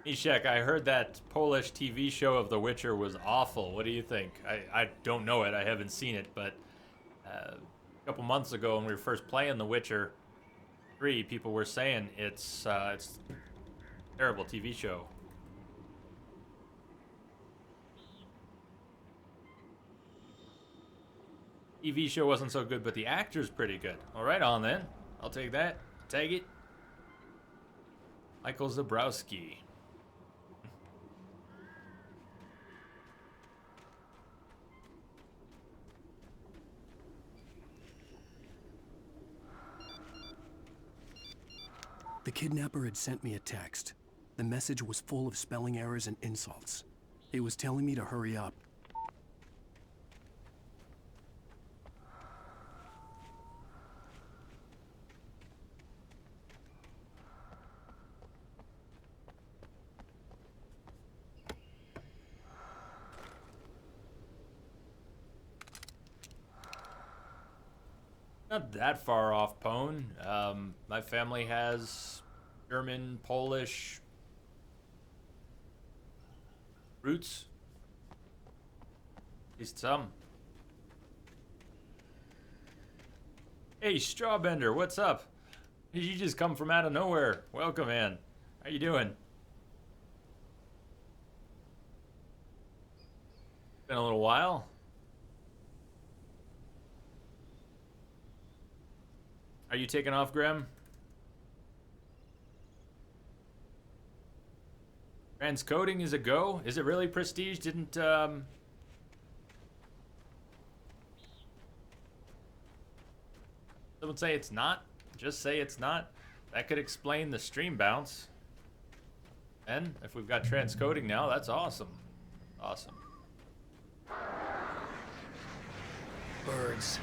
Ishak, I heard that Polish TV show of The Witcher was awful. What do you think? I don't know it. I haven't seen it, but a couple months ago when we were first playing The Witcher 3, people were saying it's a terrible TV show. TV show wasn't so good, but the actor's pretty good. All right, on then. I'll take that. Take it. Michael Zabrowski. The kidnapper had sent me a text. The message was full of spelling errors and insults. It was telling me to hurry up. Not that far off, Pone. My family has German, Polish roots. At least some. Hey, Strawbender, what's up? Did you just come from out of nowhere? Welcome, man. How you doing? Been a little while. Are you taking off, Graham? Transcoding is a go? Is it really Prestige? Didn't, someone say it's not? Just say it's not. That could explain the stream bounce. And if we've got transcoding now, that's awesome. Awesome. Birds.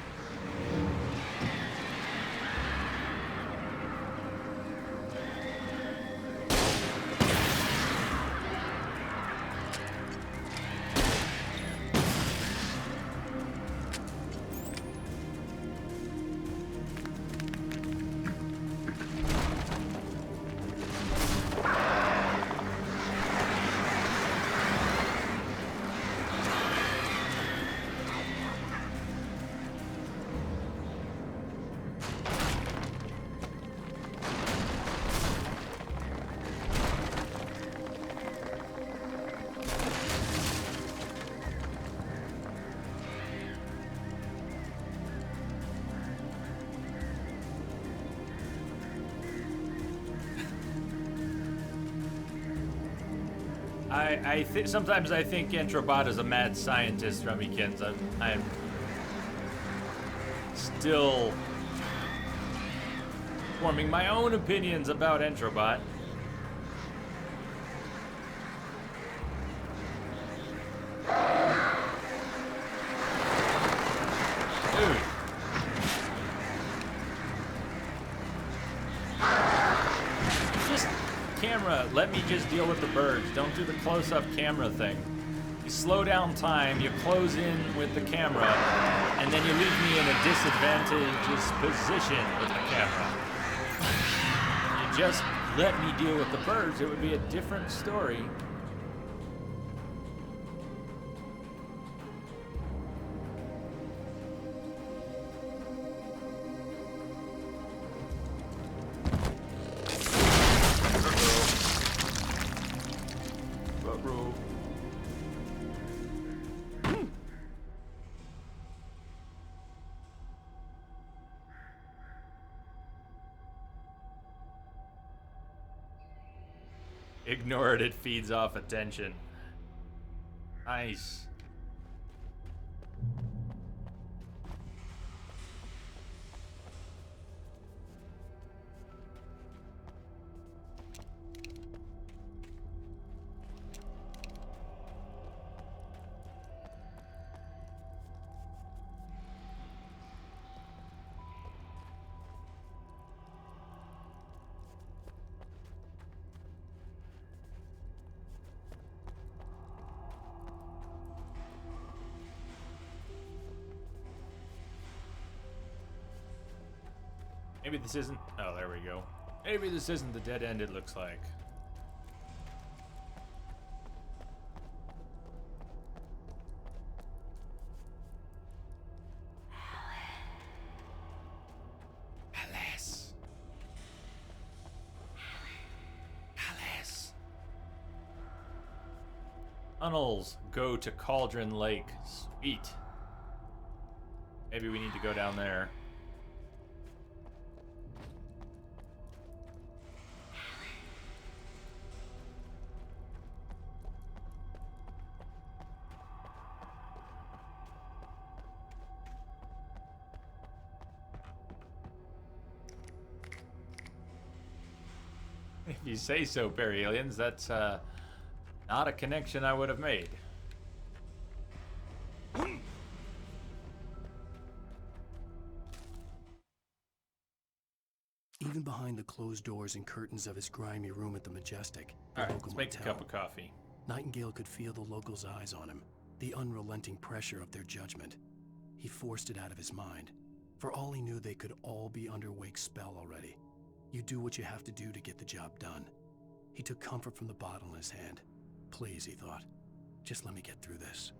Sometimes I think Entrobot is a mad scientist, Rummykins. I'm still forming my own opinions about Entrobot. Dude. Just camera, let me just deal with the birds. Don't do the close-up camera thing. You slow down time, you close in with the camera, and then you leave me in a disadvantageous position with the camera. You just let me deal with the birds, it would be a different story. Ignore it feeds off attention. Nice. Maybe this isn't... Oh, there we go. Maybe this isn't the dead end it looks like. Tunnels go to Cauldron Lake. Sweet. Maybe we need to go down there. If you say so, Perry Aliens, that's not a connection I would have made. Even behind the closed doors and curtains of his grimy room at the Majestic, the All right, local let's make a motel, cup of coffee. Nightingale could feel the locals' eyes on him, the unrelenting pressure of their judgment. He forced it out of his mind. For all he knew, they could all be under Wake's spell already. You do what you have to do to get the job done. He took comfort from the bottle in his hand. Please, he thought, just let me get through this.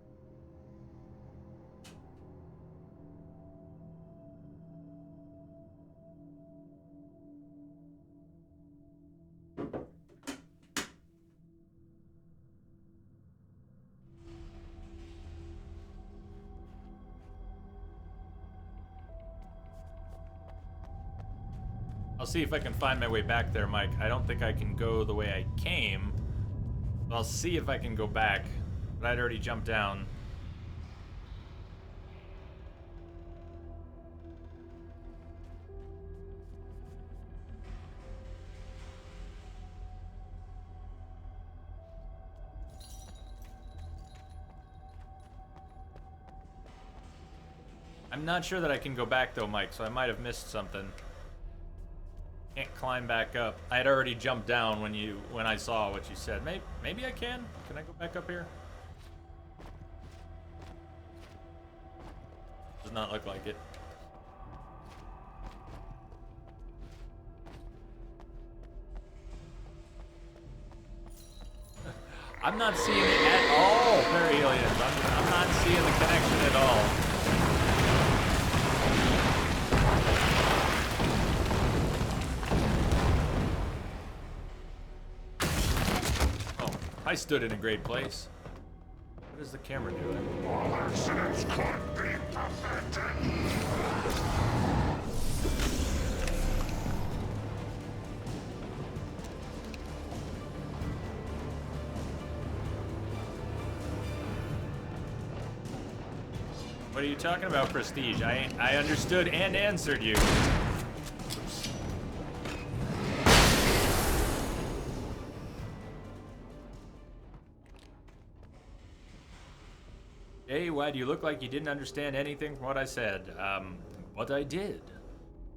I'll see if I can find my way back there, Mike. I don't think I can go the way I came. I'll see if I can go back, but I'd already jumped down. I'm not sure that I can go back though, Mike, so I might have missed something. Can't climb back up. I had already jumped down when I saw what you said. Maybe I can. Can I go back up here? Does not look like it. I'm not seeing it at all, Perry Aliens. I'm not seeing the connection at all. I stood in a great place. What is the camera doing? All accidents could be prevented. What are you talking about, Prestige? I understood and answered you. Hey, why do you look like you didn't understand anything from what I said? What I did.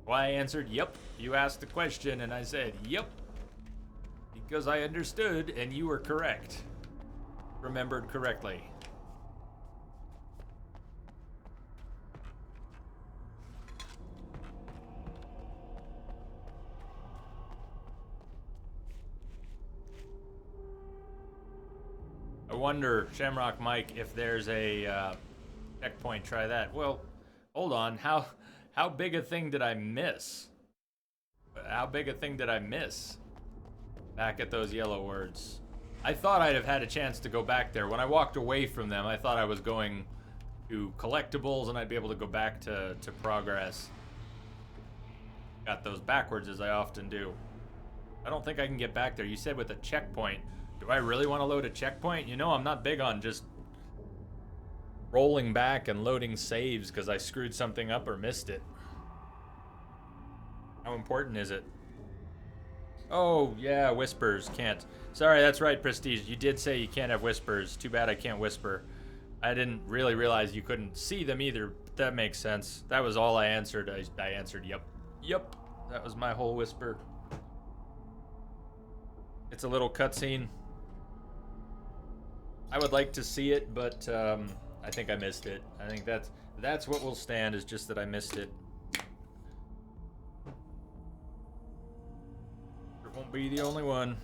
Why I answered, yep. You asked the question and I said, yep. Because I understood and you were correct. Remembered correctly. I wonder, Shamrock Mike, if there's a checkpoint. Try that. Well, hold on. How big a thing did I miss? How big a thing did I miss? Back at those yellow words. I thought I'd have had a chance to go back there. When I walked away from them, I thought I was going to collectibles and I'd be able to go back to progress. Got those backwards as I often do. I don't think I can get back there. You said with a checkpoint. Do I really want to load a checkpoint? You know, I'm not big on just rolling back and loading saves because I screwed something up or missed it. How important is it? Oh, yeah, whispers. Can't. Sorry, that's right, Prestige. You did say you can't have whispers. Too bad I can't whisper. I didn't really realize you couldn't see them either. But that makes sense. That was all I answered. I answered, yep. Yep. That was my whole whisper. It's a little cutscene. I would like to see it, but I think I missed it. I think that's what will stand, is just that I missed it. It won't be the only one.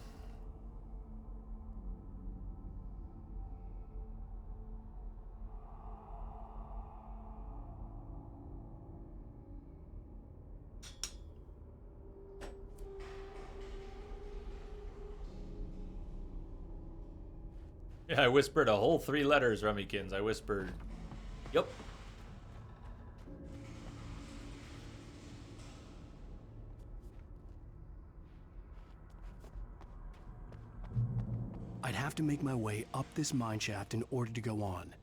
Yeah, I whispered a whole 3 letters, Rummykins. I whispered, yup. I'd have to make my way up this mine shaft in order to go on.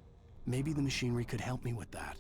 Maybe the machinery could help me with that.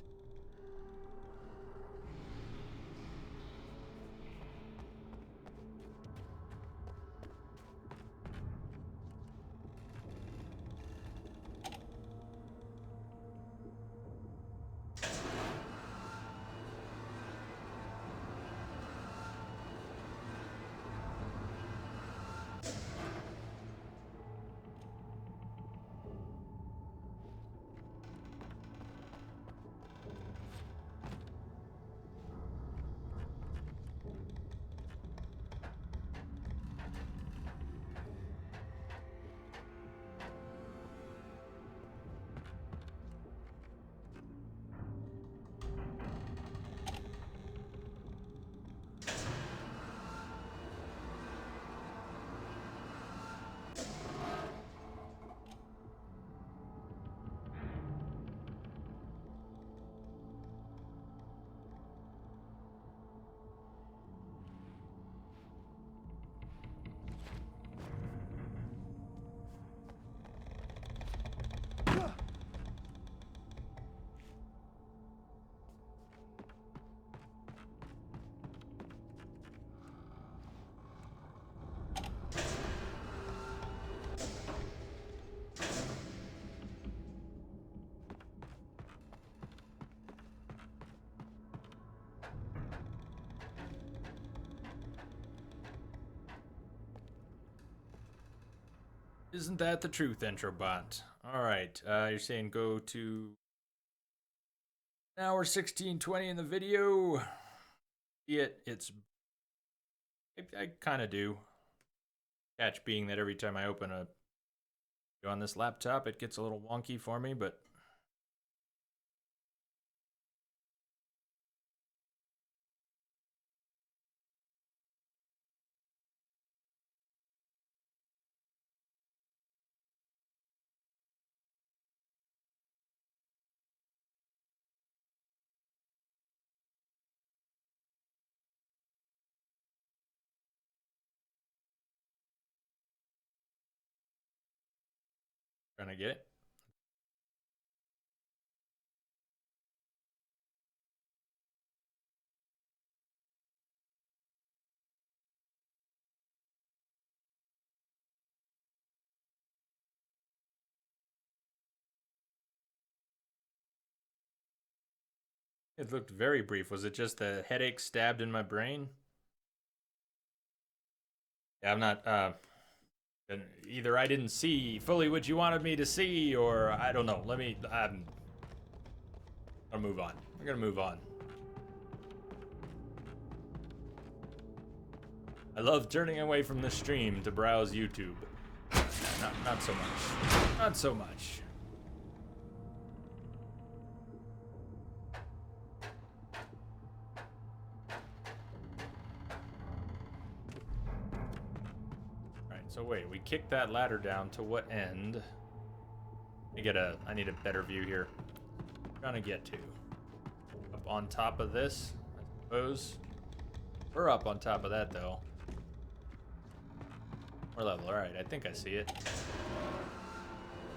Isn't that the truth, Entrobot? Alright, you're saying go to an hour 16:20 in the video. It's... I kind of do. Catch being that every time I open a video on this laptop, it gets a little wonky for me, but... Trying to get it. It looked very brief. Was it just the headache stabbed in my brain? Yeah, I'm not, either I didn't see fully what you wanted me to see, or I don't know. I'm gonna move on. We're gonna move on. I love turning away from the stream to browse YouTube. Not so much. Not so much. So wait, we kicked that ladder down to what end? I need a better view here. What I'm trying to get to. Up on top of this, I suppose. We're up on top of that though. More level, alright, I think I see it.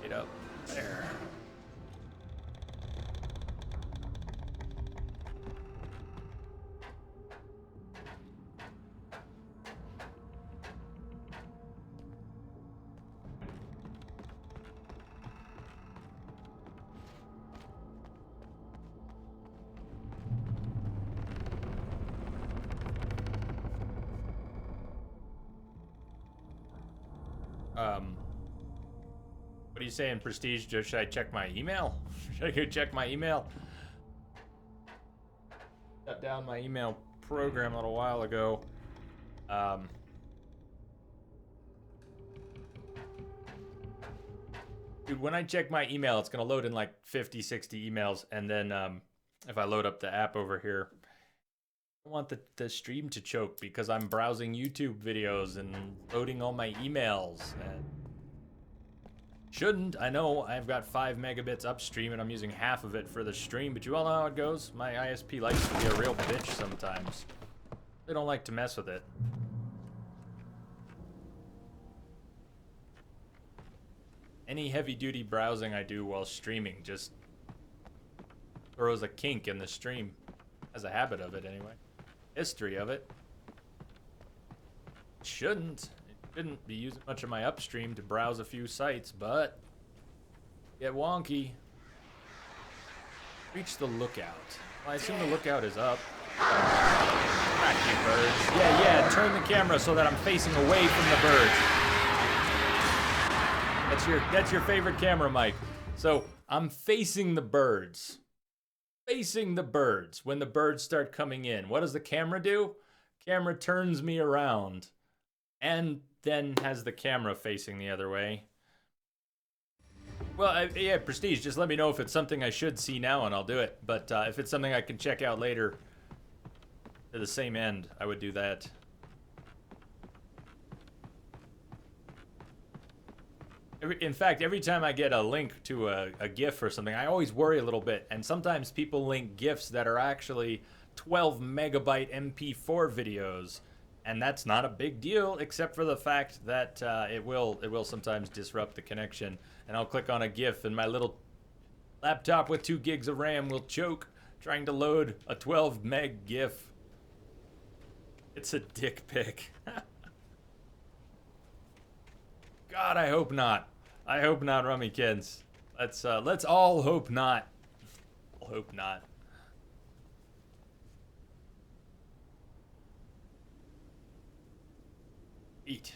Get up there. What are you saying, Prestige? Should I check my email? Should I go check my email? Shut down my email program a little while ago. Dude, when I check my email, it's gonna load in like 50, 60 emails, and then if I load up the app over here, I want the stream to choke because I'm browsing YouTube videos and loading all my emails. And Shouldn't. I know I've got 5 megabits upstream and I'm using half of it for the stream, but you all know how it goes. My ISP likes to be a real bitch sometimes. They don't like to mess with it. Any heavy-duty browsing I do while streaming just throws a kink in the stream. Has a habit of it anyway. History of it. Shouldn't be using much of my upstream to browse a few sites, but get wonky. Reach the lookout. Well, I assume the lookout is up. Crack you birds. Yeah, turn the camera so that I'm facing away from the birds. That's your favorite camera, Mike. So I'm facing the birds. Facing the birds when the birds start coming in. What does the camera do? Camera turns me around and then has the camera facing the other way. Well, yeah, Prestige, just let me know if it's something I should see now and I'll do it. But if it's something I can check out later to the same end, I would do that. In fact, every time I get a link to a GIF or something, I always worry a little bit. And sometimes people link GIFs that are actually 12 megabyte MP4 videos. And that's not a big deal, except for the fact that it will sometimes disrupt the connection. And I'll click on a GIF, and my little laptop with 2 gigs of RAM will choke trying to load a 12 meg GIF. It's a dick pic. God, I hope not. I hope not, Rummykins. Let's all hope not. I'll hope not. Eat.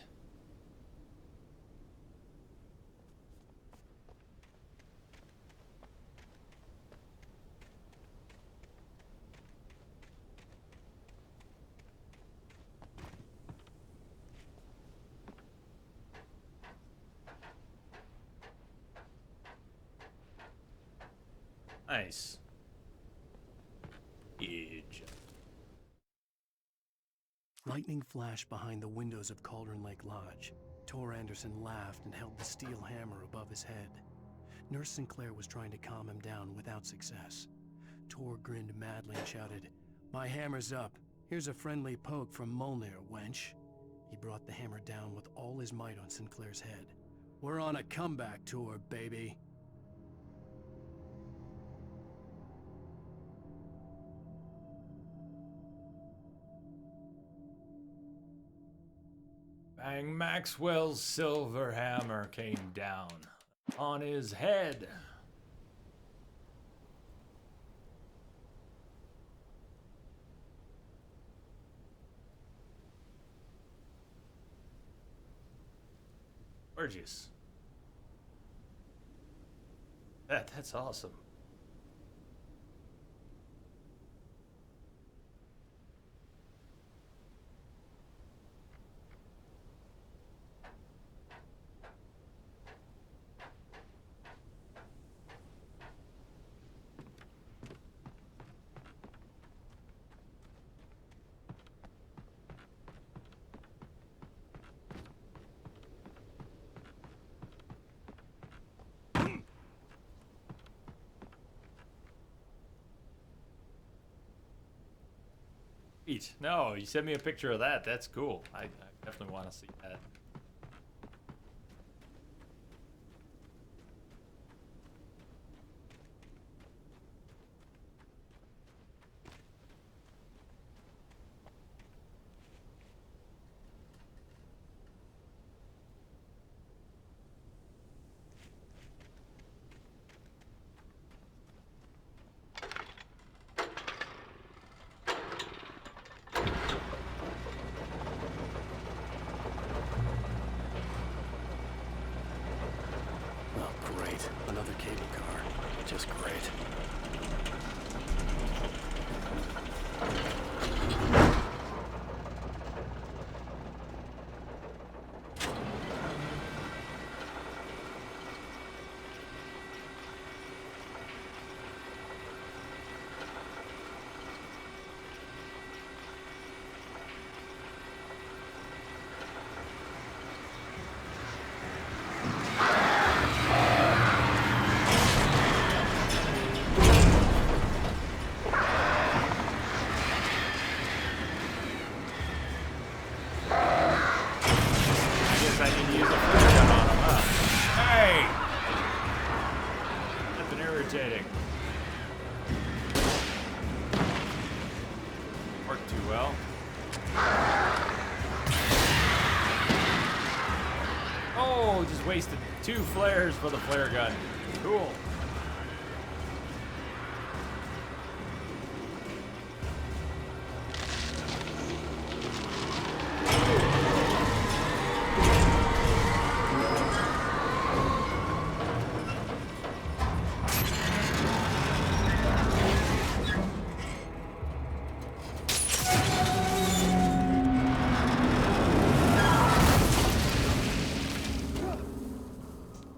Nice. Huge. Lightning flashed behind the windows of Cauldron Lake Lodge. Tor Anderson laughed and held the steel hammer above his head. Nurse Sinclair was trying to calm him down without success. Tor grinned madly and shouted, "My hammer's up. Here's a friendly poke from Molnir, wench." He brought the hammer down with all his might on Sinclair's head. "We're on a comeback tour, baby." Bang, Maxwell's silver hammer came down on his head. Gorgeous. That's awesome. No, you sent me a picture of that. That's cool. I definitely want to see that. Another cable car. Just great. Oh, just wasted 2 flares for the flare gun. Cool.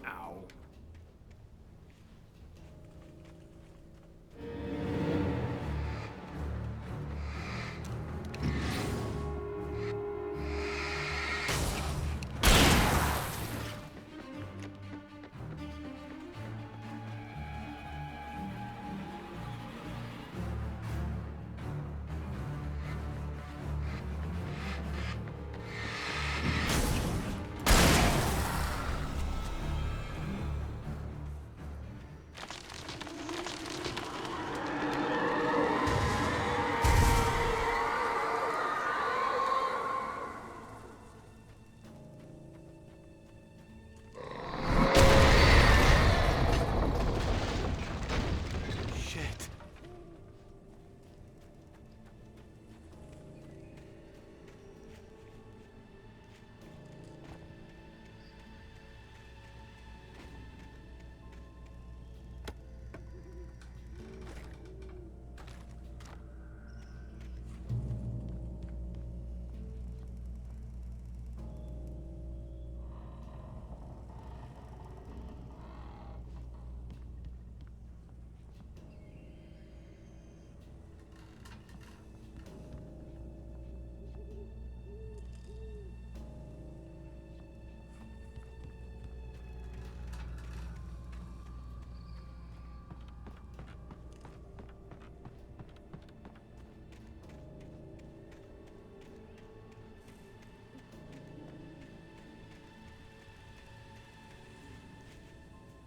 Ow. Shit.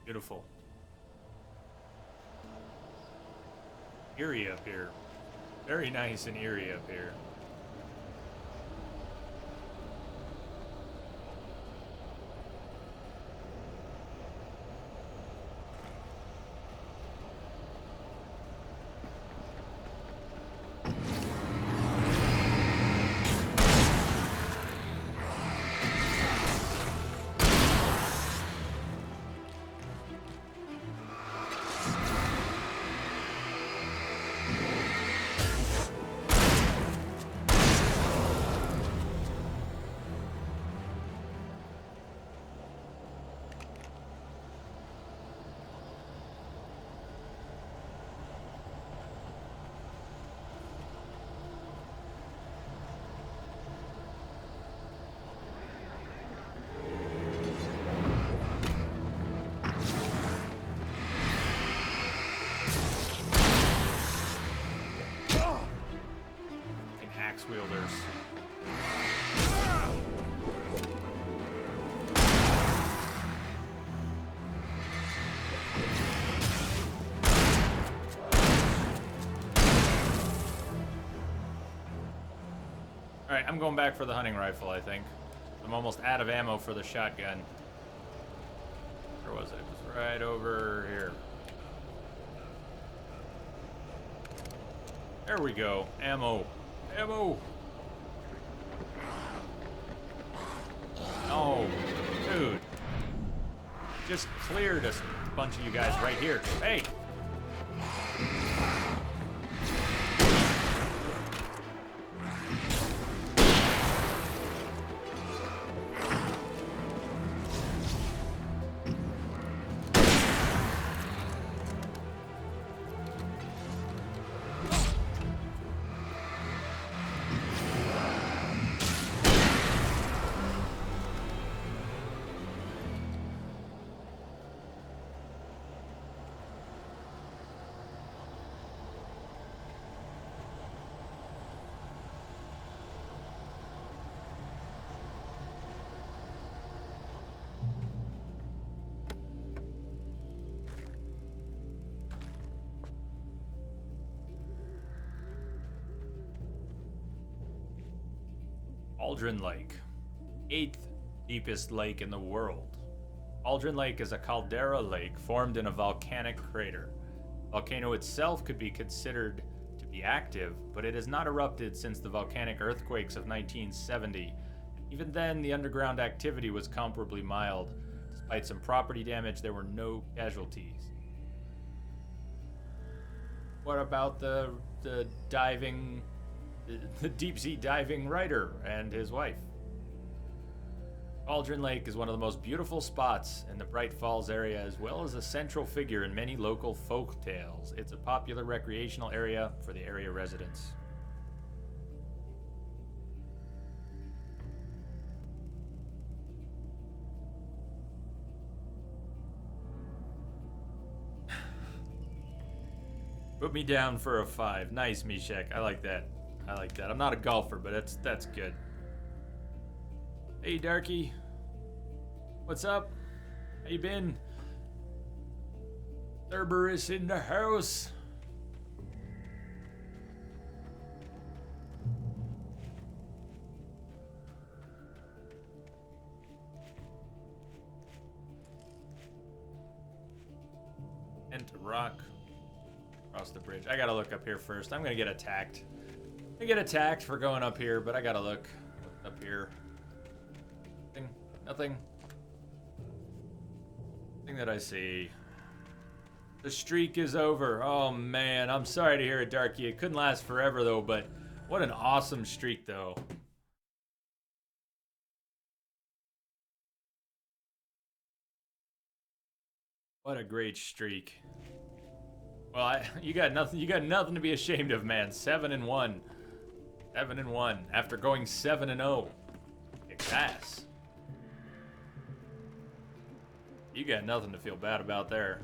Beautiful. Eerie up here. Very nice and eerie up here. Axe wielders. Alright, I'm going back for the hunting rifle, I think. I'm almost out of ammo for the shotgun. Where was it? It was right over here. There we go. Ammo. Ammo! No. Dude. Just cleared a bunch of you guys right here. Hey! Aldrin Lake, 8th deepest lake in the world. Aldrin Lake is a caldera lake formed in a volcanic crater. The volcano itself could be considered to be active, but it has not erupted since the volcanic earthquakes of 1970. Even then, the underground activity was comparably mild. Despite some property damage, there were no casualties. What about the diving, the deep sea diving writer and his wife? Aldrin Lake is one of the most beautiful spots in the Bright Falls area, as well as a central figure in many local folk tales. It's a popular recreational area for the area residents. Put me down for a 5. Nice, Mishek. I like that. I like that. I'm not a golfer, but that's good. Hey, Darky. What's up? How you been? Cerberus in the house. And to rock. Across the bridge. I gotta look up here first. I'm gonna get attacked. I get attacked for going up here, but I gotta look up here. Nothing. Nothing. Nothing that I see. The streak is over. Oh man, I'm sorry to hear it, Darky. It couldn't last forever though, but what an awesome streak though. What a great streak. Well, you got nothing to be ashamed of, man. 7-1. 7-1 after going 7-0. Kick ass. You got nothing to feel bad about there.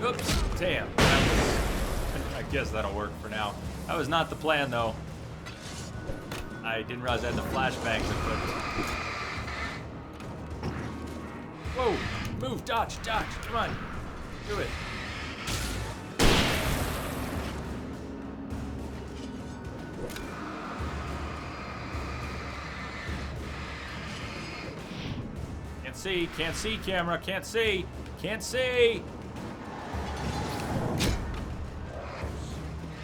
Oops, damn. I guess that'll work for now. That was not the plan, though. I didn't realize I had the flashbangs equipped. Whoa! Move, dodge, come on. Do it. Can't see, camera, can't see.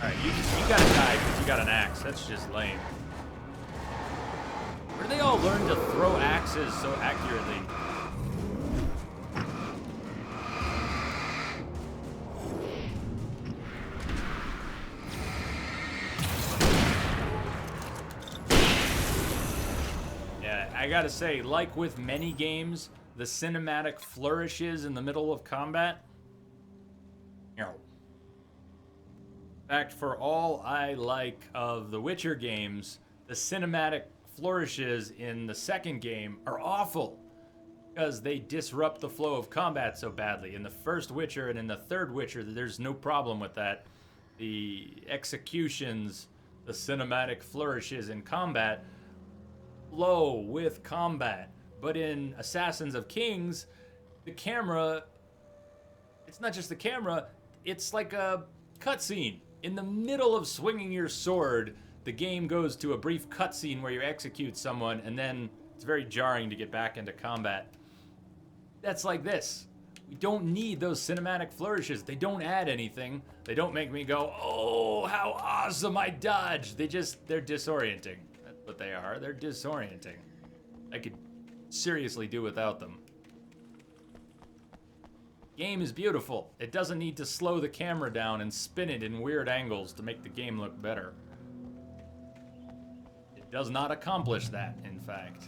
Alright, you gotta die because you got an axe. That's just lame. Where do they all learn to throw axes so accurately? Yeah, I gotta say, like with many games, the cinematic flourishes in the middle of combat. In fact, for all I like of the Witcher games, the cinematic flourishes in the second game are awful because they disrupt the flow of combat so badly. In the first Witcher and in the third Witcher, there's no problem with that. The executions, the cinematic flourishes in combat flow with combat. But in Assassins of Kings, the camera, it's not just the camera, it's like a cutscene. In the middle of swinging your sword, the game goes to a brief cutscene where you execute someone, and then it's very jarring to get back into combat. That's like this. We don't need those cinematic flourishes. They don't add anything. They don't make me go, oh, how awesome I dodged. They're disorienting. That's what they are. They're disorienting. I could seriously do without them. Game is beautiful. It doesn't need to slow the camera down and spin it in weird angles to make the game look better. It does not accomplish that, in fact.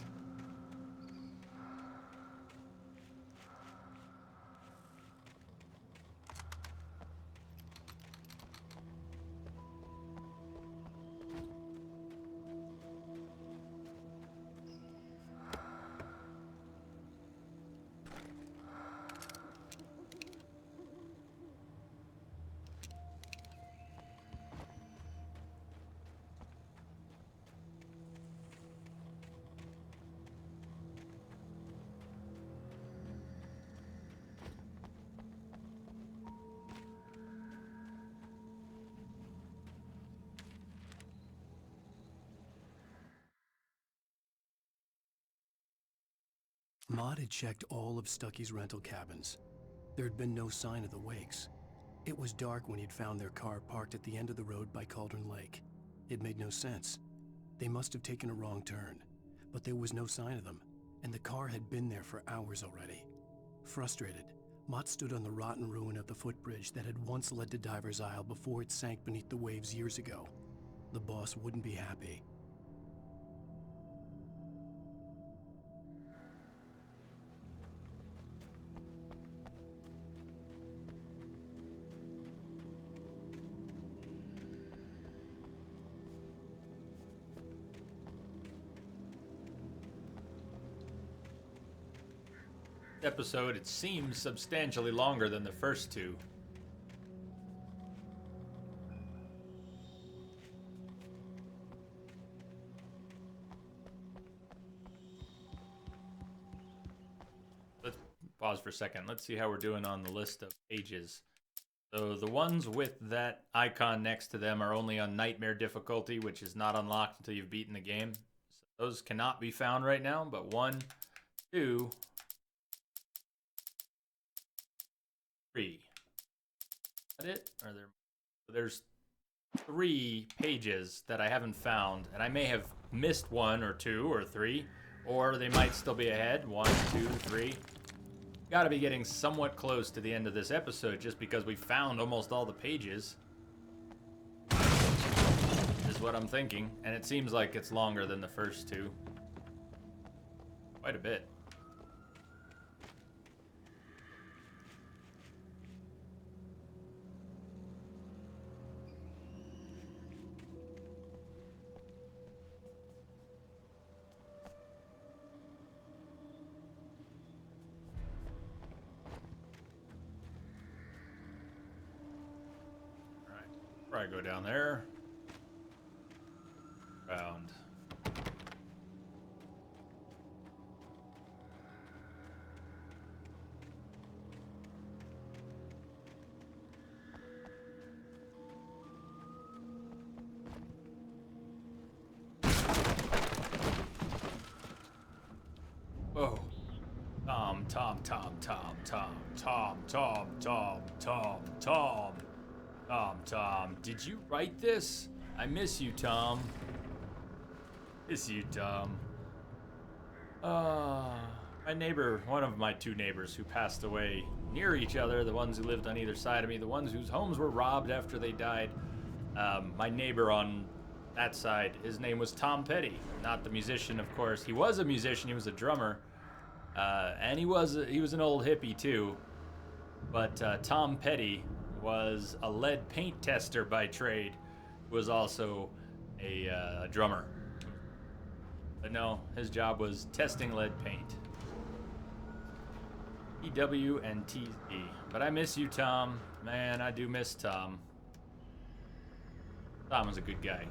Maud had checked all of Stucky's rental cabins. There had been no sign of the Wakes. It was dark when he'd found their car parked at the end of the road by Cauldron Lake. It made no sense. They must have taken a wrong turn, but there was no sign of them, and the car had been there for hours already. Frustrated, Mott stood on the rotten ruin of the footbridge that had once led to Diver's Isle before it sank beneath the waves years ago. The boss wouldn't be happy. Episode, it seems substantially longer than the first two. Let's pause for a second. Let's see how we're doing on the list of pages. So the ones with that icon next to them are only on Nightmare difficulty, which is not unlocked until you've beaten the game. So those cannot be found right now, but 1, 2, 3. Is that it? Are there's 3 pages that I haven't found, and I may have missed 1 or 2 or 3, or they might still be ahead. 1, 2, 3. Got to be getting somewhat close to the end of this episode just because we found almost all the pages. Is what I'm thinking, and it seems like it's longer than the first 2. Quite a bit. Probably go down there. Round. Whoa. Tom, Tom, Tom, Tom, Tom, Tom, Tom, Tom, Tom, Tom. Tom, did you write this? I miss you, Tom. Miss you, Tom. My neighbor, one of my 2 neighbors who passed away near each other, the ones who lived on either side of me, the ones whose homes were robbed after they died. My neighbor on that side, his name was Tom Petty, not the musician, of course. He was a musician, he was a drummer, and he was an old hippie too. But Tom Petty was a lead paint tester by trade, was also a drummer. But no, his job was testing lead paint. EW and TZ. But I miss you, Tom. Man, I do miss Tom. Tom was a good guy.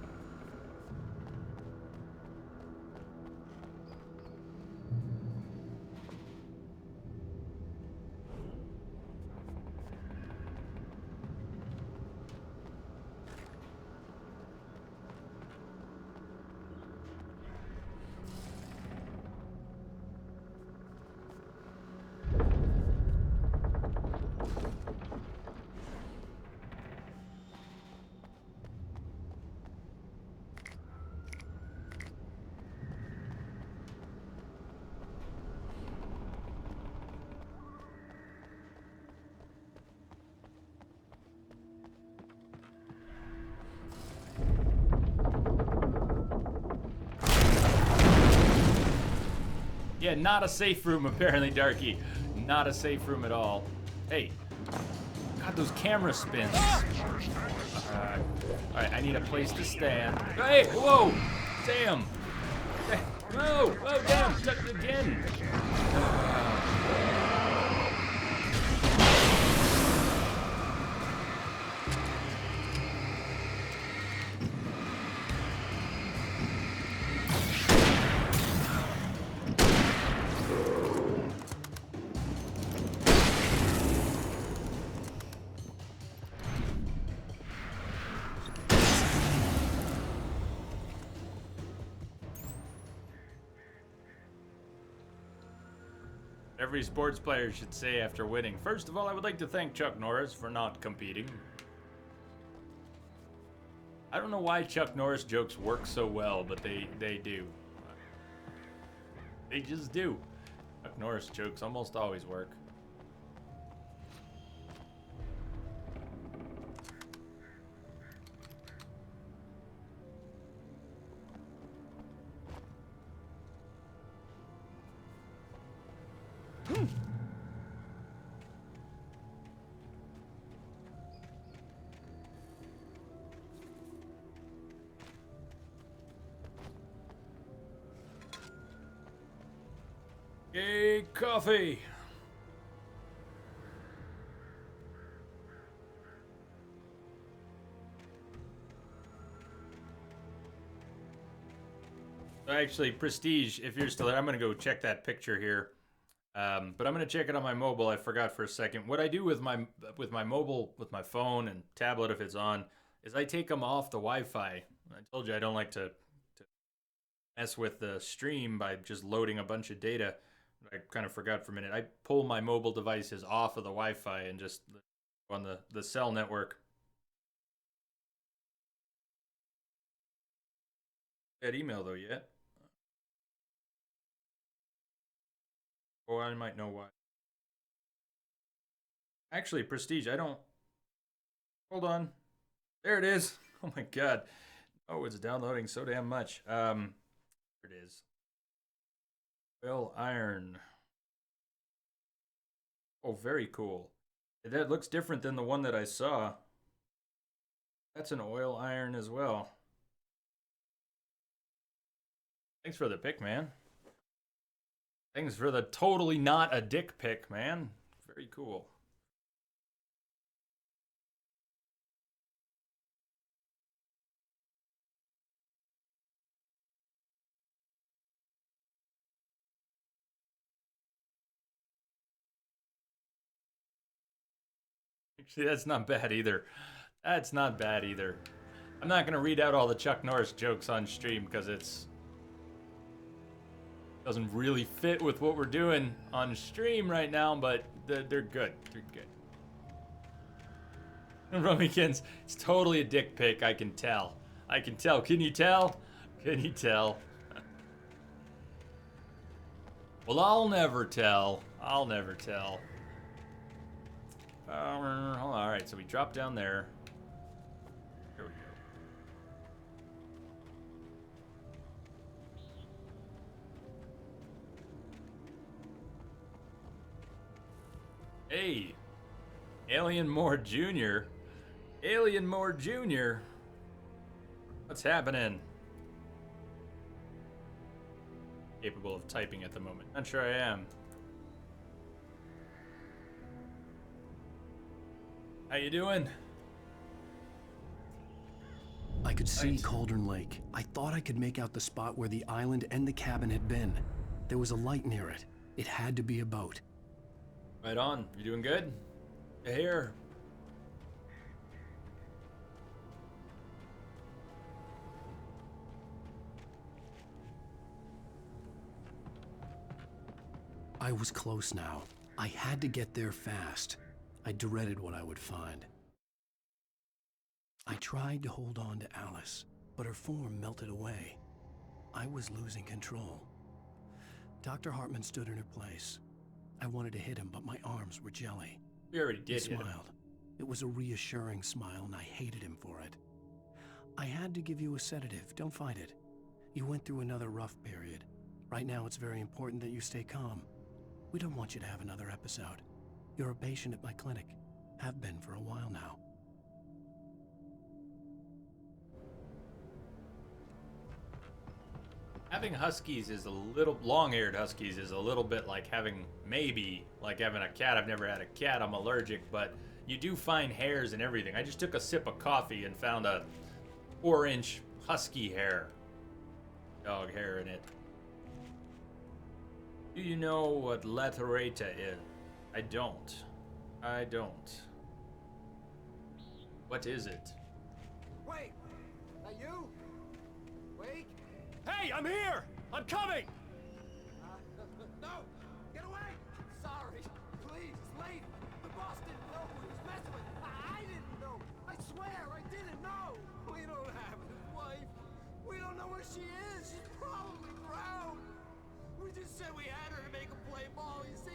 Yeah, not a safe room apparently, Darky. Not a safe room at all. Hey, God, those camera spins. Alright, I need a place to stand. Hey, whoa, damn. Whoa, oh, damn, tucked again. Every sports player should say after winning. First of all, I would like to thank Chuck Norris for not competing. I don't know why Chuck Norris jokes work so well, but they do. They just do. Chuck Norris jokes almost always work. Yay, coffee! Actually, Prestige, if you're still there, I'm gonna go check that picture here. But I'm gonna check it on my mobile. I forgot for a second. What I do with my mobile, with my phone and tablet if it's on, is I take them off the Wi-Fi. I told you I don't like to mess with the stream by just loading a bunch of data. I kind of forgot for a minute. I pull my mobile devices off of the Wi-Fi and just on the cell network. That email though yet? Or I might know why. Actually, Prestige, I don't. Hold on. There it is. Oh my god. Oh, it's downloading so damn much. There it is. Oil iron. Oh, very cool. That looks different than the one that I saw. That's an oil iron as well. Thanks for the pick, man. Thanks for the totally not a dick pick, man. Very cool. Actually, that's not bad either. That's not bad either. I'm not going to read out all the Chuck Norris jokes on stream because it's doesn't really fit with what we're doing on stream right now, but they're good. They're good. Rummykins, it's totally a dick pic, I can tell. I can tell. Can you tell? Can you tell? Well, I'll never tell. I'll never tell. Alright, so we drop down there. Here we go. Hey! Alien Moore Jr. Alien Moore Jr. What's happening? Capable of typing at the moment. Not sure I am. How you doing? I could see Cauldron Lake. I thought I could make out the spot where the island and the cabin had been. There was a light near it. It had to be a boat. Right on. You doing good? Here. I was close now. I had to get there fast. I dreaded what I would find. I tried to hold on to Alice, but her form melted away. I was losing control. Dr. Hartman stood in her place. I wanted to hit him, but my arms were jelly. We already did. He smiled. It was a reassuring smile, and I hated him for it. I had to give you a sedative. Don't fight it. You went through another rough period. Right now, it's very important that you stay calm. We don't want you to have another episode. You're a patient at my clinic. Have been for a while now. Having huskies is a little, long-haired huskies is a little bit like having, maybe, like having a cat. I've never had a cat, I'm allergic, but you do find hairs and everything. I just took a sip of coffee and found a 4-inch husky hair. Dog hair in it. Do you know what laterita is? I don't. I don't. What is it? Wait! That you? Wait! Hey, I'm here! I'm coming! No! Get away! where she is. She's probably drowned. We just said we had her to make a play ball. You see?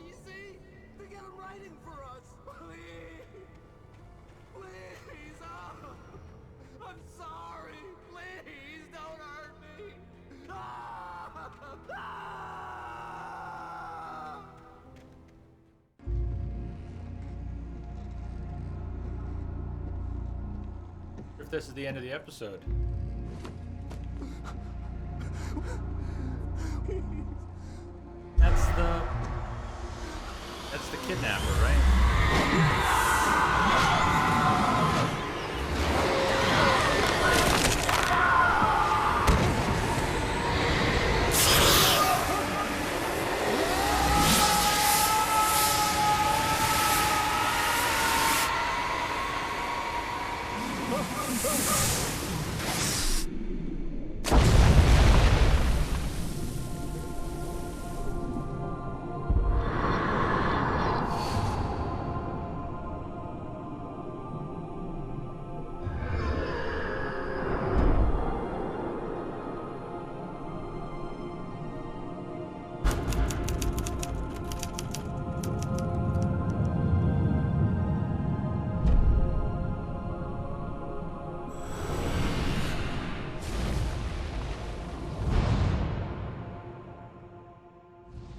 They got him writing for us. Please. Please. Oh, I'm sorry. Please don't hurt me. Ah! Ah! If this is the end of the episode. That's the kidnapper, right?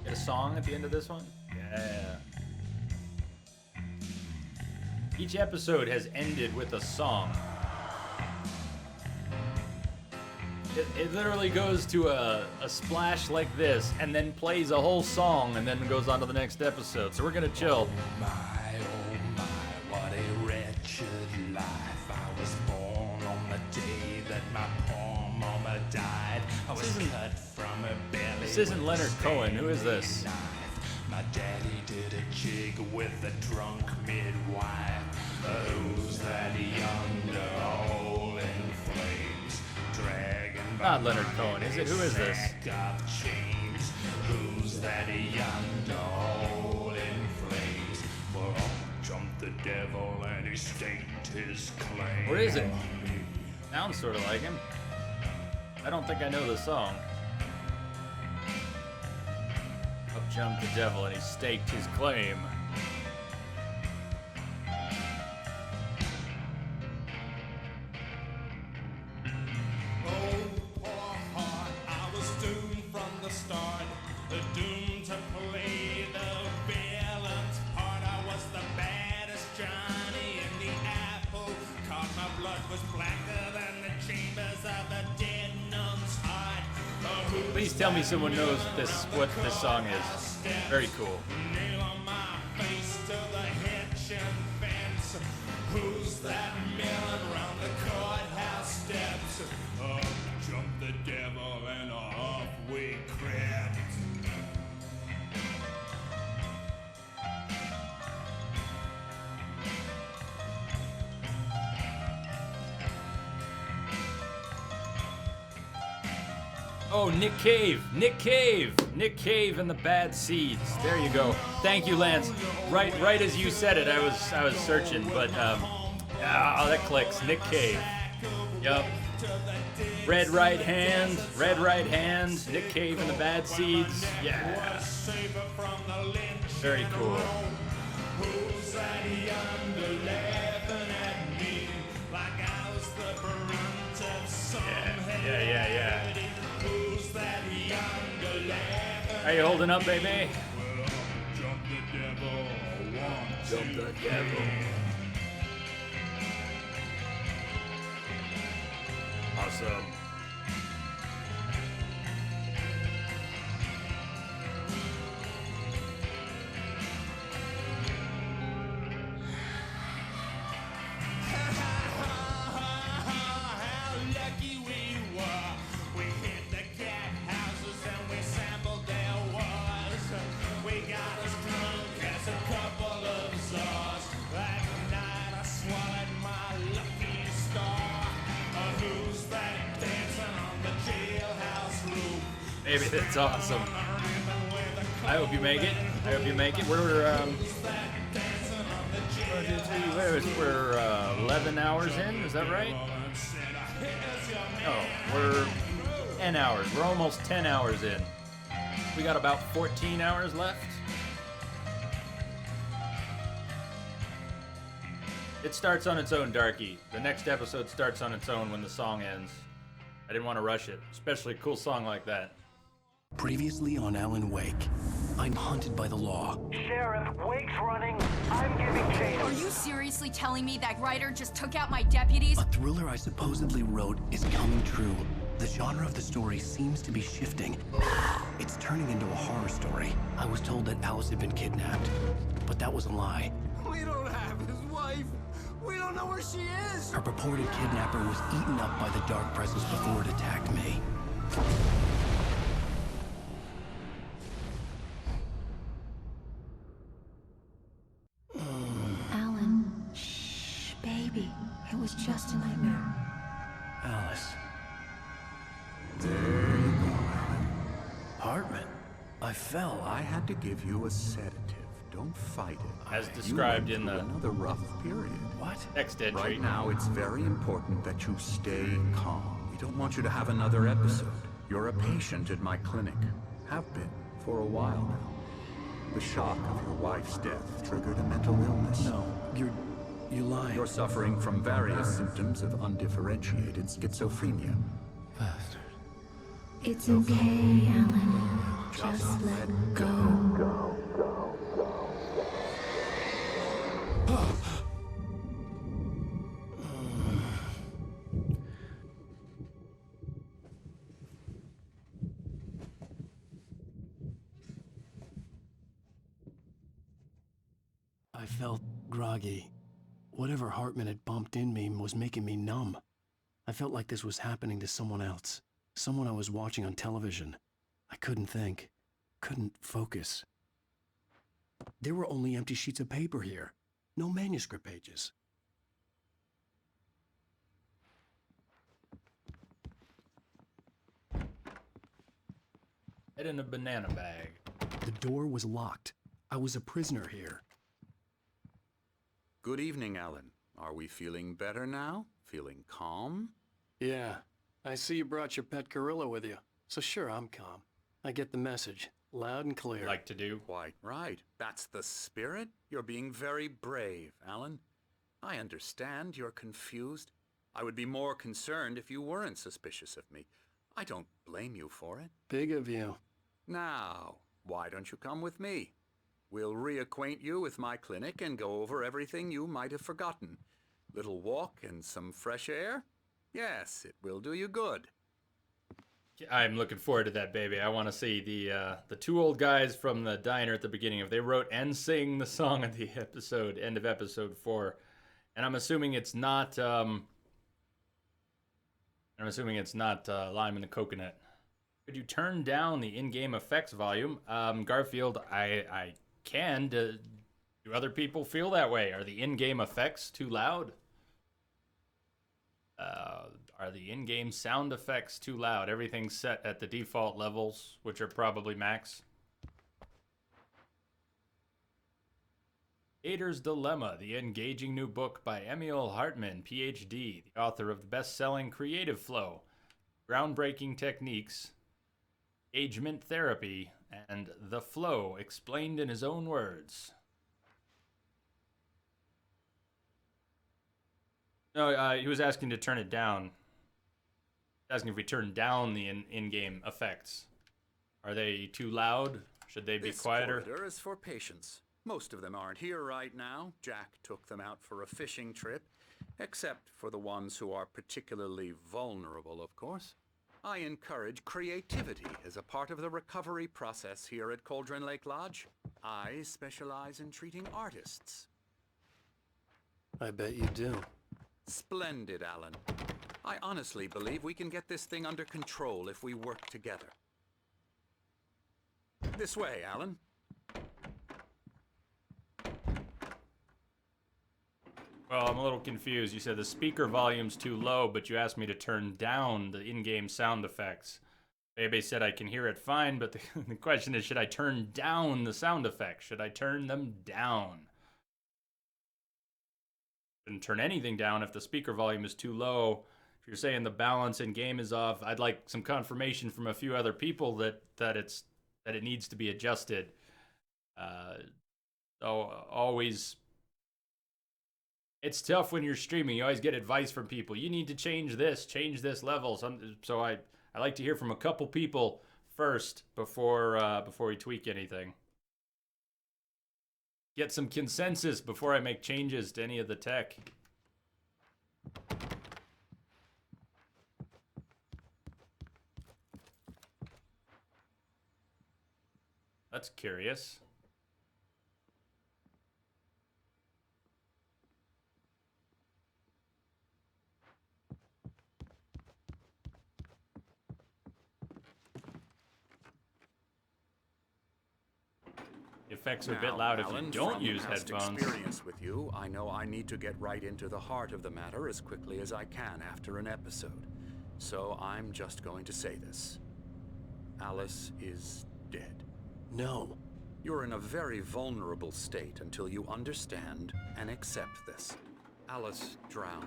Get a song at the end of this one? Yeah. Each episode has ended with a song. It literally goes to a splash like this and then plays a whole song and then goes on to the next episode. So we're gonna chill. Oh my, what a wretched life. I was born on the day that my poor mama died. I was cut from her belly. This isn't Leonard Cohen. Who is this? My daddy did a jig with a drunk midwife. Who's that yonder hole in flames? Dragging Not Leonard Cohen, is it? Who is this? Chains. Who's that yonder hole in flames? Well, up jumped the devil and he staked his claim. What is it? Sounds sort of like him. I don't think I know the song. Up jumped the devil and he staked his claim. Oh, poor heart, I was doomed from the start. Doomed to play the villain's part. I was the baddest Johnny in the apple cart. My blood was blacker than the chambers of a dead nun's heart. Please tell me someone knows what this song is. Very cool. Nail on my face to the hitch and fence. Who's that milling round the courthouse steps? Up jumped the devil and off we crept. Oh, Nick Cave. Nick Cave. Nick Cave and the Bad Seeds. There you go. Thank you, Lance. Right as you said it, I was searching, but that clicks. Nick Cave. Yup. Red right hand. Nick Cave and the Bad Seeds. Yeah. Very cool. Who's that yonder laughing at me like I was the brunt of some Yeah. Who's that yonder laughing? How you holding up, baby? Well, jump the devil, Jump the devil. Awesome. How lucky we were. We hit the cat houses and we sampled their wars. We got as drunk as a couple of czars. That night I swallowed my lucky star. Who's that dancing on the jailhouse roof? Baby, that's awesome. I hope you make it. We're 11 hours in. Is that right? No, we're 10 hours. We're almost 10 hours in. We got about 14 hours left. It starts on its own, Darky. The next episode starts on its own when the song ends. I didn't want to rush it, especially a cool song like that. Previously on Alan Wake, I'm hunted by the law. Sheriff, Wake's running. I'm giving chase. Are you seriously telling me that Ryder just took out my deputies? A thriller I supposedly wrote is coming true. The genre of the story seems to be shifting. It's turning into a horror story. I was told that Alice had been kidnapped, but that was a lie. We don't have his wife. We don't know where she is. Her purported kidnapper was eaten up by the dark presence before it attacked me. Alan, shh, baby. It was just a nightmare. Alice. There you go, Alan. Hartman, I fell. I had to give you a sedative. Don't fight it. As described in the another rough period. What? next entry. Right now, it's very important that you stay calm. We don't want you to have another episode. You're a patient at my clinic. Have been for a while now. The shock of your wife's death triggered a mental illness. No, you're lying. You're suffering from various symptoms of undifferentiated schizophrenia. Bastard. It's okay, Alan. Just let go. I felt groggy. Whatever Hartman had bumped in me was making me numb. I felt like this was happening to someone else. Someone I was watching on television. I couldn't think. Couldn't focus. There were only empty sheets of paper here. No manuscript pages. Head in a banana bag. The door was locked. I was a prisoner here. Good evening, Alan. Are we feeling better now? Feeling calm? Yeah. I see you brought your pet gorilla with you. So sure, I'm calm. I get the message. Loud and clear. Like to do. Quite right. That's the spirit. You're being very brave, Alan. I understand you're confused. I would be more concerned if you weren't suspicious of me. I don't blame you for it. Big of you. Now, why don't you come with me? We'll reacquaint you with my clinic and go over everything you might have forgotten. Little walk and some fresh air? Yes, it will do you good. I'm looking forward to that, baby. I want to see the two old guys from the diner at the beginning. If they wrote and sing the song at the episode, end of episode 4, and I'm assuming it's not. I'm assuming it's not Lime in the Coconut. Could you turn down the in-game effects volume? Garfield, I can. Do other people feel that way? Are the in-game effects too loud? Are the in-game sound effects too loud? Everything's set at the default levels, which are probably max. Gator's Dilemma, the engaging new book by Emil Hartman, PhD, the author of the best-selling Creative Flow, Groundbreaking Techniques, Engagement Therapy, and The Flow, explained in his own words. No, he was asking to turn it down. Asking if we turn down the in-game effects. Are they too loud? Should they be quieter? This corridor is for patients. Most of them aren't here right now. Jack took them out for a fishing trip, except for the ones who are particularly vulnerable, of course. I encourage creativity as a part of the recovery process here at Cauldron Lake Lodge. I specialize in treating artists. I bet you do. Splendid, Alan. I honestly believe we can get this thing under control if we work together. This way, Alan. Well, I'm a little confused. You said the speaker volume's too low, but you asked me to turn down the in-game sound effects. Bebe said I can hear it fine, but the question is, should I turn down the sound effects? Should I turn them down? Shouldn't turn anything down if the speaker volume is too low. if you're saying the balance in game is off, I'd like some confirmation from a few other people that it needs to be adjusted. So always, it's tough when you're streaming. You always get advice from people. You need to change this level. So I like to hear from a couple people first before we tweak anything. Get some consensus before I make changes to any of the tech. That's curious. The effects are a bit loud if you don't use headphones. Experience with you, I know I need to get right into the heart of the matter as quickly as I can after an episode. So I'm just going to say this. Alice is dead. No. You're in a very vulnerable state until you understand and accept this. Alice drowned,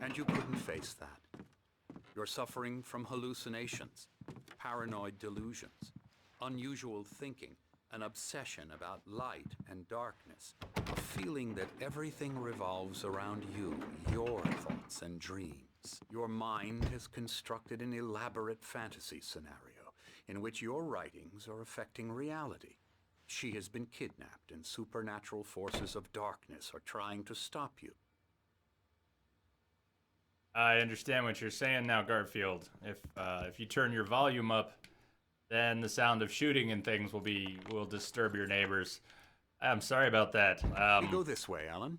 and you couldn't face that. You're suffering from hallucinations, paranoid delusions, unusual thinking, an obsession about light and darkness, a feeling that everything revolves around you, your thoughts and dreams. Your mind has constructed an elaborate fantasy scenario in which your writings are affecting reality. She has been kidnapped and supernatural forces of darkness are trying to stop you. I understand what you're saying now, Garfield. If you turn your volume up, then the sound of shooting and things will disturb your neighbors. I'm sorry about that. You go this way, Alan.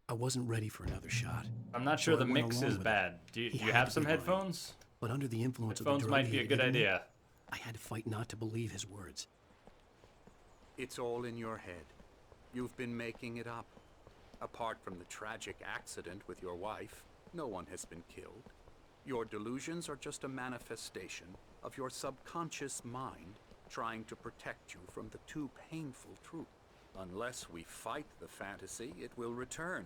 I wasn't ready for another shot. I'm not sure So the I went mix along is with bad. Do He you had have to some be lying. headphones? But under the influence of the Headphones drug might he be a had good given me, idea. I had to fight not to believe his words. It's all in your head. You've been making it up. Apart from the tragic accident with your wife, no one has been killed. Your delusions are just a manifestation of your subconscious mind trying to protect you from the too painful truth. Unless we fight the fantasy, it will return.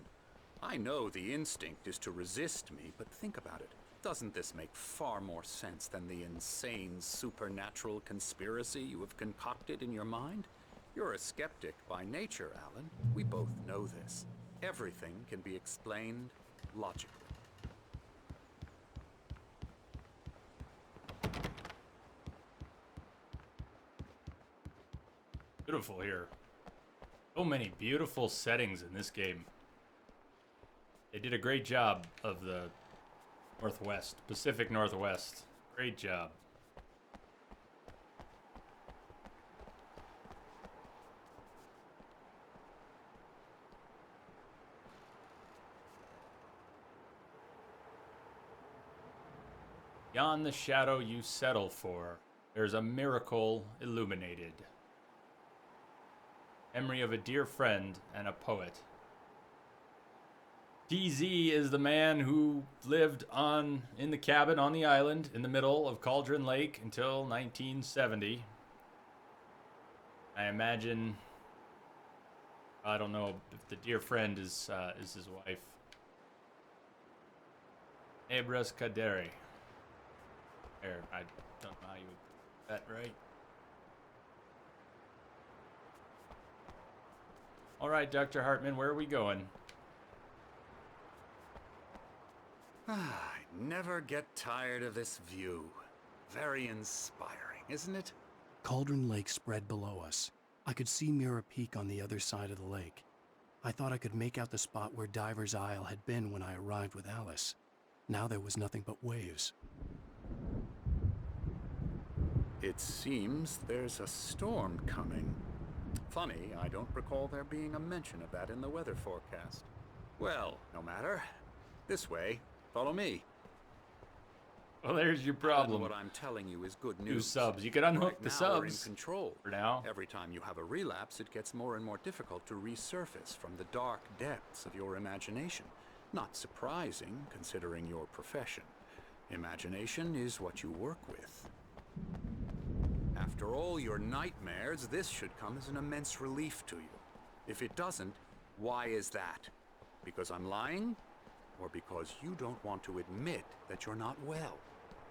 I know the instinct is to resist me, but think about it. Doesn't this make far more sense than the insane supernatural conspiracy you have concocted in your mind? You're a skeptic by nature, Alan. We both know this. Everything can be explained logically. Beautiful here. So many beautiful settings in this game. They did a great job of the Northwest, Pacific Northwest. Great job. Beyond the shadow you settle for, there's a miracle illuminated. Memory of a dear friend and a poet. TZ is the man who lived in the cabin on the island in the middle of Cauldron Lake until 1970. I imagine, I don't know if the dear friend is his wife. Nebras Kaderi. There, I don't know how you would get that right. All right, Dr. Hartman, where are we going? I never get tired of this view. Very inspiring, isn't it? Cauldron Lake spread below us. I could see Mirror Peak on the other side of the lake. I thought I could make out the spot where Diver's Isle had been when I arrived with Alice. Now there was nothing but waves. It seems there's a storm coming. Funny, I don't recall there being a mention of that in the weather forecast. Well, no matter. This way. Follow me. Well, there's your problem. What I'm telling you is good news. New subs. You could unhook Right the now, we're in subs control. for now. Every time you have a relapse, it gets more and more difficult to resurface from the dark depths of your imagination. Not surprising, considering your profession. Imagination is what you work with. After all your nightmares, this should come as an immense relief to you. If it doesn't, why is that? Because I'm lying? or because you don't want to admit that you're not well.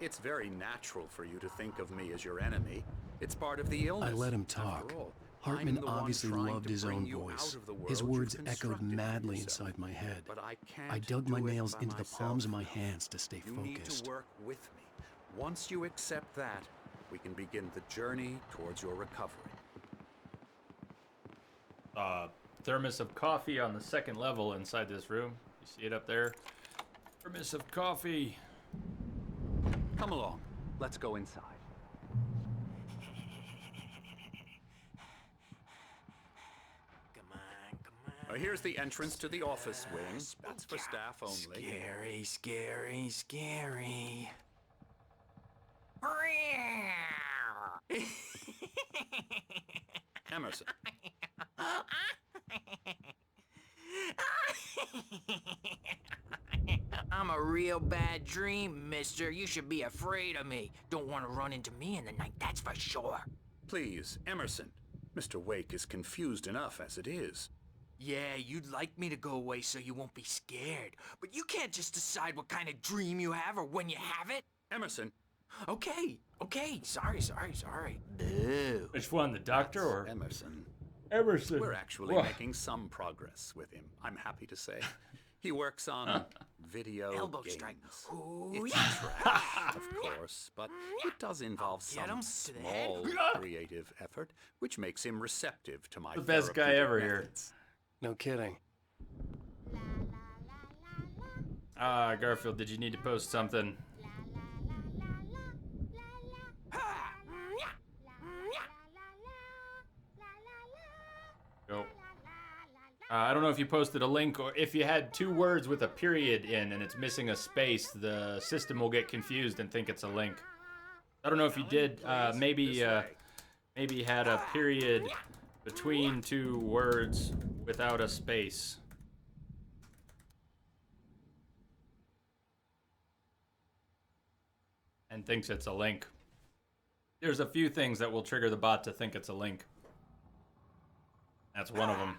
It's very natural for you to think of me as your enemy. It's part of the illness. I let him After talk. all, Hartman I'm the one obviously trying loved to his bring own you voice. out of the His world you words echoed constructed for madly yourself. inside my head. But I can't I dug my do it nails by into the myself. palms of my hands to stay You need focused. to work with me. Once you accept that, we can begin the journey towards your recovery. Thermos of coffee on the second level inside this room. You see it up there? Thermos of coffee. Come along. Let's go inside. Here's the entrance to the office wing. That's for staff only. Scary, scary, scary. Emerson. I'm a real bad dream, mister. You should be afraid of me. Don't want to run into me in the night, that's for sure. Please, Emerson. Mr. Wake is confused enough as it is. Yeah, you'd like me to go away so you won't be scared. But you can't just decide what kind of dream you have or when you have it. Emerson. Okay. Sorry. Boo. Which one, the doctor or Emerson. Emerson? We're actually making some progress with him, I'm happy to say. He works on video Elbow games. strike. It's trash, of course, but it does involve Get him some to the head. small creative effort, which makes him receptive to my The best guy therapeutic ever here. methods. No kidding. Garfield, did you need to post something? Go. I don't know if you posted a link or if you had two words with a period in and it's missing a space, the system will get confused and think it's a link. I don't know if you did. Maybe you had a period between two words without a space. And thinks it's a link. There's a few things that will trigger the bot to think it's a link. That's one of them.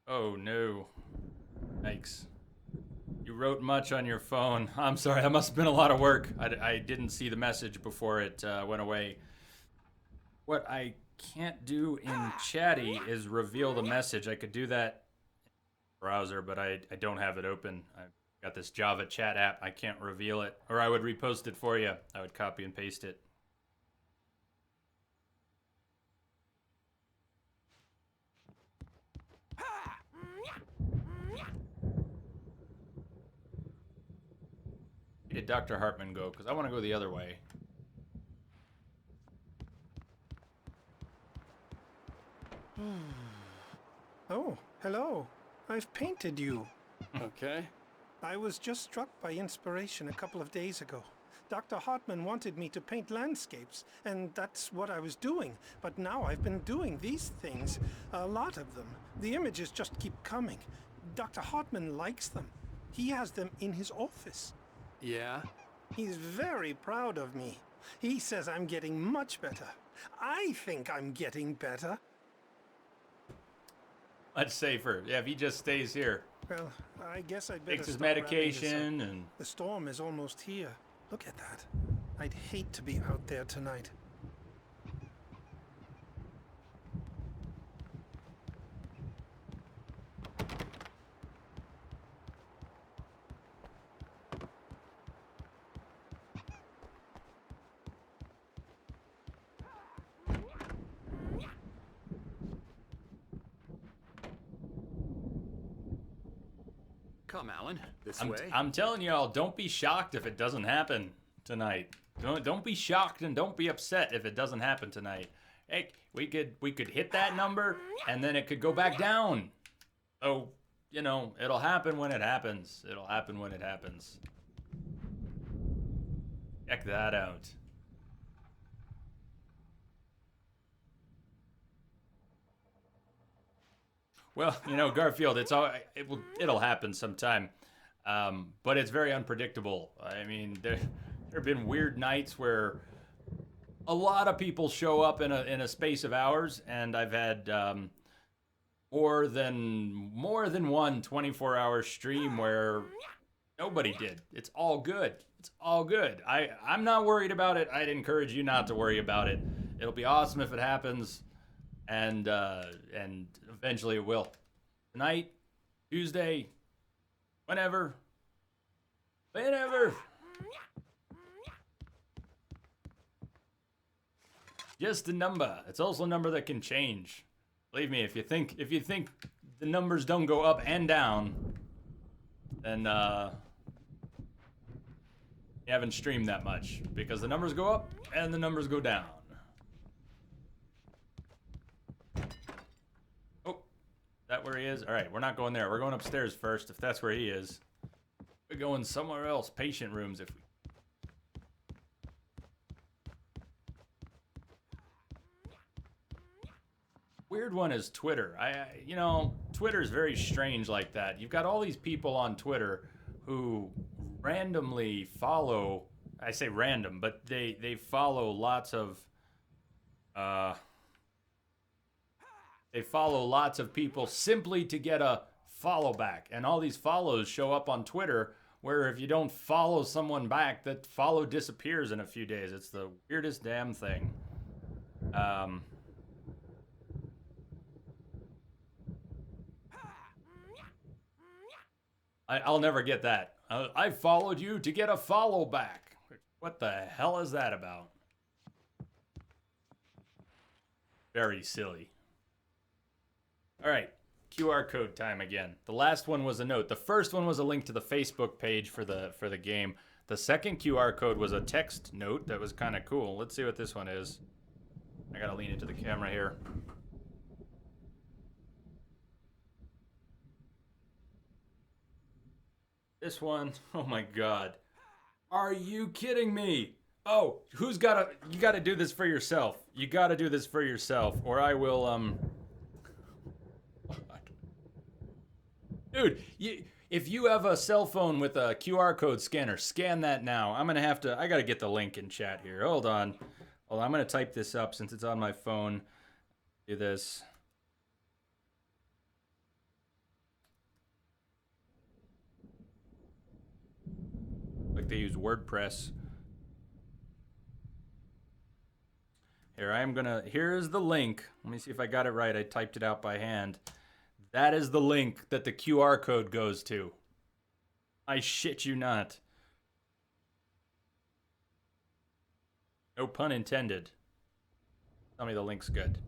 Oh no. Yikes. You wrote much on your phone. I'm sorry, that must have been a lot of work. I didn't see the message before it went away. What I can't do in Chatty is reveal the message. I could do that in the browser, but I don't have it open. I've got this Java chat app. I can't reveal it. Or I would repost it for you. I would copy and paste it. Did Dr. Hartman go? Because I want to go the other way. Oh, hello. I've painted you. Okay. I was just struck by inspiration a couple of days ago. Dr. Hartman wanted me to paint landscapes, and that's what I was doing. But now I've been doing these things, a lot of them. The images just keep coming. Dr. Hartman likes them. He has them in his office. Yeah? He's very proud of me. He says I'm getting much better. I think I'm getting better. Much safer. Yeah, if he just stays here. Well, I guess I'd better Takes his start wrapping this up. medication and... The storm is almost here. Look at that. I'd hate to be out there tonight. Come, Alan, this way. I'm telling y'all, don't be shocked if it doesn't happen tonight. Don't be shocked and don't be upset if it doesn't happen tonight. Hey, we could hit that number and then it could go back down. So, you know, it'll happen when it happens. It'll happen when it happens. Check that out. Well, you know, Garfield, it'll happen sometime, but it's very unpredictable. I mean, there have been weird nights where a lot of people show up in a space of hours, and I've had more than one 24-hour stream where nobody did. It's all good. It's all good. I'm not worried about it. I'd encourage you not to worry about it. It'll be awesome if it happens, and eventually it will. Tonight, Tuesday, whenever. Just a number. It's also a number that can change. Believe me, if you think the numbers don't go up and down, then you haven't streamed that much, because the numbers go up and the numbers go down. Oh, is that where he is? All right, we're not going there. We're going upstairs first, if that's where he is. We're going somewhere else. Patient rooms, if we... Weird one is Twitter. You know, Twitter is very strange like that. You've got all these people on Twitter who randomly follow, I say random, but they follow lots of people simply to get a follow back. And all these follows show up on Twitter, where if you don't follow someone back, that follow disappears in a few days. It's the weirdest damn thing. I'll never get that. I followed you to get a follow back. What the hell is that about? Very silly. All right, QR code time again. The last one was a note. The first one was a link to the Facebook page for the game. The second QR code was a text note that was kind of cool. Let's see what this one is. I gotta lean into the camera here. This one, oh my god. Are you kidding me? Oh, you gotta do this for yourself. You gotta do this for yourself, or I will, Dude, if you have a cell phone with a QR code scanner, scan that now. I gotta get the link in chat here. Hold on. I'm gonna type this up since it's on my phone. Do this. Like they use WordPress. Here's the link. Let me see if I got it right. I typed it out by hand. That is the link that the QR code goes to. I shit you not. No pun intended. Tell me the link's good.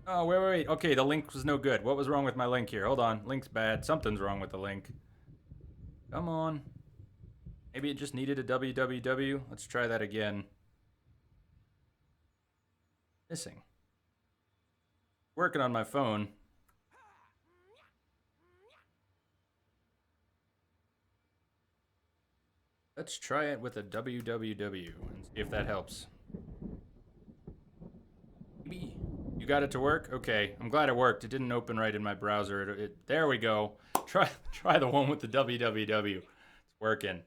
Oh, wait. Okay, the link was no good. What was wrong with my link here? Hold on. Link's bad. Something's wrong with the link. Come on. Maybe it just needed a www. Let's try that again. Missing. Working on my phone. Let's try it with a www and see if that helps. Maybe. You got it to work? Okay, I'm glad it worked. It didn't open right in my browser. There we go. Try the one with the www. It's working.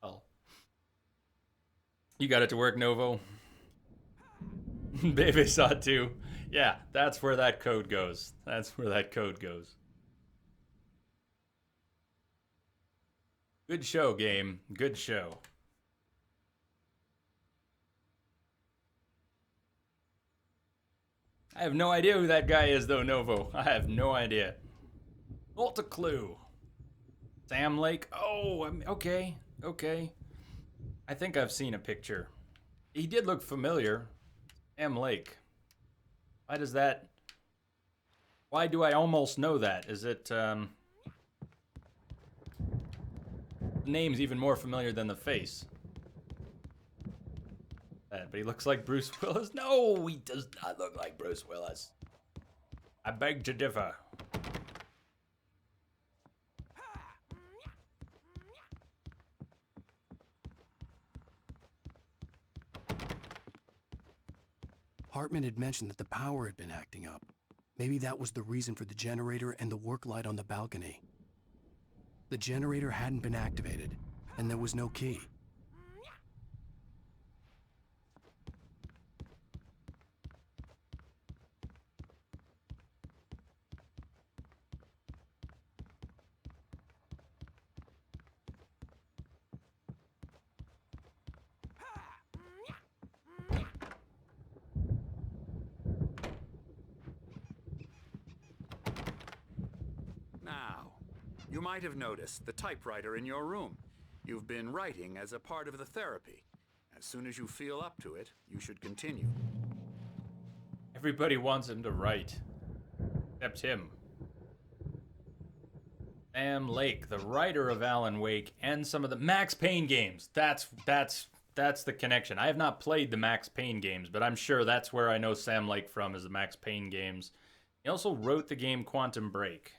Oh. You got it to work, Novo? Baby saw it too. Yeah, that's where that code goes. Good show, game. Good show. I have no idea who that guy is, though, Novo. I have no idea. Not a clue. Sam Lake? Oh, okay. I think I've seen a picture. He did look familiar. Sam Lake. Why do I almost know that? Is it, the name's even more familiar than the face. But he looks like Bruce Willis. No, he does not look like Bruce Willis. I beg to differ. Hartman had mentioned that the power had been acting up. Maybe that was the reason for the generator and the work light on the balcony. The generator hadn't been activated, and there was no key. Now, you might have noticed the typewriter in your room. You've been writing as a part of the therapy. As soon as you feel up to it, you should continue. Everybody wants him to write. Except him. Sam Lake, the writer of Alan Wake and some of the Max Payne games. That's the connection. I have not played the Max Payne games, but I'm sure that's where I know Sam Lake from, is the Max Payne games. He also wrote the game Quantum Break.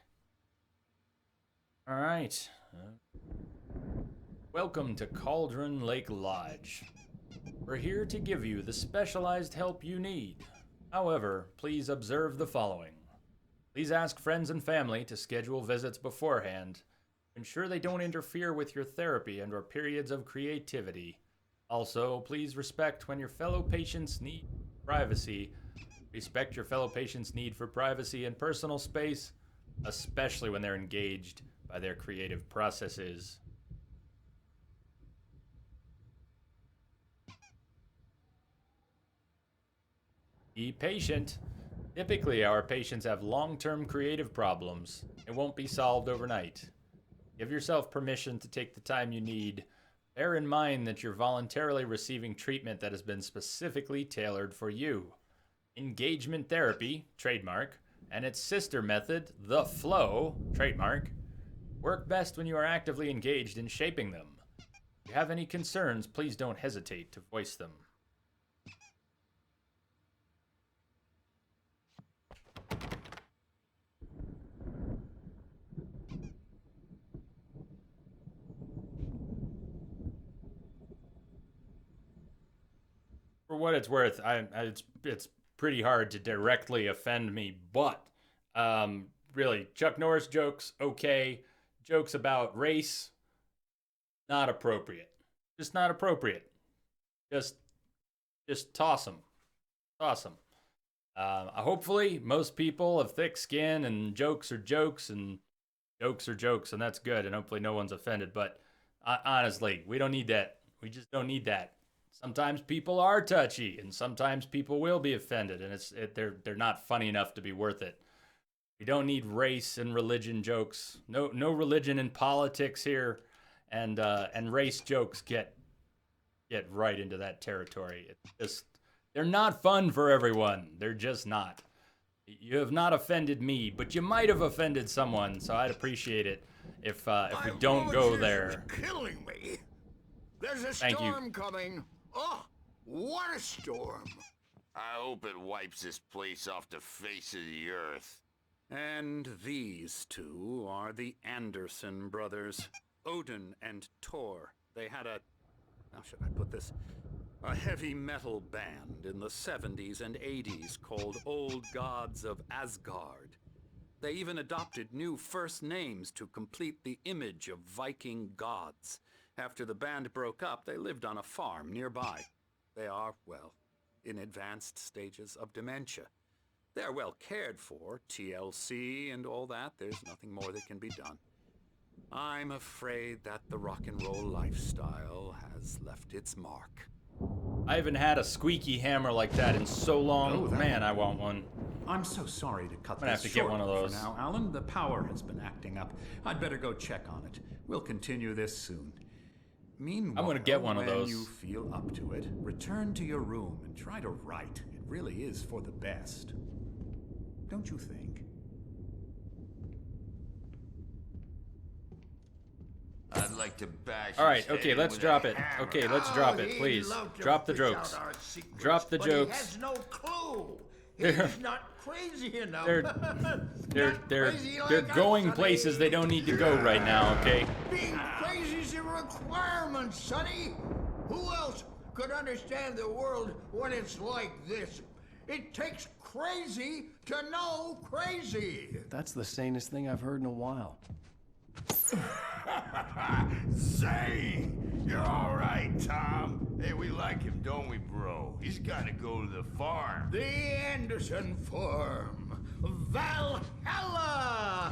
Alright. Welcome to Cauldron Lake Lodge. We're here to give you the specialized help you need. However, please observe the following. Please ask friends and family to schedule visits beforehand. Ensure they don't interfere with your therapy and or periods of creativity. Also, please respect when your fellow patients need privacy. Respect your fellow patients' need for privacy and personal space, especially when they're engaged by their creative processes. Be patient. Typically, our patients have long-term creative problems. It won't be solved overnight. Give yourself permission to take the time you need. Bear in mind that you're voluntarily receiving treatment that has been specifically tailored for you. Engagement therapy, trademark, and its sister method, the flow, trademark, work best when you are actively engaged in shaping them. If you have any concerns, please don't hesitate to voice them. For what it's worth, it's pretty hard to directly offend me, but really, Chuck Norris jokes, okay. Jokes about race, not appropriate. Just not appropriate. Just toss them. Toss them. Hopefully, most people have thick skin, and jokes are jokes, and jokes are jokes, and that's good, and hopefully no one's offended. But honestly, we don't need that. We just don't need that. Sometimes people are touchy, and sometimes people will be offended, and they're not funny enough to be worth it. We don't need race and religion jokes. No religion and politics here, and race jokes get right into that territory. They're not fun for everyone. They're just not. You have not offended me, but you might have offended someone, so I'd appreciate it if we don't go there. Killing me. There's a Thank you. storm coming. Oh, what a storm! I hope it wipes this place off the face of the earth. And these two are the Anderson brothers, Odin and Thor. They had how should I put this? A heavy metal band in the 70s and 80s called Old Gods of Asgard. They even adopted new first names to complete the image of Viking gods. After the band broke up, they lived on a farm nearby. They are, well, in advanced stages of dementia. They're well cared for, TLC and all that. There's nothing more that can be done. I'm afraid that the rock and roll lifestyle has left its mark. I haven't had a squeaky hammer like that in so long. Man, I want one. I'm so sorry to cut I'm gonna this have to get short one of those. for now, Alan. The power has been acting up. I'd better go check on it. We'll continue this soon. Meanwhile, I'm gonna get one of those. when you feel up to it, return to your room and try to write. It really is for the best. Don't you think? I'd like to bash. All right, okay, let's drop it. Okay, let's drop it, please. Drop the jokes. Drop the jokes. He has no clue. He's not crazy enough. They're going places they don't need to go right now, okay? Being crazy's a requirement, Sonny. Who else could understand the world when it's like this? It takes crazy to know crazy. That's the sanest thing I've heard in a while. Say, you're all right, Tom. Hey, we like him, don't we, bro? He's gotta go to the farm. The Anderson farm. Valhalla!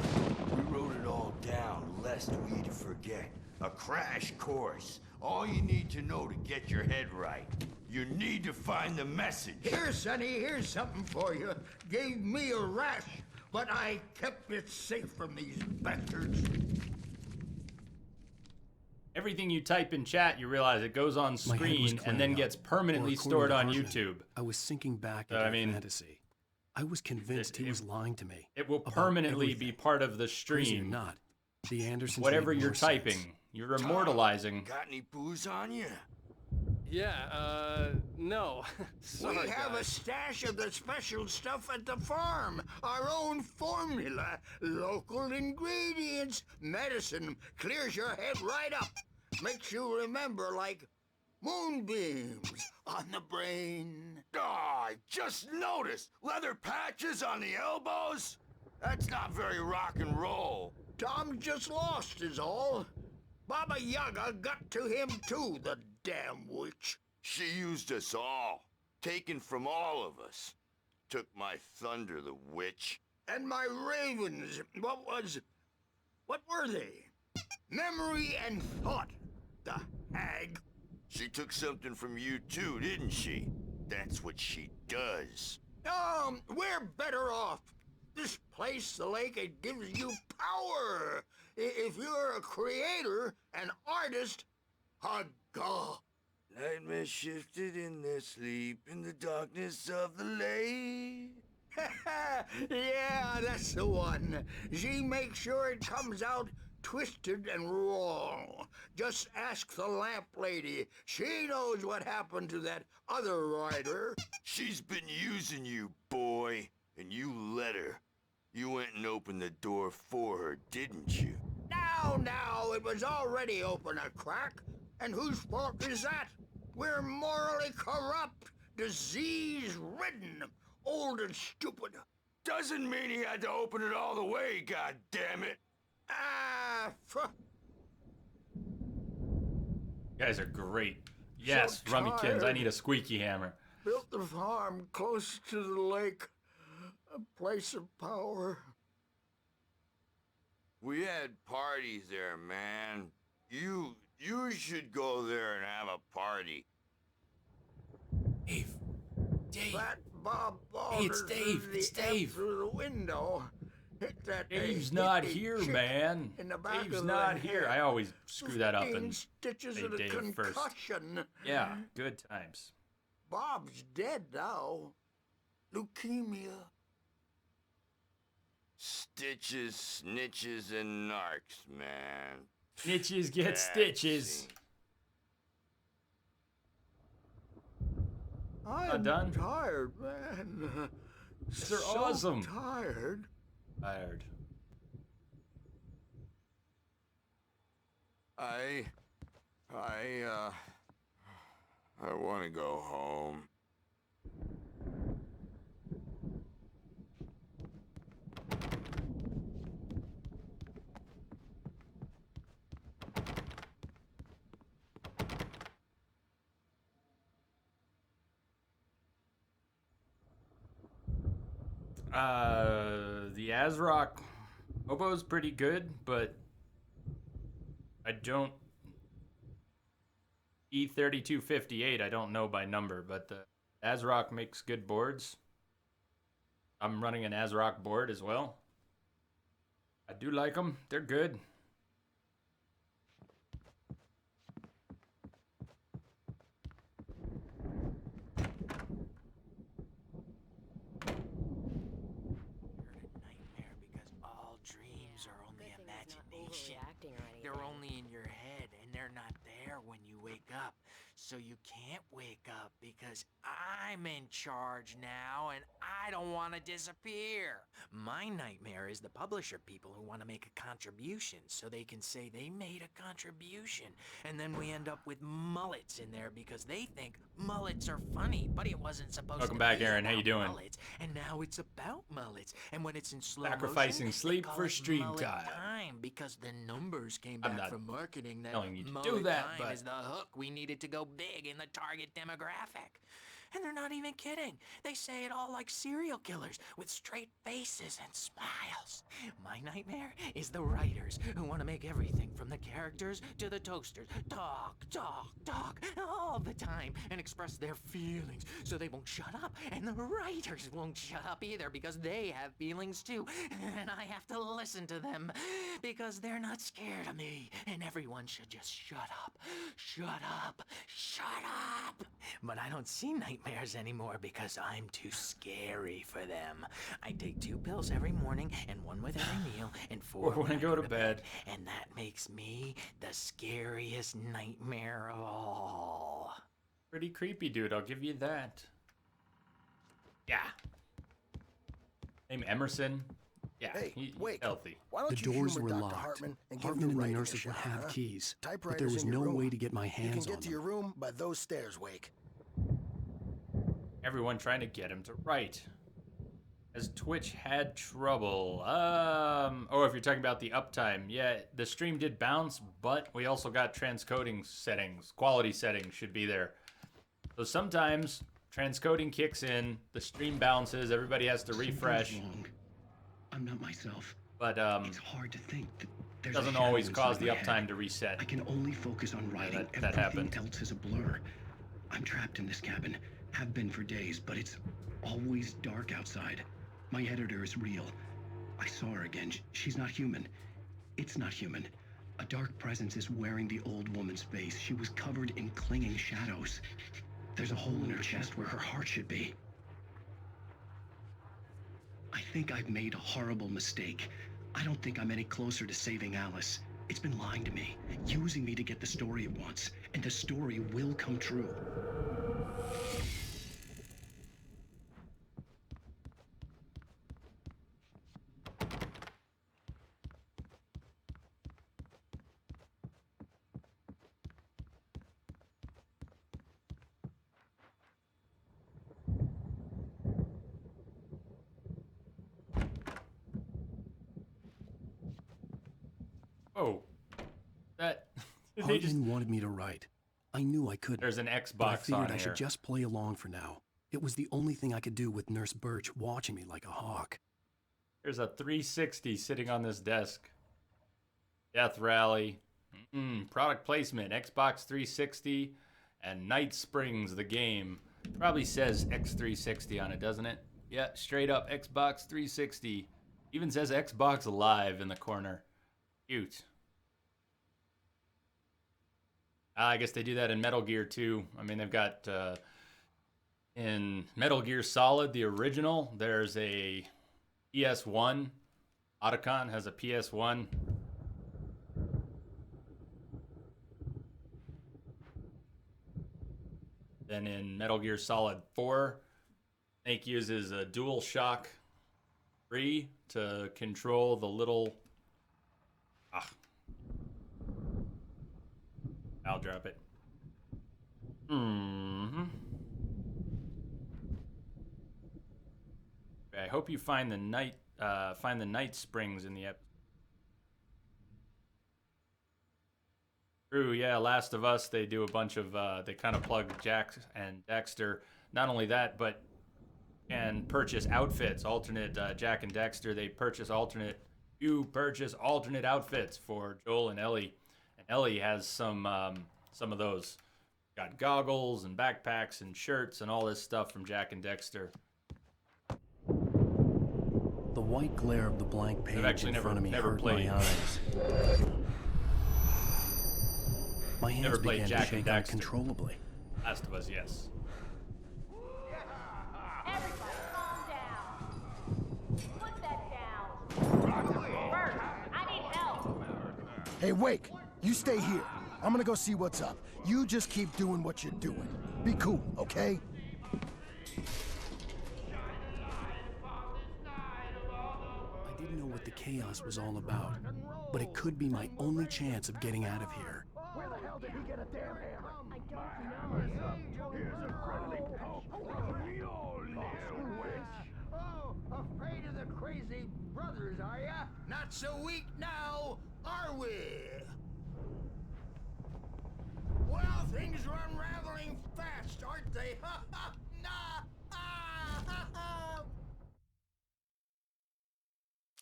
We wrote it all down, lest we'd forget. A crash course. All you need to know to get your head right. You need to find the message. Here, Sonny, here's something for you. Gave me a rash, but I kept it safe from these bastards. Everything you type in chat, you realize it goes on My head was screen and clearing then up. gets permanently Or according stored to on Hartman, YouTube. I was sinking back So, into I mean, fantasy. I was convinced he was lying to me. It will about permanently everything. be part of the Crazy or stream. not, the Andersons Whatever made you're more typing, sense. you're immortalizing. Got any booze on you? Yeah, no. Sorry, We have a guys. stash of the special stuff at the farm. Our own formula. Local ingredients. Medicine clears your head right up. Makes you remember like moonbeams on the brain. Oh, I just noticed. Leather patches on the elbows? That's not very rock and roll. Tom just lost is all. Baba Yaga got to him too, the damn witch. She used us all. Taken from all of us. Took my thunder, the witch. And my ravens, what were they? Memory and thought, the hag. She took something from you too, didn't she? That's what she does. We're better off. This place, the lake, it gives you power. If you're a creator, an artist, a god. Nightmare shifted in their sleep in the darkness of the lake. Yeah, that's the one. She makes sure it comes out twisted and wrong. Just ask the lamp lady. She knows what happened to that other rider. She's been using you, boy, and you let her. You went and opened the door for her, didn't you? Now, it was already open a crack. And whose fault is that? We're morally corrupt, disease-ridden, old and stupid. Doesn't mean he had to open it all the way, goddammit. You guys are great. Yes, So Rummykins, I tired. need a squeaky hammer. Built the farm close to the lake. A place of power. We had parties there, man. You should go there and have a party. Dave. That Bob Hey, it's Balder Dave, threw the it's F Dave. through the window. Hit that Dave's hippie not here, chick man. in the back Dave's of not the here. head. I always screw that up 15 and stitches say and a Dave first. concussion. Yeah, good times. Bob's dead now. Leukemia. Stitches, snitches, and narcs, man. Snitches get Bad stitches. scene. I'm done? tired, man. These are so awesome. Tired. Tired. I want to go home. The Azrock Hobo's pretty good, but I don't. E3258, I don't know by number, but the Azrock makes good boards. I'm running an Azrock board as well. I do like them, they're good. Nightmare because all dreams are only imagination. They're only in your head and they're not there when you wake up. So you can't wake up because I'm in charge now and I don't want to disappear. My nightmare is the publisher people who want to make a contribution so they can say they made a contribution. And then we end up with mullets in there because they think mullets are funny, but it wasn't supposed Welcome to back, be Aaron. How you about doing? mullets. And now it's about mullets. And when it's in slow Sacrificing motion, sleep they call for it stream mullet time. because the numbers came I'm back not from marketing that telling you to mullet do that, time but is the hook we needed to go big in the target demographic. And they're not even kidding. They say it all like serial killers with straight faces and smiles. My nightmare is the writers who want to make everything from the characters to the toasters talk all the time and express their feelings so they won't shut up. And the writers won't shut up either because they have feelings too. And I have to listen to them because they're not scared of me. And everyone should just shut up. Shut up. Shut up. But I don't see nightmares anymore because I'm too scary for them. I take 2 pills every morning and 1 with every meal and 4 when I go to bed. And that makes me the scariest nightmare of all. Pretty creepy, dude. I'll give you that. Yeah. Name Emerson. Yeah, Hey, he's Wake, healthy. why don't The you doors humor were Dr. locked. Hartman and give Hartman your and the writing a nurses would shot, have huh? keys, but there Typewriters was in your no room. way to get my You can hands get on to them. your room by those stairs, Wake. Everyone trying to get him to write. Has Twitch had trouble? Oh, if you're talking about the uptime, yeah, the stream did bounce, but we also got transcoding settings. Quality settings should be there. So sometimes transcoding kicks in, the stream bounces, everybody has to refresh. I'm not myself. But it's hard to think that there's doesn't a shadow always cause inside the my uptime head. to reset. I can only focus on writing. that Everything happened. else is a blur. I'm trapped in this cabin. Have been for days, but it's always dark outside. My editor is real. I saw her again. She's not human. It's not human. A dark presence is wearing the old woman's face. She was covered in clinging shadows. There's a hole in her chest where her heart should be. I think I've made a horrible mistake. I don't think I'm any closer to saving Alice. It's been lying to me, using me to get the story it wants, and the story will come true. Oh, that they Hartman just wanted me to write. I knew I couldn't. there's an but I Xbox figured on I here. should just play along for now. It was the only thing I could do with Nurse Birch watching me like a hawk. There's a 360 sitting on this desk. Death Rally, product placement, Xbox 360, and Night Springs, the game. Probably says X360 on it, doesn't it? Yeah, straight up Xbox 360. Even says Xbox Live in the corner. Cute. I guess they do that in Metal Gear too. I mean, they've got in Metal Gear Solid, the original, there's a PS1. Otacon has a PS1. Then in Metal Gear Solid 4, Snake uses a DualShock 3 to control the little... I'll drop it. I hope you find the night springs in the episode. True, yeah, Last of Us, they do a bunch of, they kind of plug Jack and Dexter. Not only that, but and purchase outfits, alternate Jack and Dexter. They purchase you purchase alternate outfits for Joel and Ellie. And Ellie has some of those. Got goggles and backpacks and shirts and all this stuff from Jack and Dexter. The white glare of the blank page actually in front of me never hurt played. my eyes. My hands Never played began Jack to and shake Dexter. uncontrollably. Last of Us, yes. Everybody calm down. Put that down. Bert, I need help. Hey, Wake, you stay here. I'm gonna go see what's up. You just keep doing what you're doing. Be cool, okay? I didn't know what the chaos was all about, but it could be my only chance of getting out of here. Where the hell did he get a damn hammer? I don't know. Here's a friendly poke. You'll live, witch. Oh, afraid of the crazy brothers, are ya? Not so weak now, are we? Well, things are unraveling fast, aren't they? Ha ha! Nah! Ah, ha, ha.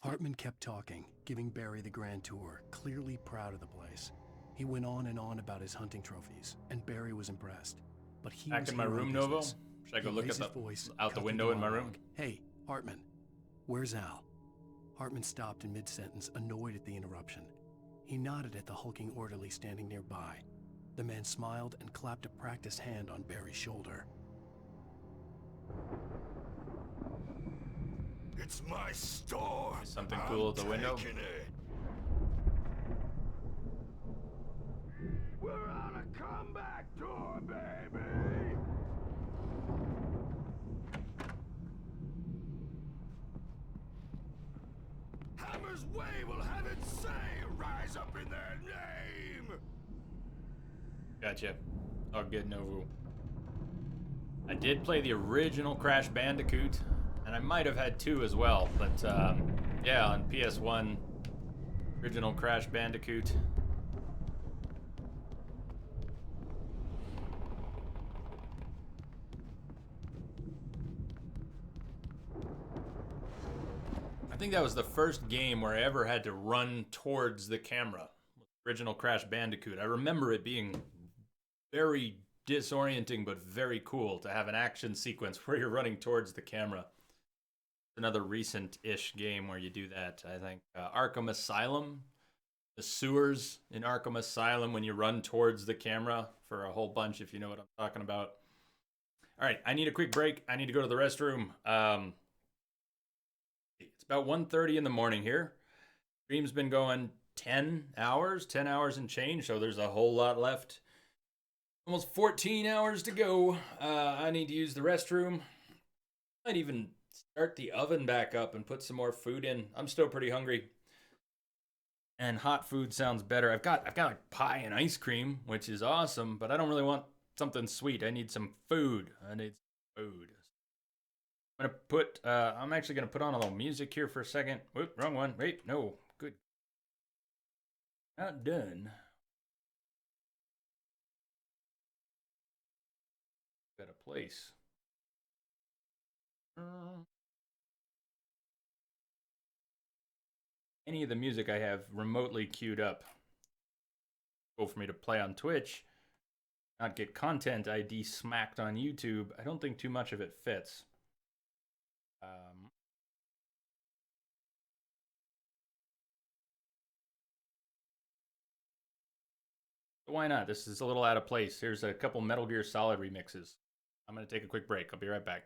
Hartman kept talking, giving Barry the grand tour, clearly proud of the place. He went on and on about his hunting trophies, and Barry was impressed. But he Back was in my here on room, Novo? business. Should I go He look raised at his voice, out the cut window through in my room? monologue. Hey, Hartman, where's Al? Hartman stopped in mid-sentence, annoyed at the interruption. He nodded at the hulking orderly standing nearby. The man smiled and clapped a practiced hand on Barry's shoulder. It's my store. Is something cool at the window? Taking it. We're on a comeback tour, baby! Hammer's Way will have its say rise up in their name! Gotcha. All good, Novu. I did play the original Crash Bandicoot, and I might have had 2 as well, but yeah, on PS1, original Crash Bandicoot. I think that was the first game where I ever had to run towards the camera. Original Crash Bandicoot. I remember it being very disorienting, but very cool to have an action sequence where you're running towards the camera. Another recent-ish game where you do that, I think. Arkham Asylum. The sewers in Arkham Asylum when you run towards the camera for a whole bunch, if you know what I'm talking about. All right, I need a quick break. I need to go to the restroom. It's about 1:30 in the morning here. Stream's been going 10 hours and change, so there's a whole lot left. Almost 14 hours to go. I need to use the restroom. Might even start the oven back up and put some more food in. I'm still pretty hungry. And hot food sounds better. I've got like pie and ice cream, which is awesome, but I don't really want something sweet. I need some food. I'm actually gonna put on a little music here for a second. Whoop, wrong one. Wait, no. Good. Not done. Got a place. Any of the music I have remotely queued up. Cool for me to play on Twitch. Not get content ID smacked on YouTube. I don't think too much of it fits. Why not? This is a little out of place. Here's a couple Metal Gear Solid remixes. I'm going to take a quick break. I'll be right back.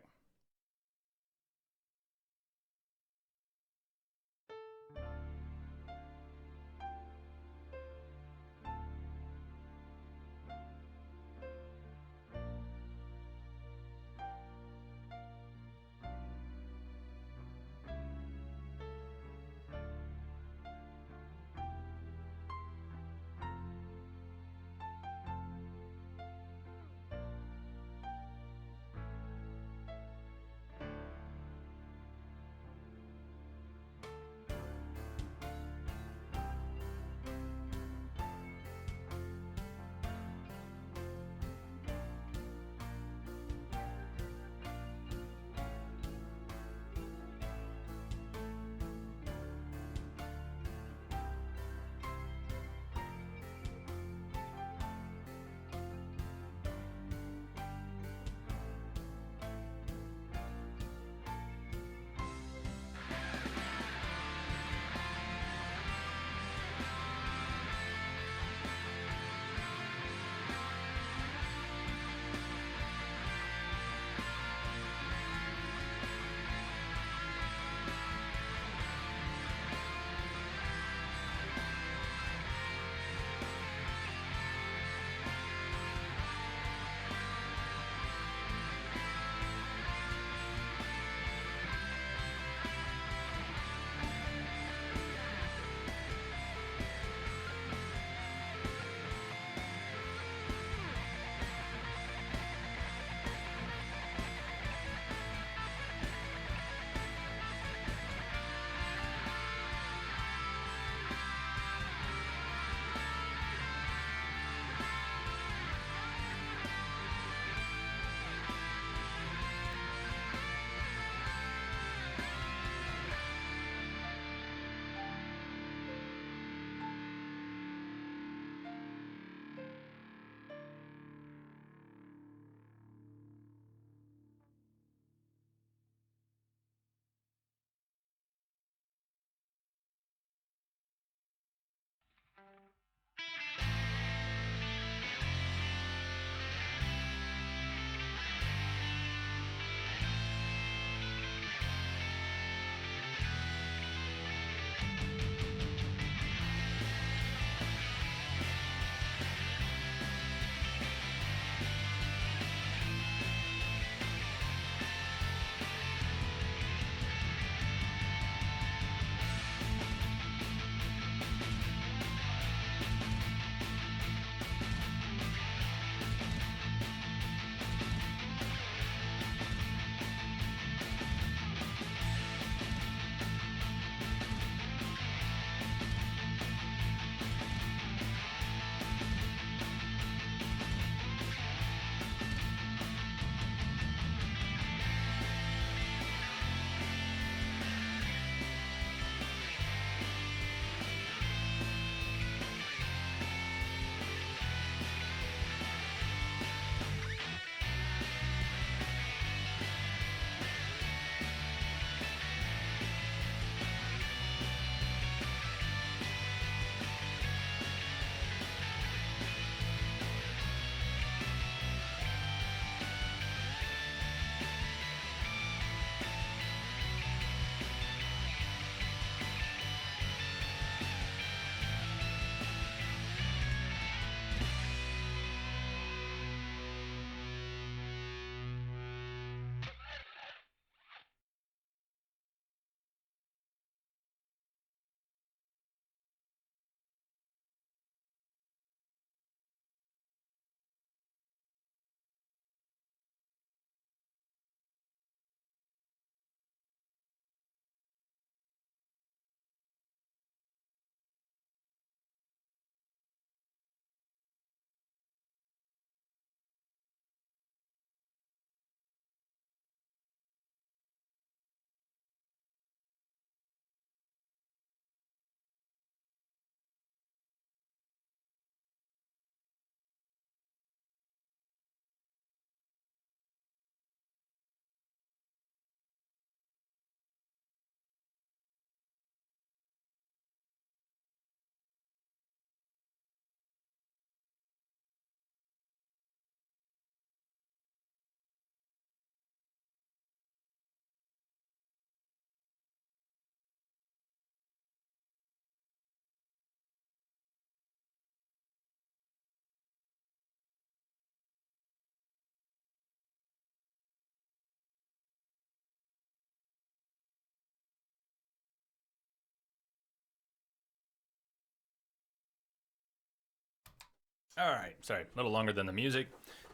All right, sorry, a little longer than the music.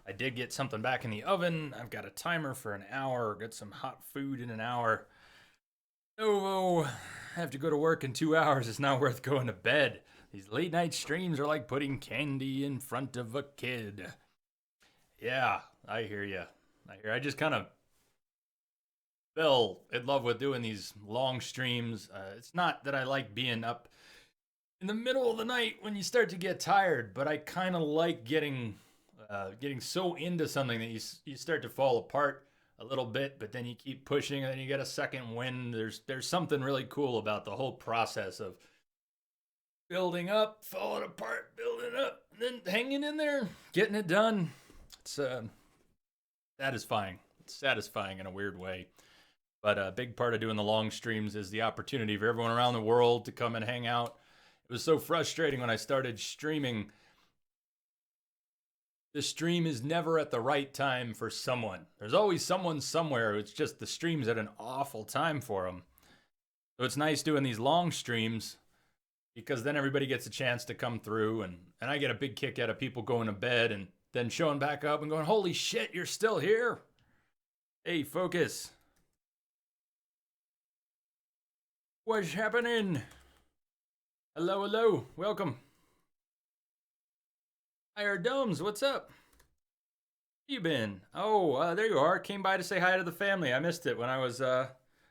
I did get something back in the oven. I've got a timer for an hour. Get some hot food in an hour. Oh, I have to go to work in 2 hours. It's not worth going to bed. These late night streams are like putting candy in front of a kid. Yeah, I hear you. I just kind of fell in love with doing these long streams. It's not that I like being up in the middle of the night when you start to get tired, but I kind of like getting so into something that you start to fall apart a little bit, but then you keep pushing and then you get a second wind. There's something really cool about the whole process of building up, falling apart, building up, and then hanging in there, getting it done. It's satisfying. It's satisfying in a weird way. But a big part of doing the long streams is the opportunity for everyone around the world to come and hang out. It was so frustrating when I started streaming. The stream is never at the right time for someone. There's always someone somewhere. It's just the stream's at an awful time for them. So it's nice doing these long streams because then everybody gets a chance to come through, and I get a big kick out of people going to bed and then showing back up and going, holy shit, you're still here? Hey, focus. What's happening? Hello, hello. Welcome. Hi, Domes. What's up? Where you been? Oh, there you are. Came by to say hi to the family. I missed it when I was, I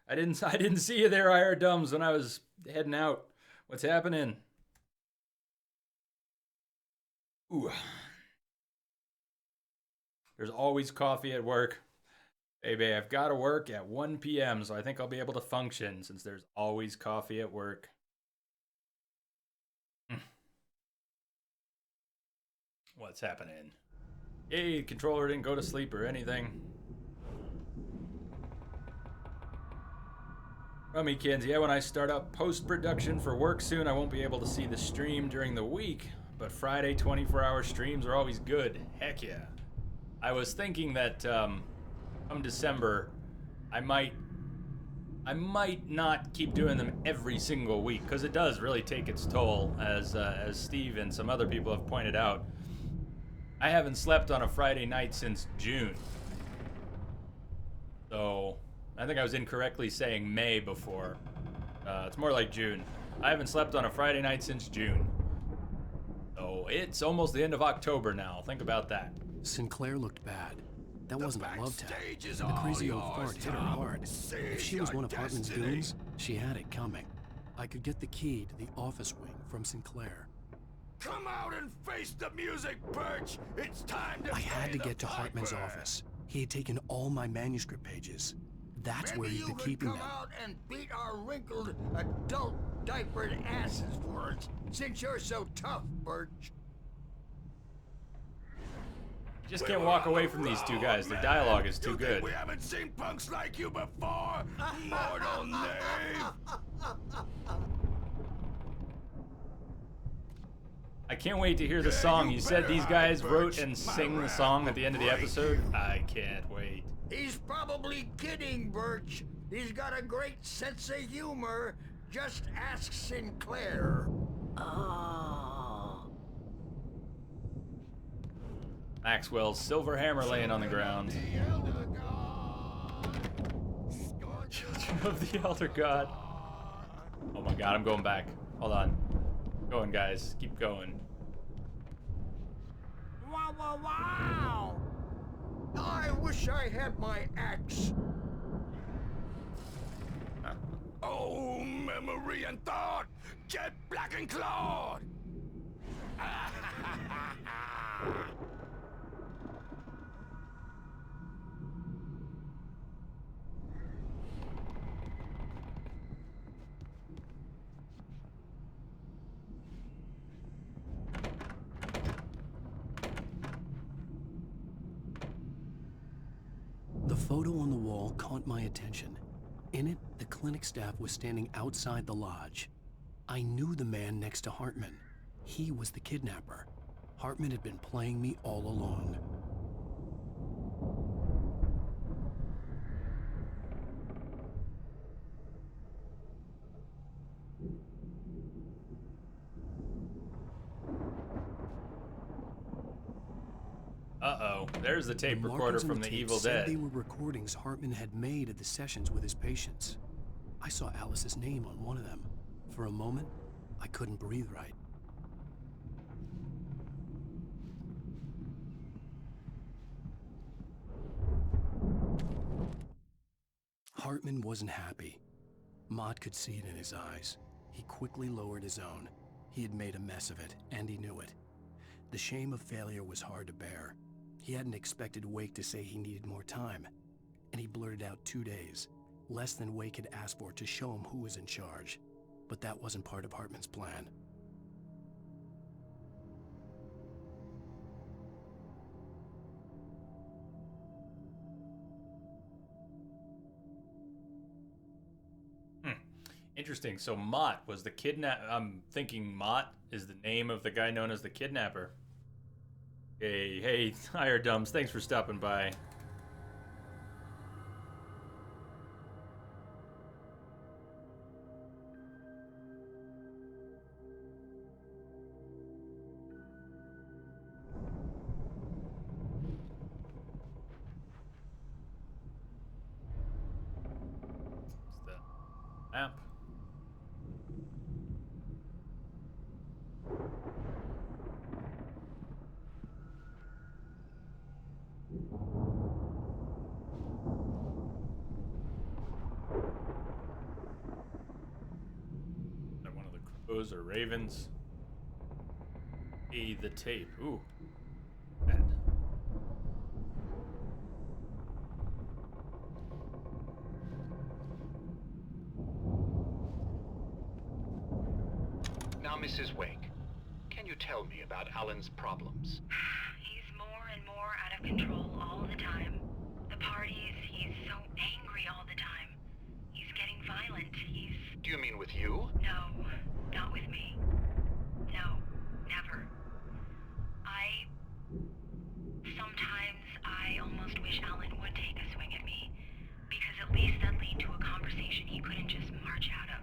didn't see you there, IR Dumbs, when I was heading out. What's happening? Ooh. There's always coffee at work. Baby, I've got to work at 1 p.m., so I think I'll be able to function since there's always coffee at work. What's happening? Hey, controller didn't go to sleep or anything. Rummy Kids, yeah, when I start up post-production for work soon, I won't be able to see the stream during the week, but Friday 24-hour streams are always good. Heck yeah. I was thinking that come December, I might not keep doing them every single week, because it does really take its toll, as Steve and some other people have pointed out. I haven't slept on a Friday night since June. So, I think I was incorrectly saying May before. It's more like June. I haven't slept on a Friday night since June. So, it's almost the end of October now. Think about that. Sinclair looked bad. That wasn't a love tap. The crazy old fart hit her hard. If she was one of Hartman's goons, she had it coming. I could get the key to the office wing from Sinclair. Come out and face the music, Birch! It's time to I had to get to Hartman's office. He had taken all my manuscript pages. That's Maybe where he'd been keeping them. come out and beat our wrinkled adult diapered asses for us, since you're so tough, Birch. You just can't walk away from these two guys. Their dialogue is too good. We haven't seen punks like you before, mortal knave! I can't wait to hear the song. You said these guys wrote and sing the song at the end of the episode? I can't wait. He's probably kidding, Birch. He's got a great sense of humor. Just ask Sinclair. Maxwell's silver hammer laying on the ground. Children of the Elder God. Oh my god, I'm going back. Hold on. Going, guys. Keep going. Wow, wow, wow! I wish I had my axe. Oh, memory and thought! Get black and clawed! The photo on the wall caught my attention. In it, the clinic staff was standing outside the lodge. I knew the man next to Hartman. He was the kidnapper. Hartman had been playing me all along. There's the tape recorder markings on from the tape Evil said Dead. they were recordings Hartman had made at the sessions with his patients. I saw Alice's name on one of them. For a moment, I couldn't breathe right. Hartman wasn't happy. Mott could see it in his eyes. He quickly lowered his own. He had made a mess of it, and he knew it. The shame of failure was hard to bear. He hadn't expected Wake to say he needed more time, and he blurted out 2 days, less than Wake had asked for to show him who was in charge. But that wasn't part of Hartman's plan. Interesting. So Mott was the kidnap. I'm thinking Mott is the name of the guy known as the kidnapper. Hey, Higher Dumbs, thanks for stopping by. It's the map. One of the crows or ravens. The tape. Ooh. Bad. Now, Mrs. Wake, can you tell me about Alan's problems? He's more and more out of control all the time. The parties, he's so angry all the time. He's getting violent. Do you mean with you? No, not with me. No, never. Sometimes I almost wish Alan would take a swing at me, because at least that'd lead to a conversation he couldn't just march out of.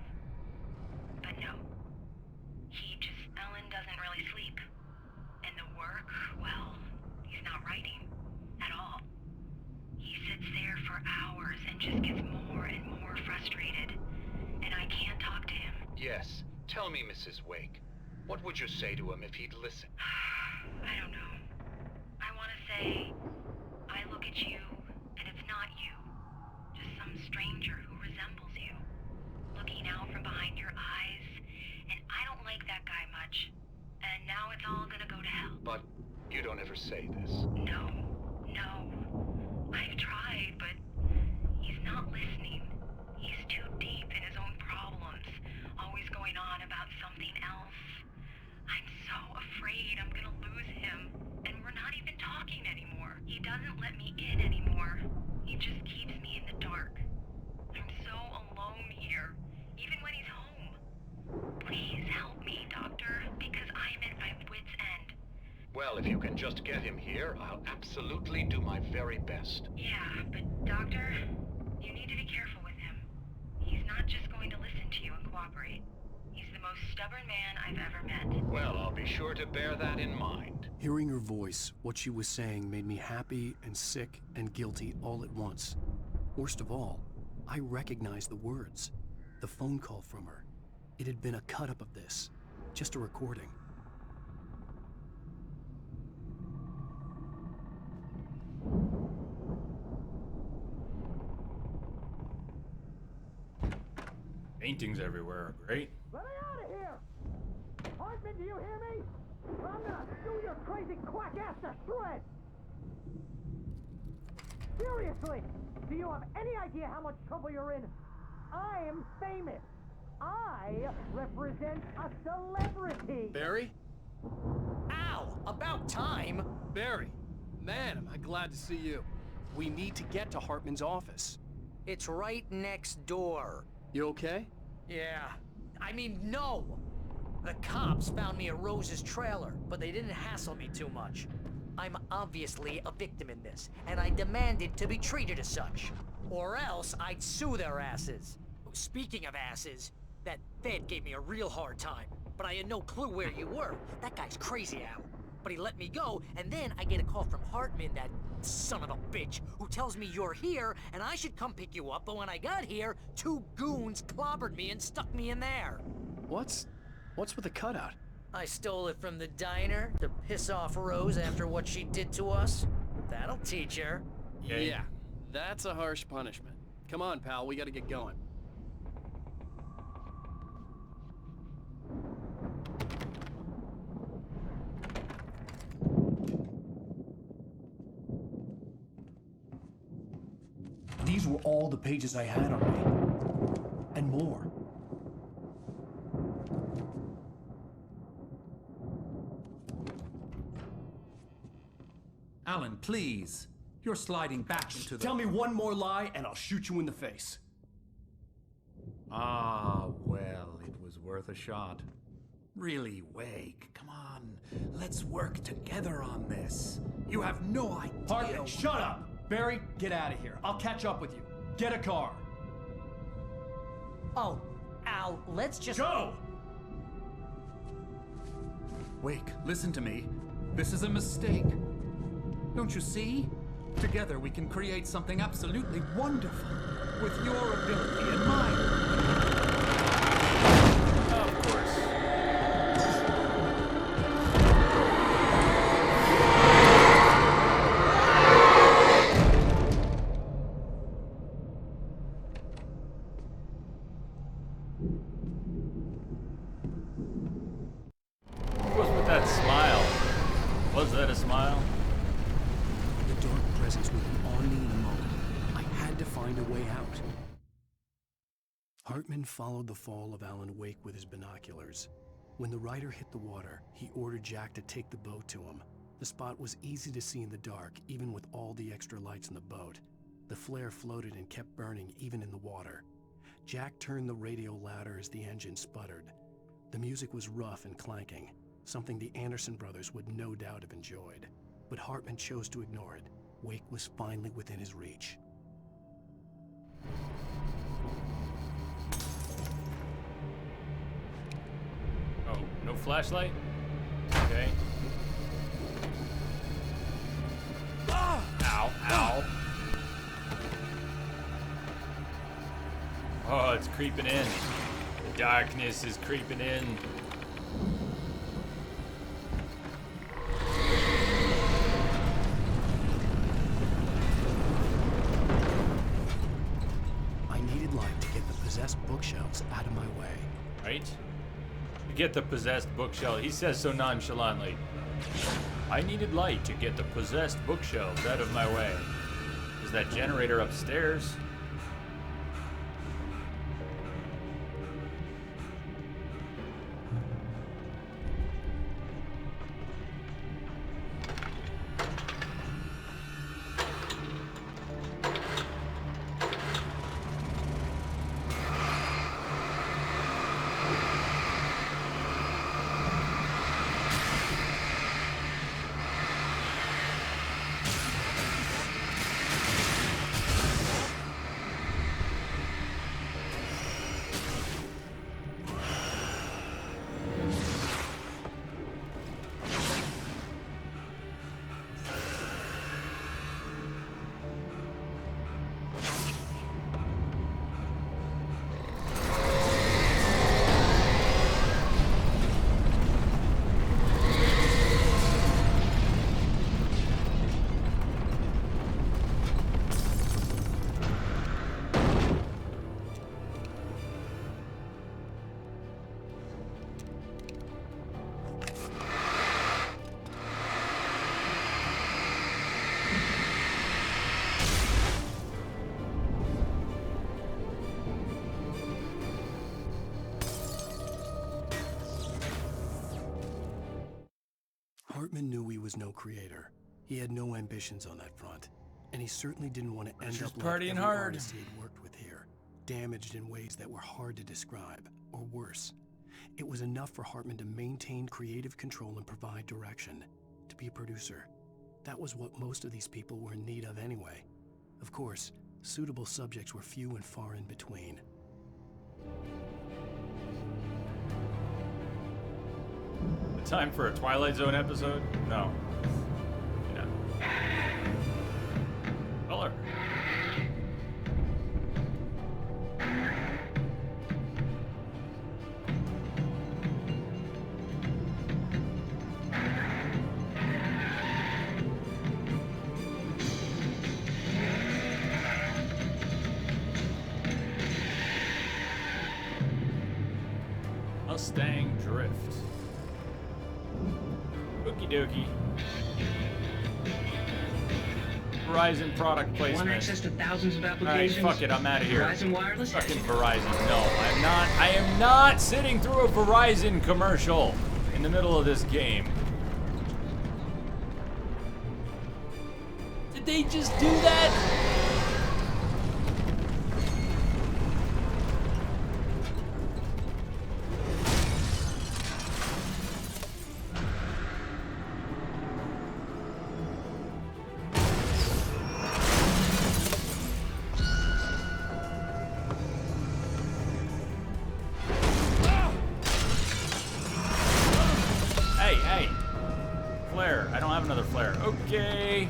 But no. Alan doesn't really sleep. And the work, well, he's not writing at all. He sits there for hours and just gets more and more frustrated. And I can't talk to him. Yes. Tell me, Mrs. Wake. What would you say to him if he'd listen? I don't know. I want to say, I look at you, and it's not you. Just some stranger who resembles you. Looking out from behind your eyes, and I don't like that guy much. And now it's all gonna go to hell. But you don't ever say this. No. I've tried, but he's not listening. He's too deep in his own problems, always going on about something else. I'm so afraid I'm gonna lose him, and we're not even talking anymore. He doesn't let me in anymore. He just keeps me in the dark. I'm so alone here, even when he's home. Please help me, Doctor, because I'm at my wit's end. Well, if you can just get him here, I'll absolutely do my very best. Yeah, but Doctor, you need to be careful with him. He's not just going to listen to you and cooperate. He's the most stubborn man I've ever met. Well, I'll be sure to bear that in mind. Hearing her voice, what she was saying made me happy and sick and guilty all at once. Worst of all, I recognized the words. The phone call from her. It had been a cut-up of this. Just a recording. Paintings everywhere. Great. Let me out of here! Hartman, do you hear me? Or I'm gonna chew your crazy quack ass to shreds! Seriously, do you have any idea how much trouble you're in? I am famous. I represent a celebrity. Barry? Ow! About time! Barry! Man, am I glad to see you. We need to get to Hartman's office. It's right next door. You okay? Yeah. I mean, no! The cops found me at Rose's trailer, but they didn't hassle me too much. I'm obviously a victim in this, and I demanded to be treated as such. Or else I'd sue their asses. Speaking of asses, that Fed gave me a real hard time, but I had no clue where you were. That guy's crazy, Al. But he let me go, and then I get a call from Hartman that Son of a bitch, who tells me you're here and I should come pick you up, but when I got here, 2 goons clobbered me and stuck me in there. What's with the cutout? I stole it from the diner to piss off Rose after what she did to us. That'll teach her. Yeah, that's a harsh punishment. Come on, pal, we gotta get going. These were all the pages I had on me. And more. Alan, please. You're sliding back into the... Tell me one more lie and I'll shoot you in the face. Ah, well, it was worth a shot. Really, Wake, come on. Let's work together on this. You have no idea... Hartman, shut up! Barry, get out of here. I'll catch up with you. Get a car. Oh, Al, let's just... Go! Wake, listen to me. This is a mistake. Don't you see? Together we can create something absolutely wonderful. With your ability and mine. Of course. What's with that smile? Was that a smile? The dark presence would be on me in a moment. I had to find a way out. Hartman followed the fall of Alan Wake with his binoculars. When the rider hit the water, he ordered Jack to take the boat to him. The spot was easy to see in the dark, even with all the extra lights in the boat. The flare floated and kept burning even in the water. Jack turned the radio louder as the engine sputtered. The music was rough and clanking, something the Anderson brothers would no doubt have enjoyed. But Hartman chose to ignore it. Wake was finally within his reach. Oh, no flashlight? Okay. Ow, ow. Oh, it's creeping in. The darkness is creeping in. I needed light to get the possessed bookshelves out of my way. Right? To get the possessed bookshelf. He says so nonchalantly. I needed light to get the possessed bookshelves out of my way. Is that generator upstairs? Hartman knew he was no creator. He had no ambitions on that front. And he certainly didn't want to end Just up like partying every hard. artist he had worked with here, damaged in ways that were hard to describe, or worse. It was enough for Hartman to maintain creative control and provide direction, to be a producer. That was what most of these people were in need of anyway. Of course, suitable subjects were few and far in between. The time for a Twilight Zone episode? No. Yeah. Mustang Drift. Okie dokie. Verizon product placement. Want access to thousands of Alright, applications? fuck it, I'm out of here. Verizon Wireless? Fucking Verizon. No, I'm not. I am not sitting through a Verizon commercial in the middle of this game. Did they just do that? Okay.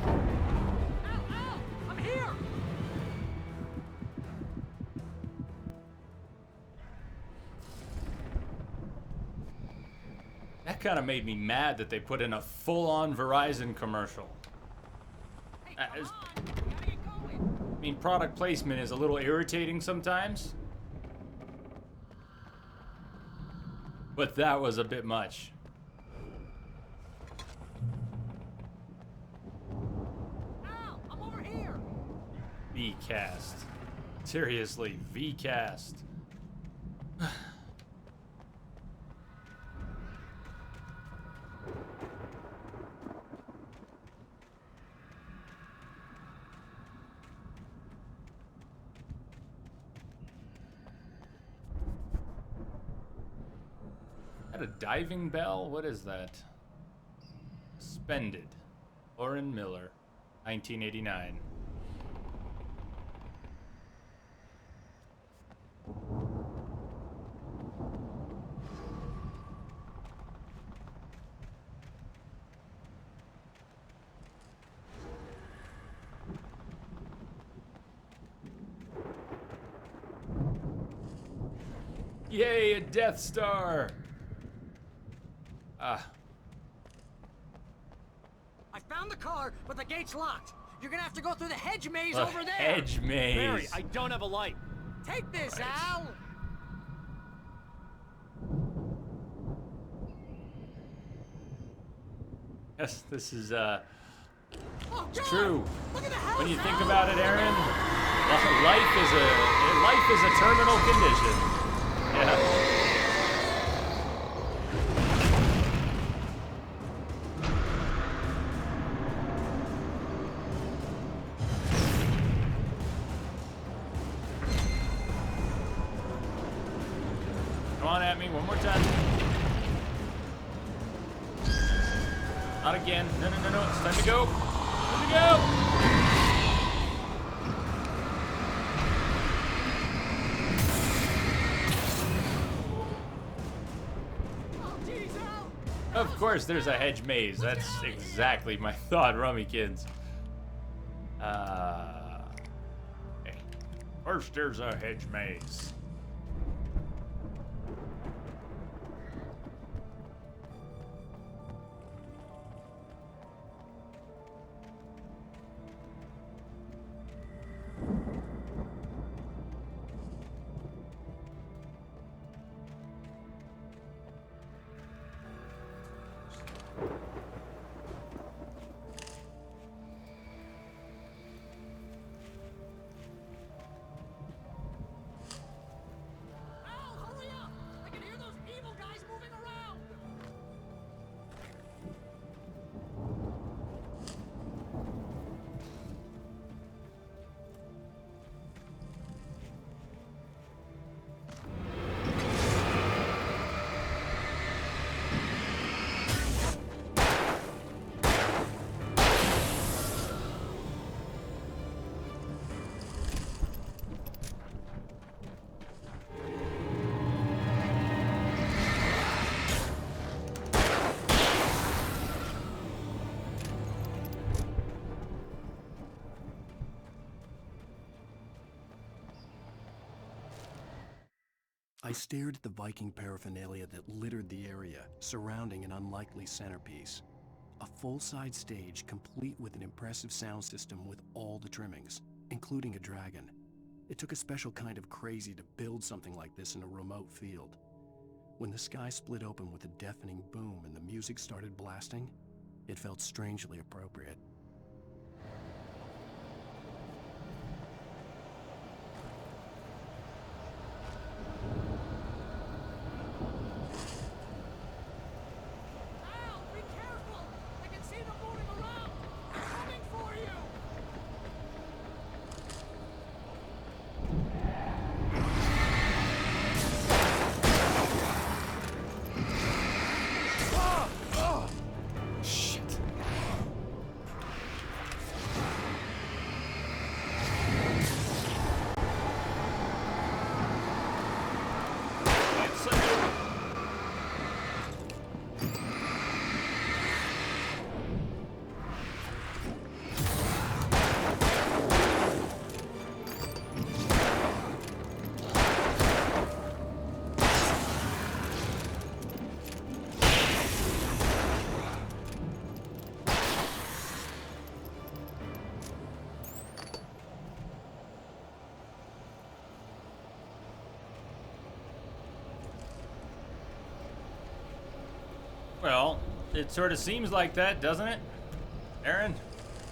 I'm here. That kind of made me mad that they put in a full-on Verizon commercial. I mean, product placement is a little irritating sometimes, but that was a bit much. V-Cast. Seriously, V-Cast. That a diving bell? What is that? Suspended. Lauren Miller, 1989. Yay, a Death Star! Ah. I found the car, but the gate's locked. You're gonna have to go through the hedge maze A over there. hedge maze. Mary, I don't have a light. Take this, Right. Al. Yes, this is Oh, it's God! true. Look at the house, When you think Al! about it, Aaron, life is a terminal condition. Yeah. Come on at me one more time. Not again. No, no, no, no. It's time to go. Time to go. Of course, there's a hedge maze. That's exactly my thought, Rummy Kids. Okay. First, there's a hedge maze. I stared at the Viking paraphernalia that littered the area, surrounding an unlikely centerpiece. A full-size stage complete with an impressive sound system with all the trimmings, including a dragon. It took a special kind of crazy to build something like this in a remote field. When the sky split open with a deafening boom and the music started blasting, it felt strangely appropriate. Al, be careful! I can see them moving around! They're coming for you! Shit. Well, it sort of seems like that, doesn't it? Aaron?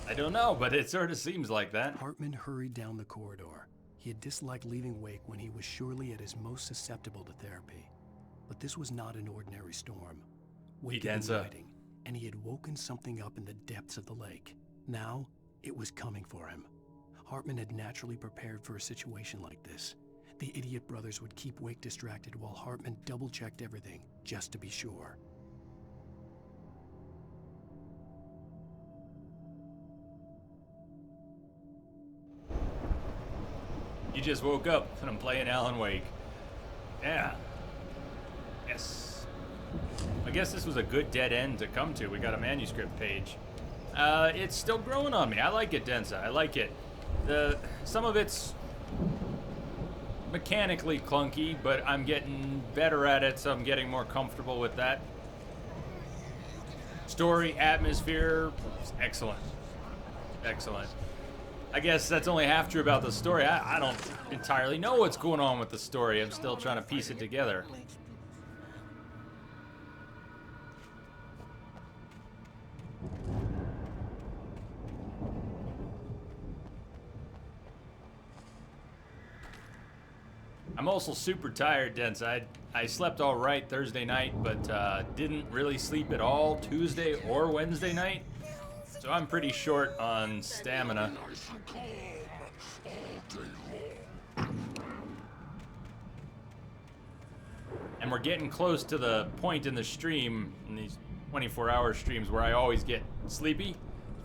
I don't know, but it sort of seems like that. Hartman hurried down the corridor. He had disliked leaving Wake when he was surely at his most susceptible to therapy. But this was not an ordinary storm. Wake had been writing, and he had woken something up in the depths of the lake. Now, it was coming for him. Hartman had naturally prepared for a situation like this. The idiot brothers would keep Wake distracted while Hartman double-checked everything, just to be sure. You just woke up and I'm playing Alan Wake. Yeah. Yes. I guess this was a good dead end to come to. We got a manuscript page. It's still growing on me. I like it, Densa. I like it. Some of it's mechanically clunky, but I'm getting better at it, so I'm getting more comfortable with that. Story, atmosphere, excellent. Excellent. I guess that's only half true about the story. I don't entirely know what's going on with the story. I'm still trying to piece it together. I'm also super tired, Dense. I slept all right Thursday night, but didn't really sleep at all Tuesday or Wednesday night. So I'm pretty short on stamina. And we're getting close to the point in the stream, in these 24-hour streams, where I always get sleepy.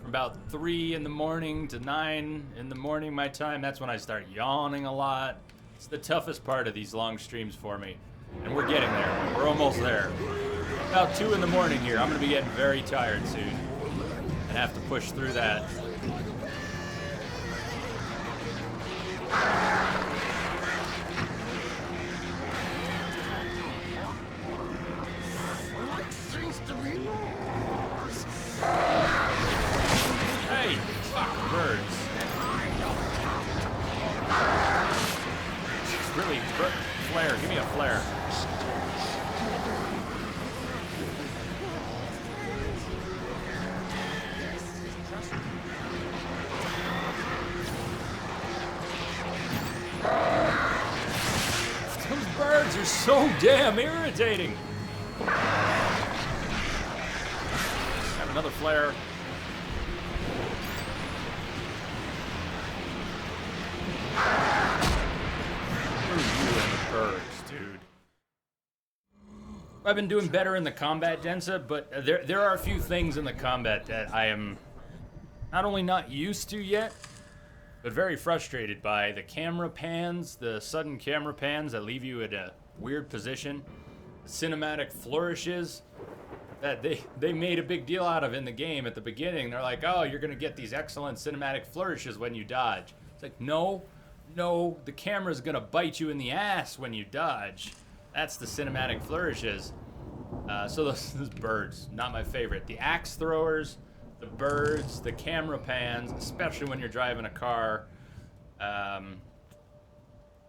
From about 3 in the morning to 9 in the morning my time, that's when I start yawning a lot. It's the toughest part of these long streams for me. And we're getting there. We're almost there. About 2 in the morning here. I'm going to be getting very tired soon. And have to push through that. Hey, fuck birds. It's really flare. Give me a flare. Those birds are so damn irritating. Have another flare. Screw you and the birds, dude. I've been doing better in the combat, Densa, but there are a few things in the combat that I am not only not used to yet, but very frustrated by. The camera pans, the sudden camera pans that leave you at a weird position, the cinematic flourishes that they made a big deal out of in the game at the beginning. They're like, oh, you're gonna get these excellent cinematic flourishes when you dodge. It's like, no, the camera's gonna bite you in the ass when you dodge. That's the cinematic flourishes. So those birds, not my favorite. The axe throwers, the birds, the camera pans, especially when you're driving a car.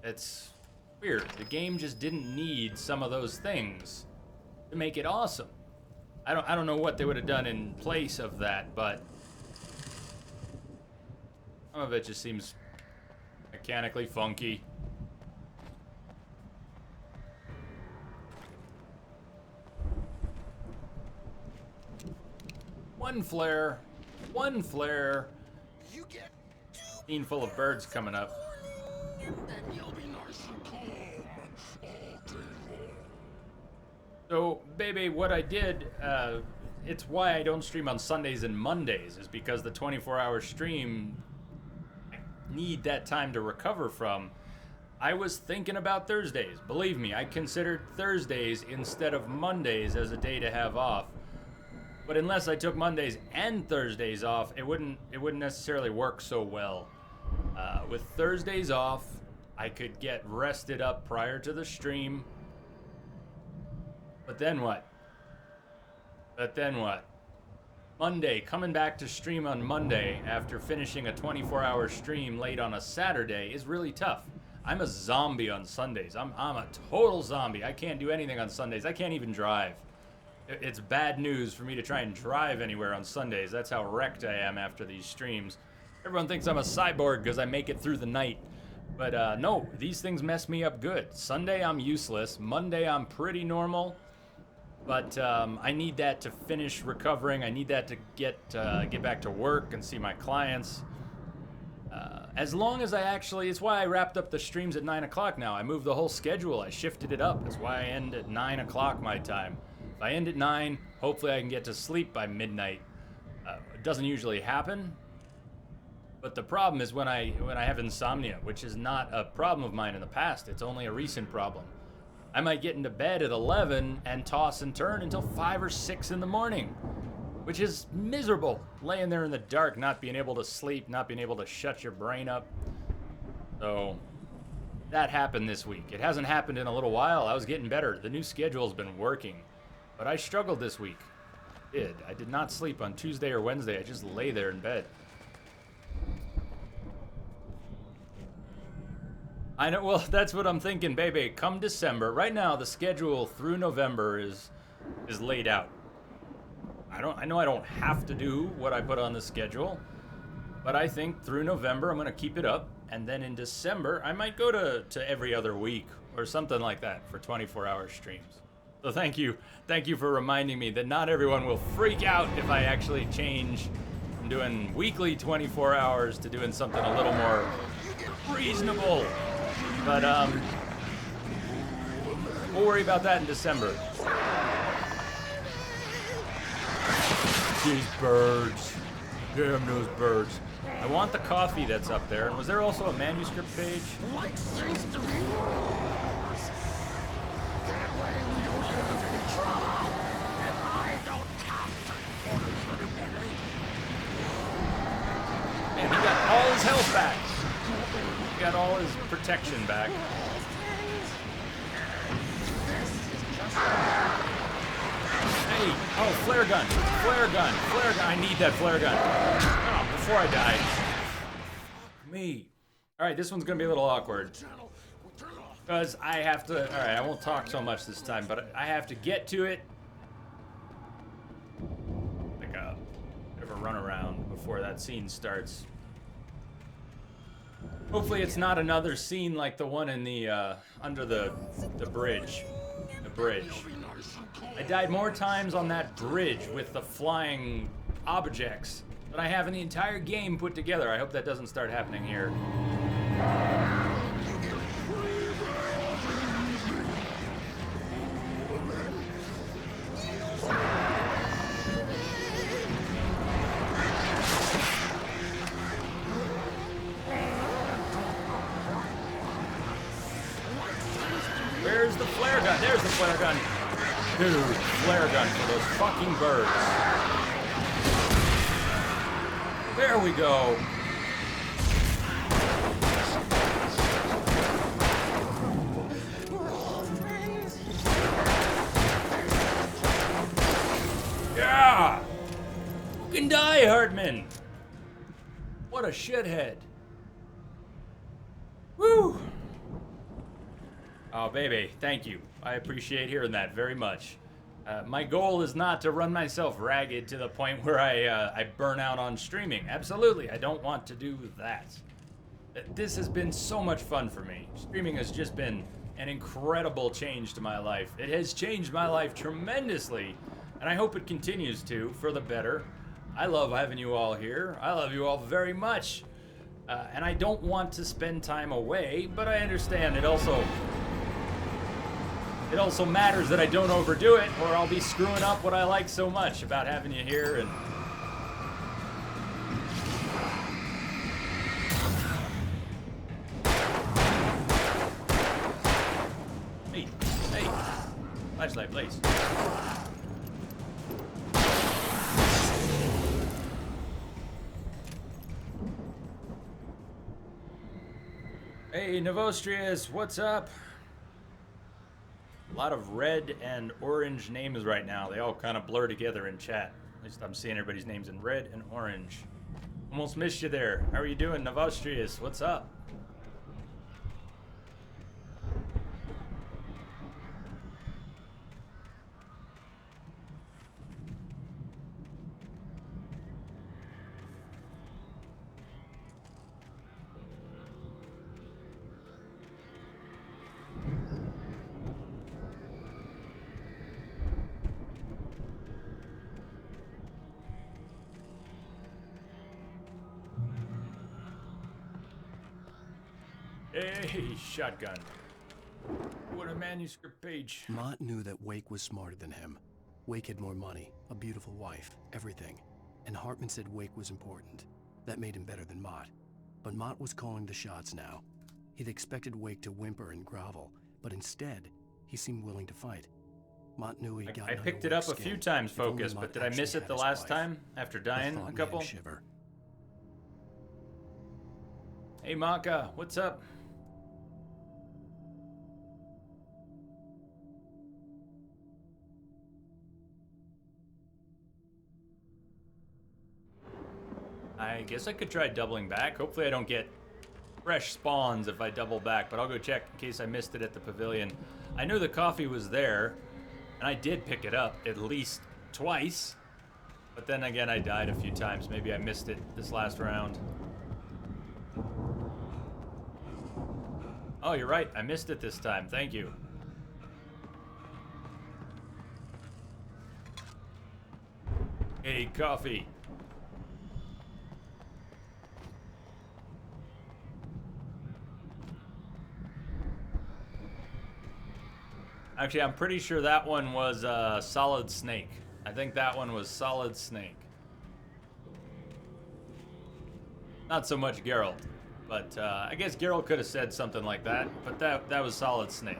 It's Weird. The game just didn't need some of those things to make it awesome. I don't know what they would have done in place of that, but some of it just seems mechanically funky. One flare. One flare. Scene full of birds coming up. So, baby, what I did, it's why I don't stream on Sundays and Mondays, is because the 24-hour stream, I need that time to recover from. I was thinking about Thursdays. Believe me, I considered Thursdays instead of Mondays as a day to have off. But unless I took Mondays and Thursdays off, it wouldn't necessarily work so well. With Thursdays off, I could get rested up prior to the stream. But then what? Monday, coming back to stream on Monday after finishing a 24-hour stream late on a Saturday is really tough. I'm a zombie on Sundays. I'm a total zombie. I can't do anything on Sundays. I can't even drive. It's bad news for me to try and drive anywhere on Sundays. That's how wrecked I am after these streams. Everyone thinks I'm a cyborg because I make it through the night. But no, these things mess me up good. Sunday, I'm useless. Monday, I'm pretty normal. But I need that to finish recovering. I need that to get back to work and see my clients. As long as it's why I wrapped up the streams at 9 o'clock now. I moved the whole schedule. I shifted it up. That's why I end at 9 o'clock my time. If I end at 9, hopefully I can get to sleep by midnight. It doesn't usually happen. But the problem is when I have insomnia, which is not a problem of mine in the past. It's only a recent problem. I might get into bed at 11 and toss and turn until 5 or 6 in the morning, which is miserable. Laying there in the dark, not being able to sleep, not being able to shut your brain up. So that happened this week. It hasn't happened in a little while. I was getting better. The new schedule's been working, but I struggled this week. I did not sleep on Tuesday or Wednesday. I just lay there in bed. I know, well, that's what I'm thinking, baby. Come December, right now the schedule through November is laid out. I know I don't have to do what I put on the schedule, but I think through November I'm gonna keep it up, and then in December I might go to every other week or something like that for 24-hour streams. So thank you for reminding me that not everyone will freak out if I actually change from doing weekly 24 hours to doing something a little more reasonable. But, we'll worry about that in December. These birds. Damn those birds. I want the coffee that's up there. And was there also a manuscript page? Like seems to be yours. That way we don't have any trouble. And I don't have to. Man, he got all his health back. Got all his protection back. Hey, oh, flare gun. I need that flare gun. Oh, before I die. Fuck me. All right, this one's gonna be a little awkward. Because I have to, all right, I won't talk so much this time, but I have to get to it. Like a bit of a runaround before that scene starts. Hopefully it's not another scene like the one in the, under the bridge. The bridge. I died more times on that bridge with the flying objects than I have in the entire game put together. I hope that doesn't start happening here. Where's the flare gun? There's the flare gun. Dude, flare gun for those fucking birds. There we go. Yeah! You can die, Hartman. What a shithead. Woo! Oh, baby, thank you. I appreciate hearing that very much. My goal is not to run myself ragged to the point where I burn out on streaming. Absolutely, I don't want to do that. This has been so much fun for me. Streaming has just been an incredible change to my life. It has changed my life tremendously, and I hope it continues to, for the better. I love having you all here. I love you all very much. And I don't want to spend time away, but I understand it also matters that I don't overdo it, or I'll be screwing up what I like so much about having you here. And hey, flashlight, please. Hey, Novostrius, what's up? A lot of red and orange names right now. They all kind of blur together in chat. At least I'm seeing everybody's names in red and orange. Almost missed you there. How are you doing, Novostrius? What's up? Hey, shotgun. What a manuscript page. Mott knew that Wake was smarter than him. Wake had more money, a beautiful wife, everything. And Hartman said Wake was important. That made him better than Mott. But Mott was calling the shots now. He'd expected Wake to whimper and grovel, but instead, he seemed willing to fight. Mott knew he'd gotten I picked it up a few times, Focus, but did I miss it the last time after dying a couple? Shiver. Hey, Maka, what's up? I guess I could try doubling back. Hopefully I don't get fresh spawns if I double back, but I'll go check in case I missed it at the pavilion. I knew the coffee was there, and I did pick it up at least twice. But then again, I died a few times. Maybe I missed it this last round. Oh, you're right. I missed it this time. Thank you. Hey, coffee. Actually, I'm pretty sure that one was Solid Snake. I think that one was Solid Snake. Not so much Geralt, but I guess Geralt could have said something like that, but that was Solid Snake.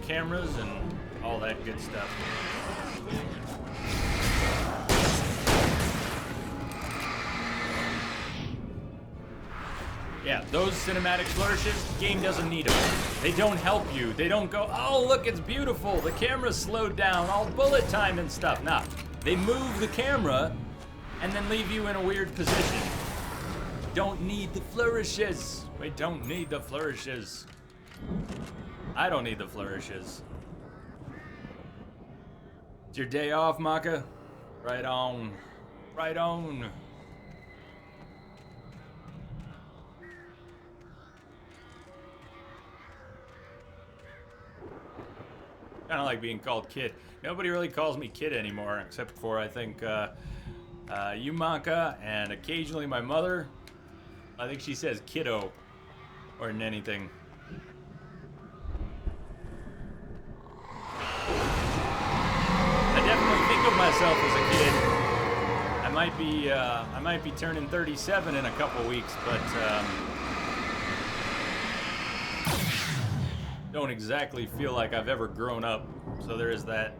Cameras and all that good stuff. Yeah, those cinematic flourishes, game doesn't need them. They don't help you. They don't go, oh, look, it's beautiful. The camera's slowed down, all bullet time and stuff. Nah, they move the camera and then leave you in a weird position. Don't need the flourishes. We don't need the flourishes. I don't need the flourishes. It's your day off, Maka? Right on. Right on. Kind of like being called kid. Nobody really calls me kid anymore, except for, I think, you, Maka, and occasionally my mother. I think she says kiddo more than anything. Myself as a kid. I might be turning 37 in a couple weeks, but don't exactly feel like I've ever grown up. So there is that.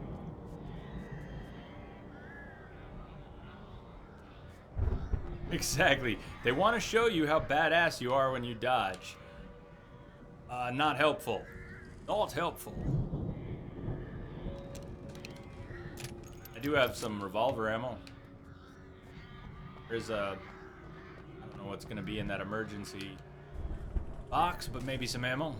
Exactly. They want to show you how badass you are when you dodge. Not helpful. Not helpful. I do have some revolver ammo. There's a... I don't know what's going to be in that emergency box, but maybe some ammo.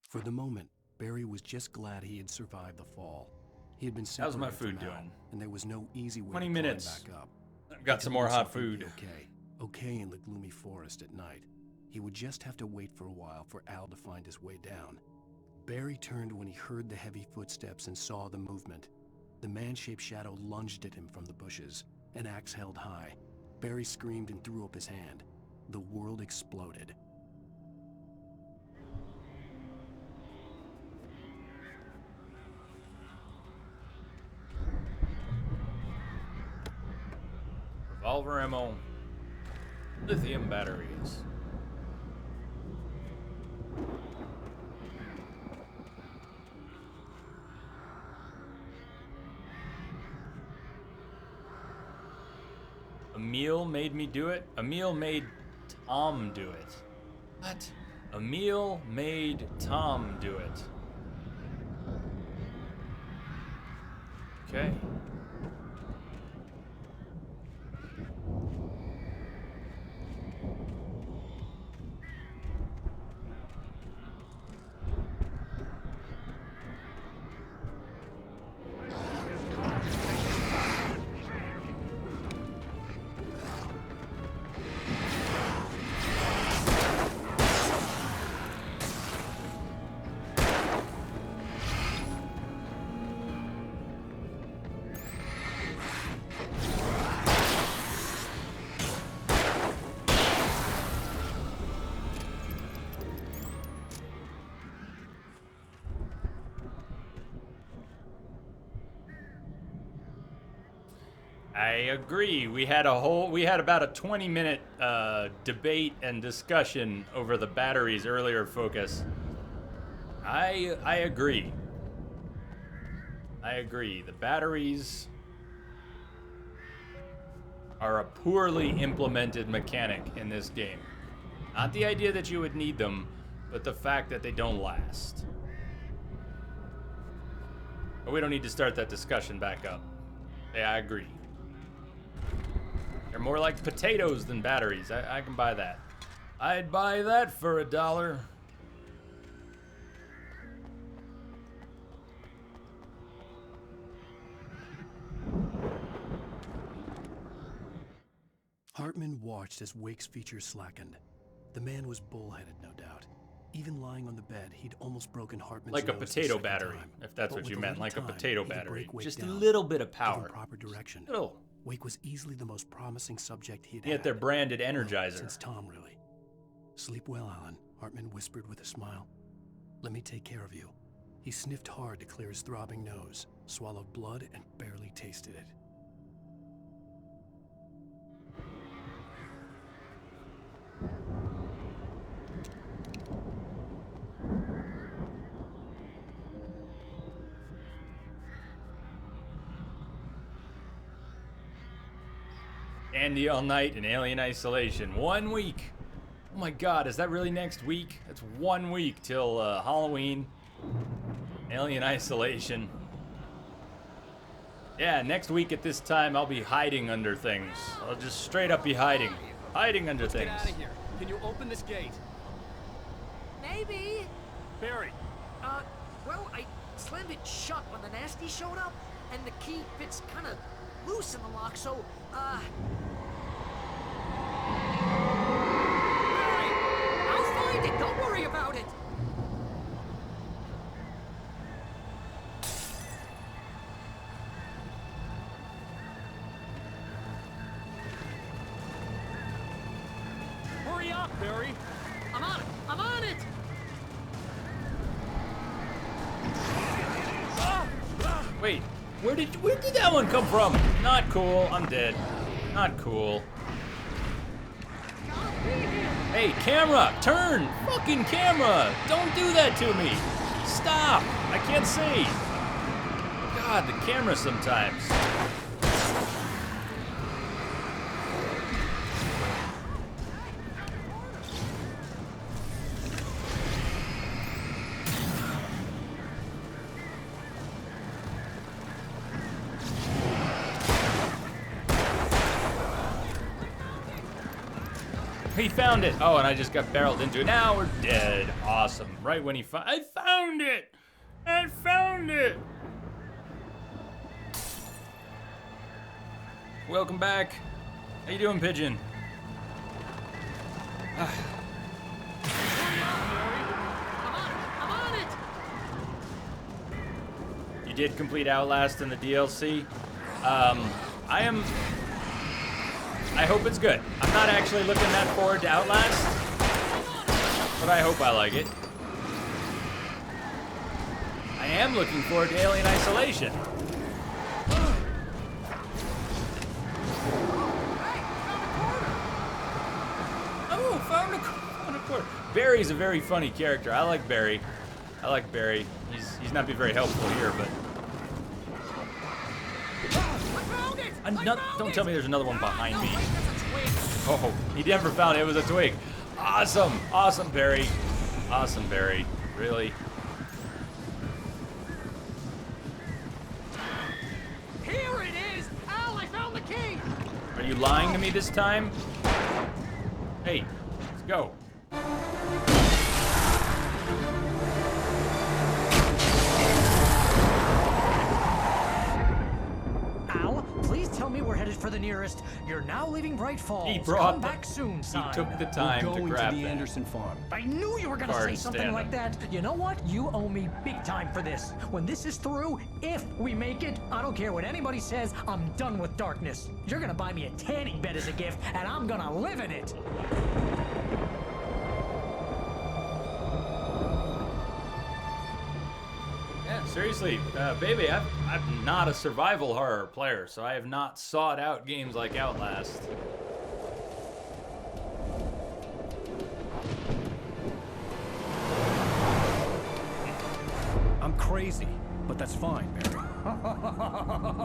For the moment, Barry was just glad he had survived the fall. He had been How's my separated food from Al, doing? and there was no easy way 20 to minutes. climb back up. I've got He some told more hot himself he'd be food. Okay in the gloomy forest at night. He would just have to wait for a while for Al to find his way down. Barry turned when he heard the heavy footsteps and saw the movement. The man-shaped shadow lunged at him from the bushes, an axe held high. Barry screamed and threw up his hand. The world exploded. Revolver ammo. Lithium batteries. Emil made me do it? Emil made Tom do it. What? Emil made Tom do it. Okay. I agree. We had about a 20-minute debate and discussion over the battery's earlier focus. I agree. I agree. The batteries are a poorly implemented mechanic in this game. Not the idea that you would need them, but the fact that they don't last. But we don't need to start that discussion back up. Yeah, I agree. They're more like potatoes than batteries. I can buy that. I'd buy that for $1. Hartman watched as Wake's features slackened. The man was bullheaded, no doubt. Even lying on the bed, he'd almost broken Hartman's Like a nose the potato second battery, time. if that's But what you with meant, little like a time, potato he could battery. break Wake Just a down, little bit of give him power. proper direction. Little. Wake was easily the most promising subject he'd Yet had. they're branded Well, Energizer. since Tom, really. Sleep well, Alan, Hartman whispered with a smile. Let me take care of you. He sniffed hard to clear his throbbing nose, swallowed blood, and barely tasted it. Andy all night in Alien Isolation. 1 week. Oh my god, is that really next week? That's 1 week till Halloween. Alien Isolation. Yeah, next week at this time I'll be hiding under things. I'll just straight up be hiding. Hiding under Let's things. get out of here. Can you open this gate? Maybe. Barry. Well, I slammed it shut when the nasty showed up, and the key fits kind of loose in the lock, so, Alright, I'll find it. Don't worry about it. Hurry up, Barry. I'm on it. I'm on it. Wait, where did that one come from? Not cool. I'm dead. Not cool. Hey, camera, turn! Fucking camera! Don't do that to me! Stop! I can't see! God, the camera sometimes. He found it. Oh, and I just got barreled into it. Now we're dead. Awesome. Right when he I found it. I found it. Welcome back. How you doing, Pigeon? I'm on it! You did complete Outlast in the DLC. I hope it's good. I'm not actually looking that forward to Outlast, but I hope I like it. I am looking forward to Alien Isolation. Oh, found a quarter. Barry's a very funny character. I like Barry. He's not being very helpful here, but. Don't tell me there's another one behind me. Oh, he never found it. It was a twig. Awesome. Awesome, Barry. Awesome, Barry. Really? Here it is! Al, I found the key! Are you lying to me this time? Hey, let's go. Please tell me we're headed for the nearest. You're now leaving Bright Falls. He brought Come back soon, son. He took the time to grab the that. Anderson farm. I knew you were gonna say something like that. You know what? You owe me big time for this. When this is through, if we make it, I don't care what anybody says, I'm done with darkness. You're gonna buy me a tanning bed as a gift, and I'm gonna live in it. Yeah, seriously, baby, I'm not a survival horror player, so I have not sought out games like Outlast. I'm crazy, but that's fine, Barry.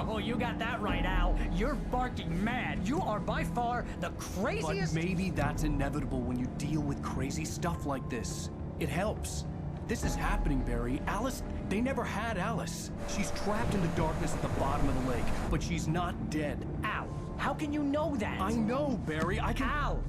Oh, you got that right, Al. You're barking mad. You are by far the craziest. But maybe that's inevitable when you deal with crazy stuff like this. It helps. This is happening, Barry. Alice, they never had Alice. She's trapped in the darkness at the bottom of the lake, but she's not dead. Al, how can you know that? I know, Barry. I can... Al,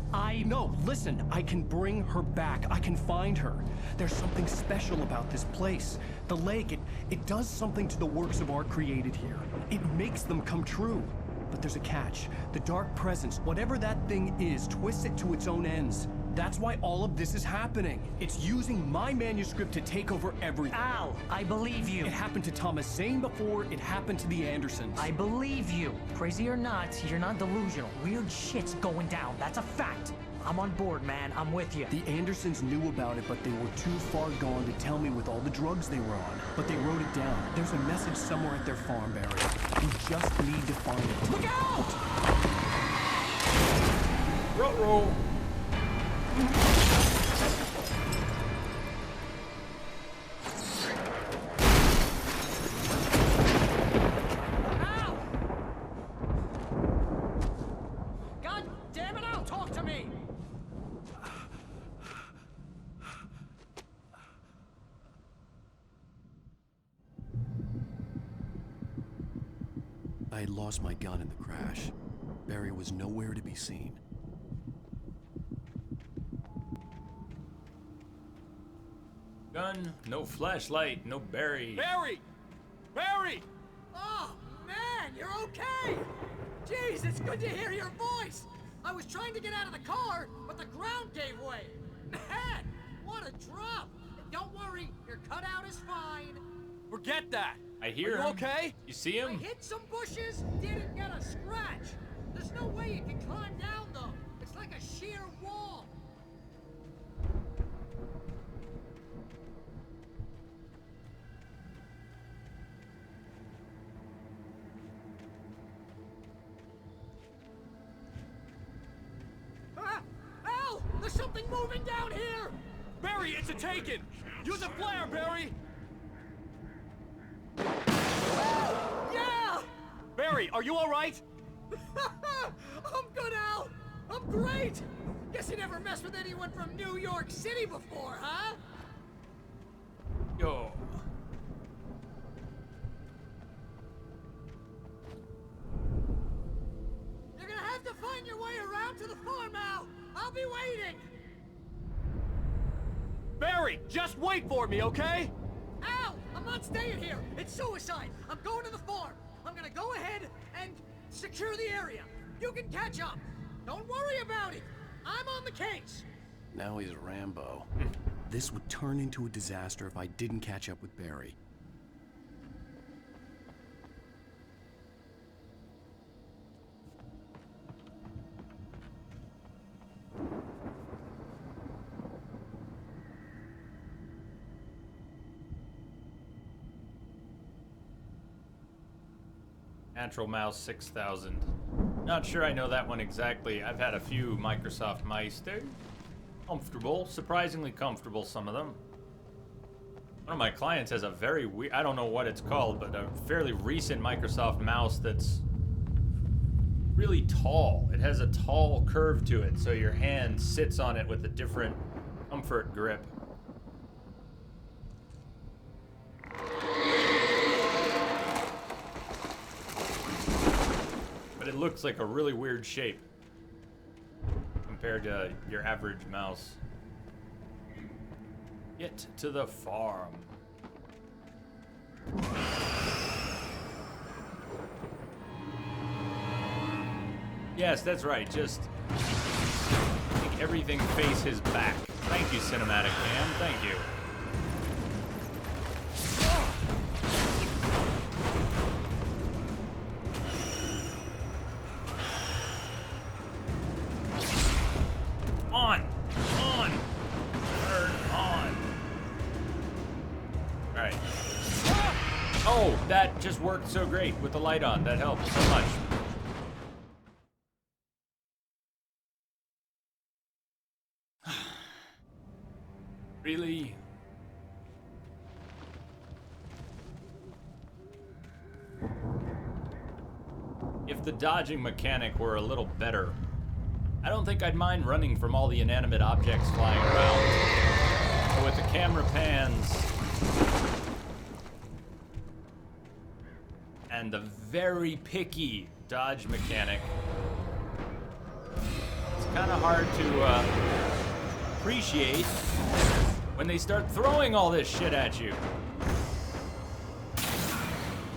No, listen. I can bring her back. I can find her. There's something special about this place. The lake, it does something to the works of art created here. It makes them come true. But there's a catch. The dark presence, whatever that thing is, twists it to its own ends. That's why all of this is happening. It's using my manuscript to take over everything. Al, I believe you. It happened to Thomas Zane before, it happened to the Andersons. I believe you. Crazy or not, you're not delusional. Weird shit's going down. That's a fact. I'm on board, man. I'm with you. The Andersons knew about it, but they were too far gone to tell me with all the drugs they were on. But they wrote it down. There's a message somewhere at their farm, Barry. We just need to find it. Look out! Roll. God damn it, Al, talk to me! I had lost my gun in the crash. Barry was nowhere to be seen. Gun, no flashlight, no Barry. Barry! Barry! Oh, man, you're okay! Jeez, it's good to hear your voice! I was trying to get out of the car, but the ground gave way. Man, what a drop! Don't worry, your cutout is fine. Forget that! I hear Are you him. okay? You see I him? hit some bushes, didn't get a scratch. There's no way you can climb down, though. It's like a sheer wall. Ah! Al! There's something moving down here! Barry, it's a taken! Use a flare, Barry! Yeah! Barry, are you alright? I'm good, Al! I'm great! Guess you never messed with anyone from New York City before, huh? Yo. You're gonna have to find your way around to the farm, Al! I'll be waiting! Barry, just wait for me, okay? Al! I'm not staying here! It's suicide! I'm going to the farm! I'm gonna go ahead and secure the area. You can catch up. Don't worry about it. I'm on the case. Now he's Rambo. This would turn into a disaster if I didn't catch up with Barry. Natural Mouse 6000. Not sure I know that one exactly. I've had a few Microsoft mice. They're comfortable, surprisingly comfortable, some of them. One of my clients has a very weird, I don't know what it's called, but a fairly recent Microsoft mouse that's really tall. It has a tall curve to it, so your hand sits on it with a different comfort grip. But it looks like a really weird shape compared to your average mouse. Get to the farm. Yes, that's right. Just make everything face his back. Thank you, Cinematic Cam. Thank you. On! On! Turn on! Alright. Oh, that just worked so great with the light on. That helped so much. Really? If the dodging mechanic were a little better, I don't think I'd mind running from all the inanimate objects flying around. But with the camera pans and the very picky dodge mechanic, it's kind of hard to appreciate when they start throwing all this shit at you.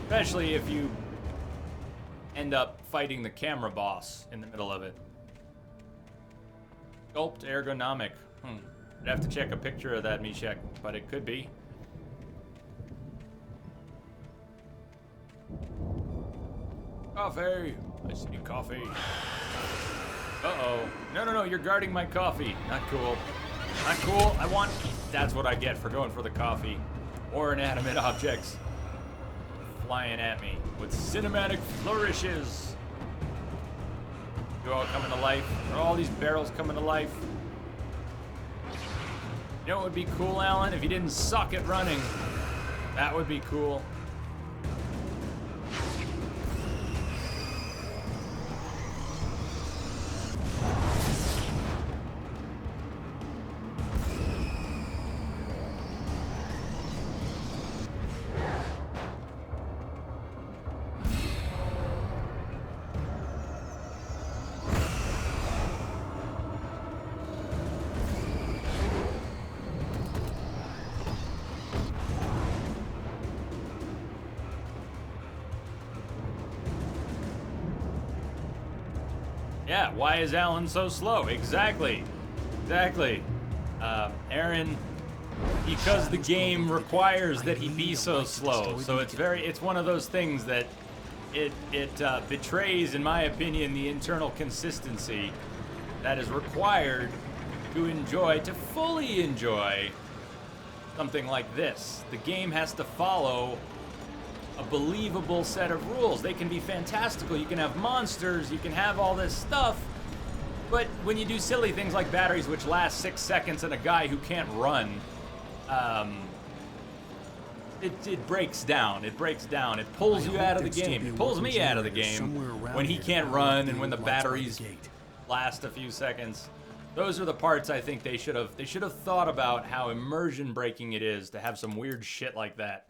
Especially if you end up fighting the camera boss in the middle of it. Sculpt ergonomic. I'd have to check a picture of that, Meshach, but it could be. Coffee! I see coffee. Uh-oh. No, you're guarding my coffee. Not cool. Not cool. I want... That's what I get for going for the coffee. Or inanimate objects flying at me with cinematic flourishes. You all coming to life? Are all these barrels coming to life? You know what would be cool, Alan? If you didn't suck at running. That would be cool. Yeah, why is Alan so slow? Exactly. Aaron, because the game requires that he be so slow. So it's one of those things that it betrays, in my opinion, the internal consistency that is required to fully enjoy something like this. The game has to follow a believable set of rules. They can be fantastical. You can have monsters, you can have all this stuff, but when you do silly things like batteries which last 6 seconds and a guy who can't run, it breaks down. It breaks down. It pulls you out of the game. It pulls me out of the game when he can't run and when the batteries last a few seconds. Those are the parts I think they should have thought about how immersion breaking it is to have some weird shit like that.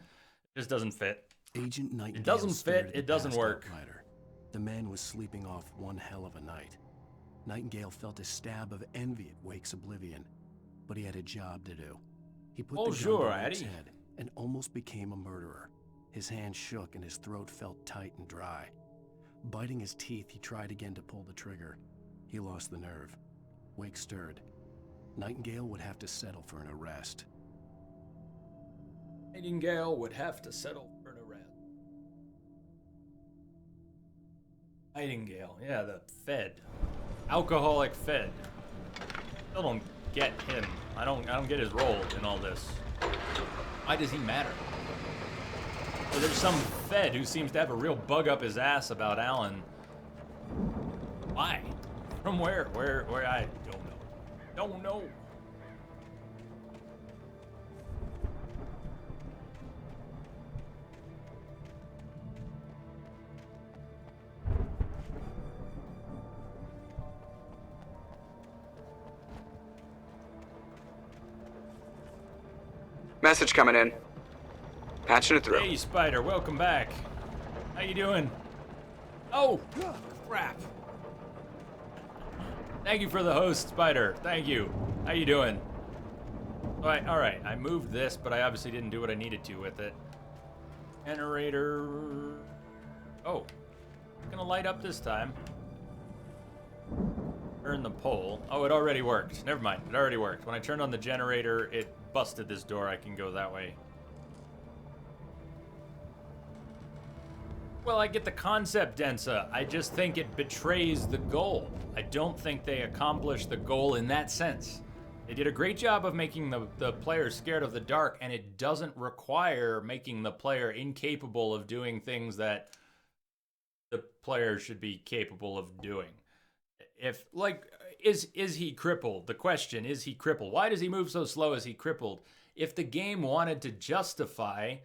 It just doesn't fit. Agent Nightingale. It doesn't fit. It doesn't work. The man was sleeping off one hell of a night. Nightingale felt a stab of envy at Wake's oblivion, but he had a job to do. He put the Bonjour, gun to Wake's Eddie. head and almost became a murderer. His hand shook and his throat felt tight and dry. Biting his teeth, he tried again to pull the trigger. He lost the nerve. Wake stirred. Nightingale would have to settle for an arrest. Nightingale would have to settle for an arrest. Nightingale, yeah, the Fed. Alcoholic Fed. Still don't get him. I don't get his role in all this. Why does he matter? So there's some Fed who seems to have a real bug up his ass about Alan. Why? From where? Where I don't know. Don't know. Message coming in. Patching it through. Hey, Spider, welcome back. How you doing? Oh, crap. Thank you for the host, Spider. Thank you. How you doing? All right. I moved this, but I obviously didn't do what I needed to with it. Generator. Oh, it's gonna light up this time. Turn the pole. Oh, it already worked. Never mind. It already worked. When I turned on the generator, it busted this door. I can go that way. Well, I get the concept, Densa. I just think it betrays the goal. I don't think they accomplished the goal in that sense. They did a great job of making the player scared of the dark, and it doesn't require making the player incapable of doing things that the player should be capable of doing. If, like, is he crippled? The question, is he crippled? Why does he move so slow? Is he crippled? If the game wanted to justify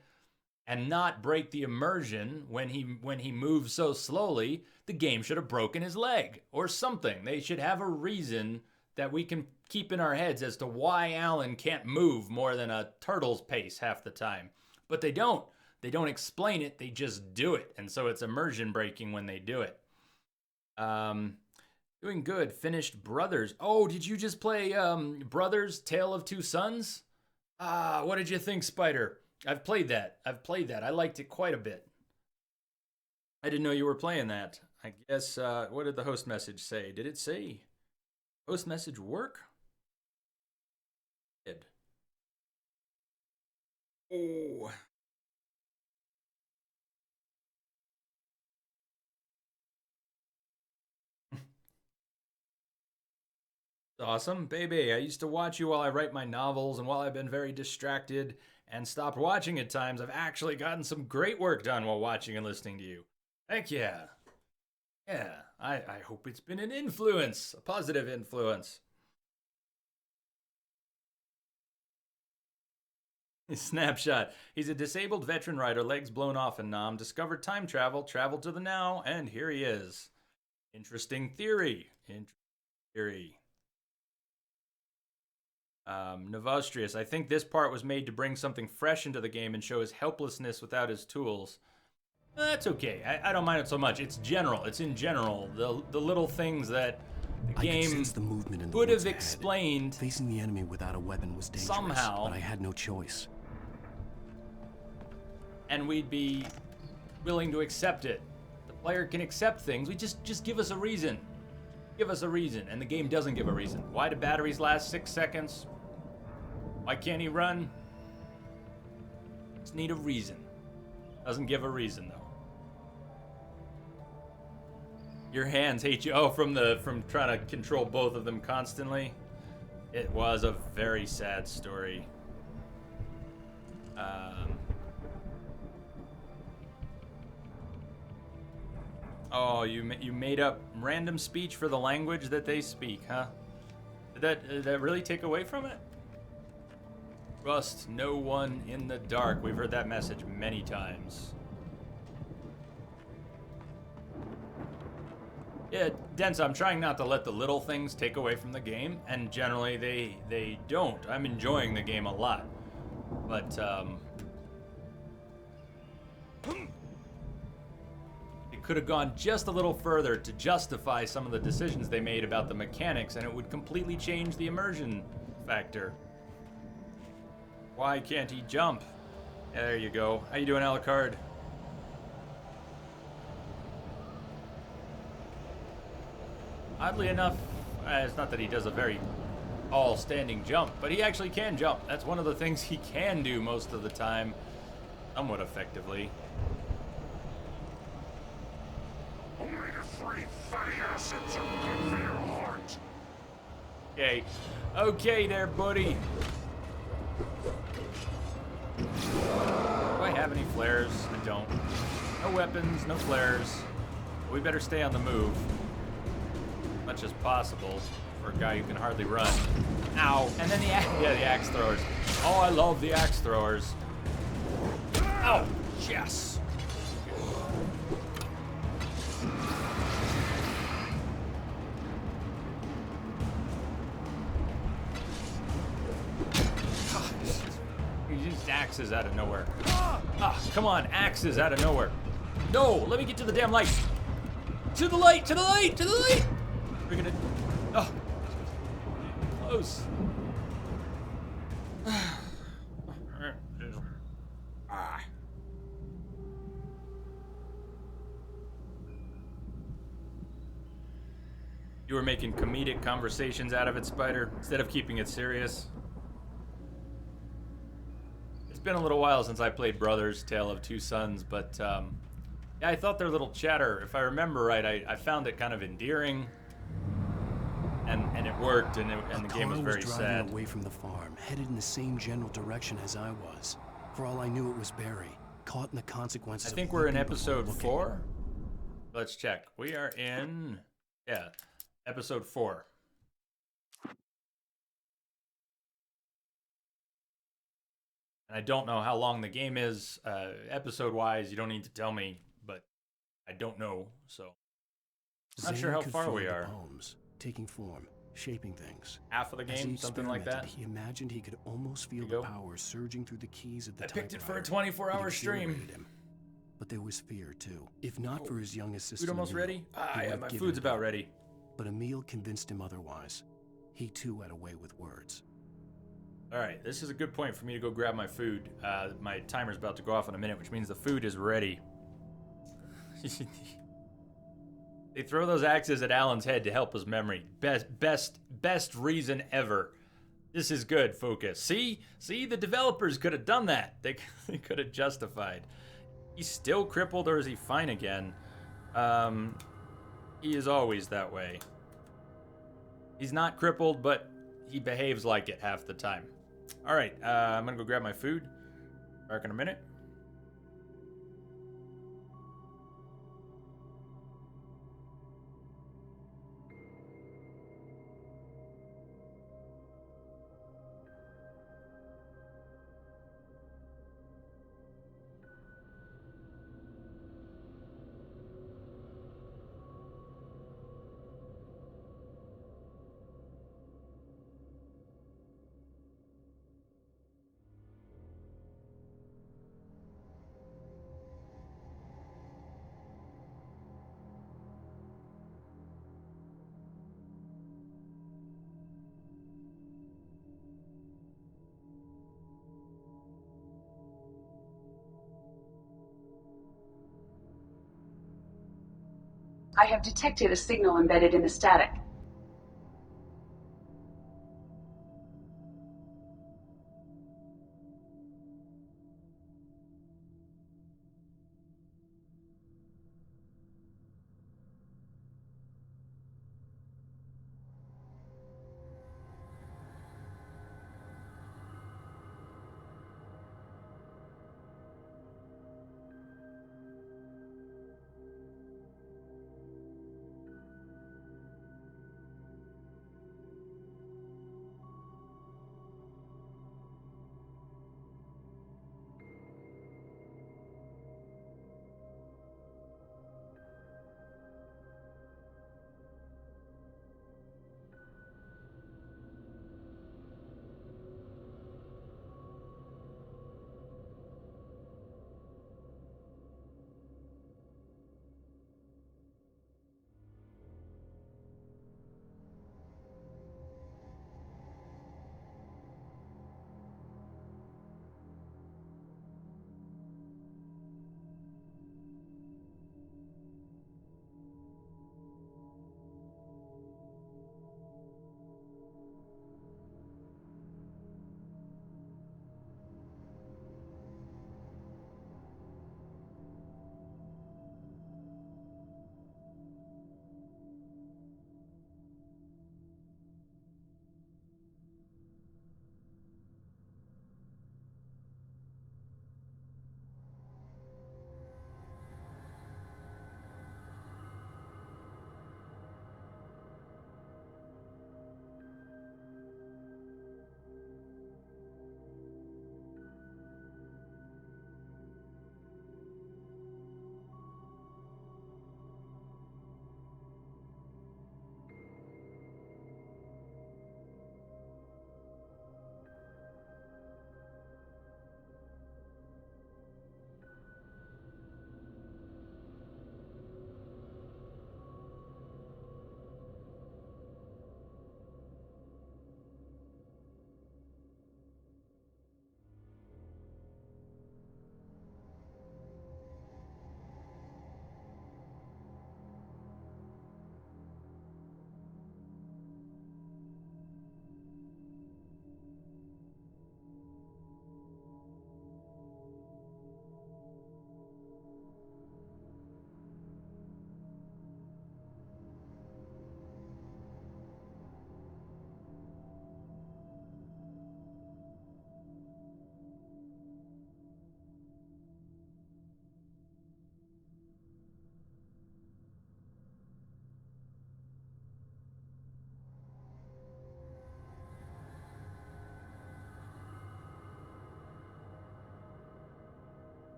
and not break the immersion when he moves so slowly, the game should have broken his leg or something. They should have a reason that we can keep in our heads as to why Alan can't move more than a turtle's pace half the time. But they don't. They don't explain it. They just do it. And so it's immersion breaking when they do it. Doing good. Finished Brothers. Oh, did you just play Brothers, Tale of Two Sons? What did you think, Spider? I've played that. I liked it quite a bit. I didn't know you were playing that. I guess, what did the host message say? Did it say host message work? It did. Oh. Awesome. Baby, I used to watch you while I write my novels, and while I've been very distracted and stopped watching at times, I've actually gotten some great work done while watching and listening to you. Heck yeah. Yeah, I hope it's been an influence, a positive influence. Snapshot. He's a disabled veteran writer, legs blown off in Nam, discovered time travel, traveled to the now, and here he is. Interesting theory. Novostrius, I think this part was made to bring something fresh into the game and show his helplessness without his tools. That's okay. I don't mind it so much. It's general. It's in general. The little things that the game would have explained. Facing the enemy without a weapon was dangerous, somehow, but I had no choice. And we'd be willing to accept it. The player can accept things. We just give us a reason. Give us a reason, and the game doesn't give a reason. Why do batteries last 6 seconds? Why can't he run? Just need a reason. Doesn't give a reason though. Your hands hate you. Oh, from trying to control both of them constantly. It was a very sad story. Oh, you made up random speech for the language that they speak, huh? Did that really take away from it? Trust no one in the dark. We've heard that message many times. Yeah, Densa, I'm trying not to let the little things take away from the game, and generally they don't. I'm enjoying the game a lot. But, could have gone just a little further to justify some of the decisions they made about the mechanics, and it would completely change the immersion factor. Why can't he jump? There you go. How you doing, Alucard? Oddly enough, it's not that he does a very all-standing jump, but he actually can jump. That's one of the things he can do most of the time, somewhat effectively. Omega-3 fatty acids are good for your heart. Okay. Okay there, buddy. Do I have any flares? I don't. No weapons, no flares. We better stay on the move. As much as possible for a guy who can hardly run. Ow. And then the axe throwers. Oh, I love the axe throwers. Oh, yes. He used axes out of nowhere. Come on, axes out of nowhere. No, let me get to the damn light. To the light, to the light, to the light. We're gonna, oh, close. You were making comedic conversations out of it, Spider, instead of keeping it serious. It's been a little while since I played Brothers, Tale of Two Sons, but yeah, I thought their little chatter, if I remember right, I found it kind of endearing, and it worked, and the game was very driving sad. away from the farm, headed in the same general direction as I was. For all I knew, it was Barry, caught in the consequences. I think we're in episode 4. Let's check. We are in, yeah, episode 4. And I don't know how long the game is, episode-wise. You don't need to tell me, but I don't know, so I'm not sure how far we are. Poems, taking form, shaping things. Half of the game, something like that. He imagined he could almost feel the power surging through the keys of the I picked it for a typewriter. 24-hour It stream. exhilarated him. But there was fear too. If not for his young assistant, Food almost Emil, ready? he Yeah, would have my given food's it about up. ready. But Emil convinced him otherwise. He too had a way with words. All right, this is a good point for me to go grab my food. My timer's about to go off in a minute, which means the food is ready. They throw those axes at Alan's head to help his memory. Best reason ever. This is good, Focus. See, the developers could have done that. They could have justified. He's still crippled, or is he fine again? He is always that way. He's not crippled, but he behaves like it half the time. All right, I'm gonna go grab my food. Back in a minute. I have detected a signal embedded in the static.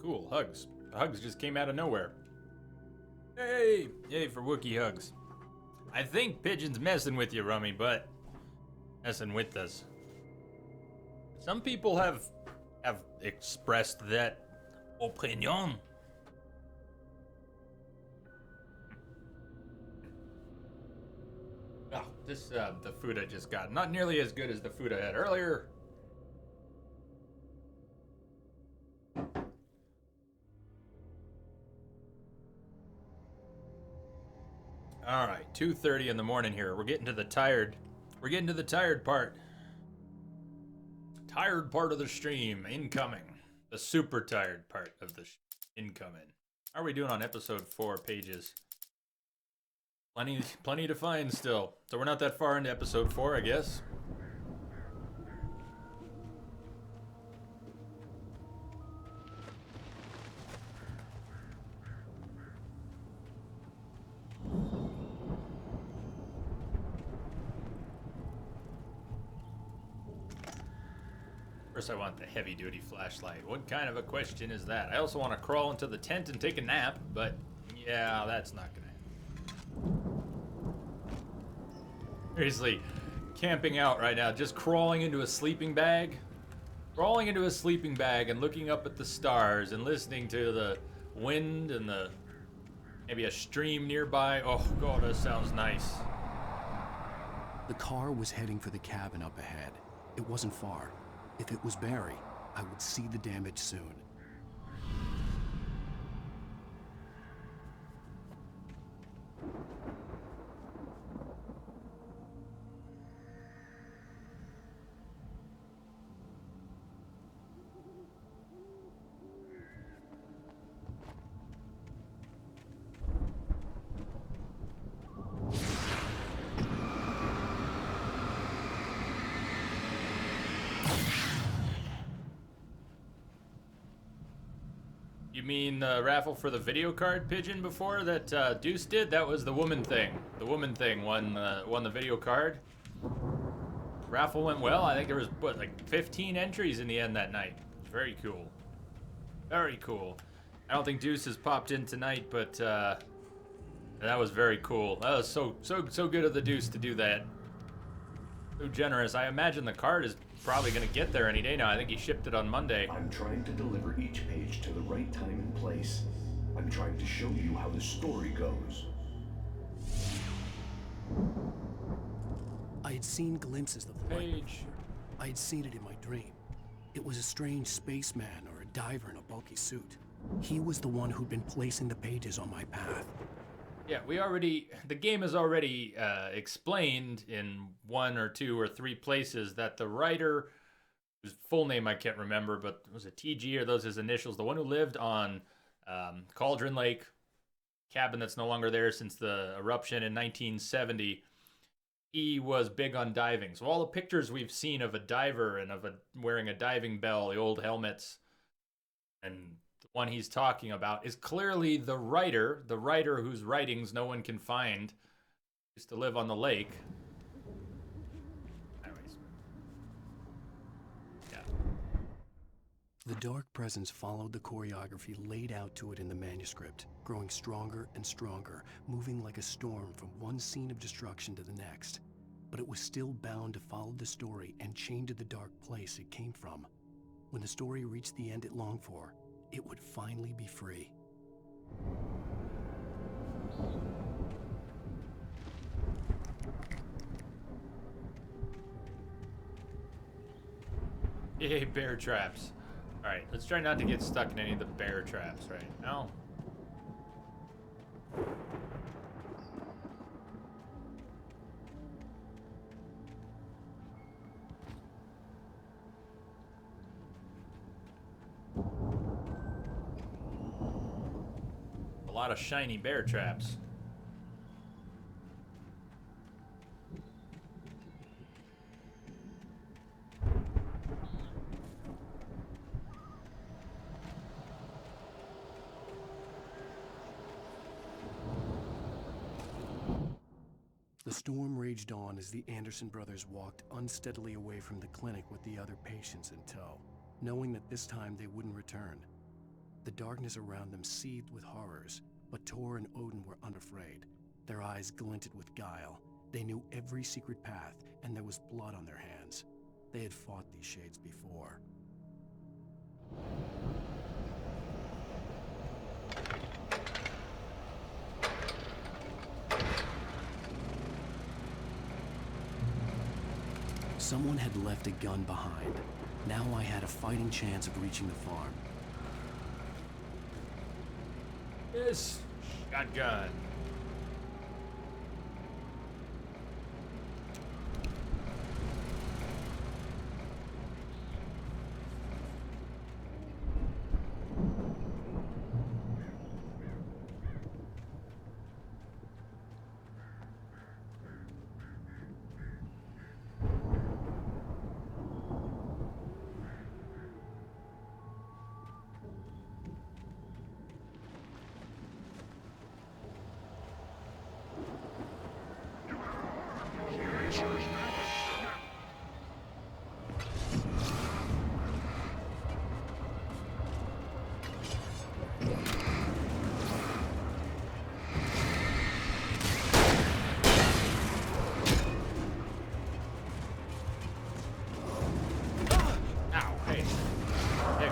Cool, hugs. The hugs just came out of nowhere. Hey! Yay for Wookiee hugs. I think Pigeon's messing with you, Rummy, but messing with us. Some people have expressed that opinion. Oh, this the food I just got, not nearly as good as the food I had earlier. All right, 2:30 in the morning here. We're getting to the tired part. Tired part of the stream incoming. The super tired part of the incoming. How are we doing on episode 4 pages? Plenty to find still. So we're not that far into episode 4, I guess. First I want the heavy-duty flashlight. What kind of a question is that? I also want to crawl into the tent and take a nap, but yeah, that's not gonna happen. Seriously, camping out right now, just crawling into a sleeping bag. Crawling into a sleeping bag and looking up at the stars and listening to the wind and maybe a stream nearby. Oh god, that sounds nice. The car was heading for the cabin up ahead. It wasn't far. If it was Barry, I would see the damage soon. You mean the raffle for the video card, Pigeon, before that Deuce did? That was the woman thing. The woman thing won the video card. Raffle went well. I think there was, what, like 15 entries in the end that night. Very cool. Very cool. I don't think Deuce has popped in tonight, but that was very cool. That was so good of the Deuce to do that. So generous. I imagine the card is probably going to get there any day now. I think he shipped it on Monday. I'm trying to deliver each page to the right time and place. I'm trying to show you how the story goes. I had seen glimpses of the page. I had seen it in my dream. It was a strange spaceman or a diver in a bulky suit. He was the one who'd been placing the pages on my path. Yeah, the game has already explained in 1 or 2 or 3 places that the writer, whose full name I can't remember, but was it TG or those his initials, the one who lived on Cauldron Lake, cabin that's no longer there since the eruption in 1970, he was big on diving. So all the pictures we've seen of a diver and of wearing a diving bell, the old helmets, and the one he's talking about is clearly the writer whose writings no one can find, used to live on the lake. Anyways. Yeah. The dark presence followed the choreography laid out to it in the manuscript, growing stronger and stronger, moving like a storm from one scene of destruction to the next. But it was still bound to follow the story and chained to the dark place it came from. When the story reached the end it longed for, it would finally be free. Yay, bear traps. Alright, let's try not to get stuck in any of the bear traps right now. A lot of shiny bear traps. The storm raged on as the Anderson brothers walked unsteadily away from the clinic with the other patients in tow, knowing that this time they wouldn't return. The darkness around them seethed with horrors, but Tor and Odin were unafraid. Their eyes glinted with guile. They knew every secret path, and there was blood on their hands. They had fought these shades before. Someone had left a gun behind. Now I had a fighting chance of reaching the farm. This shotgun.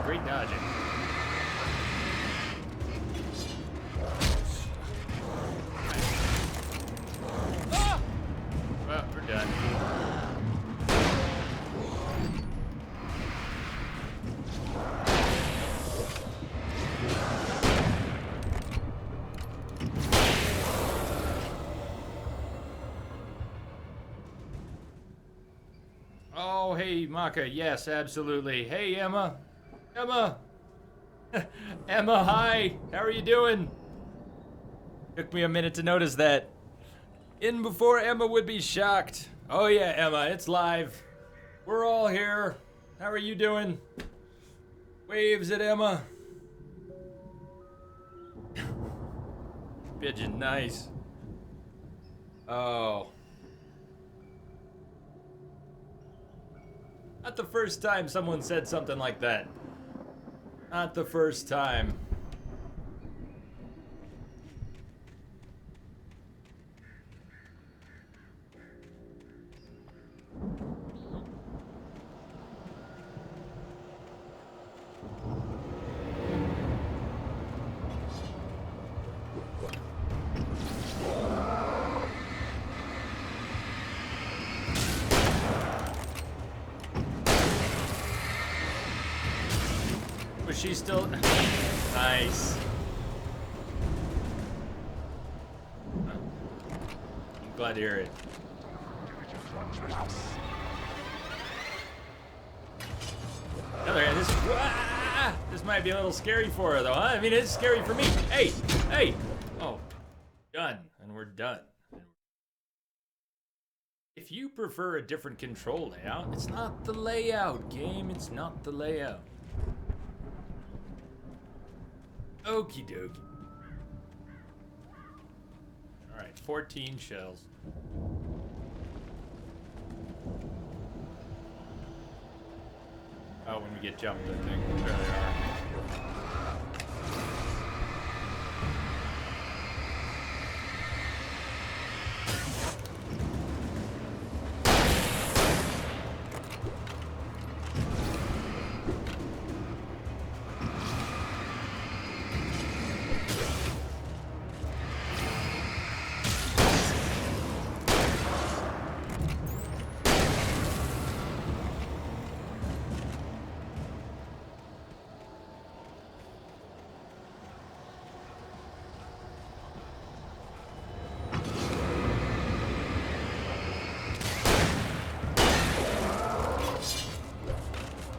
Great dodging. Ah! Well, we're done. Oh, hey, Maka. Yes, absolutely. Hey, Emma. Emma! Emma, hi! How are you doing? Took me a minute to notice that. In before Emma would be shocked. Oh yeah, Emma, it's live. We're all here. How are you doing? Waves at Emma. Pigeon, nice. Oh. Not the first time someone said something like that. Not the first time. Was she still... Nice. I'm glad to hear it. Another hand. This might be a little scary for her, though, huh? I mean, it's scary for me. Hey! Hey! Oh. Done. And we're done. If you prefer a different control layout, it's not the layout, game. It's not the layout. Okie dokie. Alright, 14 shells. Oh, when we get jumped, I think. There they are.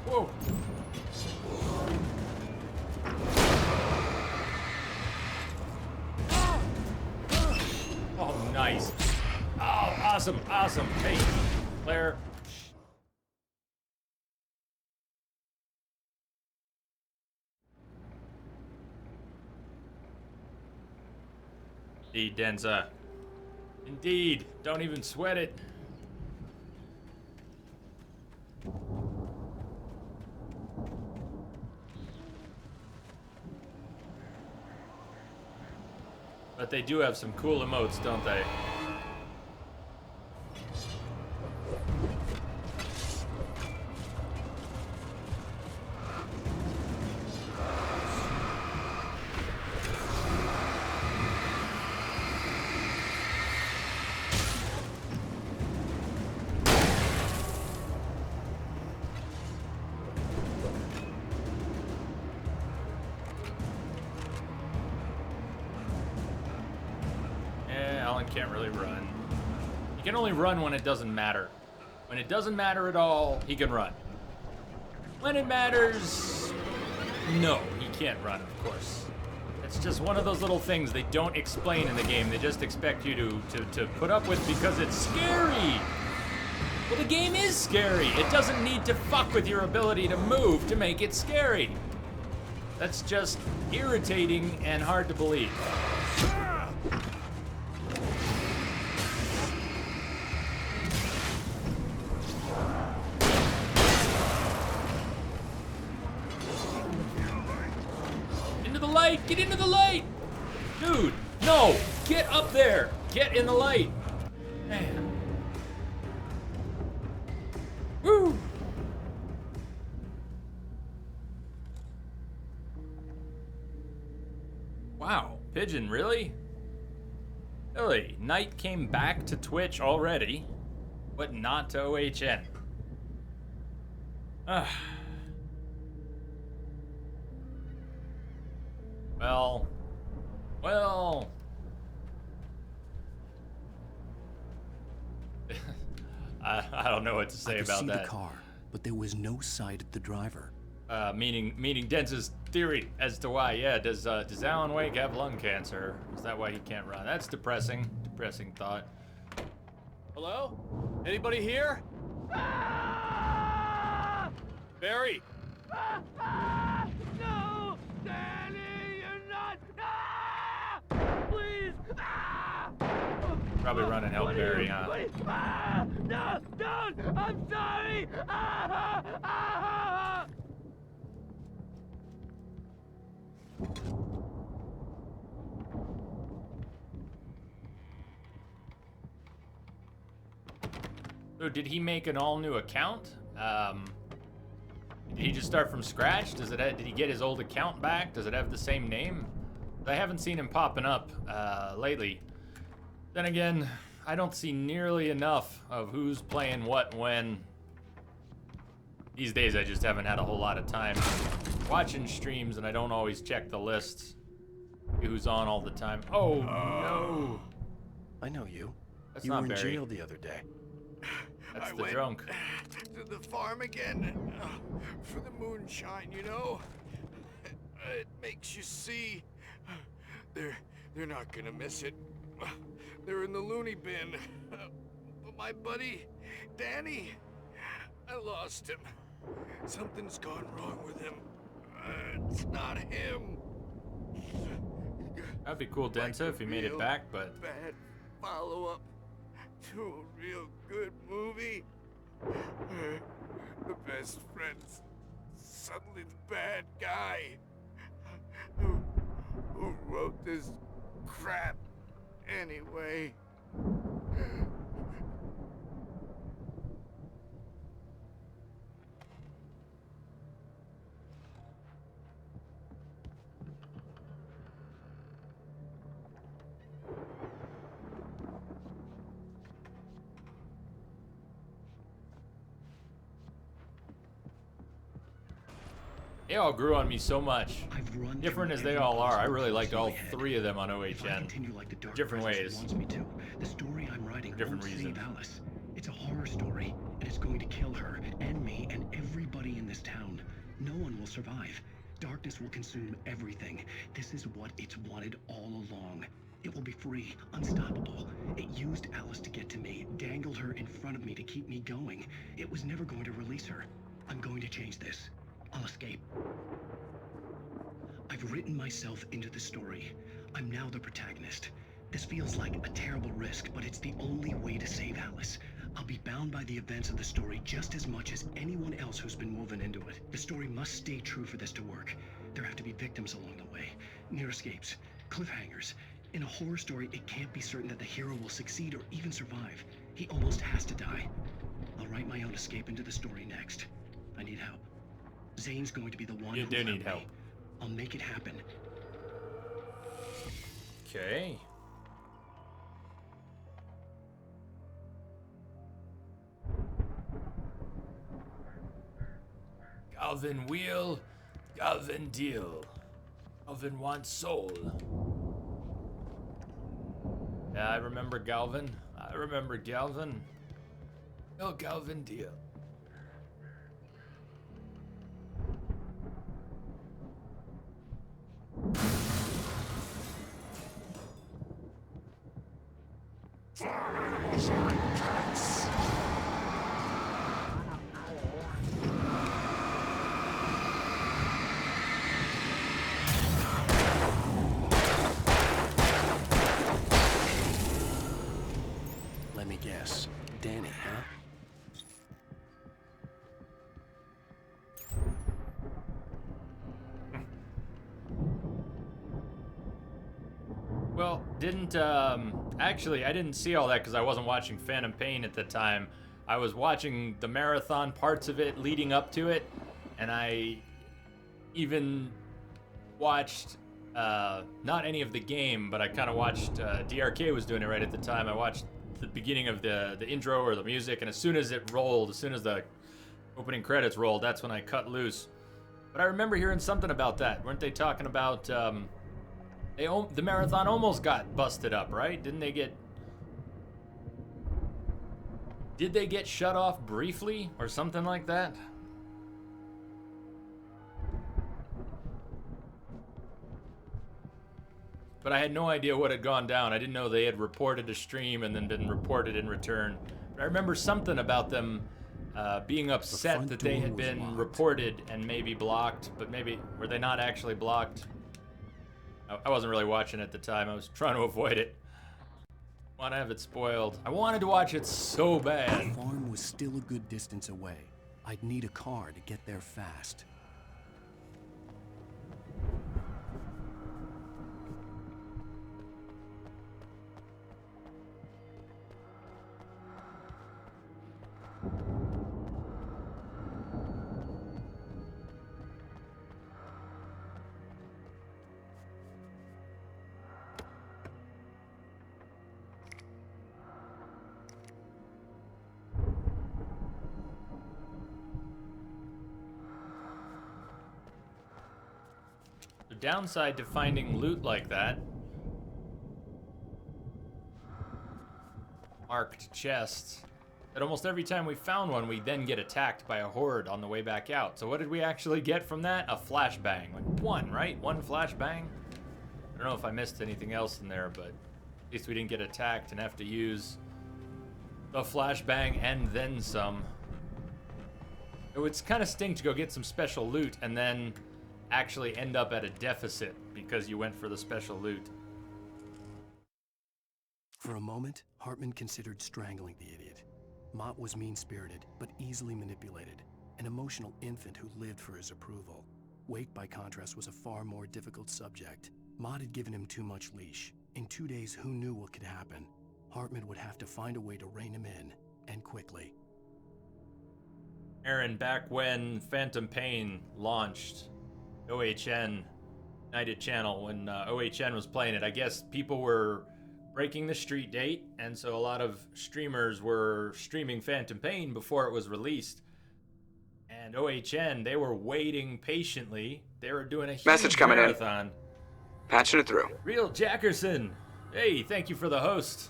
Whoa. Oh, nice. Oh, awesome, awesome. Hey, Claire. Indeed, Denza. Indeed. Don't even sweat it. But they do have some cool emotes, don't they? Can't really run. He can only run when it doesn't matter. When it doesn't matter at all, he can run. When it matters, no, he can't run, of course. It's just one of those little things they don't explain in the game. They just expect you to put up with because it's scary. Well, the game is scary. It doesn't need to fuck with your ability to move to make it scary. That's just irritating and hard to believe. Get into the light! Dude, no! Get up there! Get in the light! Man. Woo! Wow, Pigeon, really? Really? Knight came back to Twitch already, but not to OHN. Ugh. Well. I don't know what to say about that. I could see the car, but there was no sight of the driver. Meaning Dense's theory as to why. Yeah, does Alan Wake have lung cancer? Is that why he can't run? That's depressing. Depressing thought. Hello? Anybody here? Barry. No, Danny, you're not. Please. Probably run and help Barry, huh? No, don't. I'm sorry. So did he make an all-new account? Did he just start from scratch? Did he get his old account back? Does it have the same name? I haven't seen him popping up lately. Then again, I don't see nearly enough of who's playing what when. These days I just haven't had a whole lot of time watching streams, and I don't always check the lists. Who's on all the time. Oh, no. I know you. That's you not were in Barry. jail the other day. That's I the went drunk. to the farm again for the moonshine, you know? It makes you see. They're not gonna miss it. They're in the loony bin. But my buddy, Danny, I lost him. Something's gone wrong with him. It's not him. That'd be cool, Densa, if he made it back, but Bad follow-up to a real good movie. The best friend's suddenly the bad guy. Who wrote this crap anyway? they all grew on me so much. Different as they all are, I really liked all three of them on OHN. Different ways. The story I'm writing Different won't reasons. save Alice. It's a horror story, and it's going to kill her and me and everybody in this town. No one will survive. Darkness will consume everything. This is what it's wanted all along. It will be free, unstoppable. It used Alice to get to me, dangled her in front of me to keep me going. It was never going to release her. I'm going to change this. I'll escape. I've written myself into the story. I'm now the protagonist. This feels like a terrible risk, but it's the only way to save Alice. I'll be bound by the events of the story just as much as anyone else who's been woven into it. The story must stay true for this to work. There have to be victims along the way, near escapes, cliffhangers. In a horror story, it can't be certain that the hero will succeed or even survive. He almost has to die. I'll write my own escape into the story next. I need help. Zane's going to be the one You who do will need help help. me. I'll make it happen. Okay. Galvin wheel, Galvin deal. Galvin wants soul. Yeah, I remember Galvin. I remember Galvin. No Galvin deal. Let me guess. Danny, huh? Well, didn't, actually, I didn't see all that because I wasn't watching Phantom Pain at the time. I was watching the marathon parts of it leading up to it, and I even watched, not any of the game, but I kind of watched, DRK was doing it right at the time. I watched the beginning of the intro or the music, and as soon as it rolled, as soon as the opening credits rolled, that's when I cut loose. But I remember hearing something about that. Weren't they talking about, the marathon almost got busted up, right? Did they get shut off briefly or something like that? But I had no idea what had gone down. I didn't know they had reported a stream and then been reported in return. But I remember something about them being upset that they had been reported and maybe blocked, but maybe were they not actually blocked? I wasn't really watching at the time. I was trying to avoid it. Want to have it spoiled. I wanted to watch it so bad. The farm was still a good distance away. I'd need a car to get there fast. The downside to finding loot like that, marked chests, that almost every time we found one, we then get attacked by a horde on the way back out. So what did we actually get from that? A flashbang. Like one, right? One flashbang? I don't know if I missed anything else in there, but at least we didn't get attacked and have to use a flashbang and then some. It would kind of stink to go get some special loot and then actually end up at a deficit because you went for the special loot. For a moment, Hartman considered strangling the idiot. Mott was mean-spirited, but easily manipulated, an emotional infant who lived for his approval. Wake, by contrast, was a far more difficult subject. Mott had given him too much leash. In 2 days, who knew what could happen? Hartman would have to find a way to rein him in, and quickly. Aaron, back when Phantom Pain launched, OHN United Channel, when OHN was playing it, I guess people were breaking the street date, and so a lot of streamers were streaming Phantom Pain before it was released. And OHN, they were waiting patiently. They were doing a huge Message coming marathon. in. Patching it through. Real Jackerson. Hey, thank you for the host.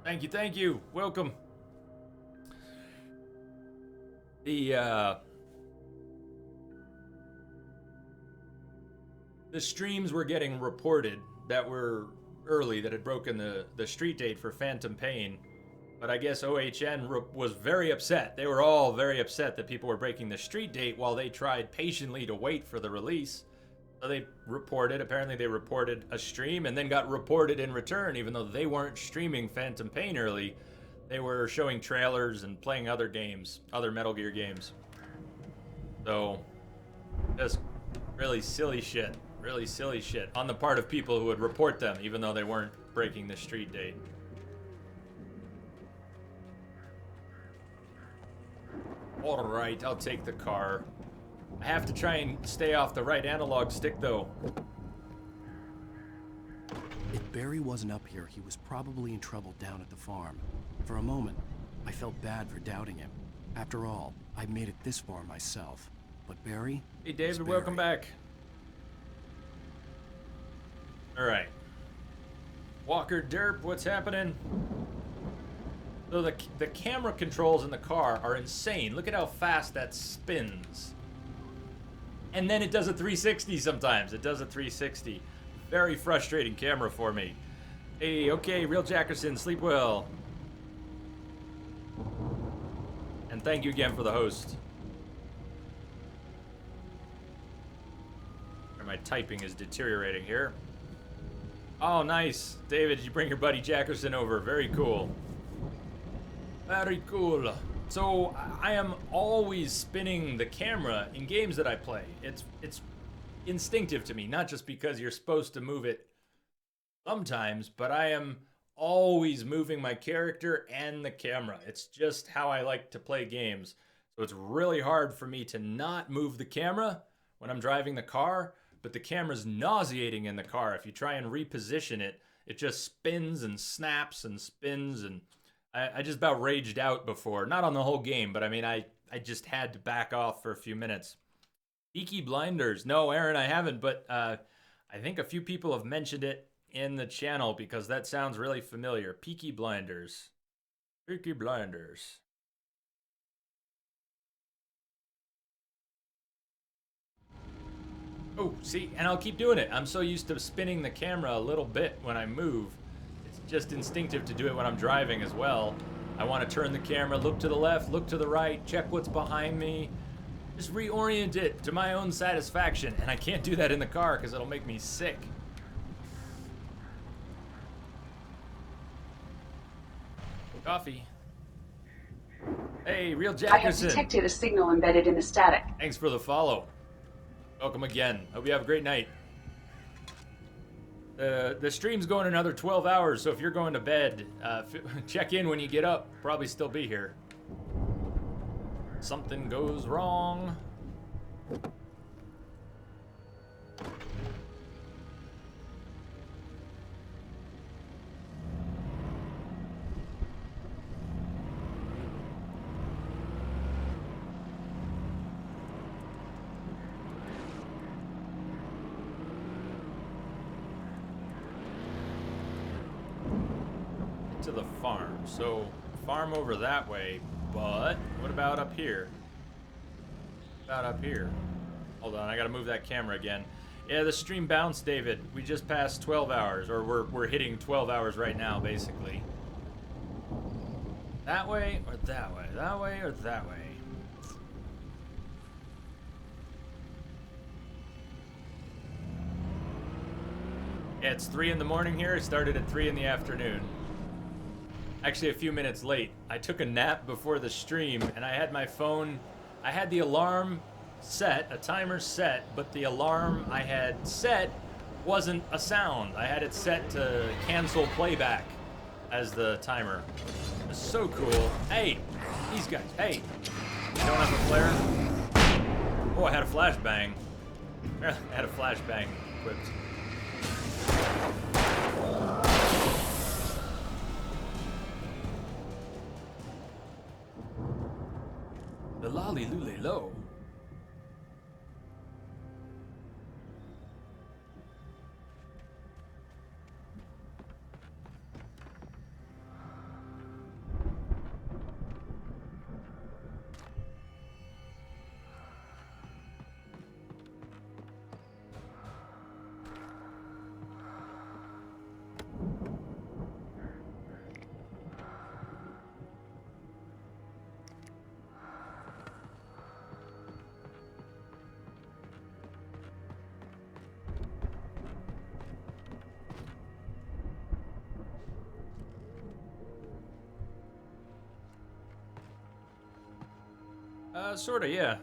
Thank you. Welcome. The streams were getting reported that were early, that had broken the street date for Phantom Pain. But I guess OHN was very upset. They were all very upset that people were breaking the street date while they tried patiently to wait for the release. So they reported, apparently they reported a stream and then got reported in return, even though they weren't streaming Phantom Pain early. They were showing trailers and playing other games, other Metal Gear games. So, just really silly shit. Really silly shit on the part of people who would report them, even though they weren't breaking the street date. Alright, I'll take the car. I have to try and stay off the right analog stick, though. If Barry wasn't up here, he was probably in trouble down at the farm. For a moment, I felt bad for doubting him. After all, I made it this far myself. But Barry? Hey, David, welcome back. Alright. Walker Derp, what's happening? So the camera controls in the car are insane. Look at how fast that spins. And then it does a 360 sometimes. It does a 360. Very frustrating camera for me. Hey, okay, Real Jackerson, sleep well. And thank you again for the host. My typing is deteriorating here. Oh, nice. David, did you bring your buddy Jackerson over? Very cool. Very cool. So, I am always spinning the camera in games that I play. It's instinctive to me, not just because you're supposed to move it sometimes, but I am always moving my character and the camera. It's just how I like to play games. So it's really hard for me to not move the camera when I'm driving the car, but the camera's nauseating in the car. If you try and reposition it, it just spins and snaps and spins, and I just about raged out before. Not on the whole game, but I mean, I just had to back off for a few minutes. Peaky Blinders. No, Aaron, I haven't, but I think a few people have mentioned it in the channel because that sounds really familiar. Peaky Blinders. Peaky Blinders. Oh, see, and I'll keep doing it. I'm so used to spinning the camera a little bit when I move. It's just instinctive to do it when I'm driving as well. I want to turn the camera, look to the left, look to the right, check what's behind me. Just reorient it to my own satisfaction. And I can't do that in the car because it'll make me sick. Coffee. Hey, Real Jackerson. I have detected a signal embedded in the static. Thanks for the follow. Welcome again. Hope you have a great night. The stream's going another 12 hours, so if you're going to bed, check in when you get up. Probably still be here. Something goes wrong. To the farm. So, farm over that way, but what about up here? What about up here? Hold on, I gotta move that camera again. Yeah, the stream bounced, David. We just passed 12 hours, or we're hitting 12 hours right now, basically. That way, or that way? That way, or that way? Yeah, it's 3 in the morning here. It started at 3 in the afternoon. Actually, a few minutes late. I took a nap before the stream, and I had my phone... I had the alarm set, a timer set, but the alarm I had set wasn't a sound. I had it set to cancel playback as the timer. It was so cool. Hey, these guys, hey. You don't have a flare? Oh, I had a flashbang. I had a flashbang equipped. The lolly lule low. Sorta, yeah.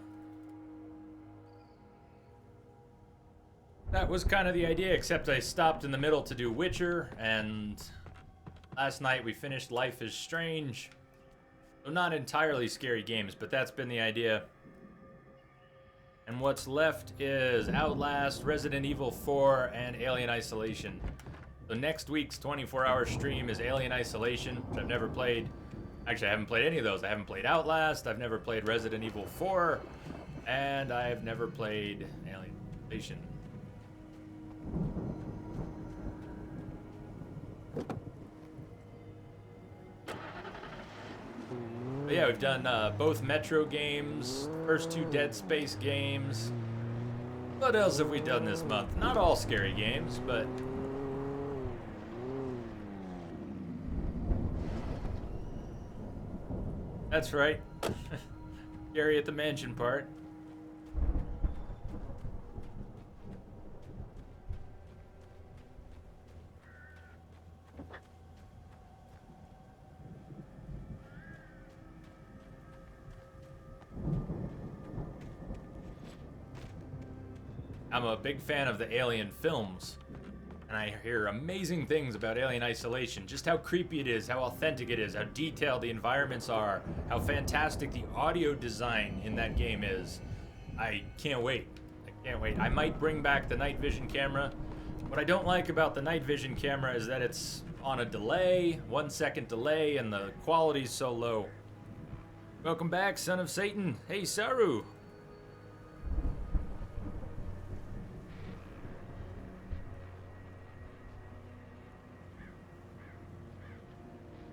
That was kind of the idea, except I stopped in the middle to do Witcher, and last night we finished Life is Strange. So not entirely scary games, but that's been the idea. And what's left is Outlast, Resident Evil 4, and Alien Isolation. So next week's 24-hour stream is Alien Isolation, which I've never played. Actually, I haven't played any of those. I haven't played Outlast, I've never played Resident Evil 4, and I've never played Alien Isolation. But yeah, we've done both Metro games, first 2 Dead Space games. What else have we done this month? Not all scary games, but... That's right. Scary at the Mansion part. I'm a big fan of the Alien films, and I hear amazing things about Alien Isolation. Just how creepy it is, how authentic it is, how detailed the environments are, how fantastic the audio design in that game is. I can't wait. I can't wait. I might bring back the night vision camera. What I don't like about the night vision camera is that it's on a delay, 1 second delay, and the quality's so low. Welcome back, Son of Satan. Hey, Saru.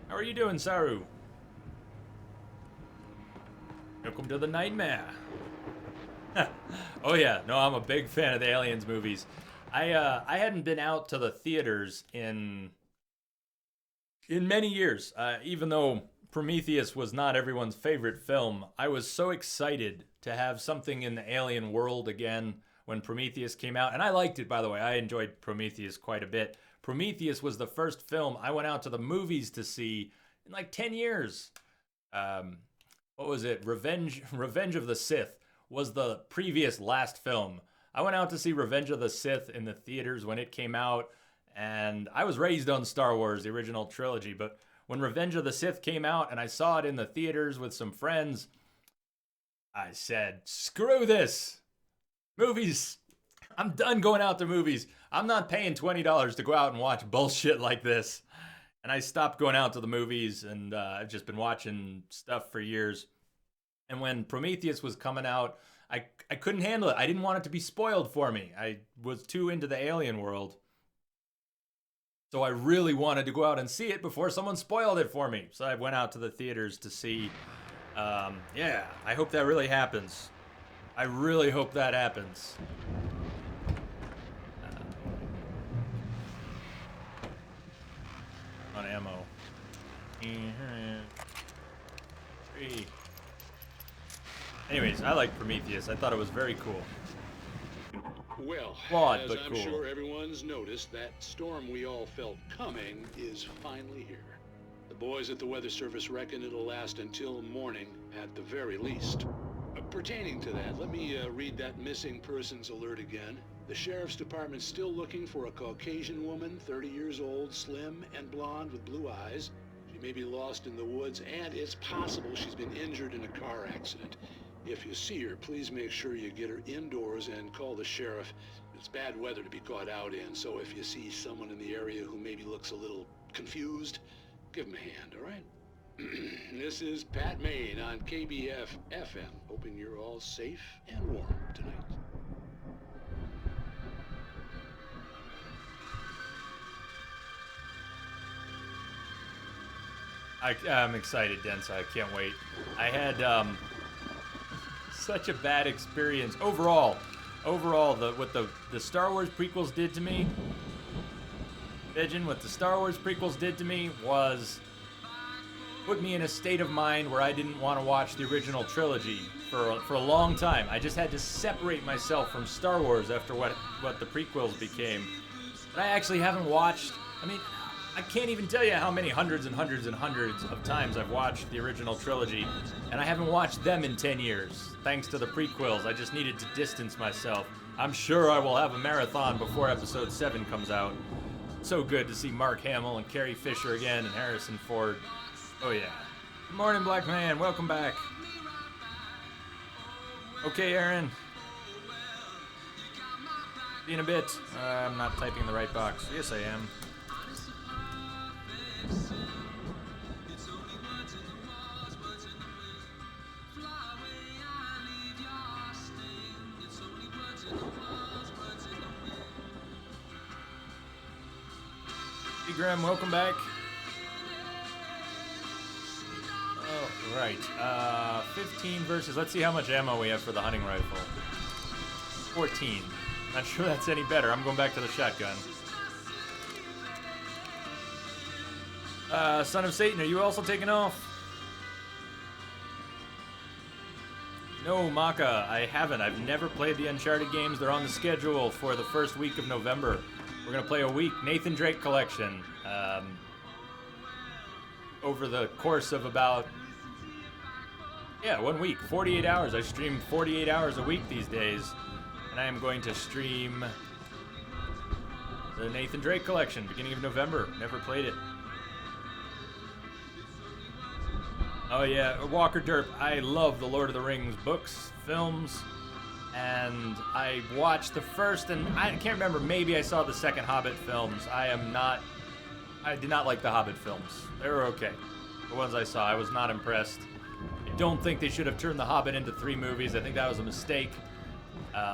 How are you doing, Saru? Welcome to the Nightmare. Oh yeah, no, I'm a big fan of the Aliens movies. I hadn't been out to the theaters in many years. Even though Prometheus was not everyone's favorite film, I was so excited to have something in the alien world again when Prometheus came out. And I liked it, by the way. I enjoyed Prometheus quite a bit. Prometheus was the first film I went out to the movies to see in like 10 years. What was it? Revenge of the Sith was the previous last film. I went out to see Revenge of the Sith in the theaters when it came out, and I was raised on Star Wars, the original trilogy, but when Revenge of the Sith came out and I saw it in the theaters with some friends, I said, screw this! Movies! I'm done going out to movies. I'm not paying $20 to go out and watch bullshit like this. And I stopped going out to the movies, and I've just been watching stuff for years. And when Prometheus was coming out, I couldn't handle it. I didn't want it to be spoiled for me. I was too into the alien world. So I really wanted to go out and see it before someone spoiled it for me. So I went out to the theaters to see. Yeah, I hope that really happens. I really hope that happens. On ammo. 3. Anyways, I like Prometheus. I thought it was very cool. Well, Flawed, as but I'm cool. sure everyone's noticed, that storm we all felt coming is finally here. The boys at the Weather Service reckon it'll last until morning at the very least. Pertaining to that, let me read that missing persons alert again. The Sheriff's Department's still looking for a Caucasian woman, 30 years old, slim and blonde with blue eyes. She may be lost in the woods, and it's possible she's been injured in a car accident. If you see her, please make sure you get her indoors and call the sheriff. It's bad weather to be caught out in, so if you see someone in the area who maybe looks a little confused, give them a hand, all right? This is Pat Maine on KBF FM, hoping you're all safe and warm tonight. I'm excited, Densa. I can't wait. I had such a bad experience overall. What the Star Wars prequels did to me, what the Star Wars prequels did to me was put me in a state of mind where I didn't want to watch the original trilogy for a long time. I just had to separate myself from Star Wars after what the prequels became. But I actually haven't watched. I mean, I can't even tell you how many hundreds and hundreds and hundreds of times I've watched the original trilogy, and I haven't watched them in 10 years. Thanks to the prequels, I just needed to distance myself. I'm sure I will have a marathon before episode 7 comes out. So good to see Mark Hamill and Carrie Fisher again and Harrison Ford. Oh yeah. Good morning, Black Man. Welcome back. Okay, Aaron. See you in a bit. I'm not typing the right box. Yes, I am. Hey, Graham, welcome back. Oh, right. 15 versus... Let's see how much ammo we have for the hunting rifle. 14. Not sure that's any better. I'm going back to the shotgun. Son of Satan, are you also taking off? No, Maka, I haven't. I've never played the Uncharted games. They're on the schedule for the first week of November. We're going to play a week. Nathan Drake Collection. Over the course of about... Yeah, 1 week. 48 hours. I stream 48 hours a week these days. And I am going to stream the Nathan Drake Collection, beginning of November. Never played it. Oh yeah, Walker Derp. I love the Lord of the Rings books, films, and I watched the first, and I can't remember, maybe I saw the second Hobbit films. I did not like the Hobbit films. They were okay. The ones I saw, I was not impressed. I don't think they should have turned the Hobbit into 3 movies. I think that was a mistake.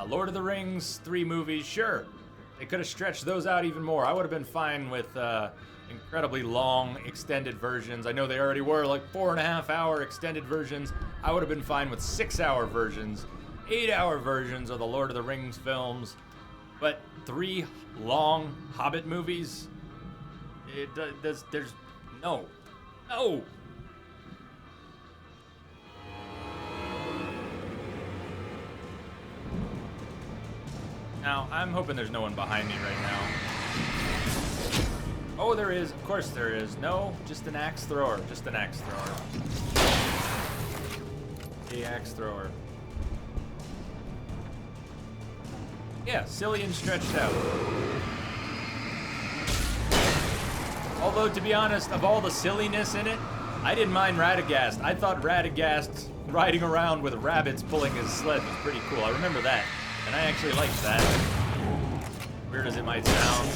Lord of the Rings, 3 movies, sure. They could have stretched those out even more. I would have been fine with incredibly long extended versions. I know they already were like 4.5-hour extended versions. I would have been fine with 6-hour versions, 8-hour versions of the Lord of the Rings films. But 3 long Hobbit movies? There's no. Now, I'm hoping there's no one behind me right now. Oh, there is. Of course there is. No, just an axe thrower. Just an axe thrower. The axe thrower. Yeah, silly and stretched out. Although, to be honest, of all the silliness in it, I didn't mind Radagast. I thought Radagast riding around with rabbits pulling his sled was pretty cool. I remember that. And I actually liked that. Weird as it might sound.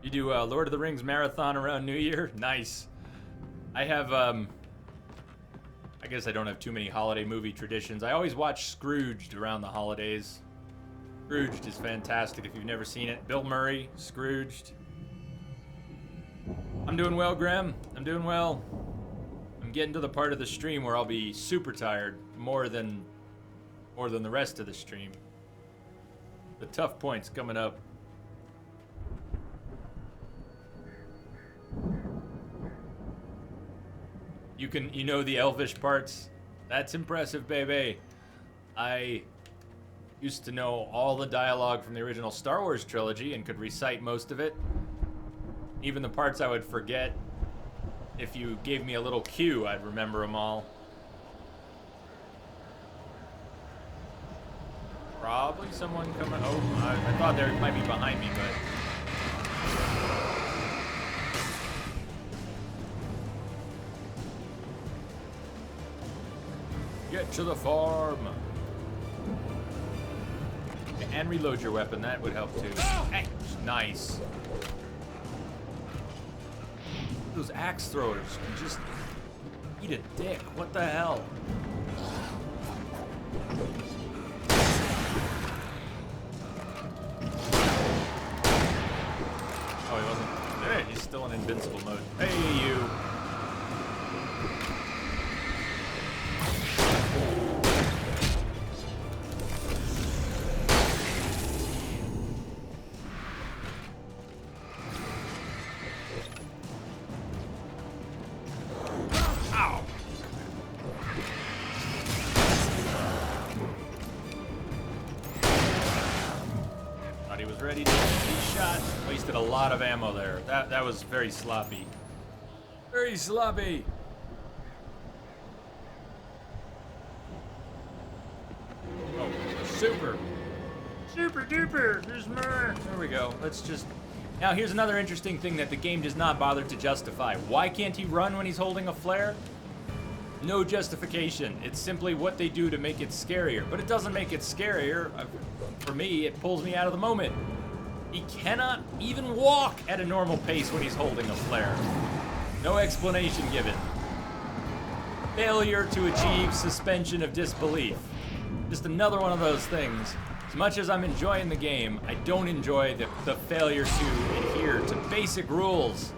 You do Lord of the Rings marathon around New Year? Nice. I have, I guess I don't have too many holiday movie traditions. I always watch Scrooged around the holidays. Scrooged is fantastic if you've never seen it. Bill Murray, Scrooged. I'm doing well, Graham. I'm doing well. I'm getting to the part of the stream where I'll be super tired, more than the rest of the stream. The tough point's coming up. You know the Elvish parts? That's impressive, baby. I used to know all the dialogue from the original Star Wars trilogy and could recite most of it. Even the parts I would forget, if you gave me a little cue, I'd remember them all. Probably someone coming. Oh, I thought there might be behind me, but. Get to the farm. And reload your weapon, that would help too. Hey, nice. Those axe throwers can just eat a dick. What the hell? Oh, he wasn't. Hey, he's still in invincible mode. Hey, you. was ready to be shot. Wasted a lot of ammo there. That was very sloppy. Very sloppy. Oh, super. Super duper. There's more. There we go. Let's just... Now, here's another interesting thing that the game does not bother to justify. Why can't he run when he's holding a flare? No justification. It's simply what they do to make it scarier. But it doesn't make it scarier. For me, it pulls me out of the moment. He cannot even walk at a normal pace when he's holding a flare. No explanation given. Failure to achieve suspension of disbelief. Just another one of those things. As much as I'm enjoying the game, I don't enjoy the failure to adhere to basic rules.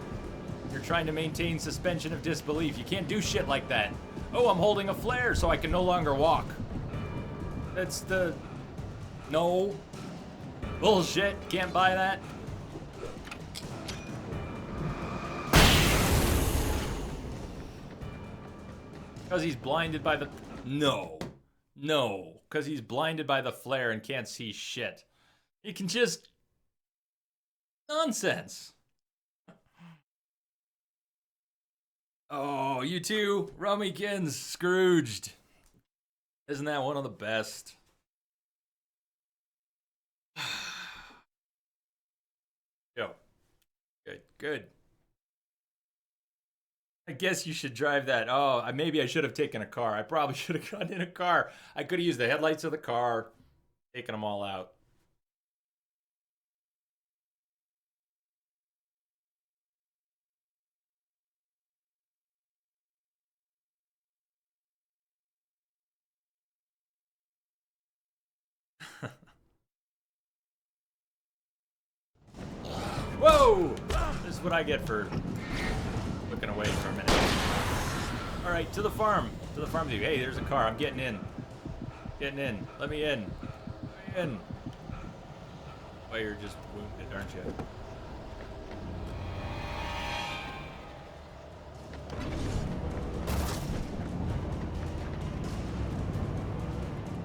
You're trying to maintain suspension of disbelief. You can't do shit like that. Oh, I'm holding a flare so I can no longer walk. That's the... No. Bullshit. Can't buy that. Because he's blinded by the... No. No. Because he's blinded by the flare and can't see shit. He can just... Nonsense. Oh, you two, Rummykins, Scrooged. Isn't that one of the best? Yo. Good, good. I guess you should drive that. Oh, maybe I should have taken a car. I probably should have gotten in a car. I could have used the headlights of the car, taken them all out. Whoa! This is what I get for looking away for a minute. All right, to the farm. To the farm view. Hey, there's a car. I'm getting in. Getting in. Let me in. Let me in. Oh, you're just wounded, aren't you?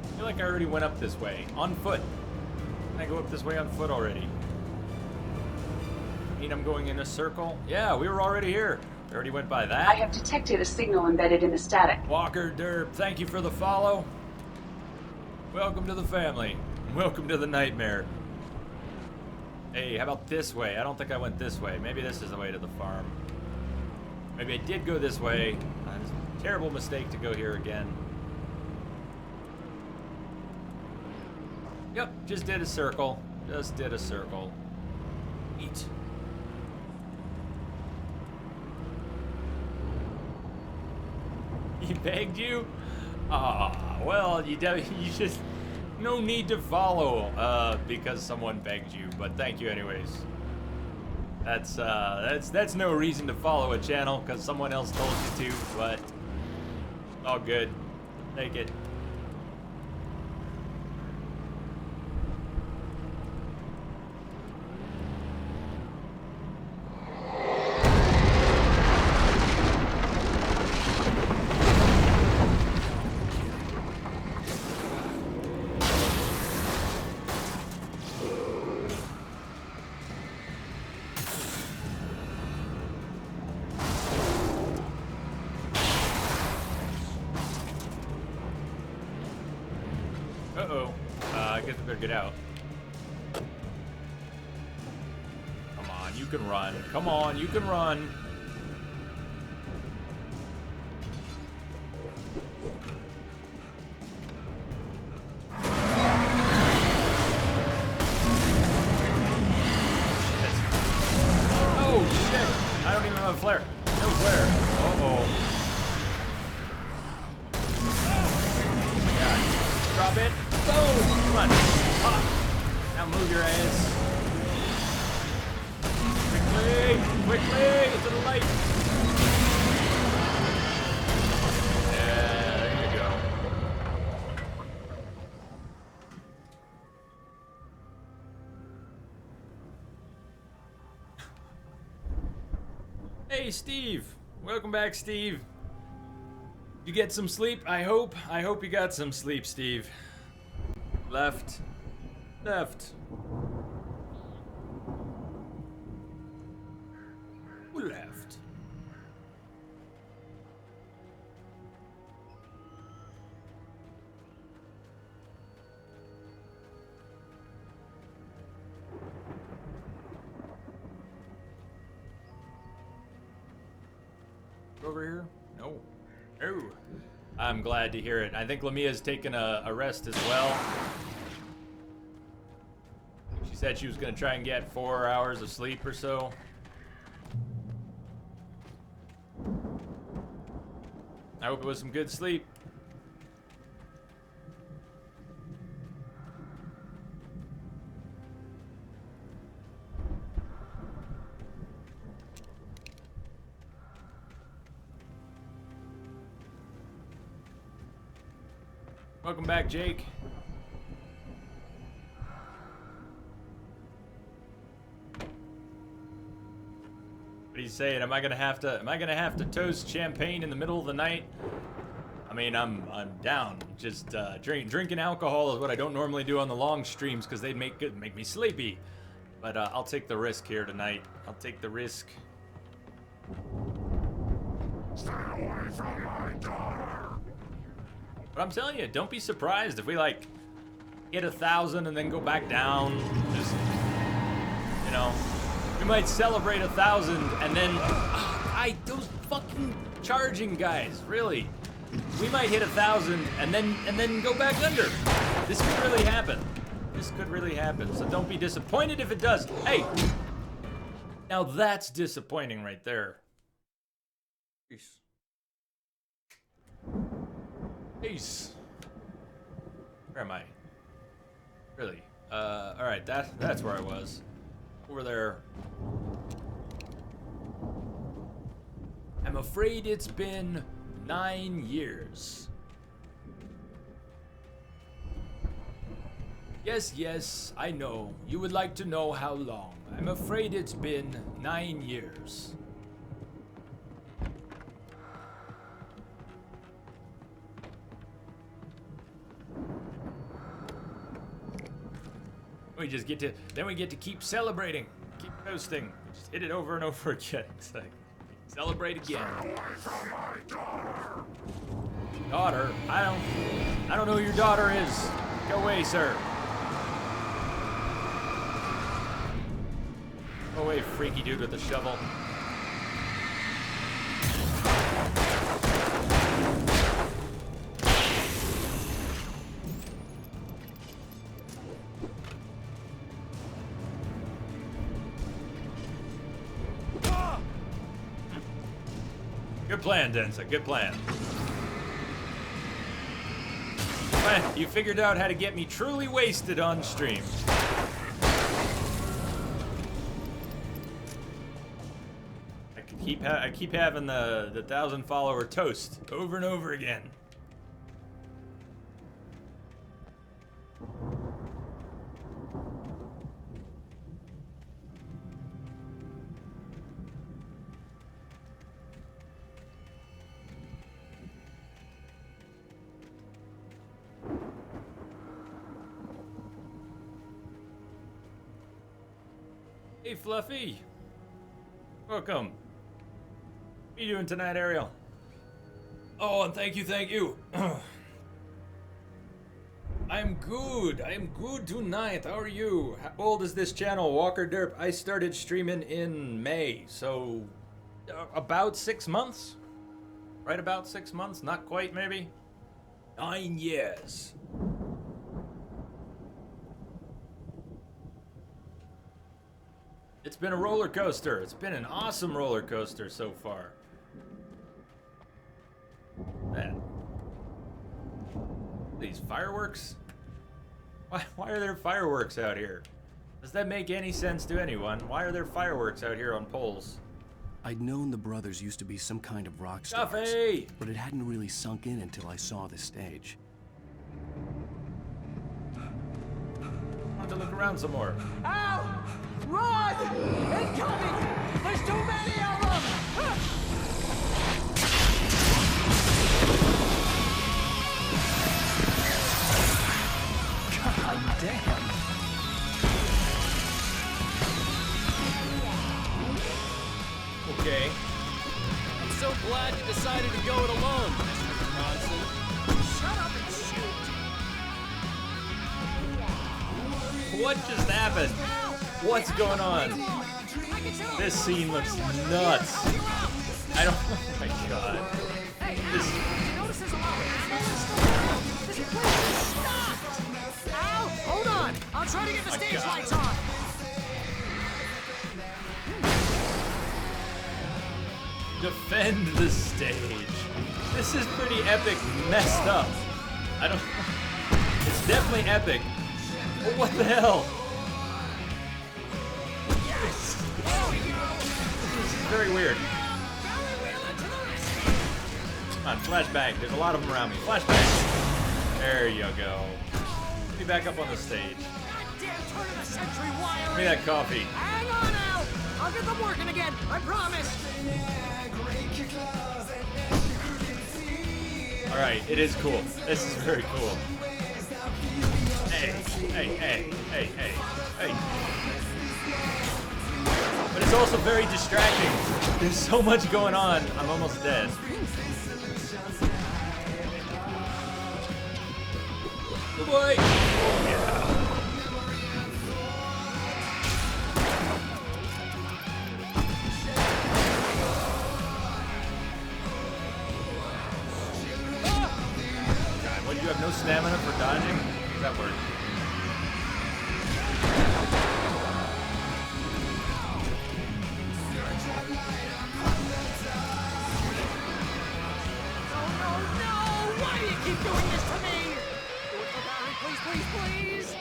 I feel like I already went up this way. On foot. Can I go up this way on foot already? I mean, I'm going in a circle? Yeah, we were already here. We already went by that. I have detected a signal embedded in the static. Walker Derp, thank you for the follow. Welcome to the family. Welcome to the nightmare. Hey, how about this way? I don't think I went this way. Maybe this is the way to the farm. Maybe I did go this way. It's a terrible mistake to go here again. Yep, just did a circle. Just did a circle. Eat. He begged you? Ah, well, you just no need to follow because someone begged you, but thank you anyways. That's no reason to follow a channel because someone else told you to, but all good. Take it. Uh-oh. I guess we better get out. Come on, you can run. Come on, you can run. Oh, shit. I don't even have a flare. No flare. Uh-oh. Drop it. Boom! Come on. Pop. Now move your ass. Quickly! Quickly! To the light! Yeah, there you go. Hey, Steve! Welcome back, Steve. You get some sleep, I hope? I hope you got some sleep, Steve. Left. Left. Over here? No. No. I'm glad to hear it. I think Lamia's taken a rest as well. She said she was going to try and get 4 hours of sleep or so. I hope it was some good sleep. Welcome back, Jake. What are you saying? Am I gonna have to toast champagne in the middle of the night? I mean, I'm down. Just drinking alcohol is what I don't normally do on the long streams because they make me sleepy. But I'll take the risk here tonight. I'll take the risk. Stay away from my daughter. But I'm telling you, don't be surprised if we like hit 1,000 and then go back down. Just, you know, we might celebrate 1,000 and then those fucking charging guys, really. We might hit 1,000 and then go back under. This could really happen. This could really happen. So don't be disappointed if it does. Hey, now that's disappointing right there. Peace. Peace. Where am I? Really? Alright, that's where I was. Over there. I'm afraid it's been 9 years. Yes, I know. You would like to know how long. I'm afraid it's been 9 years. We just get to keep celebrating, keep toasting, just hit it over and over again. It's like, celebrate again. Daughter? I don't know who your daughter is. Go away, sir. Go away, freaky dude with the shovel. Good plan, Densa. Good plan. You figured out how to get me truly wasted on stream. I keep having the 1,000 follower toast over and over again. Hey, Fluffy. Welcome. What are you doing tonight, Ariel? Oh, and thank you. I'm good tonight. How are you? How old is this channel, Walker Derp? I started streaming in May, so about 6 months? Right about 6 months? Not quite, maybe? 9 years. It's been a roller coaster. It's been an awesome roller coaster so far. Man. These fireworks? Why are there fireworks out here? Does that make any sense to anyone? Why are there fireworks out here on poles? I'd known the brothers used to be some kind of rock stars, Duffy! but it hadn't really sunk in until I saw the stage. I want to look around some more. Ow! Run! Incoming! There's too many of them! God damn. Okay. I'm so glad you decided to go it alone, Mr. Bronson. Shut up and shoot! What just happened? What's going on? This scene looks nuts. I don't. Oh my god. Hey, Al, did you notice there's a lot of ammo and stuff? This place is stocked! Al, hold on! I'll try to get the My stage God. lights on! Defend the stage. This is pretty epic, messed up. I don't. It's definitely epic. But what the hell? Yes! This is very weird. Come on, flashbang. There's a lot of them around me. Flashbang. There you go. Let me back up on the stage. Goddamn turn of the century wiring! Give me that coffee. Hang on, Al! I'll get them working again, I promise! Alright, it is cool. This is very cool. Hey, hey, hey, hey, hey, hey. But it's also very distracting. There's so much going on. I'm almost dead. Good boy. Oh, yeah. God, what, you have no stamina for dodging? How does that work? Why do you keep doing this to me? Do it for Barry, please, please, please!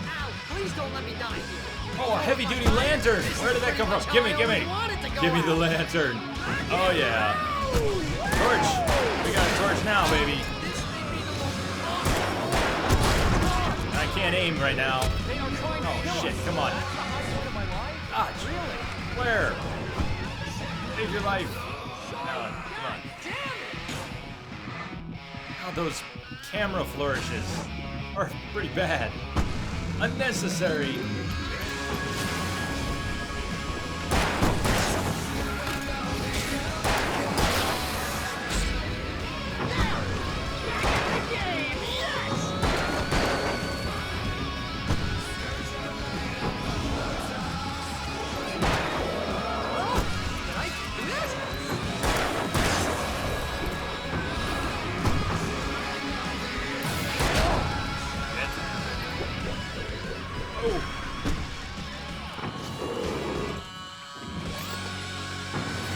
Al, please don't let me die here. Oh, a heavy-duty lantern! Where did that come from? Gimme, gimme! Give me the lantern. Oh, yeah. Torch! We got a torch now, baby. I can't aim right now. Oh, shit, come on. Ah, where? Save your life. Come on, come on. Oh, those camera flourishes are pretty bad. Unnecessary.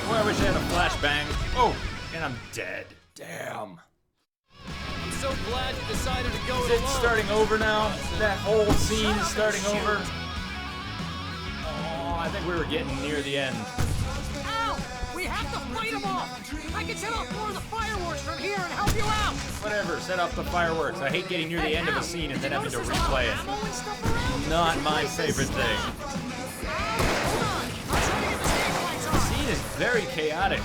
Boy, I wish I had a flashbang. Oh, and I'm dead. Damn. I'm so glad you decided to go Is it it alone. starting over now? That whole scene is starting over? Oh, I think we were getting near the end. Al, we have to fight them off! I can set off more of the fireworks from here and help you out! Whatever, set off the fireworks. I hate getting near the end of a scene and then having to replay it. Ammo and stuff around? Not my favorite thing. The scene is very chaotic.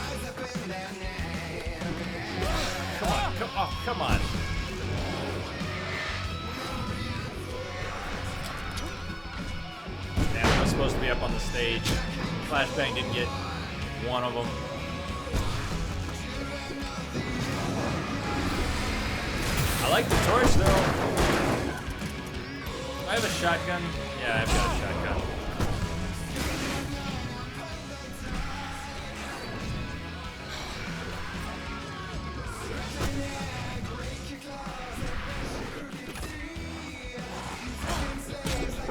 Come on, come on. Damn, I was supposed to be up on the stage. Flashbang didn't get one of them. I like the torch though. Do I have a shotgun? Yeah, I've got a shotgun.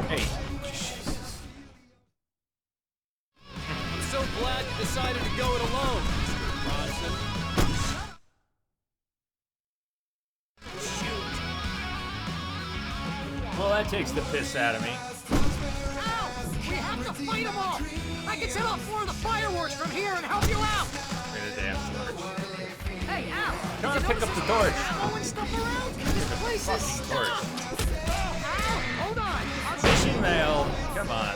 Hey. I'm so glad you decided to go it alone, Mr. Bronson. Well, that takes the piss out of me. Al, we have to fight them off! I can set off more of the fireworks from here and help you out! Look at the damn torch. Hey, Al! Trying to pick up the torch. Ammo and stuff around? This place is Torch. stocked! Al, hold on! I'll Fishing mail. Come on.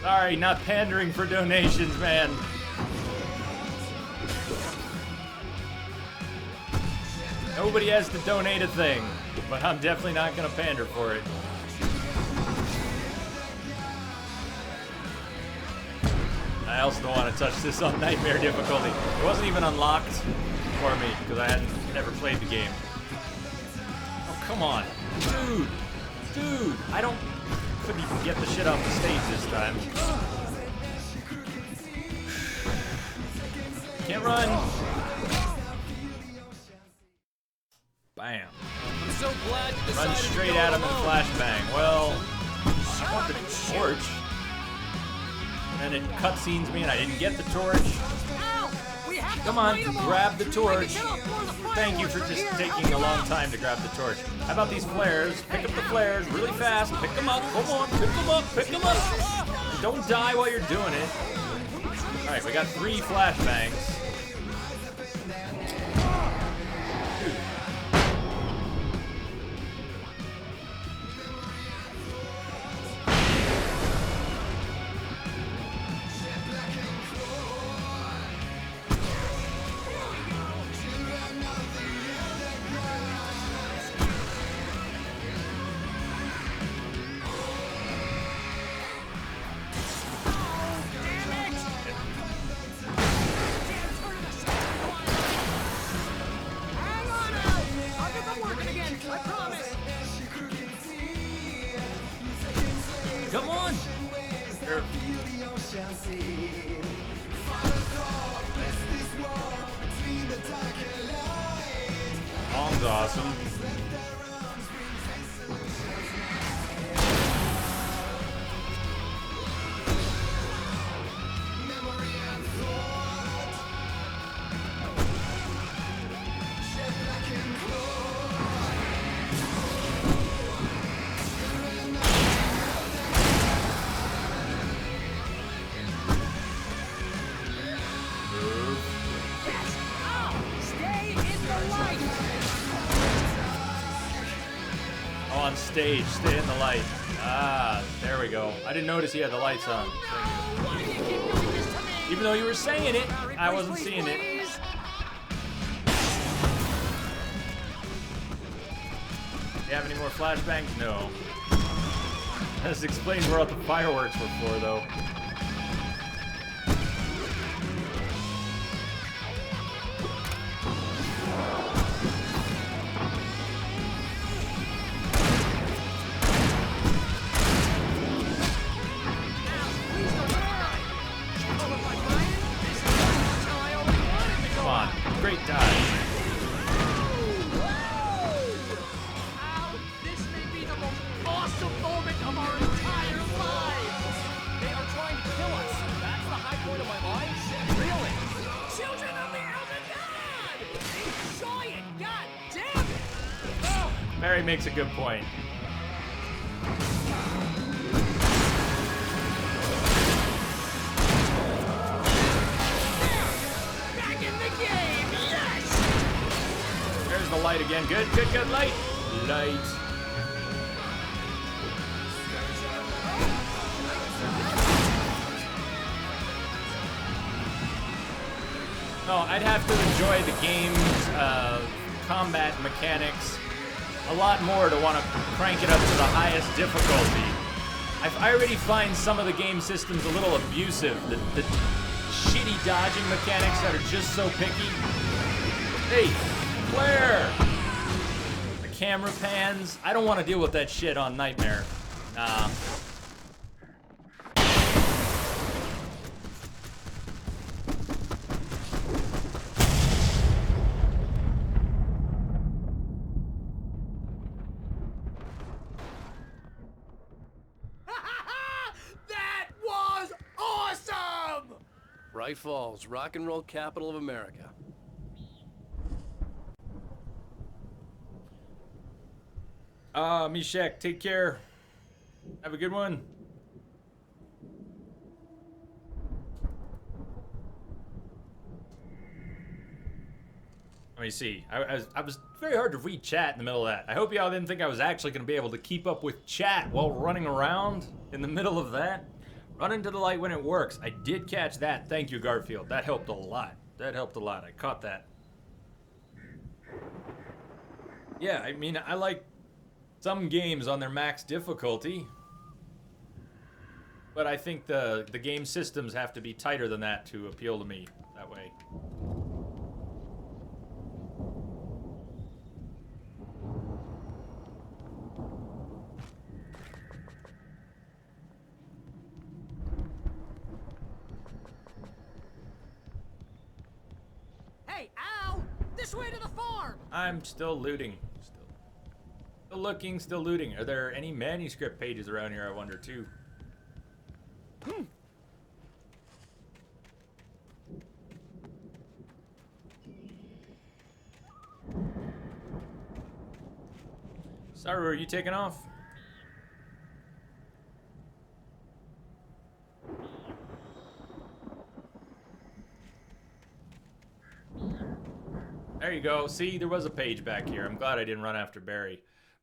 Sorry, not pandering for donations, man. Nobody has to donate a thing, but I'm definitely not gonna pander for it. I also don't want to touch this on Nightmare difficulty. It wasn't even unlocked for me because I hadn't ever played the game. Oh, come on. Dude, I couldn't even get the shit off the stage this time. Can't run. Bam. I'm so glad you decided Run straight to go at him and alone. flashbang. Well, I want the torch. And it cutscenes me and I didn't get the torch. Come on, grab the torch. Thank you for just taking a long time to grab the torch. How about these flares? Pick up the flares really fast. Pick them up. Come on, pick them up. Pick them up. Don't die while you're doing it. All right, we got 3 flashbangs. Come on! Song's awesome. On stage, stay in the light. Ah, there we go. I didn't notice he had the lights on. Even though you were saying it, I wasn't seeing it. Do you have any more flashbangs? No. This explains where all the fireworks were for, though. Come on, great dodge. This may be the most awesome moment of our entire lives! They are trying to kill us. That's the high point of my life? Really? Children of the Elder God! Enjoy it! God damn it! Oh. Mary makes a good point. Back in the game! Yes! There's the light again. Good, good, good. Light. Light. No, I'd have to enjoy the game's combat mechanics a lot more to want to crank it up to the highest difficulty. I already find some of the game systems a little abusive. The shitty dodging mechanics that are just so picky. Hey, flare! The camera pans. I don't want to deal with that shit on Nightmare. Nah. That was awesome! Bright Falls, rock and roll capital of America. Mishek, take care. Have a good one. Let me see. I was very hard to read chat in the middle of that. I hope y'all didn't think I was actually going to be able to keep up with chat while running around in the middle of that. Run into the light when it works. I did catch that. Thank you, Garfield. That helped a lot. That helped a lot. I caught that. Yeah, I mean, I like some games on their max difficulty, but I think the game systems have to be tighter than that to appeal to me that way. Hey, ow! This way to the farm! I'm still looting. Still looking, still looting. Are there any manuscript pages around here, I wonder, too? Saru, are you taking off? There you go. See, there was a page back here. I'm glad I didn't run after Barry.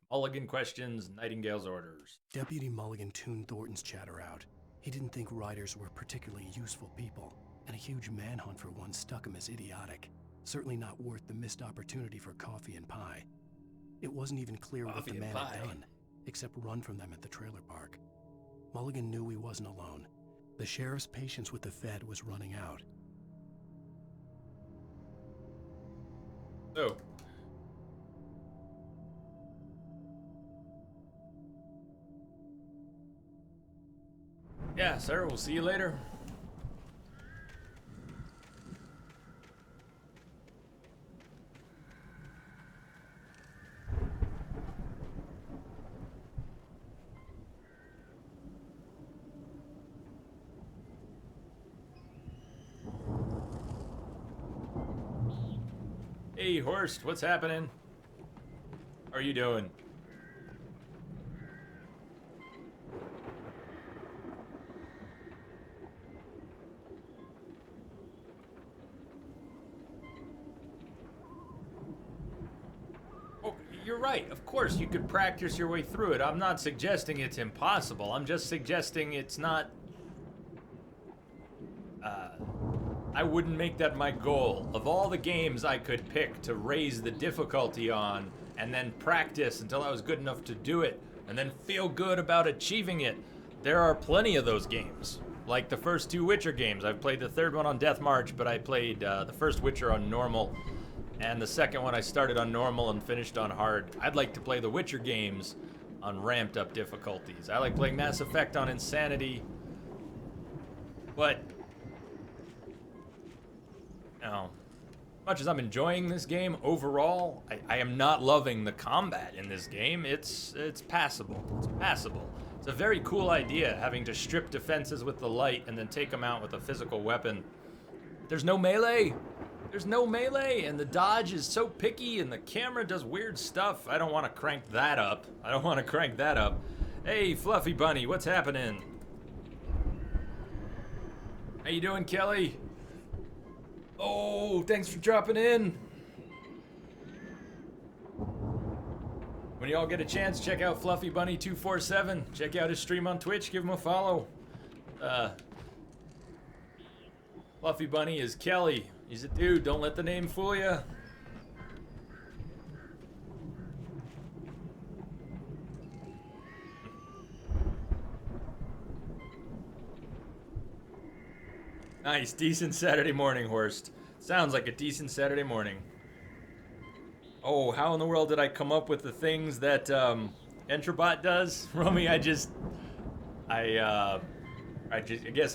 Mulligan questions, Nightingale's orders. Deputy Mulligan tuned Thornton's chatter out. He didn't think riders were particularly useful people, and a huge manhunt for one struck him as idiotic. Certainly not worth the missed opportunity for coffee and pie. It wasn't even clear what the man had done, except run from them at the trailer park. Mulligan knew he wasn't alone. The sheriff's patience with the Fed was running out. So. Yeah, sir, we'll see you later. Hey, Horst, what's happening? How are you doing? Oh, you're right. Of course, you could practice your way through it. I'm not suggesting it's impossible. I'm just suggesting it's not... I wouldn't make that my goal. Of all the games I could pick to raise the difficulty on and then practice until I was good enough to do it and then feel good about achieving it, there are plenty of those games. Like the first two Witcher games. I've played the third one on Death March, but I played the first Witcher on normal, and the second one I started on normal and finished on hard. I'd like to play the Witcher games on ramped up difficulties. I like playing Mass Effect on insanity, but now, as much as I'm enjoying this game overall, I am not loving the combat in this game. It's passable. It's passable. It's a very cool idea, having to strip defenses with the light and then take them out with a physical weapon. There's no melee. There's no melee, and the dodge is so picky, and the camera does weird stuff. I don't want to crank that up. I don't want to crank that up. Hey, Fluffy Bunny, what's happening? How you doing, Kelly? Oh, thanks for dropping in. When y'all get a chance, check out Fluffy Bunny 247. Check out his stream on Twitch. Give him a follow. Fluffy Bunny is Kelly. He's a dude. Don't let the name fool you. Nice, decent Saturday morning, Horst. Sounds like a decent Saturday morning. Oh, how in the world did I come up with the things that Entrobot does? Romy, I guess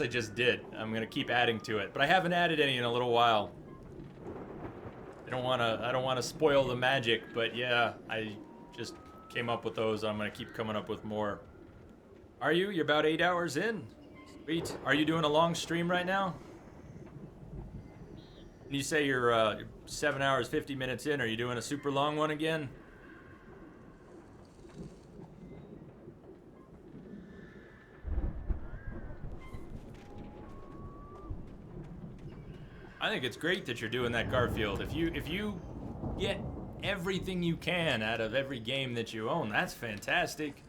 I just did. I'm gonna keep adding to it, but I haven't added any in a little while. I don't wanna spoil the magic, but yeah, I just came up with those. I'm gonna keep coming up with more. Are you? You're about 8 hours in. Sweet. Are you doing a long stream right now? You say you're 7 hours, 50 minutes in. Are you doing a super long one again? I think it's great that you're doing that, Garfield. If you get everything you can out of every game that you own, that's fantastic.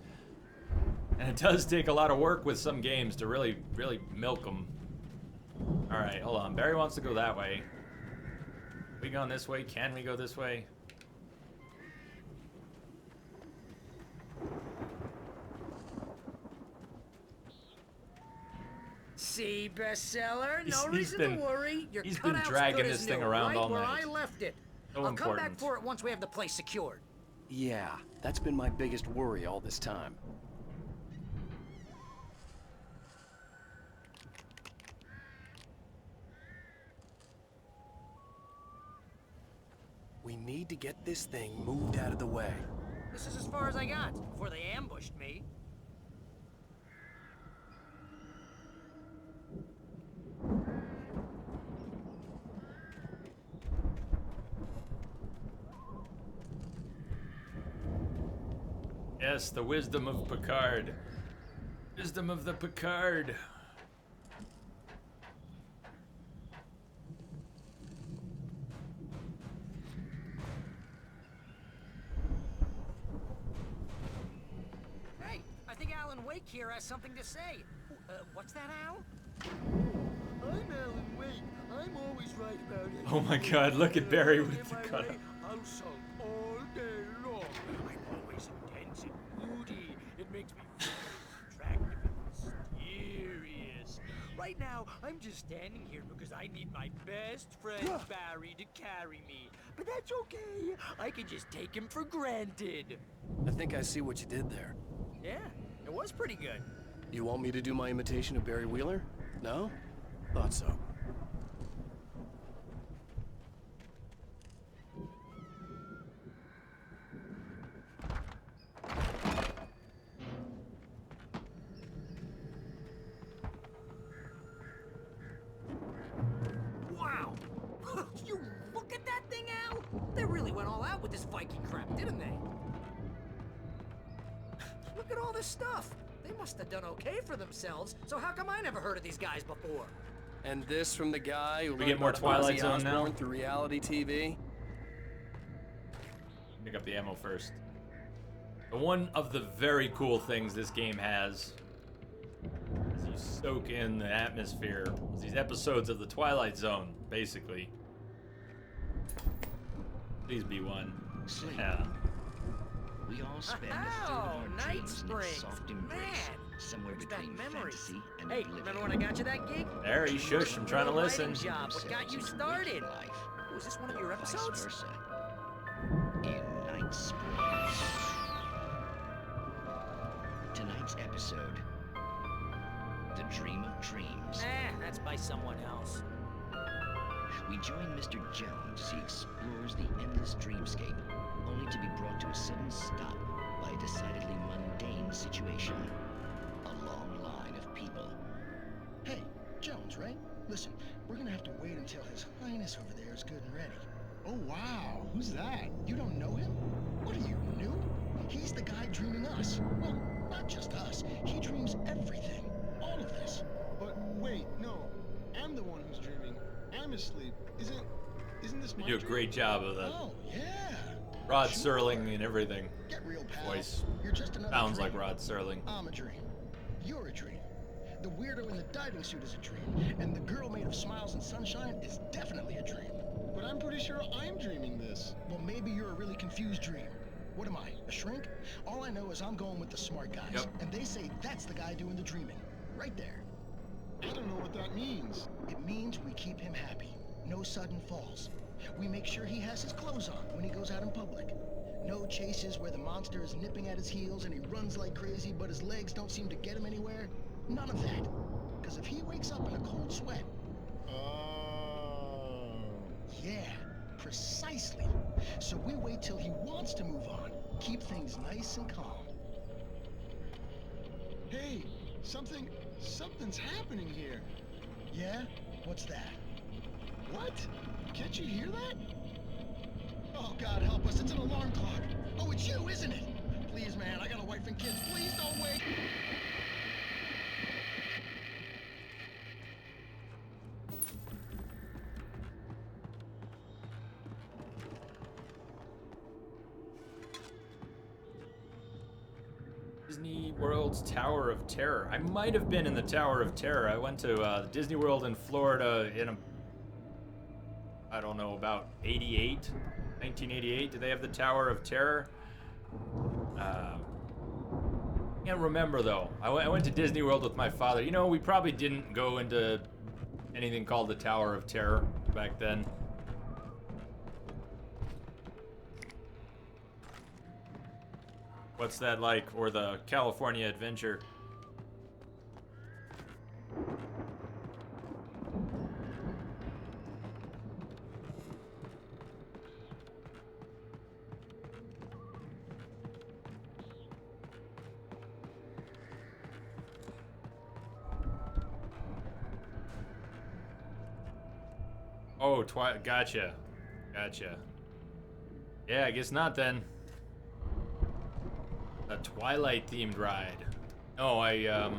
And it does take a lot of work with some games to really milk them. All right, hold on. Barry wants to go that way. We going this way? Can we go this way? see, bestseller. He's- No he's reason been- to worry. Your he's been cutout's dragging good this as thing new, around right all where night. I left it. So I'll come back important. for it once we have the place secured. Yeah, that's been my biggest worry all this time. We need to get this thing moved out of the way. This is as far as I got before they ambushed me. Yes, the wisdom of Picard. Wisdom of the Picard. Hey, I think Alan Wake here has something to say. What's that, Al? I'm Alan Wake. I'm always right about it. Oh my God, look at Barry with the cutout. I'll solve all day long. I'm always intense and moody. It makes me feel attractive and mysterious. Right now, I'm just standing here because I need my best friend Barry to carry me. But that's okay. I can just take him for granted. I think I see what you did there. Yeah, it was pretty good. You want me to do my imitation of Barry Wheeler? No? Thought so. Wow! You look at that thing, Al! They really went all out with this Viking crap, didn't they? Look at all this stuff. They must have done okay for themselves, so how come I never heard of these guys before? And this from the guy who We learned get more about Twilight Ozzy Zone now? Osbourne through reality TV? Pick up the ammo first. One of the very cool things this game has, as you soak in the atmosphere, is these episodes of the Twilight Zone, basically. Please be one. Sleep. Yeah. We all spend a third of our dreams in its soft embrace, somewhere between fantasy and Hey, oblivion. remember when I got you that gig? Barry, shush, I'm trying to listen. Job, what got you started? Oh, is this one of your episodes? Vice versa. In Night Springs. Tonight's episode, The Dream of Dreams. That's by someone else. We join Mr. Jones as he explores the endless dreamscape, only to be brought to a sudden stop by a decidedly mundane situation. A long line of people. Hey, Jones, right? Listen, we're gonna have to wait until His Highness over there is good and ready. Oh, wow. Who's that? You don't know him? What are you, new? He's the guy dreaming us. Well, not just us. He dreams everything. All of this. But wait, no. I'm the one who's dreaming. I'm asleep. Isn't this You my do a dream? great job of that. Oh, yeah. Rod Serling and everything. Get real, pal. Voice You're just another sounds dream. like Rod Serling. I'm a dream. You're a dream. The weirdo in the diving suit is a dream. And the girl made of smiles and sunshine is definitely a dream. But I'm pretty sure I'm dreaming this. Well, maybe you're a really confused dream. What am I, a shrink? All I know is I'm going with the smart guys. Yep. And they say that's the guy doing the dreaming. Right there. I don't know what that means. It means we keep him happy. No sudden falls. We make sure he has his clothes on when he goes out in public. No chases where the monster is nipping at his heels and he runs like crazy but his legs don't seem to get him anywhere. None of that. Because if he wakes up in a cold sweat... Oh. Yeah, precisely. So we wait till he wants to move on. Keep things nice and calm. Hey, something's happening here. Yeah? What's that? What? Can't you hear that? Oh, God help us, it's an alarm clock. Oh, it's you, isn't it? Please, man, I got a wife and kids. Please don't wait. Disney World's Tower of Terror. I might have been in the Tower of Terror. I went to Disney World in Florida in I don't know, about 1988. Did they have the Tower of Terror? Can't remember though. I went to Disney World with my father. You know, we probably didn't go into anything called the Tower of Terror back then. What's that like? Or the California Adventure? Oh, gotcha. Gotcha. Yeah, I guess not then. A Twilight-themed ride. No, I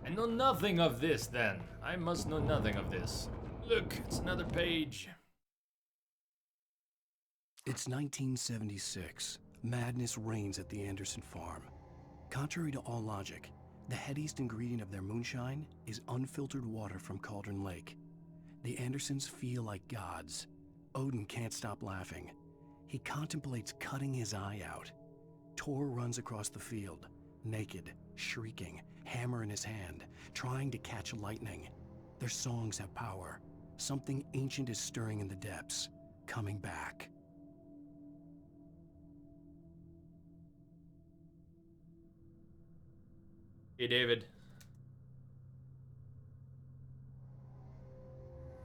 know nothing of this then. I must know nothing of this. Look, it's another page. It's 1976. Madness reigns at the Anderson farm. Contrary to all logic, the headiest ingredient of their moonshine is unfiltered water from Cauldron Lake. The Andersons feel like gods. Odin can't stop laughing. He contemplates cutting his eye out. Tor runs across the field, naked, shrieking, hammer in his hand, trying to catch lightning. Their songs have power. Something ancient is stirring in the depths, coming back. Hey, David.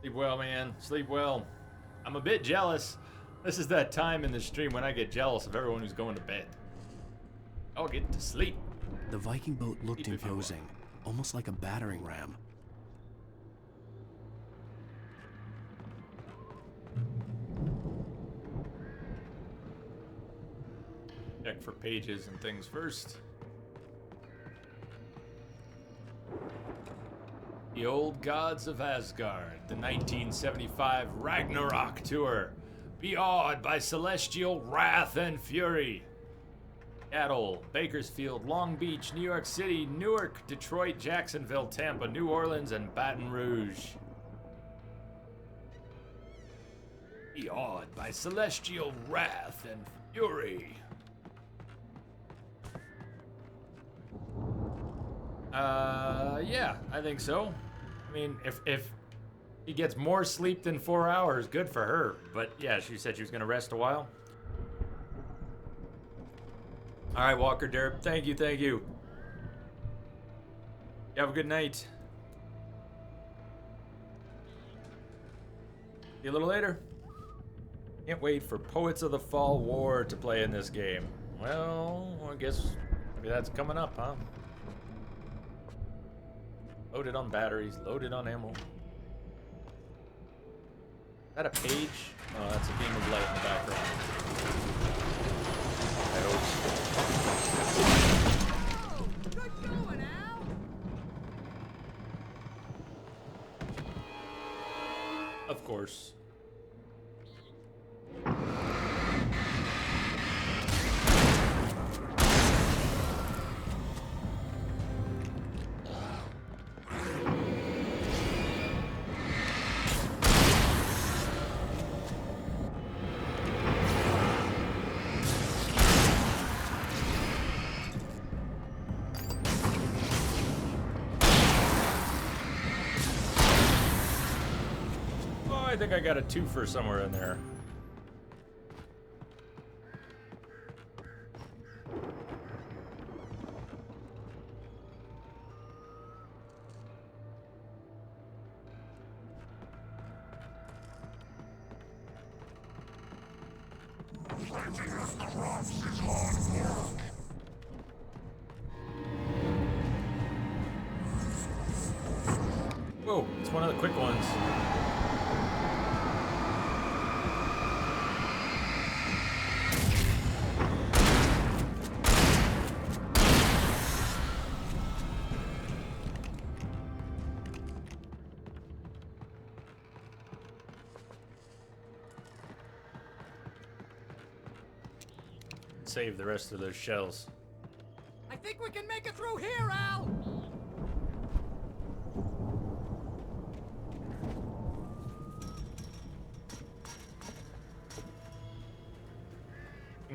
Sleep well, man. Sleep well. I'm a bit jealous. This is that time in the stream when I get jealous of everyone who's going to bed. I'll get to sleep. The Viking boat looked imposing, almost like a battering ram. Check for pages and things first. The Old Gods of Asgard, the 1975 Ragnarok Tour. Be awed by celestial wrath and fury. Seattle, Bakersfield, Long Beach, New York City, Newark, Detroit, Jacksonville, Tampa, New Orleans, and Baton Rouge. Be awed by celestial wrath and fury. Yeah, I think so. I mean, if he gets more sleep than 4 hours, good for her. But yeah, she said she was gonna rest a while. All right, Walker Derp, thank you, thank you. You have a good night. See you a little later. Can't wait for Poets of the Fall War to play in this game. Well, I guess maybe that's coming up, huh? Loaded on batteries, loaded on ammo. Is that a page? Oh, that's a beam of light in the background. I hope. Good going, Al. Of course. I think I got a twofer somewhere in there. Whoa, it's one of the quick ones. Save the rest of those shells. I think we can make it through here, Al.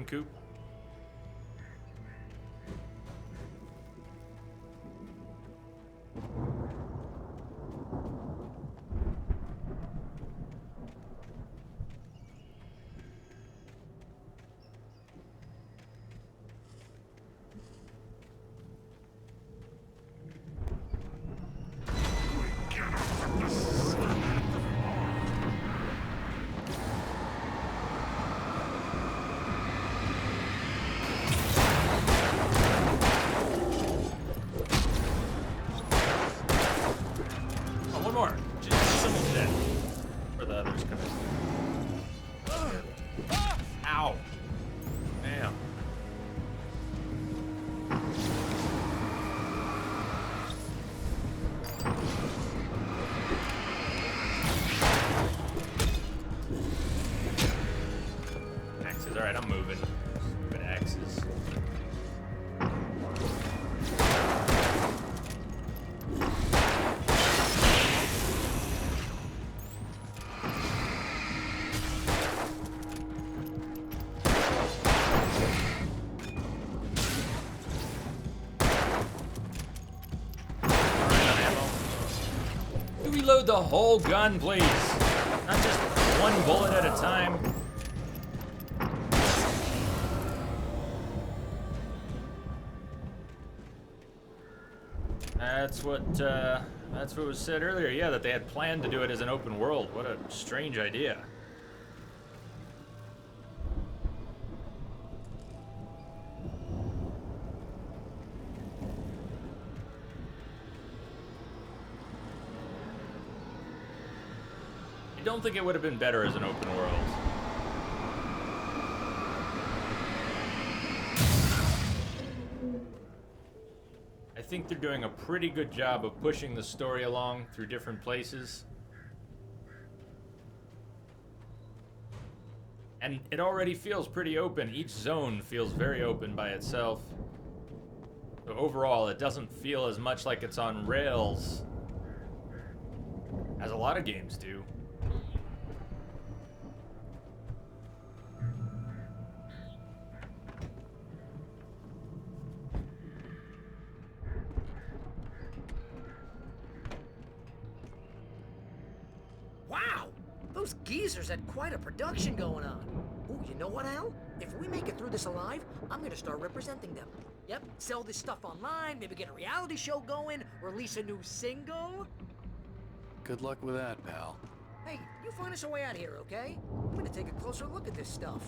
Coop. Reload the whole gun, please. Not just one bullet at a time. That's what was said earlier. Yeah, that they had planned to do it as an open world. What a strange idea. I don't think it would have been better as an open world. I think they're doing a pretty good job of pushing the story along through different places. And it already feels pretty open. Each zone feels very open by itself. So overall, it doesn't feel as much like it's on rails as a lot of games do. Wow! Those geezers had quite a production going on. Ooh, you know what, Al? If we make it through this alive, I'm gonna start representing them. Yep, sell this stuff online, maybe get a reality show going, release a new single. Good luck with that, pal. Hey, you find us a way out here, okay? I'm gonna take a closer look at this stuff.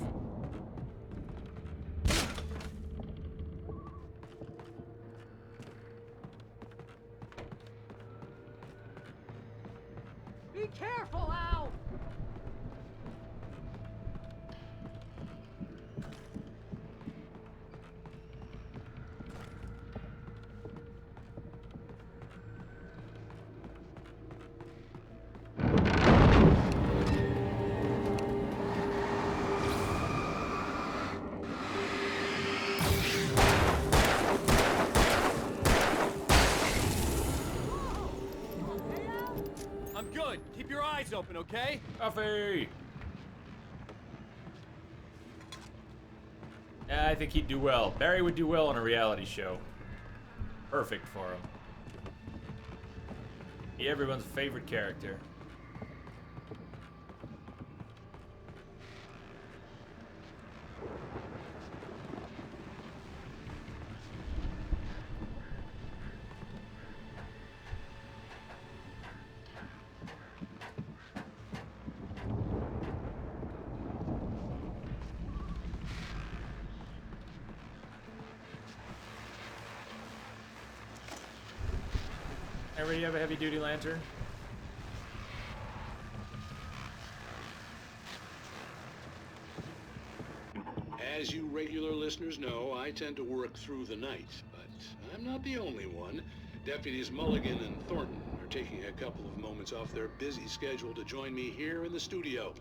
Be careful, Al! I'm good. Keep your eyes open, okay? Coffee! Yeah, I think he'd do well. Barry would do well on a reality show. Perfect for him. Be everyone's favorite character. Everybody have a heavy-duty lantern? As you regular listeners know, I tend to work through the night, but I'm not the only one. Deputies Mulligan and Thornton are taking a couple of moments off their busy schedule to join me here in the studio.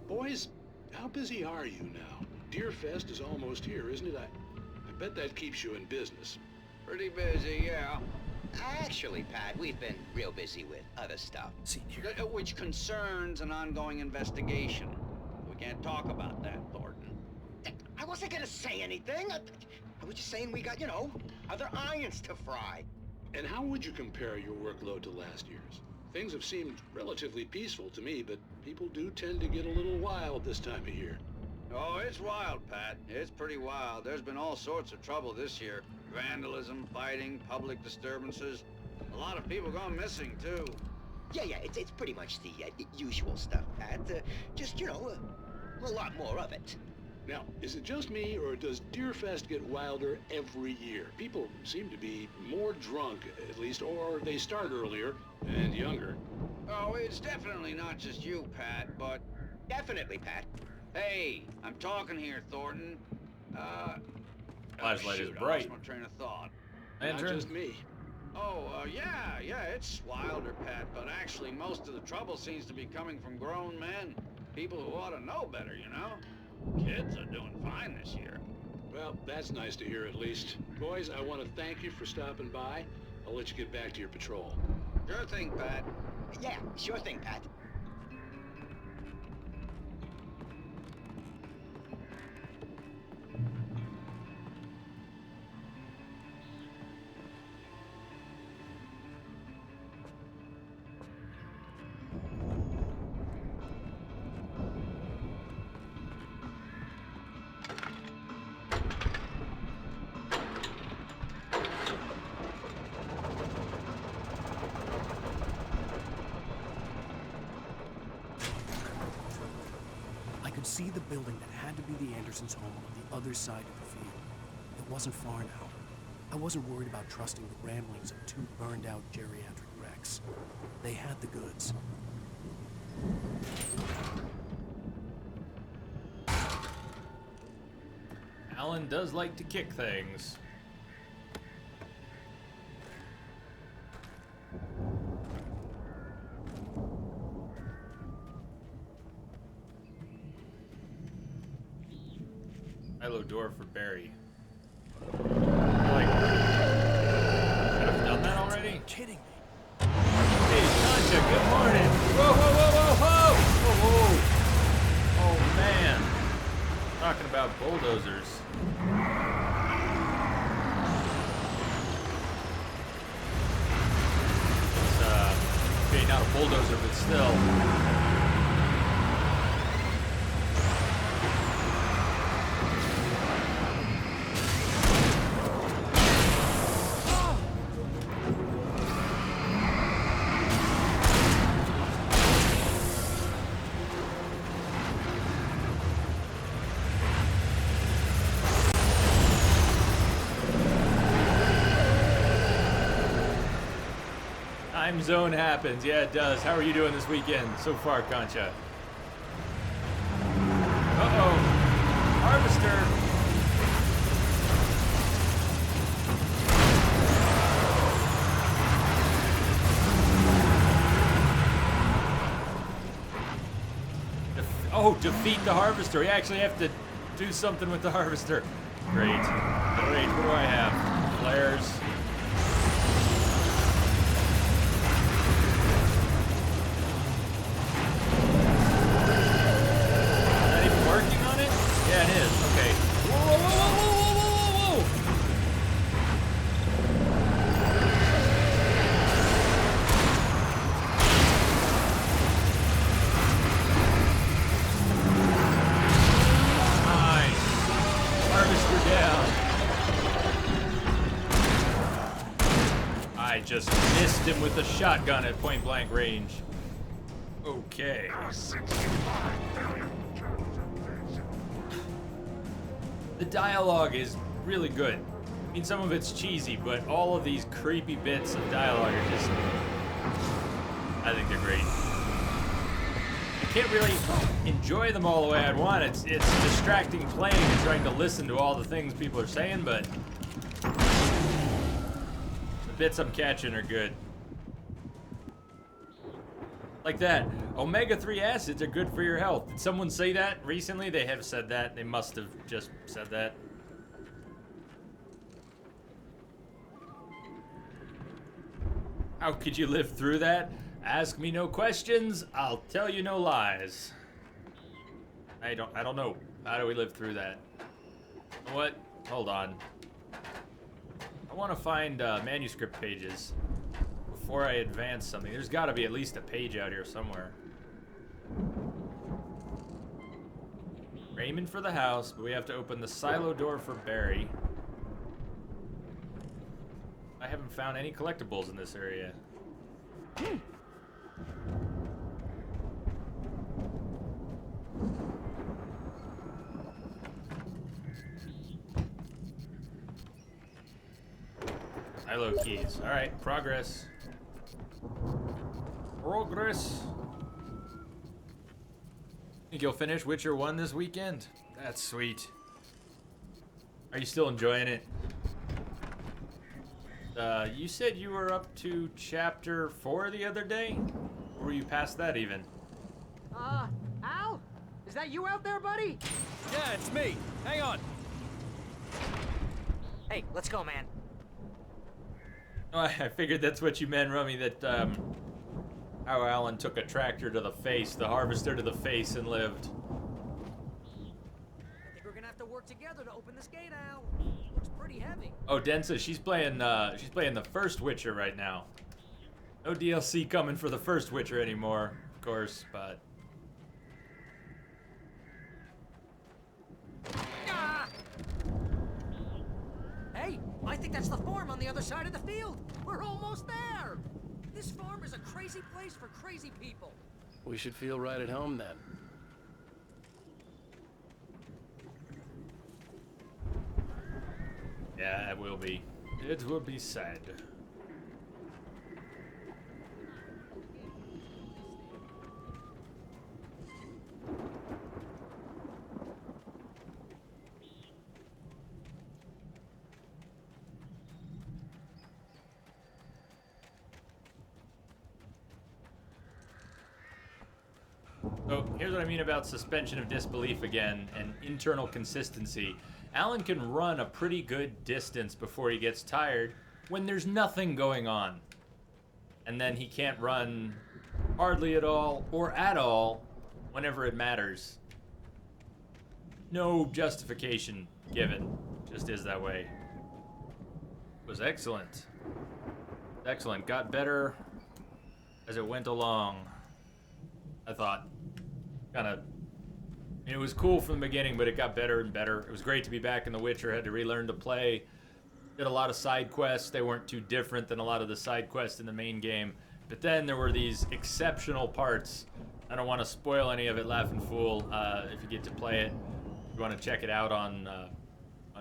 Boys, how busy are you now? Deerfest is almost here, isn't it? I bet that keeps you in business. Pretty busy, yeah. Actually, Pat, we've been real busy with other stuff. Which concerns an ongoing investigation. We can't talk about that, Thornton. I wasn't gonna say anything. I was just saying we got, other irons to fry. And how would you compare your workload to last year's? Things have seemed relatively peaceful to me, but people do tend to get a little wild this time of year. Oh, it's wild, Pat. It's pretty wild. There's been all sorts of trouble this year. Vandalism, fighting, public disturbances. A lot of people gone missing, too. Yeah, it's pretty much the usual stuff, Pat. Just, a lot more of it. Now, is it just me, or does Deerfest get wilder every year? People seem to be more drunk, at least, or they start earlier and younger. Oh, it's definitely not just you, Pat, but... Definitely, Pat. Hey, I'm talking here, Thornton. Flashlight is shoot, bright. I lost my train of thought. Not just me. Oh, yeah, it's wilder, Pat, but actually most of the trouble seems to be coming from grown men. People who ought to know better, Kids are doing fine this year. Well, that's nice to hear at least. Boys, I want to thank you for stopping by. I'll let you get back to your patrol. Sure thing, Pat. Yeah, sure thing, Pat. see the building that had to be the Andersons' home on the other side of the field. It wasn't far now. I wasn't worried about trusting the ramblings of two burned-out geriatric wrecks. They had the goods. Alan does like to kick things. Silo door for Barry. Like, should have done that already? You're kidding me. Hey, Concha, good morning. Whoa, whoa, whoa, whoa, whoa! Whoa, whoa. Oh, man. Talking about bulldozers. It's, okay, not a bulldozer, but still. Time zone happens. Yeah, it does. How are you doing this weekend so far, Concha? Uh-oh. Harvester. Defeat the harvester. We actually have to do something with the harvester. Great. Great. What do I have? Flares. Yeah, it is. Okay. Whoa, whoa, whoa, whoa, whoa, whoa, whoa, Nice. Harvester down. I just missed him with the shotgun at point blank range. Okay. The dialogue is really good. I mean, some of it's cheesy, but all of these creepy bits of dialogue are just... I think they're great. I can't really enjoy them all the way I'd want. It's distracting playing and trying to listen to all the things people are saying, but... the bits I'm catching are good. Like that. Omega-3 acids are good for your health. Did someone say that recently? They have said that. They must have just said that. How could you live through that? Ask me no questions. I'll tell you no lies. I don't know. How do we live through that? What? Hold on. I want to find manuscript pages. Before I advance something, there's got to be at least a page out here somewhere. Raymond for the house, but we have to open the silo door for Barry. I haven't found any collectibles in this area. Silo keys. All right, progress. Progress. Think you'll finish Witcher 1 this weekend? That's sweet. Are you still enjoying it? You said you were up to chapter 4 the other day? Or were you past that even? Al? Is that you out there, buddy? Yeah, it's me. Hang on. Hey, let's go, man. Oh, I figured that's what you meant, Rummy, that, how Alan took a tractor to the face, the harvester to the face, and lived. I think we're gonna have to work together to open this gate, Al. Looks pretty heavy. Oh, Densa, she's playing the first Witcher right now. No DLC coming for the first Witcher anymore, of course, but... Ah! Hey, I think that's the farm on the other side of the field. We're almost there. This farm is a crazy place for crazy people. We should feel right at home then. Yeah, it will be. It will be sad. So here's what I mean about suspension of disbelief again and internal consistency. Alan can run a pretty good distance before he gets tired when there's nothing going on. And then he can't run hardly at all or at all whenever it matters. No justification given. Just is that way. It was excellent. Excellent. Got better as it went along. I thought. Kind of, it was cool from the beginning, but it got better and better. It was great to be back in The Witcher. Had to relearn to play. Did a lot of side quests. They weren't too different than a lot of the side quests in the main game. But then there were these exceptional parts. I don't want to spoil any of it, Laughing Fool. If you get to play it, if you want to check it out on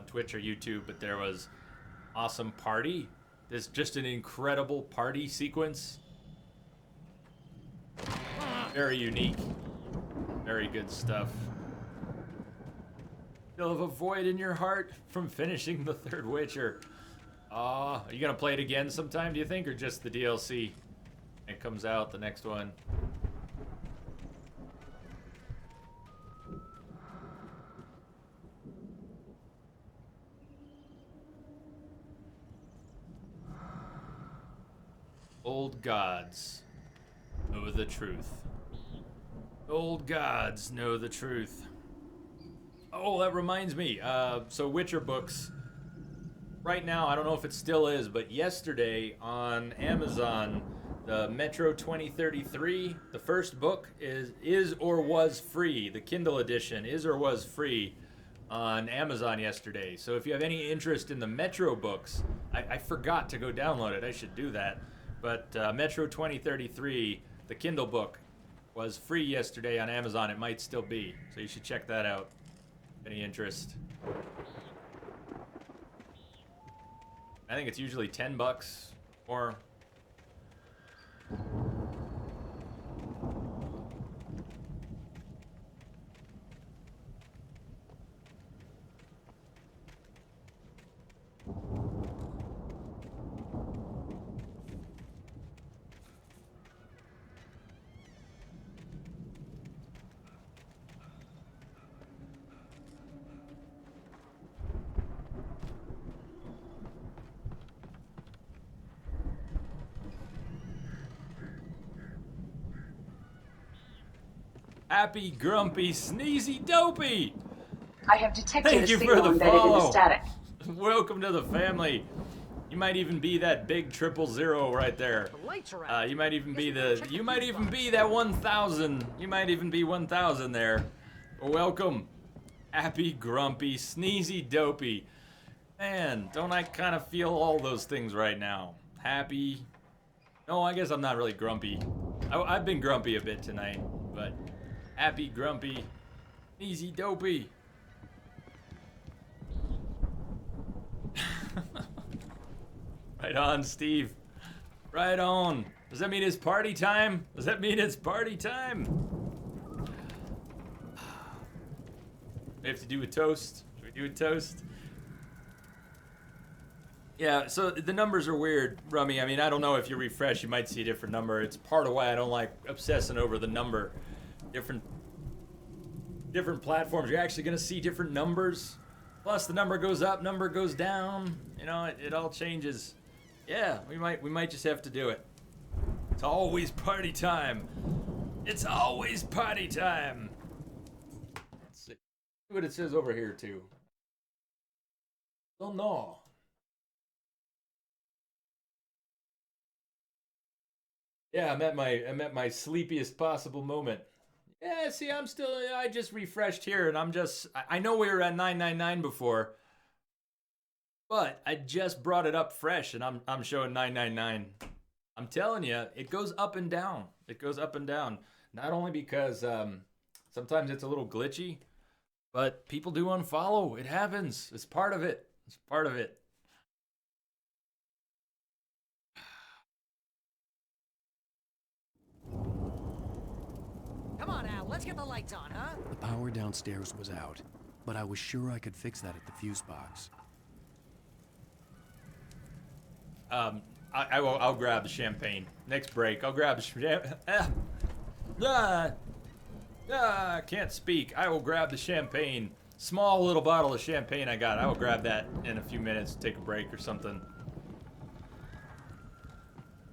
Twitch or YouTube. But there was awesome party. There's just an incredible party sequence. Very unique. Very good stuff. Still have a void in your heart from finishing the third Witcher. Are you gonna play it again sometime, do you think, or just the DLC? It comes out, the next one. Old gods know the truth. Old gods know the truth. Oh, that reminds me. So Witcher books. Right now, I don't know if it still is, but yesterday on Amazon, the Metro 2033, the first book is or was free. The Kindle edition is or was free on Amazon yesterday. So if you have any interest in the Metro books, I forgot to go download it. I should do that. But Metro 2033, the Kindle book, was free yesterday on Amazon. It might still be, so you should check that out. Any interest? I think it's usually $10 or Happy, Grumpy, Sneezy, Dopey! I have detected Thank a you signal for the embedded in the follow. static. Welcome to the family. You might even be that big 000 right there. You might even be that 1,000. You might even be 1,000 there. Well, welcome. Happy, Grumpy, Sneezy, Dopey. Man, don't I kind of feel all those things right now? Happy. No, I guess I'm not really grumpy. I've been grumpy a bit tonight, but happy, grumpy, Sneezy, Dopey. Right on, Steve. Right on. Does that mean it's party time? Does that mean it's party time? We have to do a toast. Should we do a toast? Yeah, so the numbers are weird, Rummy. I mean, I don't know, if you refresh, you might see a different number. It's part of why I don't like obsessing over the number. Different platforms, you're actually going to see different numbers. Plus, the number goes up, number goes down. You know, it all changes. Yeah, we might just have to do it. It's always party time. It's always party time. Let's see what it says over here too. Don't know. Yeah, I'm at my sleepiest possible moment. Yeah, see, I just refreshed here, and I know we were at 999 before, but I just brought it up fresh, and I'm showing 999. I'm telling you, it goes up and down. It goes up and down. Not only because sometimes it's a little glitchy, but people do unfollow. It happens. It's part of it. It's part of it. Come on, Al, let's get the lights on, huh? The power downstairs was out, but I was sure I could fix that at the fuse box. I'll grab the champagne. Next break, I'll grab the champagne. Can't speak. I will grab the champagne. Small little bottle of champagne I got. I will grab that in a few minutes, take a break or something.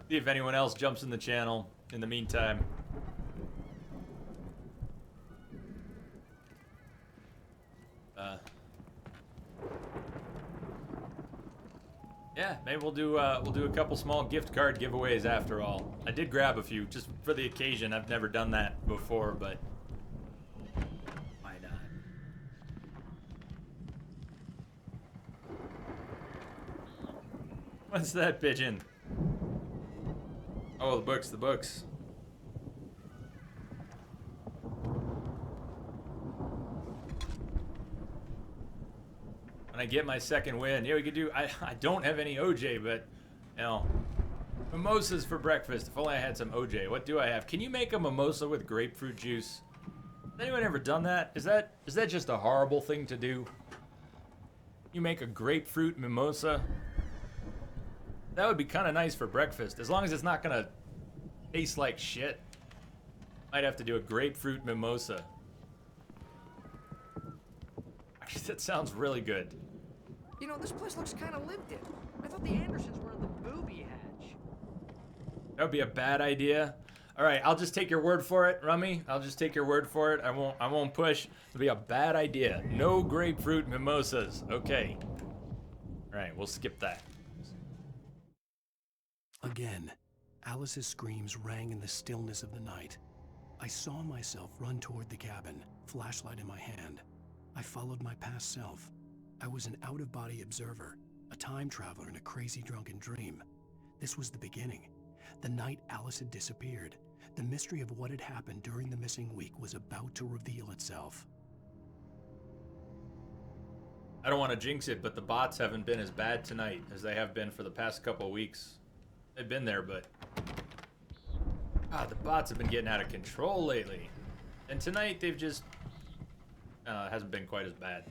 See if anyone else jumps in the channel in the meantime. Yeah, maybe we'll do a couple small gift card giveaways after all. I did grab a few just for the occasion. I've never done that before, but why not? What's that pigeon? Oh, the books, the books. When I get my second win, yeah, we could do. I don't have any OJ, but you know, mimosas for breakfast. If only I had some OJ. What do I have? Can you make a mimosa with grapefruit juice? Has anyone ever done that? Is that just a horrible thing to do? You make a grapefruit mimosa? That would be kind of nice for breakfast, as long as it's not gonna taste like shit. Might have to do a grapefruit mimosa. Actually, that sounds really good. You know, this place looks kind of lived in. I thought the Andersons were in the booby hatch. That would be a bad idea. All right, I'll just take your word for it, Rummy. I'll just take your word for it. I won't push. It'll be a bad idea. No grapefruit mimosas. Okay. All right, we'll skip that. Again, Alice's screams rang in the stillness of the night. I saw myself run toward the cabin, flashlight in my hand. I followed my past self. I was an out-of-body observer, a time traveler in a crazy drunken dream. This was the beginning. The night Alice had disappeared. The mystery of what had happened during the missing week was about to reveal itself. I don't want to jinx it, but the bots haven't been as bad tonight as they have been for the past couple of weeks. They've been there, but the bots have been getting out of control lately. And tonight they've just hasn't been quite as bad.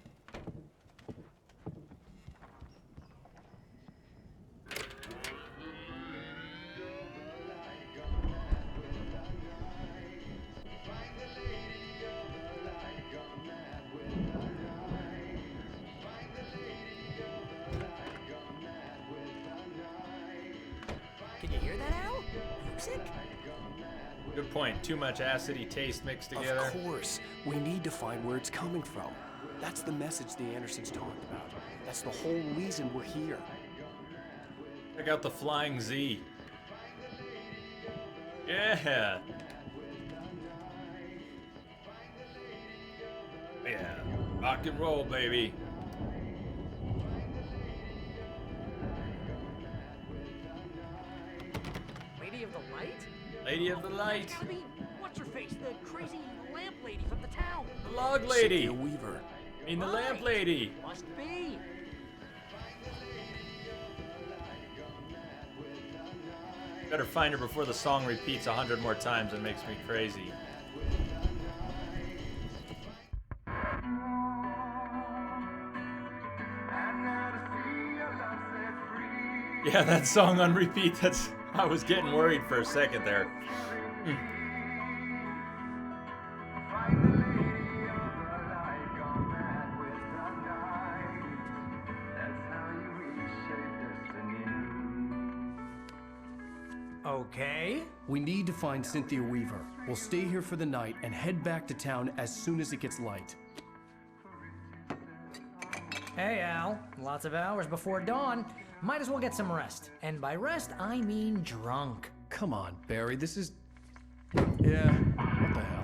Can you hear that, Al? Music? Good point. Too much acidy taste mixed together. Of course. We need to find where it's coming from. That's the message the Andersons talked about. That's the whole reason we're here. Check out the Flying Z. Yeah. Yeah. Rock and roll, baby. Lady of the Light? Lady of the Light. I mean, what's her face? The crazy lamp lady from the town. The log lady. Cynthia Weaver. I mean, the lamp lady. Must be. Better find her before the song repeats 100 more times and makes me crazy. Yeah, that song on repeat, I was getting worried for a second there. Okay. We need to find Cynthia Weaver. We'll stay here for the night and head back to town as soon as it gets light. Hey, Al. Lots of hours before dawn. Might as well get some rest. And by rest, I mean drunk. Come on, Barry, this is... Yeah, what the hell?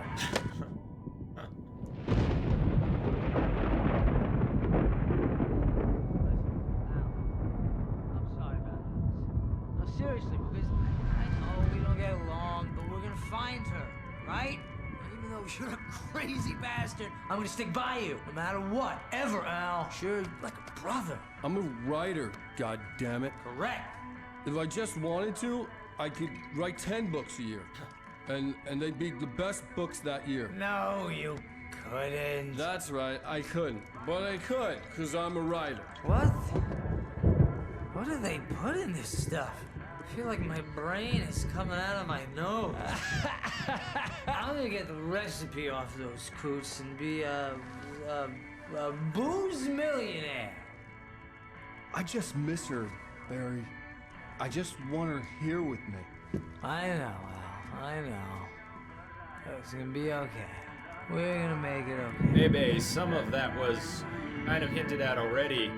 I'm sorry about this. No, seriously, because I know we don't get along, but we're gonna find her, right? Even though you're a crazy bastard, I'm gonna stick by you, no matter what, ever, Al. Sure, like a brother. I'm a writer, goddammit. Correct. If I just wanted to, I could write 10 books a year. And they beat the best books that year. No, you couldn't. That's right, I couldn't. But I could, because I'm a writer. What? What do they put in this stuff? I feel like my brain is coming out of my nose. I'm gonna get the recipe off those coots and be a booze millionaire. I just miss her, Barry. I just want her here with me. I know, Al. I know. It's gonna be okay. We're gonna make it okay. Maybe some of that was kind of hinted at already.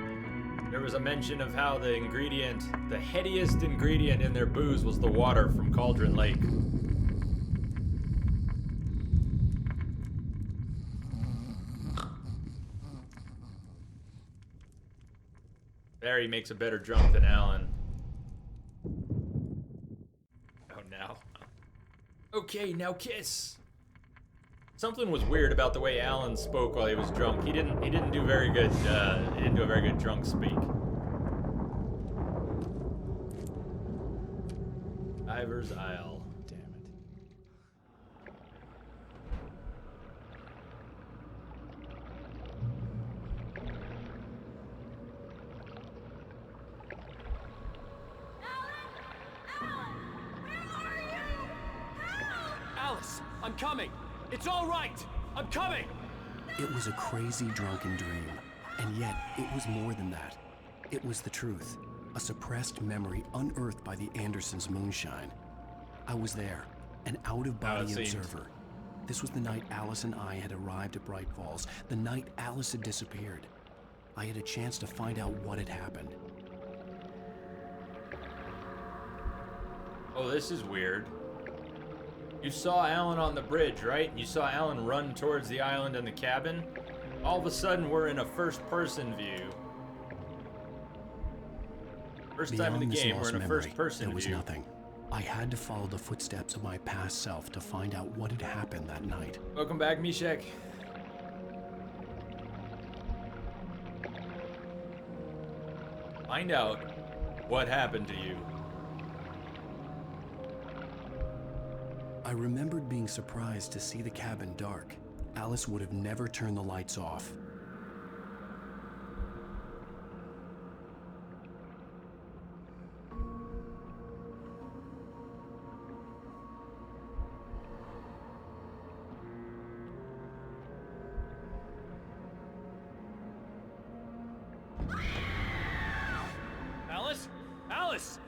There was a mention of how the ingredient, the headiest ingredient in their booze was the water from Cauldron Lake. Barry makes a better drunk than Alan. Oh, now. Okay, now kiss. Something was weird about the way Alan spoke while he was drunk. He didn't do very good. He didn't do a very good drunk speak. Ivor's Isle. Damn it. Alice, I'm coming. It's all right! I'm coming! It was a crazy drunken dream, and yet it was more than that. It was the truth, a suppressed memory unearthed by the Andersons' moonshine. I was there, an out-of-body observer. This was the night Alice and I had arrived at Bright Falls, the night Alice had disappeared. I had a chance to find out what had happened. Oh, this is weird. You saw Alan on the bridge, right? You saw Alan run towards the island and the cabin. All of a sudden, we're in a first-person view. First time in the game, we're in a first-person view. There was nothing. I had to follow the footsteps of my past self to find out what had happened that night. Welcome back, Mishek. Find out what happened to you. I remembered being surprised to see the cabin dark. Alice would have never turned the lights off. Alice? Alice!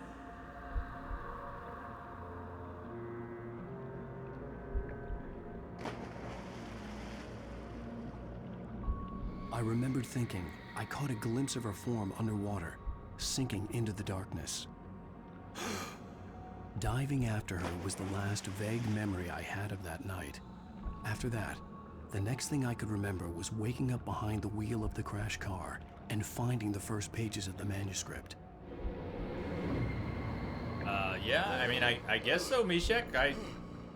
I remembered thinking I caught a glimpse of her form underwater, sinking into the darkness. Diving after her was the last vague memory I had of that night. After that, the next thing I could remember was waking up behind the wheel of the crashed car and finding the first pages of the manuscript. Yeah, I mean, I guess so, Mishek. I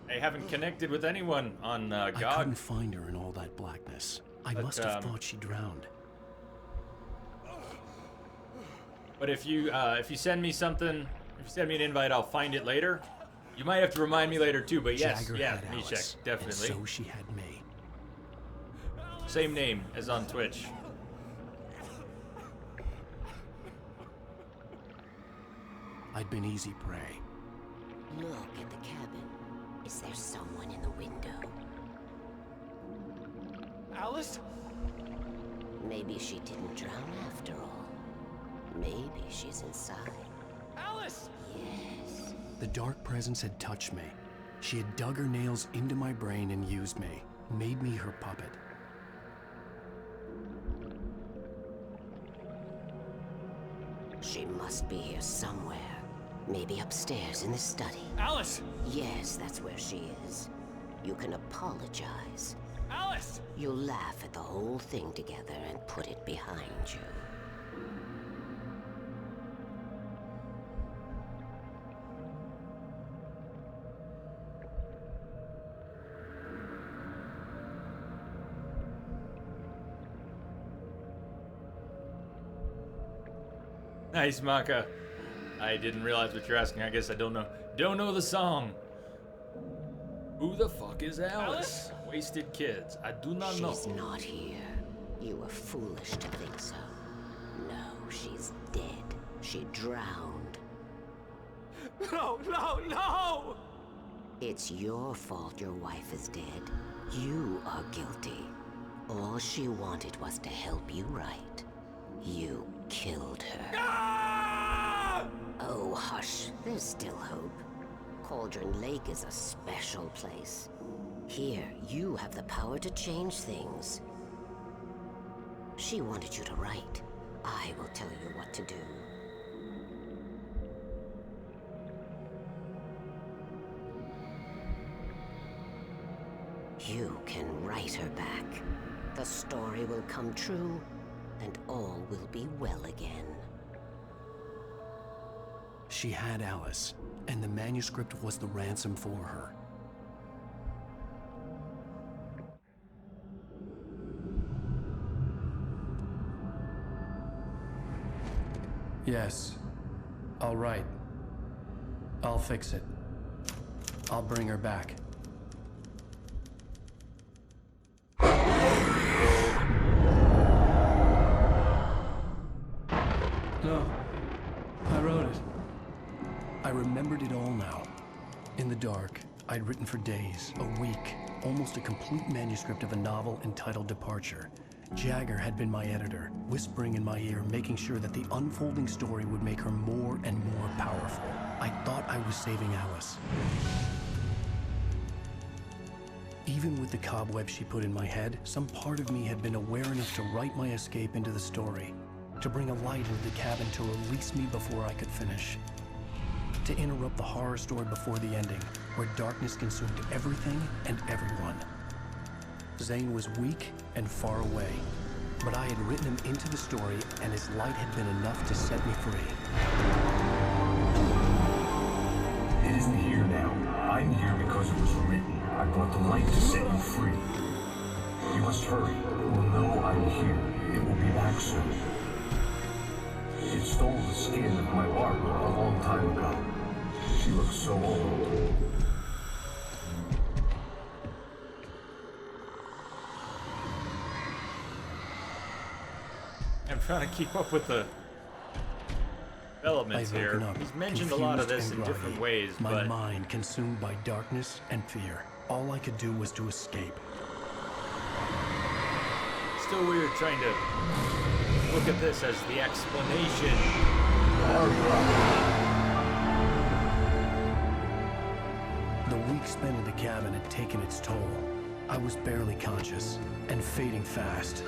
haven't connected with anyone on GOG. I couldn't find her in all that blackness. I must have thought she drowned. But if you send me something, if you send me an invite, I'll find it later. You might have to remind me later too, but yes, Jagger yeah, had Mishek, Alice, definitely. And so she had me. Same name as on Twitch. I'd been easy prey. Look at the cabin. Is there someone in the window? Alice? Maybe she didn't drown after all. Maybe she's inside. Alice! Yes. The dark presence had touched me. She had dug her nails into my brain and used me, made me her puppet. She must be here somewhere. Maybe upstairs in the study. Alice! Yes, that's where she is. You can apologize. Alice! You'll laugh at the whole thing together and put it behind you. Nice, Maka. I didn't realize what you're asking. I guess I don't know the song. Who the fuck is Alice? Wasted kids. I do not know. She's not here. You were foolish to think so. No, she's dead. She drowned. No, no, no! It's your fault your wife is dead. You are guilty. All she wanted was to help you right. You killed her. Ah! Oh, hush. There's still hope. Cauldron Lake is a special place. Here, you have the power to change things. She wanted you to write. I will tell you what to do. You can write her back. The story will come true, and all will be well again. She had Alice, and the manuscript was the ransom for her. Yes. All right. I'll fix it. I'll bring her back. No. I wrote it. I remembered it all now. In the dark, I'd written for days, a week, almost a complete manuscript of a novel entitled Departure. Jagger had been my editor, whispering in my ear, making sure that the unfolding story would make her more and more powerful. I thought I was saving Alice. Even with the cobweb she put in my head, some part of me had been aware enough to write my escape into the story, to bring a light into the cabin to release me before I could finish, to interrupt the horror story before the ending, where darkness consumed everything and everyone. Zane was weak and far away, but I had written him into the story, and his light had been enough to set me free. It isn't here now. I'm here because it was written. I brought the light to set you free. You must hurry. It will know I'm here. It will be back soon. It stole the skin of my Barbara a long time ago. She looks so old. I'm trying to keep up with the developments I've woken here. up, He's mentioned a lot of confused this and in different groggy, ways, my but mind consumed by darkness and fear. All I could do was to escape. still weird trying to look at this as the explanation. The week spent in the cabin had taken its toll. I was barely conscious and fading fast.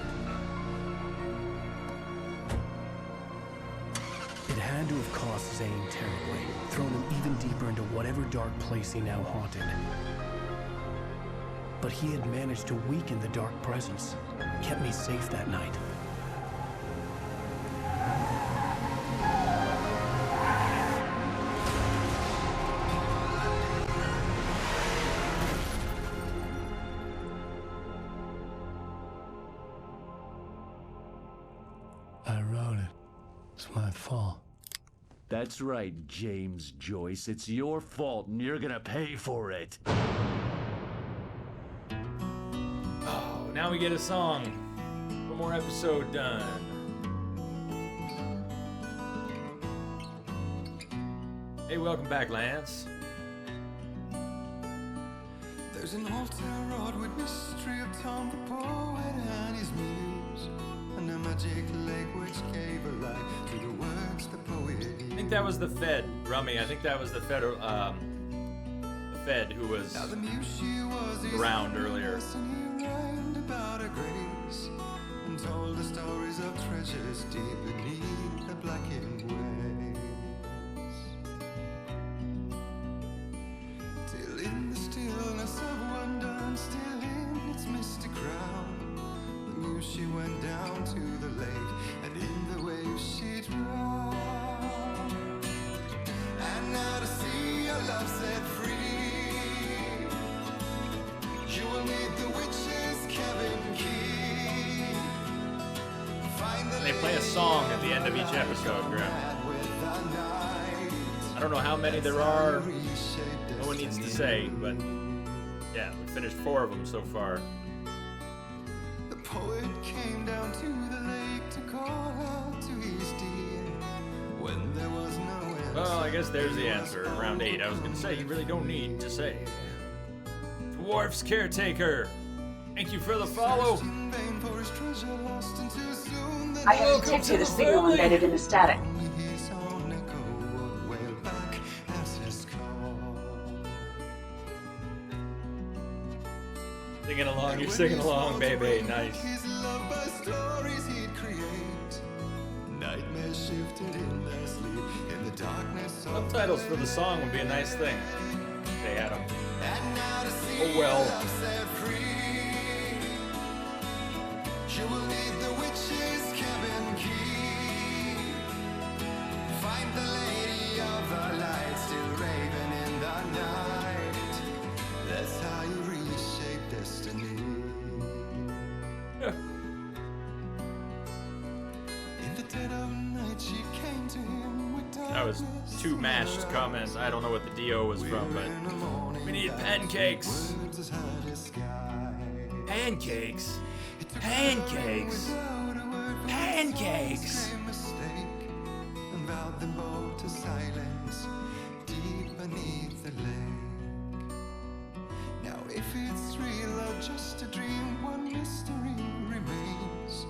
It had to have cost Zane terribly, thrown him even deeper into whatever dark place he now haunted. But he had managed to weaken the dark presence, kept me safe that night. I wrote it. It's my fault. That's right, James Joyce. It's your fault, and you're gonna pay for it. Oh, now we get a song. One more episode done. Hey, welcome back, Lance. There's an old town road with mystery of Tom the poet and his muse, and a magic lake which gave a light to the words the poet used. I think that was the Fed, Rummy. I think that was the Fed who was around earlier. And he rhymed about her grace and told the stories of treasures deep beneath the blackened waves. Till in the stillness of wonder and still in its misty crown, the muse she went down to the lake, and in the waves she drowned. And now to see your love set free, you will need the witch's cabin key. Find the They play a song at the end of each episode, Grim. I don't know how many there are. No one needs to say, but Yeah, we finished 4 of them so far. The poet came down to the lake to call out to his dear when there was no answer. Well, I guess there's the answer. Round 8. I was gonna say, you really don't need to say. Dwarf's Caretaker! Thank you for the follow! I have detected a signal embedded in the static. Singing along, you're singing along, baby. Nice. Subtitles for the song would be a nice thing. They had them. Oh well. You will need the witch's cabin key. Find the lady of the light still raving in the night. That's how you reshape destiny. In the dead of night she came to him with That was 2 mashed comments. I don't know what the DO was from, but we need pancakes. Pancakes. Pancakes. Pancakes. And vowed them both to silence deep beneath the lake. Now if it's real or just a dream, one mystery remains.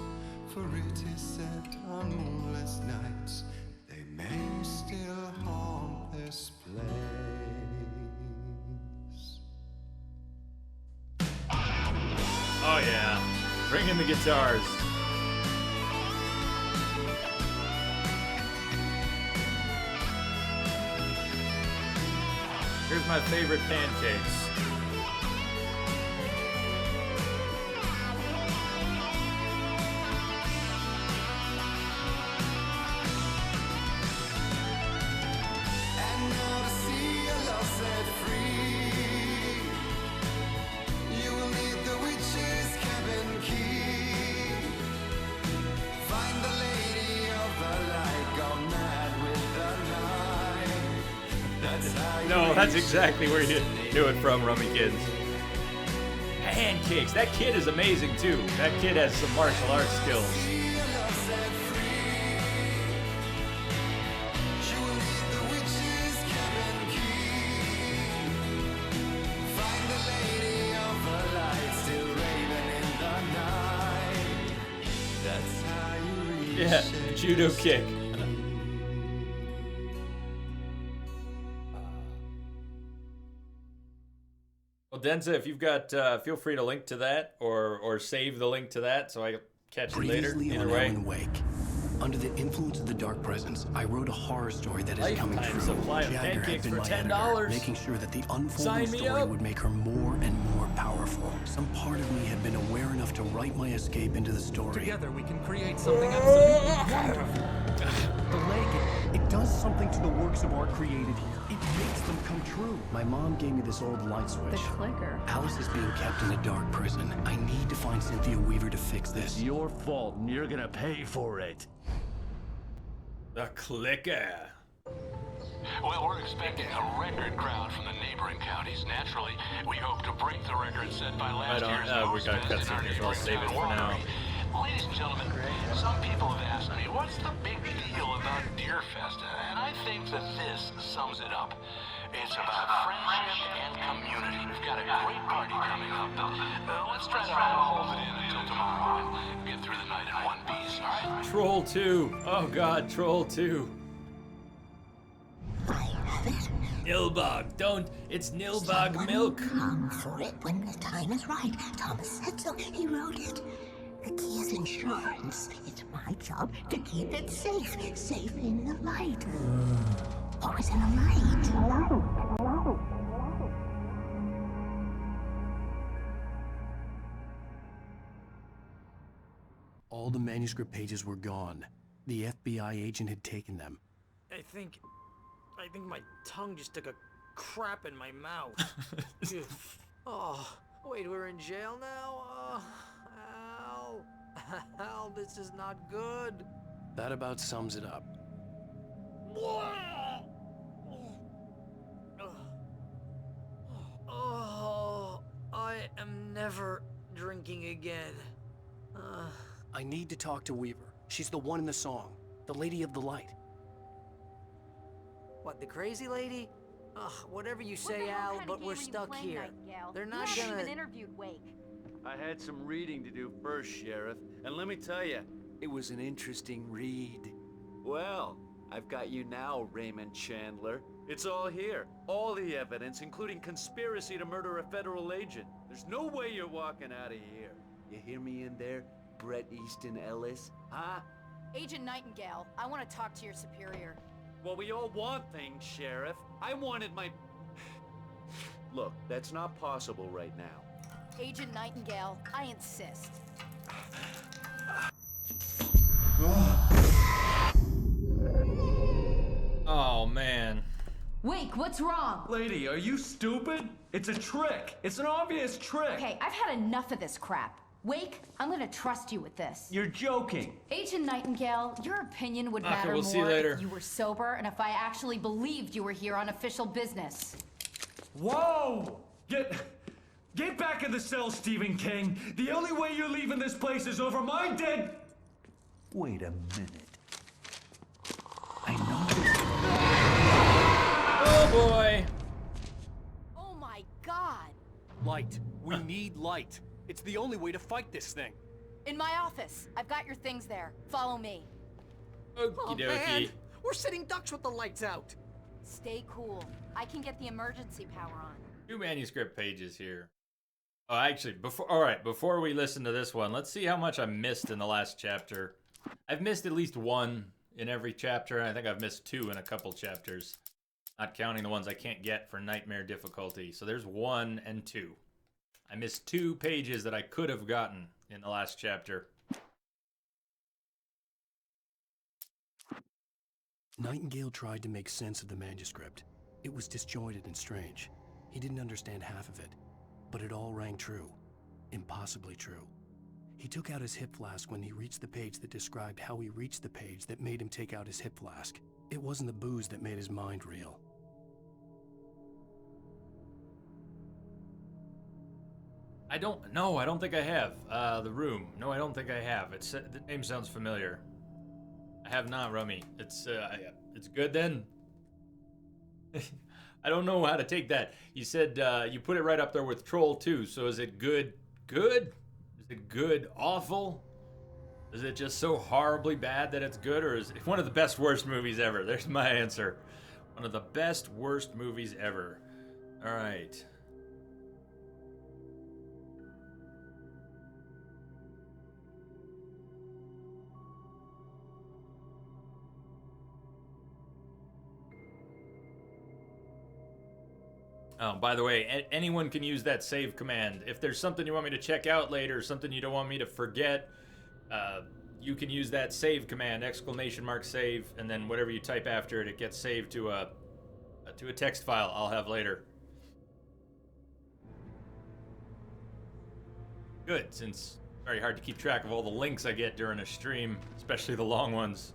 For it is said on moonless nights they may still haunt this place. Oh yeah. Bring in the guitars. Here's my favorite pancakes. And now to see your love set free, you will need the witch's cabin key. Find the lady of the light, go mad with the night. That's how you No, that's exactly where you knew it from, Rummy Kids. Pancakes. That kid is amazing too. That kid has some martial arts skills. Yeah, judo kick. Well, Denza, if you've got, feel free to link to that or save the link to that so I can catch it later. Previously Either on way. Alan Wake. Under the influence of the Dark Presence, I wrote a horror story that is coming Lifetime true. supply of Jagger had pancakes been for my $10. editor, making sure that the Sign unfolding me story up. would make her more and more powerful. Some part of me had been aware enough to write my escape into the story. Together we can create something absolutely wonderful. The lake, it does something to the works of art created here. It makes them come true. My mom gave me this old light switch. The clicker. Alice is being kept in a dark prison. I need to find Cynthia Weaver to fix this. It's your fault, and you're gonna pay for it. The clicker. Well, we're expecting a record crowd from the neighboring counties. Naturally, we hope to break the record set by last year's we got Ghostfest in our cutscene here, so I'll neighboring save it town, for now. Waterbury. Ladies and gentlemen, some people have asked me, what's the big deal about Deerfest? And I think that this sums it up. It's about friendship and community. We've got a great party coming up. Let's try to hold it in until tomorrow and get through the night in one piece, all right? Troll 2. Oh god, Troll 2. Nilbog, don't. It's Nilbog milk. Come for it when the time is right. Thomas said so. He wrote it. The key is insurance. It's my job to keep it safe. Safe in the light. Always in the light. All the manuscript pages were gone. The FBI agent had taken them. I think my tongue just took a crap in my mouth. Oh, wait, we're in jail now? Oh, Al, this is not good. That about sums it up. am never drinking again. I need to talk to Weaver. She's the one in the song. The Lady of the Light. What, the crazy lady? Ugh, whatever you say, Al, but we're stuck here. They're not you haven't gonna... even interviewed Wake. I had some reading to do first, Sheriff, and let me tell you, it was an interesting read. Well, I've got you now, Raymond Chandler. It's all here. All the evidence, including conspiracy to murder a federal agent. There's no way you're walking out of here. You hear me in there, Bret Easton Ellis? Huh? Agent Nightingale, I want to talk to your superior. Well, we all want things, Sheriff. I wanted my... Look, that's not possible right now. Agent Nightingale, I insist. Oh, man. Wake, what's wrong? Lady, are you stupid? It's a trick. It's an obvious trick. Okay, I've had enough of this crap. Wake, I'm gonna trust you with this. You're joking. Agent Nightingale, your opinion would Okay, matter we'll more see you later. if you were sober and if I actually believed you were here on official business. Whoa! Get back in the cell, Stephen King. The only way you're leaving this place is over my dead... Wait a minute. I know this. Oh, boy. Oh my god! Light. We need light. It's the only way to fight this thing. In my office. I've got your things there. Follow me. Oh, Okie man! dokie. We're sitting ducks with the lights out! Stay cool. I can get the emergency power on. 2 manuscript pages here. Oh, actually, before we listen to this one, let's see how much I missed in the last chapter. I've missed at least one in every chapter, and I think I've missed 2 in a couple chapters. Not counting the ones I can't get for nightmare difficulty. So there's 1 and 2. I missed 2 pages that I could have gotten in the last chapter. Nightingale tried to make sense of the manuscript. It was disjointed and strange. He didn't understand half of it, but it all rang true. Impossibly true. He took out his hip flask when he reached the page that described how he reached the page that made him take out his hip flask. It wasn't the booze that made his mind reel. I don't think I have. The Room. No, I don't think I have. The name sounds familiar. I have not, Rummy. It's good then? I don't know how to take that. You said you put it right up there with Troll 2, so is it good? Good? Is it good awful? Is it just so horribly bad that it's good, or is it one of the best worst movies ever? There's my answer. One of the best worst movies ever. All right. Oh, by the way, anyone can use that save command. If there's something you want me to check out later, something you don't want me to forget, you can use that save command, ! Save, and then whatever you type after it, it gets saved to a text file I'll have later. Good, since it's very hard to keep track of all the links I get during a stream, especially the long ones.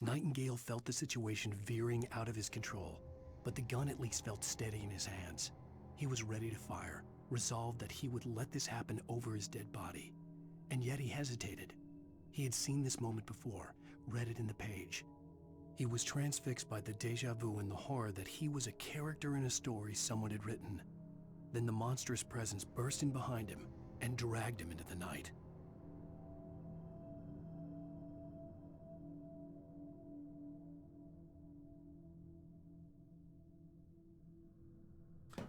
Nightingale felt the situation veering out of his control, but the gun at least felt steady in his hands. He was ready to fire, resolved that he would let this happen over his dead body. And yet he hesitated. He had seen this moment before, read it in the page. He was transfixed by the déjà vu and the horror that he was a character in a story someone had written. Then the monstrous presence burst in behind him and dragged him into the night.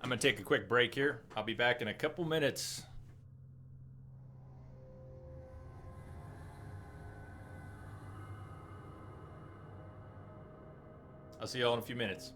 I'm gonna take a quick break here. I'll be back in a couple minutes. I'll see y'all in a few minutes.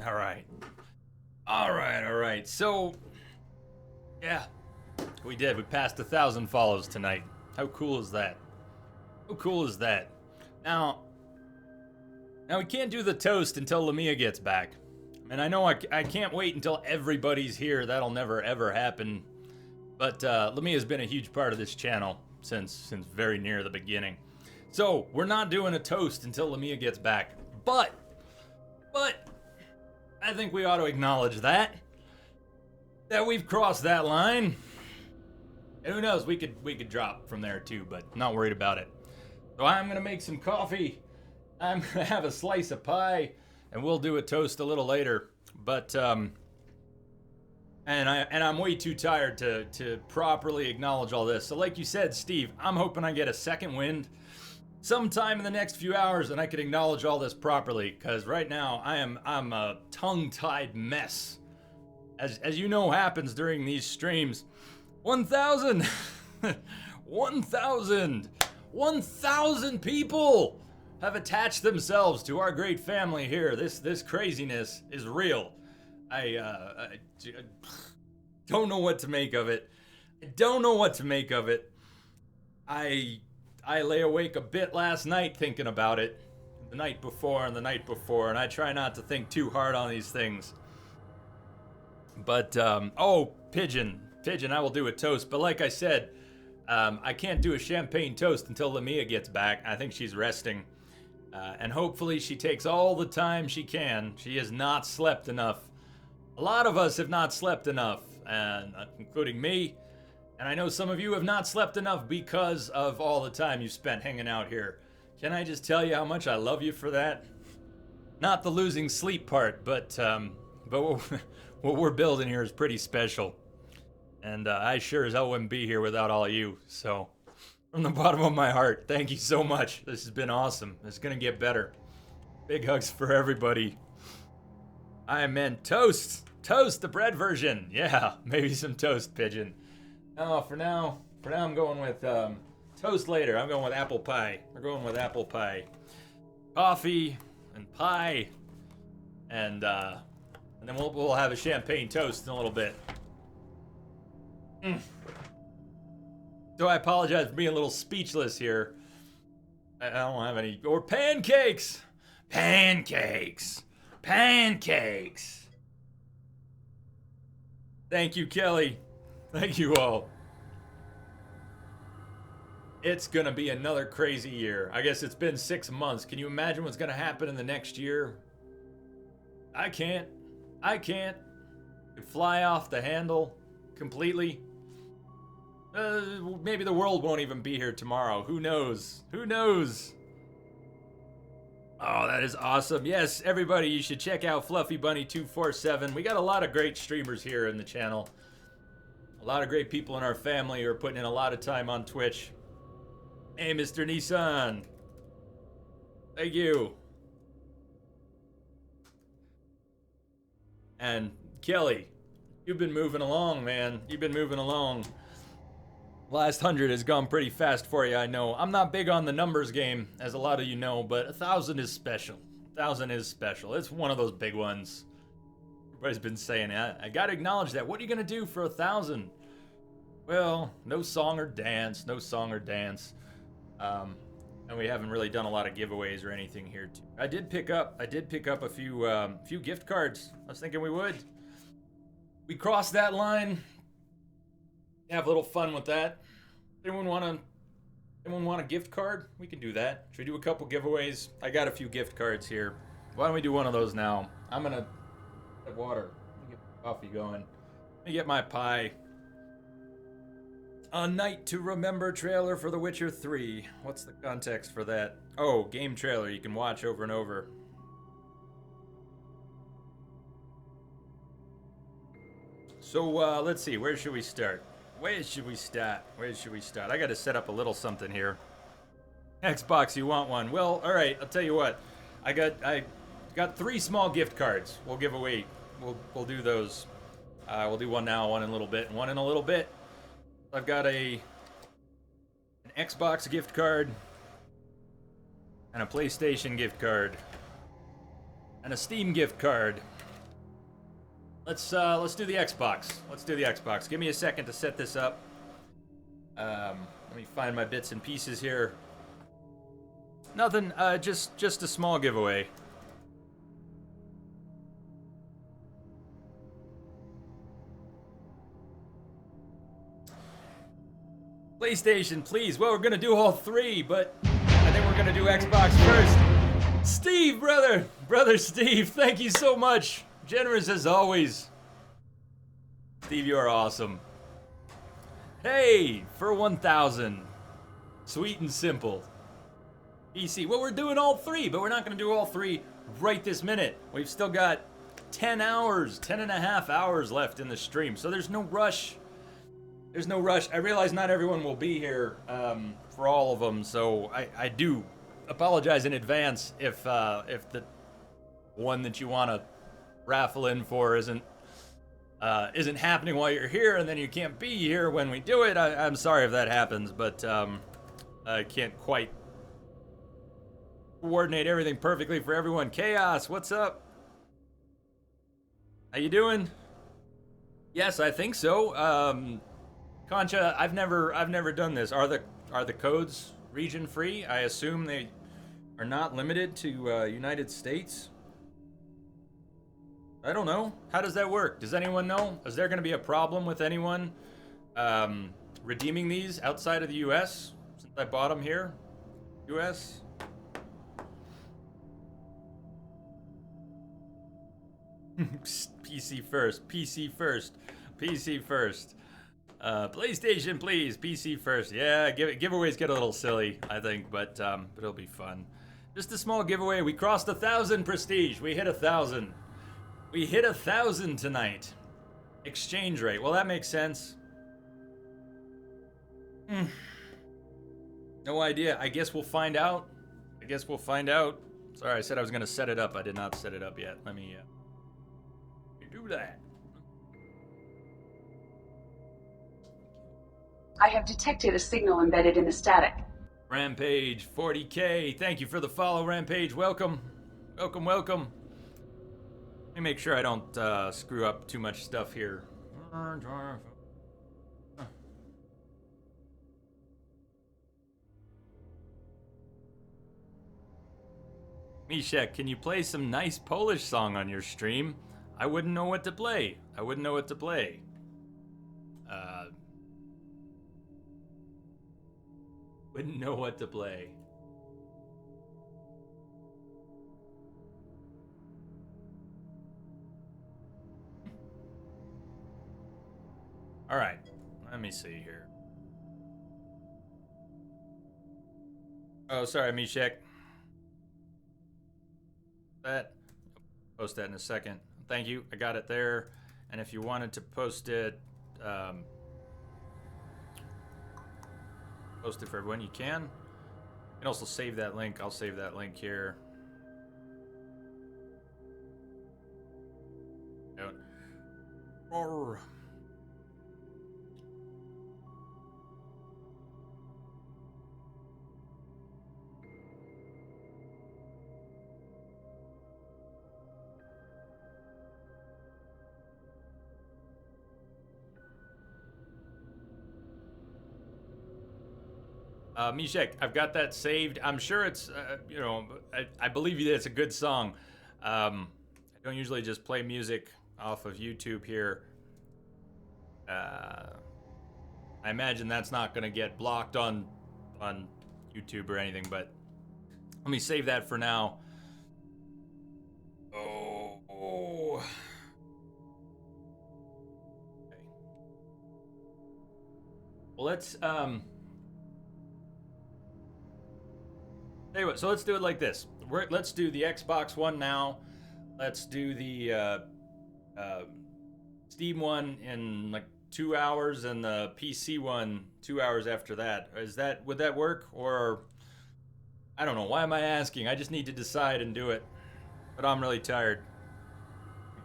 All right. All right. So, yeah, we did. We passed 1,000 follows tonight. How cool is that? How cool is that? Now we can't do the toast until Lamia gets back. And I know I can't wait until everybody's here. That'll never, ever happen. But Lamia's been a huge part of this channel since very near the beginning. So, we're not doing a toast until Lamia gets back. But, I think we ought to acknowledge that we've crossed that line. And who knows, we could drop from there too, but not worried about it. So I'm gonna make some coffee. I'm gonna have a slice of pie, and we'll do a toast a little later. But and I'm way too tired to properly acknowledge all this. So like you said, Steve, I'm hoping I get a second wind sometime in the next few hours, and I can acknowledge all this properly. Because right now I'm a tongue-tied mess, as you know happens during these streams. 1,000, 1,000 people have attached themselves to our great family here. This craziness is real. I don't know what to make of it. I lay awake a bit last night thinking about it. The night before, and I try not to think too hard on these things. But, Pigeon, I will do a toast. But like I said, I can't do a champagne toast until Lamia gets back. I think she's resting. And hopefully she takes all the time she can. She has not slept enough. A lot of us have not slept enough, and including me. And I know some of you have not slept enough because of all the time you spent hanging out here. Can I just tell you how much I love you for that? Not the losing sleep part, but what we're building here is pretty special. And I sure as hell wouldn't be here without all of you. So, from the bottom of my heart, thank you so much. This has been awesome. It's gonna get better. Big hugs for everybody. I meant toast. Toast, the bread version. Yeah, maybe some toast, Pigeon. No, for now I'm going with toast later. I'm going with apple pie. We're going with apple pie. Coffee and pie. And then we'll have a champagne toast in a little bit. So I apologize for being a little speechless here. I don't have any. Or pancakes! Pancakes! Thank you, Kelly. Thank you all. It's gonna be another crazy year. I guess it's been 6 months. Can you imagine what's gonna happen in the next year? I can't. Could fly off the handle completely. Maybe the world won't even be here tomorrow. Who knows? Oh, that is awesome. Yes, everybody, you should check out Fluffy Bunny 247. We got a lot of great streamers here in the channel. A lot of great people in our family who are putting in a lot of time on Twitch. Hey, Mr. Nissan. Thank you. And Kelly, you've been moving along, man. You've been moving along. Last 100 has gone pretty fast for you, I know. I'm not big on the numbers game, as a lot of you know, but 1,000 is special. 1,000 is special. It's one of those big ones. Everybody's been saying it. I gotta acknowledge that. What are you gonna do for 1,000? Well, no song or dance. And we haven't really done a lot of giveaways or anything here. I did pick up a few gift cards. I was thinking we would. We crossed that line. Have a little fun with that. Anyone want a gift card? We can do that. Should we do a couple giveaways? I got a few gift cards here. Why don't we do one of those now? I'm gonna get water. Let me get my coffee going. Let me get my pie. A Night to Remember trailer for The Witcher 3. What's the context for that? Oh, game trailer you can watch over and over. So, let's see. Where should we start? I gotta set up a little something here. Xbox, you want one? Well, alright, I'll tell you what. I got 3 small gift cards we'll give away. We'll do those. We'll do one now, one in a little bit, and one in a little bit. I've got an Xbox gift card, and a PlayStation gift card, and a Steam gift card. Let's do the Xbox. Let's do the Xbox. Give me a second to set this up. Let me find my bits and pieces here. Nothing, just a small giveaway. PlayStation, please. Well, we're gonna do all three, but I think we're gonna do Xbox first. Steve, brother Steve, thank you so much. Generous as always. Steve, you are awesome. Hey, for 1,000. Sweet and simple. PC. Well, we're doing all three, but we're not going to do all three right this minute. We've still got 10 hours, 10 and a half hours left in the stream, so there's no rush. There's no rush. I realize not everyone will be here for all of them, so I do apologize in advance if the one that you want to raffle in for isn't happening while you're here, and then you can't be here when we do it. I'm sorry if that happens, but I can't quite coordinate everything perfectly for everyone. Chaos, what's up? How you doing? Yes, I think so. Concha, I've never done this. Are the codes region free? I assume they are not limited to United States. I don't know. How does that work? Does anyone know? Is there going to be a problem with anyone redeeming these outside of the U.S. since I bought them here? U.S. PC first. PC first. PC first. PlayStation, please. PC first. Yeah, giveaways get a little silly, I think, but it'll be fun. Just a small giveaway. We crossed 1,000 prestige. We hit 1,000. We hit 1,000 tonight. Exchange rate. Well, that makes sense. No idea. I guess we'll find out. Sorry, I said I was going to set it up. I did not set it up yet. Let me do that. I have detected a signal embedded in the static. Rampage, 40K. Thank you for the follow, Rampage. Welcome. Welcome, welcome. Let me make sure I don't screw up too much stuff here. Mishek, can you play some nice Polish song on your stream? I wouldn't know what to play. Wouldn't know what to play. All right, let me see here. Oh, sorry, Mishek. Post that in a second. Thank you, I got it there. And if you wanted to post it for everyone, you can. You can also save that link. I'll save that link here. Roar. Mishek, I've got that saved. I'm sure it's, I believe that it's a good song. I don't usually just play music off of YouTube here. I imagine that's not going to get blocked on YouTube or anything, but let me save that for now. Oh. Okay. Well, let's, Anyway, so let's do it like this. Let's do the Xbox One now. Let's do the Steam one in like 2 hours, and the PC one 2 hours after that. Would that work? Or I don't know. Why am I asking? I just need to decide and do it. But I'm really tired.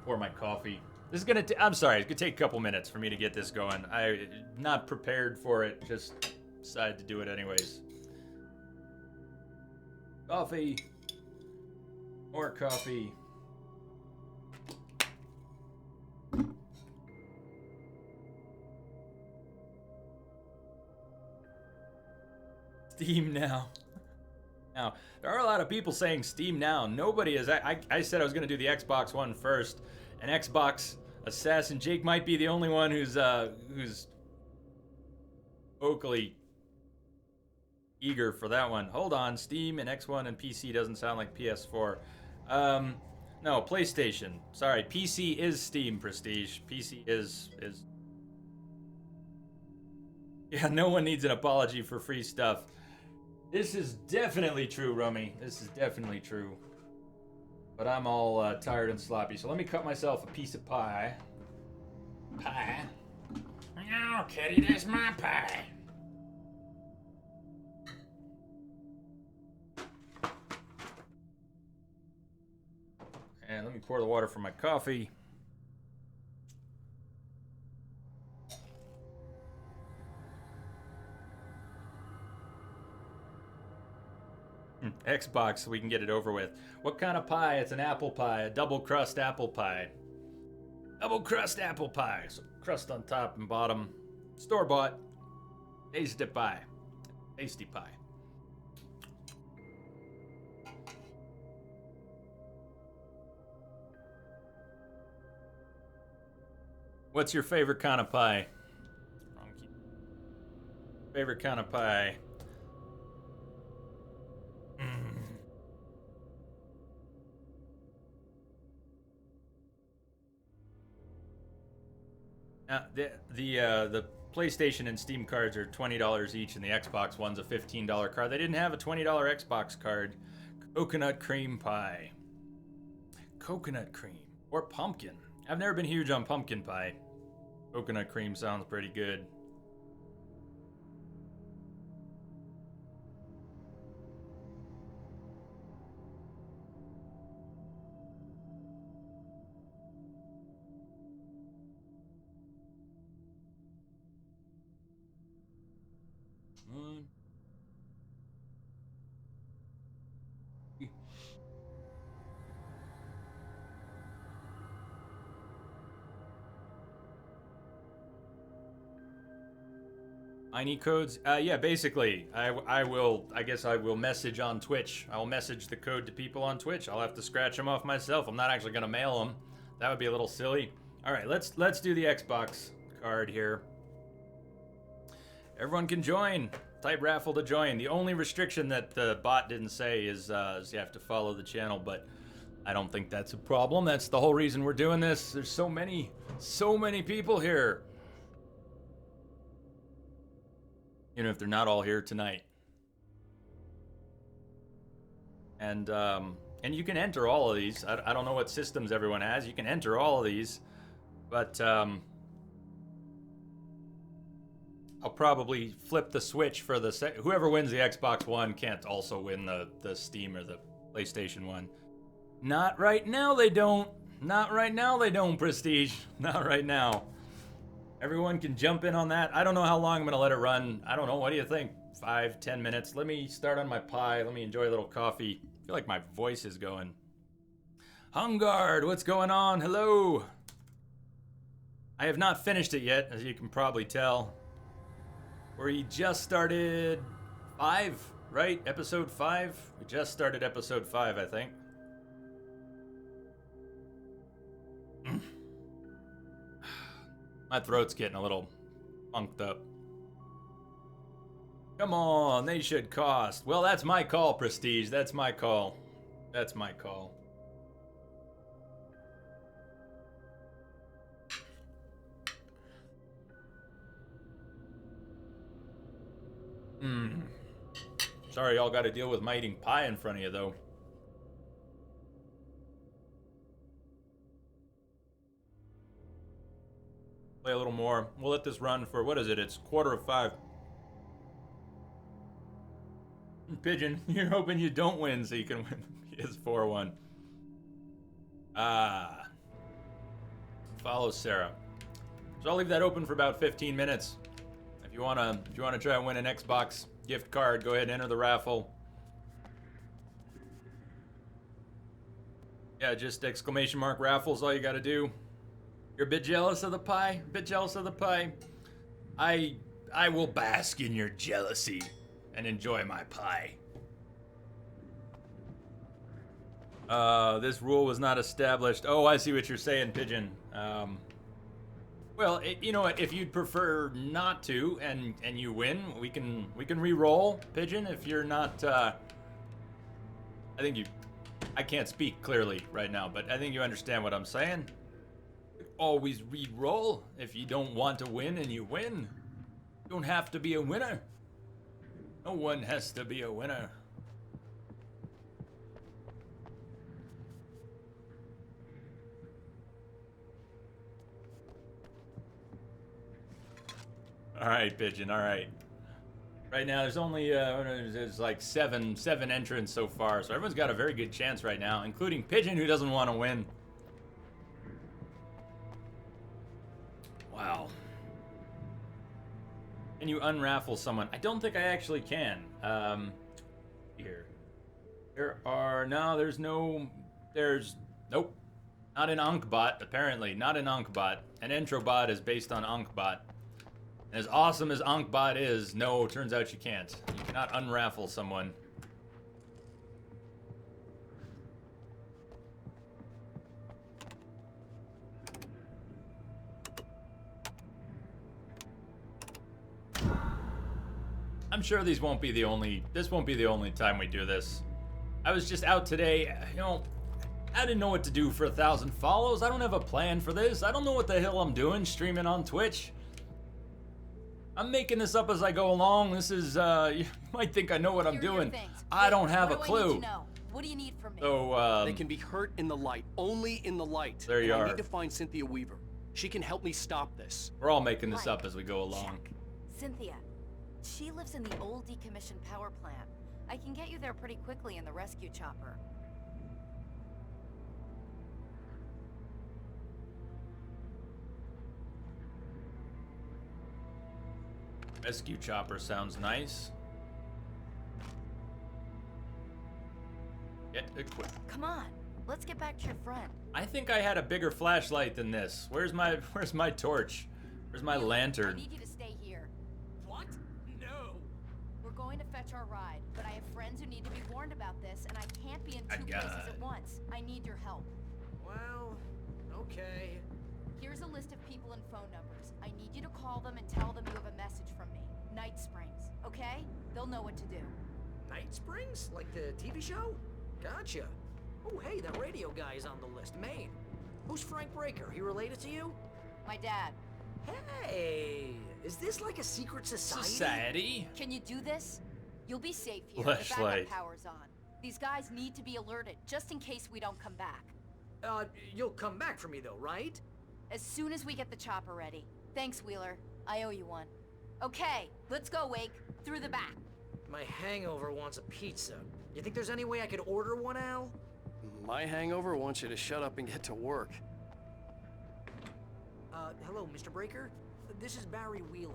Pour my coffee. This is gonna. I'm sorry. It's gonna take a couple minutes for me to get this going. I'm not prepared for it. Just decided to do it anyways. Coffee. More coffee. Steam Now. Now, there are a lot of people saying Steam Now. Nobody is. I said I was going to do the Xbox One first. And Xbox Assassin Jake might be the only one who's vocally eager for that one. Hold on. Steam and X1 and PC doesn't sound like PS4. No, PlayStation. Sorry, PC is Steam, Prestige. PC is... Yeah, no one needs an apology for free stuff. This is definitely true, Rummy. This is definitely true. But I'm all tired and sloppy, so let me cut myself a piece of pie. Pie? No, Kitty, that's my pie. And let me pour the water for my coffee. Xbox, so we can get it over with. What kind of pie? It's an apple pie, a double crust apple pie. Double crust apple pie. So crust on top and bottom. Store-bought. Tasty pie. Tasty pie. What's your favorite kind of pie? Favorite kind of pie? The PlayStation and Steam cards are $20 each, and the Xbox one's a $15 card. They didn't have a $20 Xbox card. Coconut cream pie. Coconut cream. Or pumpkin. I've never been huge on pumpkin pie. Coconut cream sounds pretty good. Tiny codes? Yeah, basically, I guess I will message on Twitch. I'll message the code to people on Twitch. I'll have to scratch them off myself. I'm not actually gonna mail them. That would be a little silly. All right, let's do the Xbox card here. Everyone can join. Type raffle to join. The only restriction that the bot didn't say is you have to follow the channel, but I don't think that's a problem. That's the whole reason we're doing this. There's so many people here. Even if they're not all here tonight. And you can enter all of these. I don't know what systems everyone has. You can enter all of these, but I'll probably flip the switch for the whoever wins the Xbox One can't also win the Steam or the PlayStation one. Not right now they don't. Not right now they don't, Prestige. Not right now. Everyone can jump in on that. I don't know how long I'm going to let it run. I don't know. What do you think? 5-10 minutes. Let me start on my pie. Let me enjoy a little coffee. I feel like my voice is going. Hungard, what's going on? Hello. I have not finished it yet, as you can probably tell. We just started 5, right? Episode 5? We just started episode 5, I think. My throat's getting a little funked up. Come on, they should cost. Well, that's my call, Prestige. That's my call. That's my call. Sorry, y'all got to deal with my eating pie in front of you, though. Play a little more. We'll let this run for, what is it? It's 4:45. Pigeon, you're hoping you don't win so you can win PS4 one. Follow Sarah. So I'll leave that open for about 15 minutes. If you wanna try and win an Xbox gift card, go ahead and enter the raffle. Yeah, just exclamation mark raffles, all you gotta do. You're a bit jealous of the pie? A bit jealous of the pie? I will bask in your jealousy. and enjoy my pie. This rule was not established. Oh, I see what you're saying, Pigeon. Well, you know what? If you'd prefer not to, and you win, we can re-roll, Pigeon. If you're not, I can't speak clearly right now, but I think you understand what I'm saying. Always re-roll if you don't want to win, and you win. You don't have to be a winner. No one has to be a winner. All right, Pigeon. All right. Right now, there's only there's like seven entrants so far, so everyone's got a very good chance right now, including Pigeon, who doesn't want to win. Wow. Can you unraffle someone? I don't think I actually can. Here. There's nope. Not an Ankh-bot, apparently. Not an Ankh-bot. An Entrobot is based on Ankh-bot. As awesome as Ankh-bot is, no, turns out you can't. You cannot unraffle someone. I'm sure this won't be the only time we do this. I was just out today, I didn't know what to do for 1,000 follows. I don't have a plan for this. I don't know what the hell I'm doing streaming on Twitch. I'm making this up as I go along. This is, you might think I know what I'm doing. I don't have a clue. What do you need from me? So, they can be hurt in the light. Only in the light. There you are. I need to find Cynthia Weaver. She can help me stop this. We're all making this up as we go along. Check. Cynthia. She lives in the old decommissioned power plant. I can get you there pretty quickly in the rescue chopper. Rescue chopper sounds nice. Get equipped. Come on, let's get back to your friend. I think I had a bigger flashlight than this. Where's my torch? Where's my lantern? I need you to stay here. What? No. We're going to fetch our ride, but I have friends who need to be warned about this, and I can't be in two places at once. I need your help. Well, okay. Here's a list of people and phone numbers. I need you to call them and tell them you have a message from me. Night Springs, okay? They'll know what to do. Night Springs? Like the TV show? Gotcha. Oh, hey, that radio guy is on the list. Maine. Who's Frank Breaker? He related to you? My dad. Hey, is this like a secret Society? Can you do this? You'll be safe here. Flashlight. The backup power's on. These guys need to be alerted, just in case we don't come back. You'll come back for me though, right? As soon as we get the chopper ready. Thanks, Wheeler. I owe you one. Okay, let's go, Wake. Through the back. My hangover wants a pizza. You think there's any way I could order one, Al? My hangover wants you to shut up and get to work. Hello, Mr. Breaker? This is Barry Wheeler.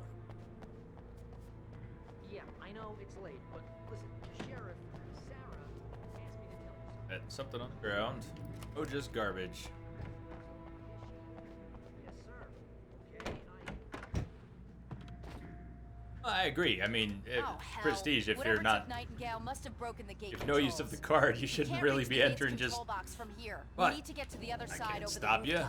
Yeah, I know it's late, but listen, the sheriff, Sarah, asked me to tell you something. Something on the ground. Oh, just garbage. Yes, sir. Okay, I agree. I mean, hell. prestige if Whatever you're not. took Nightingale must have broken the gate If no use of the card, you shouldn't really be entering just. Box from here. What? We need to get to the other I side can't over stop the you.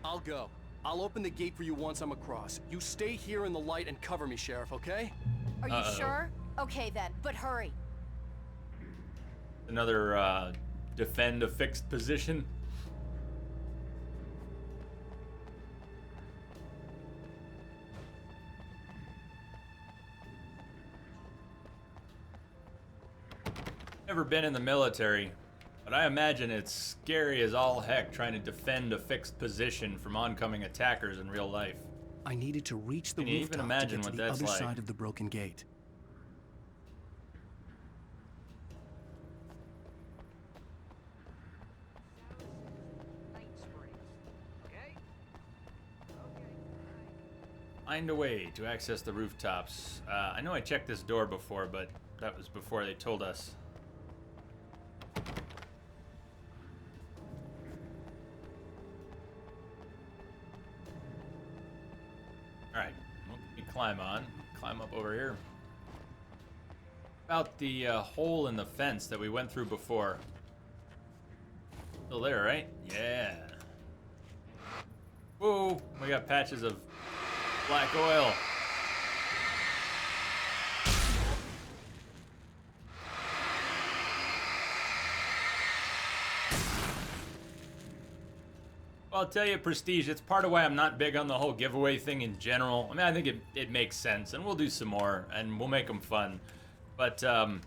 I'll go. I'll open the gate for you once I'm across. You stay here in the light and cover me, Sheriff, okay? Are you sure? Okay then, but hurry. Another defend a fixed position. Never been in the military, but I imagine it's scary as all heck trying to defend a fixed position from oncoming attackers in real life. I needed to reach the Can you rooftop even imagine to get what to the that's other like? side of the broken gate. Find a way to access the rooftops. I know I checked this door before, but that was before they told us. Alright, well, you climb on. Climb up over here. About the hole in the fence that we went through before. Still there, right? Yeah. Whoa, we got patches of black oil. Well, I'll tell you, Prestige, it's part of why I'm not big on the whole giveaway thing in general. I mean, I think it makes sense, and we'll do some more, and we'll make them fun. But, you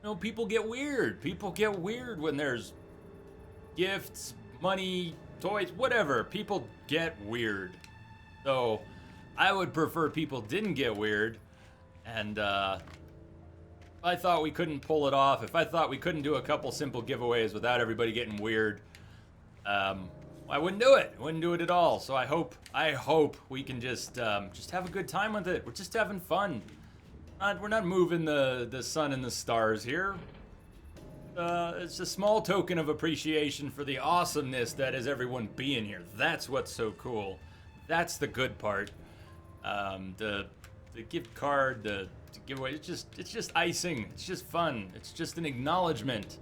know, people get weird. People get weird when there's gifts, money, toys, whatever. People get weird. So, I would prefer people didn't get weird, and, if I thought we couldn't pull it off, if I thought we couldn't do a couple simple giveaways without everybody getting weird, I wouldn't do it. I wouldn't do it at all. So I hope we can just have a good time with it. We're just having fun. We're not moving the sun and the stars here. It's a small token of appreciation for the awesomeness that is everyone being here. That's what's so cool. That's the good part. The gift card, the giveaway. It's just icing. It's just fun. It's just an acknowledgement.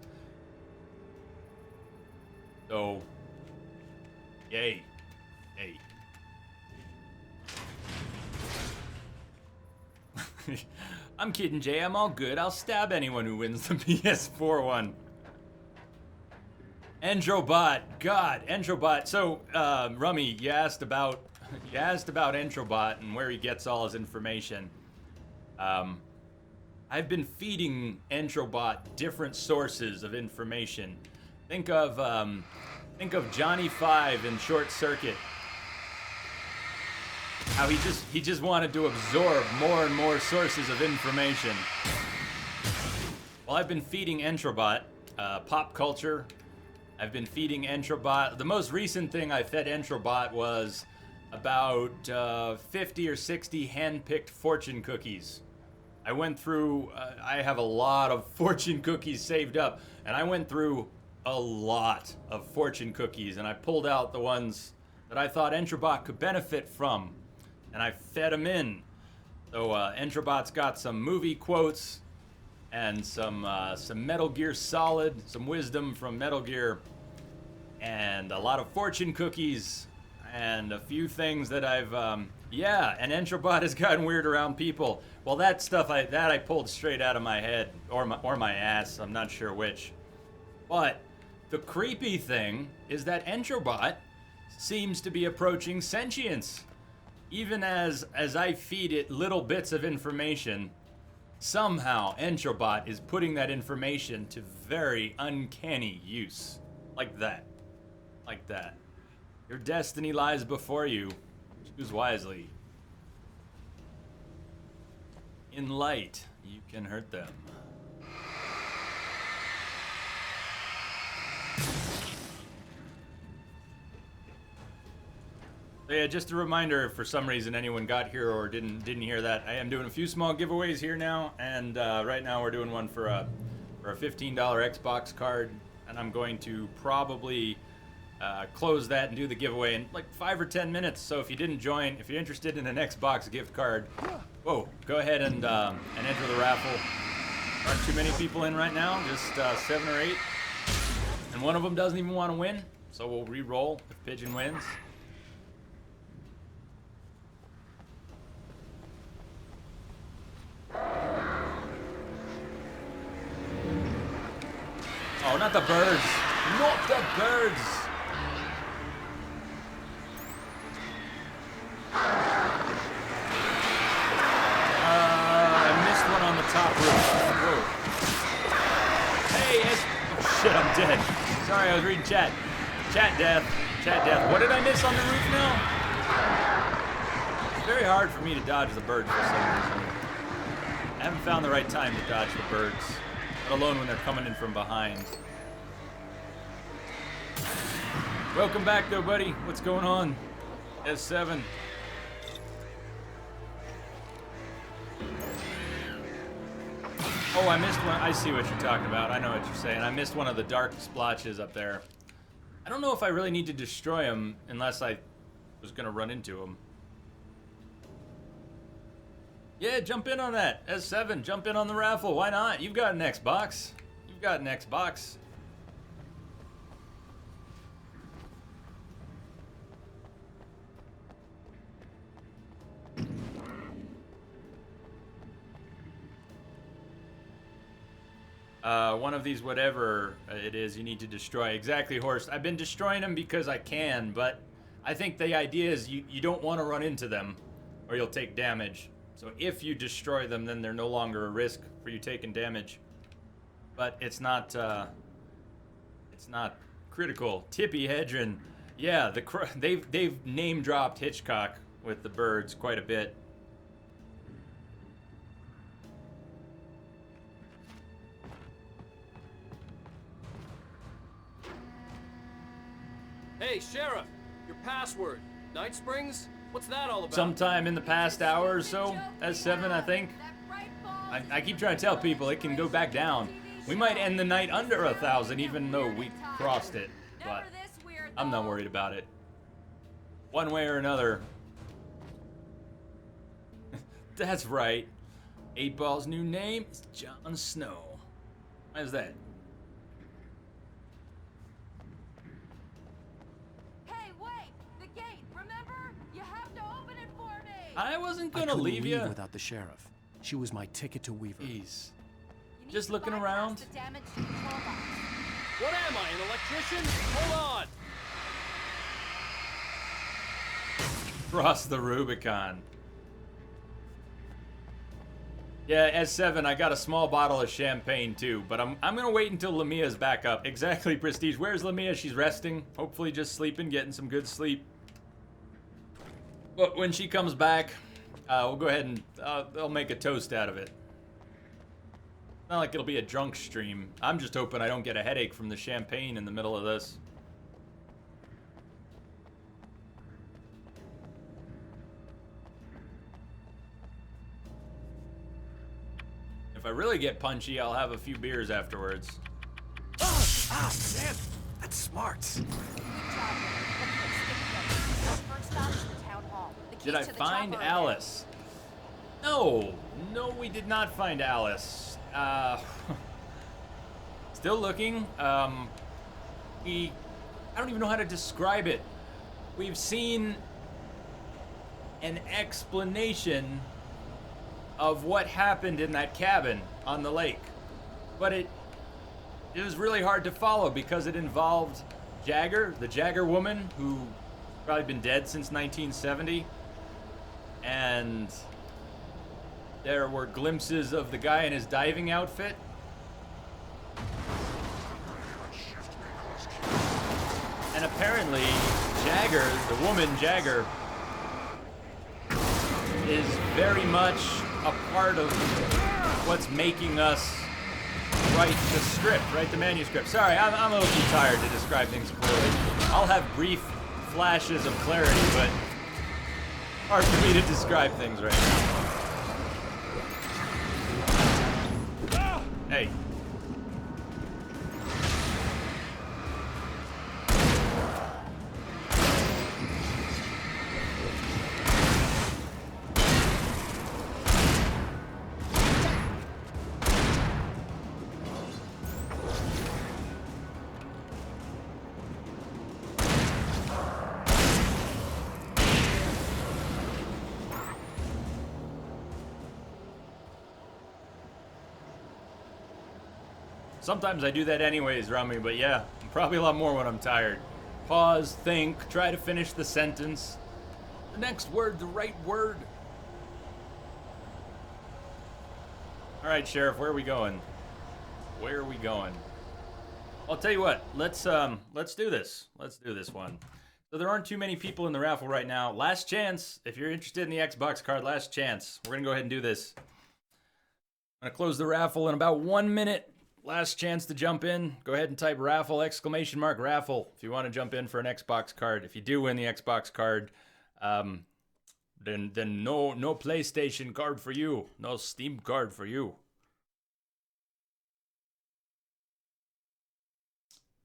So, yay. Yay. I'm kidding, Jay. I'm all good. I'll stab anyone who wins the PS4 one. Entrobot. God, Entrobot. So, Rummy, you asked about Entrobot and where he gets all his information. I've been feeding Entrobot different sources of information. Think of Johnny Five in Short Circuit. How he just wanted to absorb more and more sources of information. Well, I've been feeding Entrobot pop culture. I've been feeding Entrobot. The most recent thing I fed Entrobot was about 50 or 60 hand-picked fortune cookies. I went through, I have a lot of fortune cookies saved up, and I went through a lot of fortune cookies, and I pulled out the ones that I thought Entrobot could benefit from, and I fed them in. So Entrobot's got some movie quotes and some Metal Gear Solid, some wisdom from Metal Gear, and a lot of fortune cookies, and a few things that I've, and Entrobot has gotten weird around people. Well, that stuff I pulled straight out of my head, or my ass, I'm not sure which. But the creepy thing is that Entrobot seems to be approaching sentience. Even as I feed it little bits of information, somehow Entrobot is putting that information to very uncanny use. Like that. Like that. Your destiny lies before you. Choose wisely. In light, you can hurt them. So yeah, just a reminder, if for some reason anyone got here or didn't hear that, I am doing a few small giveaways here now, and right now we're doing one for a $15 Xbox card, and I'm going to probably close that and do the giveaway in like 5 or 10 minutes. So if you didn't join, if you're interested in an Xbox gift card, go ahead and enter the raffle. Aren't too many people in right now, just 7 or 8, and one of them doesn't even want to win, so we'll re-roll if Pigeon wins. Oh, not the birds! Not the birds! I missed one on the top roof. Whoa. Hey, oh shit, I'm dead. Sorry, I was reading chat. Chat death. Chat death. What did I miss on the roof now? It's very hard for me to dodge the birds for some reason. I haven't found the right time to dodge the birds, let alone when they're coming in from behind. Welcome back though, buddy. What's going on? S7. Oh, I missed one. I see what you're talking about. I know what you're saying. I missed one of the dark splotches up there. I don't know if I really need to destroy them unless I was going to run into them. Yeah, jump in on that. S7, jump in on the raffle. Why not? You've got an Xbox. You've got an Xbox. One of these, whatever it is, you need to destroy. Exactly, Horst. I've been destroying them because I can, but I think the idea is you don't want to run into them or you'll take damage. So if you destroy them, then they're no longer a risk for you taking damage. But it's not critical. Tippy Hedron. Yeah, they've name dropped Hitchcock with the birds quite a bit. Hey, Sheriff, your password. Night Springs? What's that all about? Sometime in the past hour or so, S7, I think. I keep trying to tell people it can go back down. We might end the night under 1,000 even though we crossed it, but I'm not worried about it. One way or another. That's right. 8-Ball's new name is Jon Snow. Why is that? I wasn't gonna leave you without the sheriff. She was my ticket to Weaver. Jeez. Just looking around. What am I, an electrician? Hold on. Cross the Rubicon. Yeah, S7, I got a small bottle of champagne too, but I'm gonna wait until Lamia's back up. Exactly, Prestige. Where's Lamia? She's resting. Hopefully just sleeping, getting some good sleep. But when she comes back, we'll go ahead and I'll make a toast out of it. Not like it'll be a drunk stream. I'm just hoping I don't get a headache from the champagne in the middle of this. If I really get punchy, I'll have a few beers afterwards. Sam, that's smart. Did I find Alice? No, we did not find Alice. Still looking. I don't even know how to describe it. We've seen an explanation of what happened in that cabin on the lake, but it was really hard to follow because it involved Jagger, the Jagger woman, who probably been dead since 1970. And there were glimpses of the guy in his diving outfit. And apparently, Jagger, the woman Jagger, is very much a part of what's making us write the script, write the manuscript. Sorry, I'm a little too tired to describe things clearly. I'll have brief flashes of clarity, but hard for me to describe things right now. Hey. Sometimes I do that anyways, Rummy, but yeah, probably a lot more when I'm tired. Pause, think, try to finish the sentence. The next word, the right word. All right, Sheriff, where are we going? Where are we going? I'll tell you what, let's do this. Let's do this one. So there aren't too many people in the raffle right now. Last chance, if you're interested in the Xbox card, last chance. We're gonna go ahead and do this. I'm gonna close the raffle in about 1 minute. Last chance to jump in. Go ahead and type raffle, !raffle, if you want to jump in for an Xbox card. If you do win the Xbox card, then no PlayStation card for you. No Steam card for you.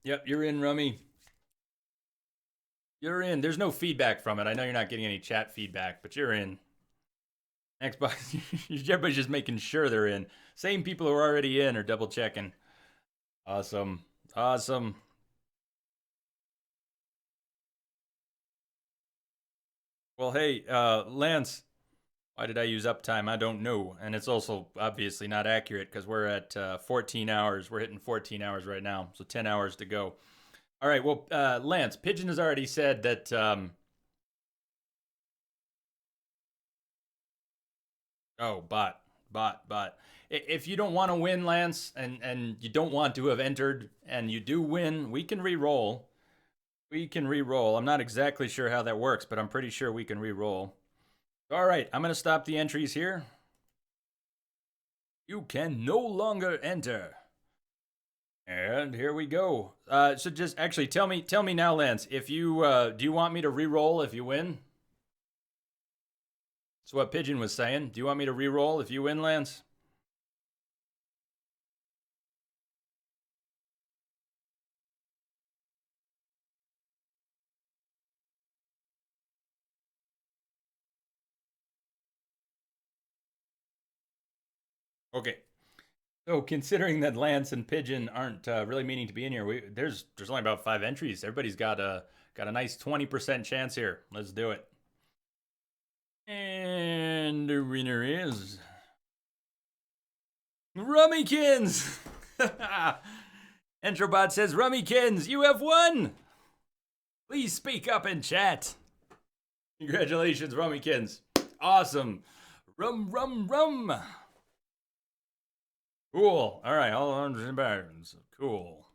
Yep, you're in, Rummy. You're in. There's no feedback from it. I know you're not getting any chat feedback, but you're in. Xbox, everybody's just making sure they're in. Same people who are already in are double checking. Awesome. Awesome. Well, hey, Lance, why did I use uptime? I don't know. And it's also obviously not accurate because we're at 14 hours. We're hitting 14 hours right now, so 10 hours to go. All right, well, Lance, Pigeon has already said that... Oh, bot. If you don't want to win, Lance, and you don't want to have entered, and you do win, we can re-roll. We can re-roll. I'm not exactly sure how that works, but I'm pretty sure we can re-roll. All right, I'm going to stop the entries here. You can no longer enter. And here we go. So just actually tell me now, Lance, if you do you want me to re-roll if you win? That's what Pigeon was saying. Do you want me to re-roll if you win, Lance? Okay. So considering that Lance and Pigeon aren't really meaning to be in here, there's only about 5 entries. Everybody's got a nice 20% chance here. Let's do it. And the winner is Rummykins. Entrobot says, Rummykins, you have won. Please speak up in chat. Congratulations, Rummykins. Awesome. Rum. Cool. All right, all 100 barons. Cool.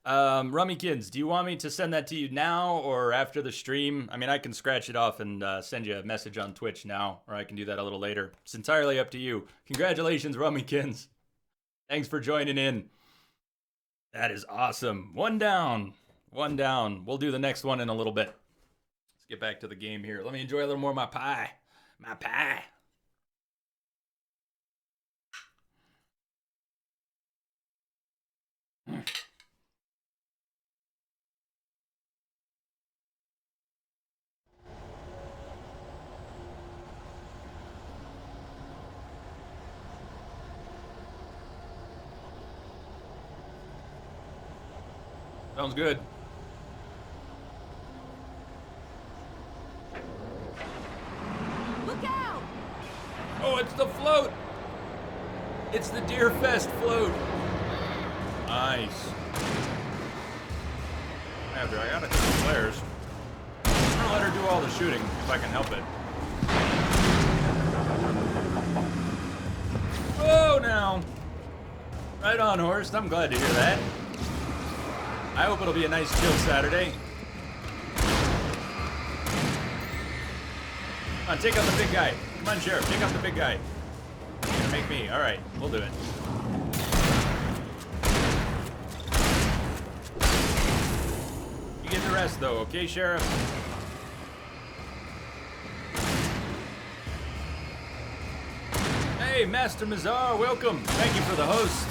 Rummykins, do you want me to send that to you now or after the stream? I mean, I can scratch it off and send you a message on Twitch now, or I can do that a little later. It's entirely up to you. Congratulations, Rummykins. Thanks for joining in. That is awesome. One down. We'll do the next one in a little bit. Let's get back to the game here. Let me enjoy a little more of my pie. Sounds good. Look out! Oh, it's the float! It's the Deerfest float. Nice. I got a couple players. I'm gonna let her do all the shooting if I can help it. Oh, now. Right on, Horst. I'm glad to hear that. I hope it'll be a nice chill Saturday. Come on, take out the big guy. Come on, Sheriff, take out the big guy. You're gonna make me. All right, we'll do it. You get the rest, though, okay, Sheriff? Hey, Master Mazar, welcome. Thank you for the host.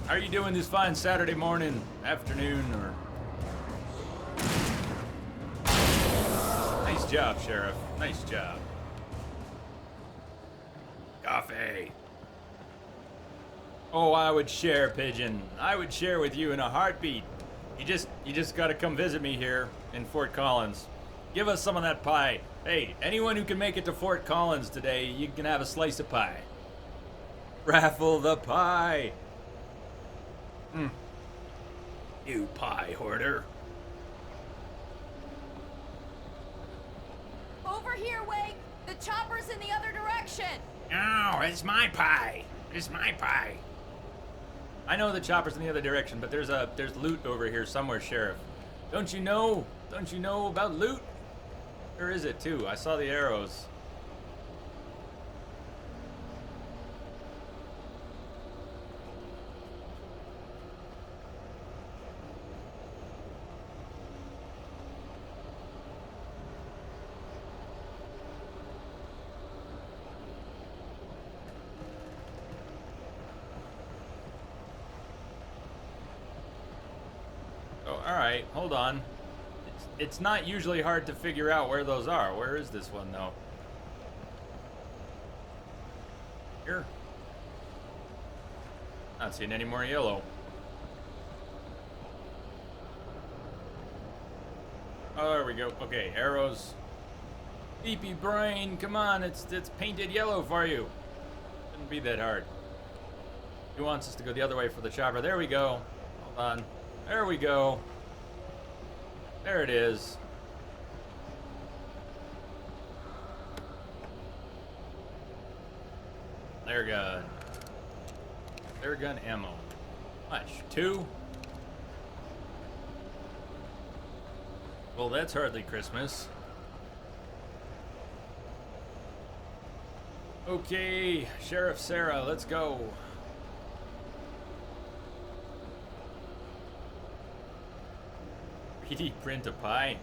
How are you doing this fine Saturday morning, afternoon, or... Nice job, Sheriff. Nice job. Coffee. Oh, I would share, Pigeon. I would share with you in a heartbeat. You just gotta come visit me here in Fort Collins. Give us some of that pie. Hey, anyone who can make it to Fort Collins today, you can have a slice of pie. Raffle the pie. You pie hoarder. Over here, Wake! The chopper's in the other direction! No, it's my pie. It's my pie. I know the chopper's in the other direction, but there's loot over here somewhere, Sheriff. Don't you know? Don't you know about loot? Where is it, too? I saw the arrows. Alright, hold on. it's not usually hard to figure out where those are. Where is this one, though? Here. Not seeing any more yellow. Oh, there we go. Okay, arrows. Beepy brain, come on, it's painted yellow for you. Shouldn't be that hard. He wants us to go the other way for the chopper. There we go. Hold on. There we go. There it is. Flare gun. Flare gun ammo. How much? 2? Well, that's hardly Christmas. Okay, Sheriff Sarah, let's go. PD print a pie.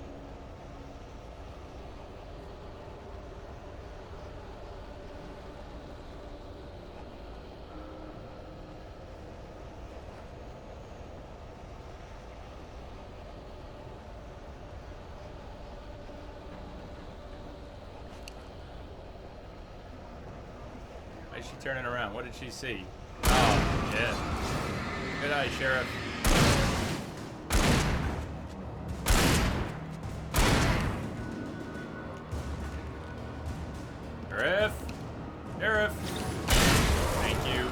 Why is she turning around? What did she see? Oh, yeah. Good eye, Sheriff. Sheriff. Thank you.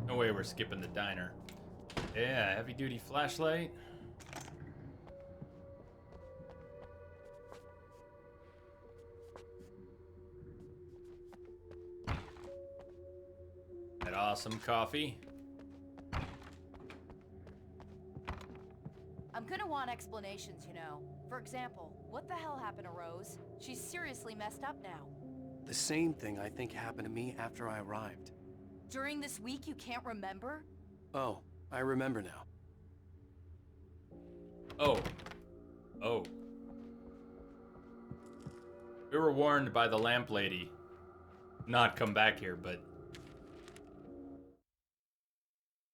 No way we're skipping the diner. Yeah, heavy duty flashlight. That awesome coffee. I'm gonna want explanations, you know. For example, what the hell happened to Rose? She's seriously messed up now. The same thing I think happened to me after I arrived. During this week, you can't remember? Oh, I remember now. Oh. We were warned by the lamp lady. Not come back here, but...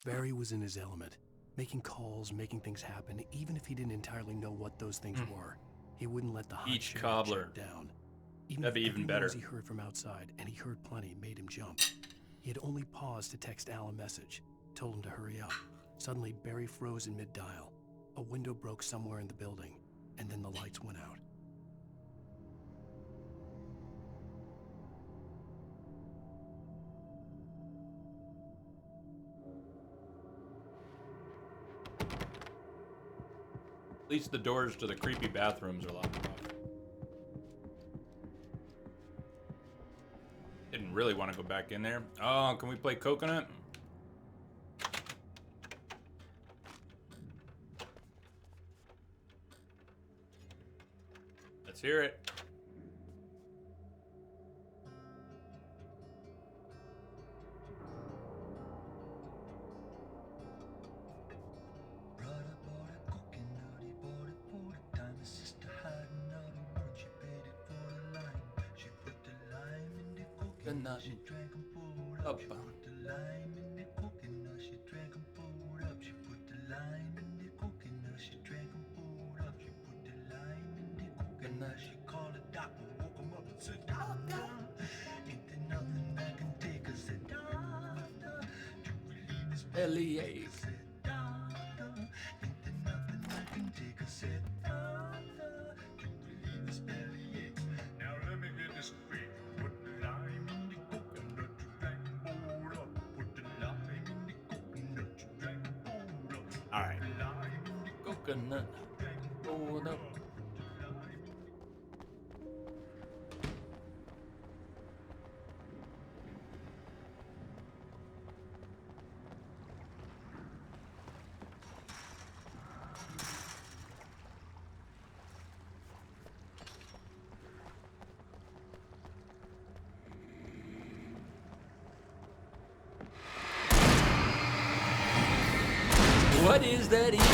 Barry was in his element, making calls, making things happen, even if he didn't entirely know what those things were. He wouldn't let the hot Each sheriff cobbler. shut down. That'd be even better. Every noise he heard from outside, and he heard plenty, made him jump. He had only paused to text Al a message, told him to hurry up. Suddenly, Barry froze in mid-dial. A window broke somewhere in the building, and then the lights went out. At least the doors to the creepy bathrooms are locked off. Didn't really want to go back in there. Oh, can we play Coconut? Let's hear it. Up. Bellyache. Alright. Coconut. Hold up. What is that even?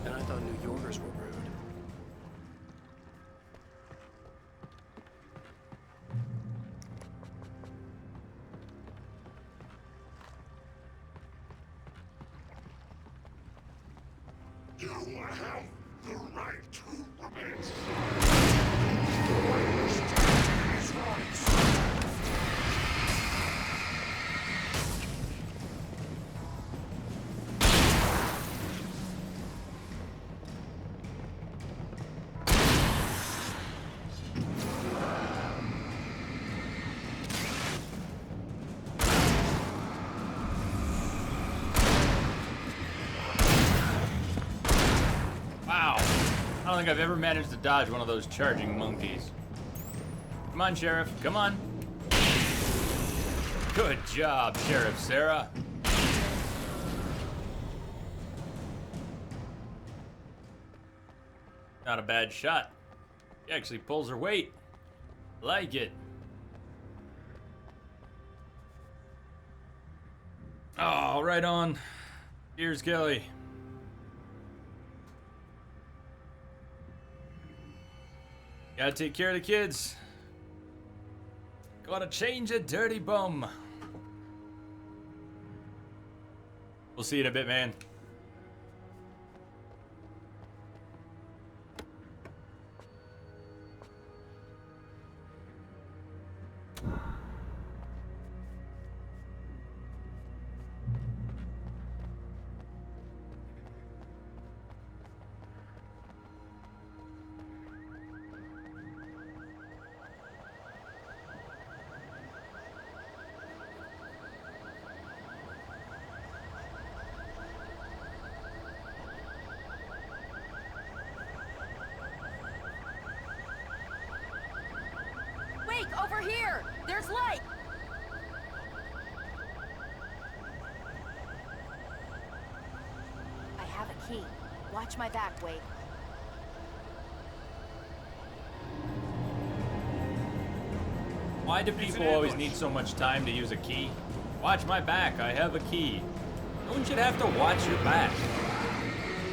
And I thought New Yorkers were rude. You have the right to remain Wow. I don't think I've ever managed to dodge one of those charging monkeys. Come on, Sheriff. Come on. Good job, Sheriff Sarah. Not a bad shot. She actually pulls her weight. Like it. Oh, right on. Here's Kelly. Gotta take care of the kids. Gotta change a dirty bum. We'll see you in a bit, man. Wake, over here! There's light! I have a key. Watch my back, Wake. Why do people always need so much time to use a key? Watch my back, I have a key. No one should have to watch your back.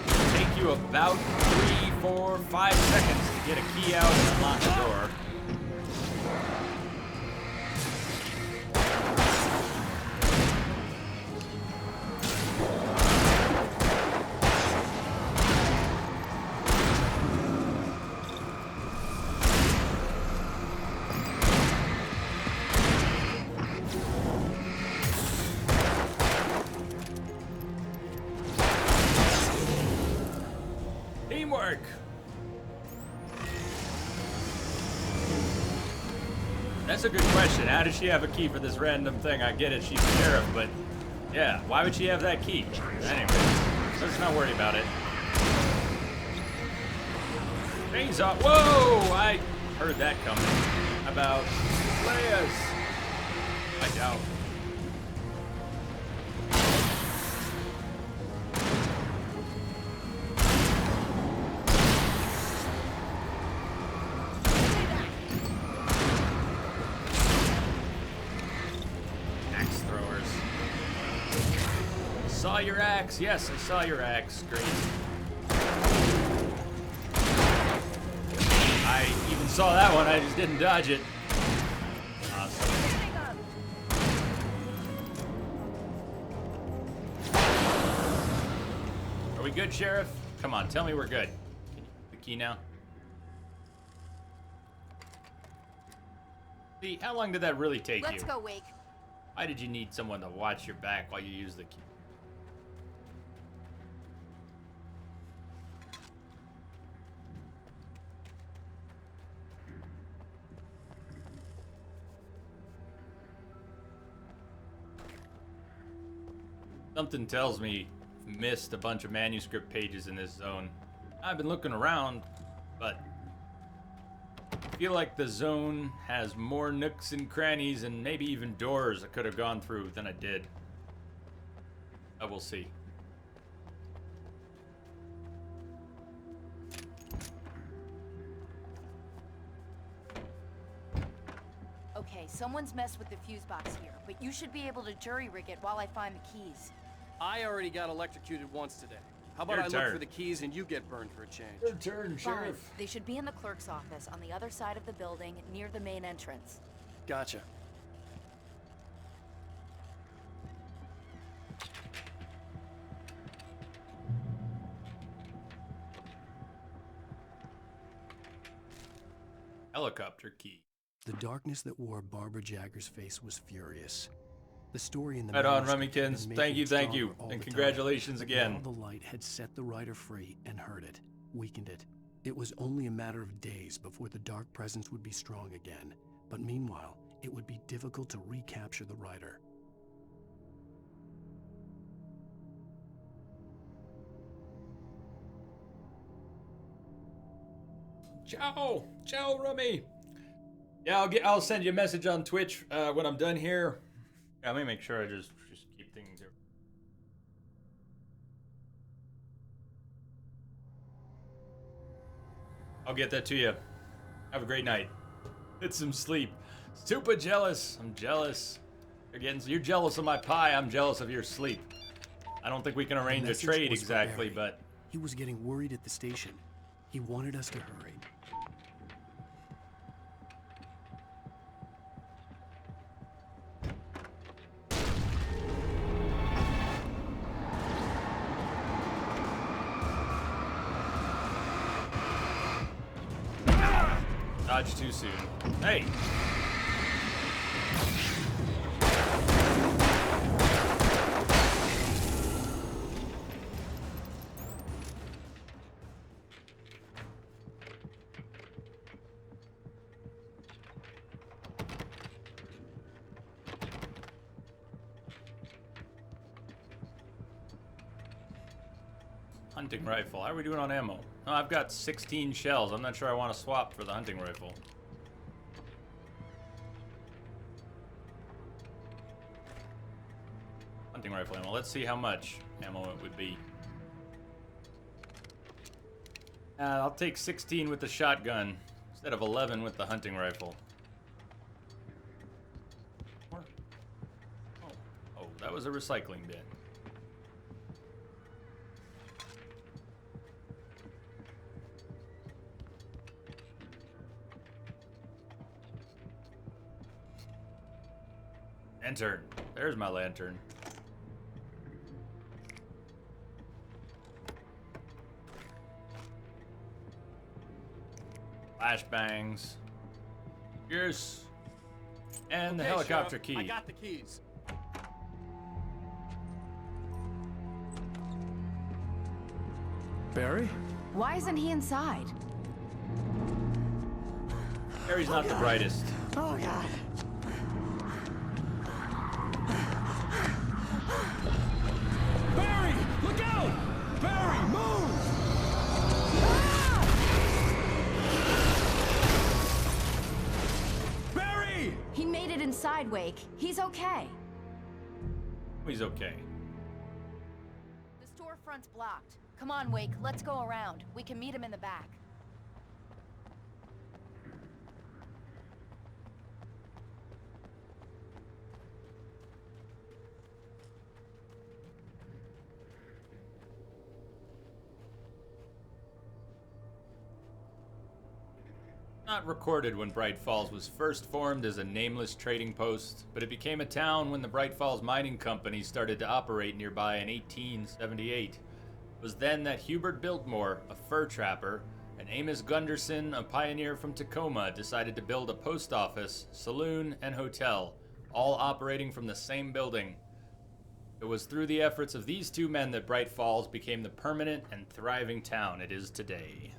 It'll take you about 3, 4, 5 seconds to get a key out and unlock the door. Teamwork! That's a good question. How does she have a key for this random thing? I get it, she's a sheriff, but yeah, why would she have that key? Anyway, let's not worry about it. Chainsaw. Whoa! I heard that coming. About players. I doubt. Saw your axe. Yes, I saw your axe. Great. I even saw that one. I just didn't dodge it. Awesome. Are we good, Sheriff? Come on, tell me we're good. Can you get the key now? See, how long did that really take you? Let's go, Wake. Why did you need someone to watch your back while you use the key? Something tells me I've missed a bunch of manuscript pages in this zone. I've been looking around, but I feel like the zone has more nooks and crannies and maybe even doors I could have gone through than I did. I will see. Okay, someone's messed with the fuse box here, but you should be able to jury-rig it while I find the keys. I already got electrocuted once today. How about Your I turn. look for the keys and you get burned for a change? Your turn, Fine. They should be in the clerk's office on the other side of the building near the main entrance. Gotcha. helicopter key. The darkness that wore Barbara Jagger's face was furious. The story in the Right on, manuscript had Rummykins. been Thank you, making thank you. stronger all And the congratulations time. again. Now the light had set the writer free and hurt it, weakened it. It was only a matter of days before the dark presence would be strong again. But meanwhile, it would be difficult to recapture the writer. Ciao, ciao, Rummy. Yeah, I'll send you a message on Twitch when I'm done here. Yeah, let me make sure I just keep things here. I'll get that to you. Have a great night. Get some sleep. Super jealous. I'm jealous. You're jealous of my pie. I'm jealous of your sleep. I don't think we can arrange a message trade was for exactly, Barry. but He was getting worried at the station. He wanted us to hurry. dodge too soon. Hey! Hunting rifle. How are we doing on ammo? Oh, I've got 16 shells. I'm not sure I want to swap for the hunting rifle. Hunting rifle ammo. Let's see how much ammo it would be. I'll take 16 with the shotgun instead of 11 with the hunting rifle. Oh, that was a recycling bin. Lantern. There's my lantern. Flashbangs. Pierce. And the helicopter key. I got the keys. Barry? Why isn't he inside? Barry's not the brightest. Oh, God. Barry! Look out! Barry, move! Barry! He made it inside, Wake. He's okay. He's okay. The storefront's blocked. Come on, Wake. Let's go around. We can meet him in the back. Not recorded when Bright Falls was first formed as a nameless trading post, but it became a town when the Bright Falls Mining Company started to operate nearby in 1878. It was then that Hubert Biltmore, a fur trapper, and Amos Gunderson, a pioneer from Tacoma, decided to build a post office, saloon, and hotel, all operating from the same building. It was through the efforts of these two men that Bright Falls became the permanent and thriving town it is today.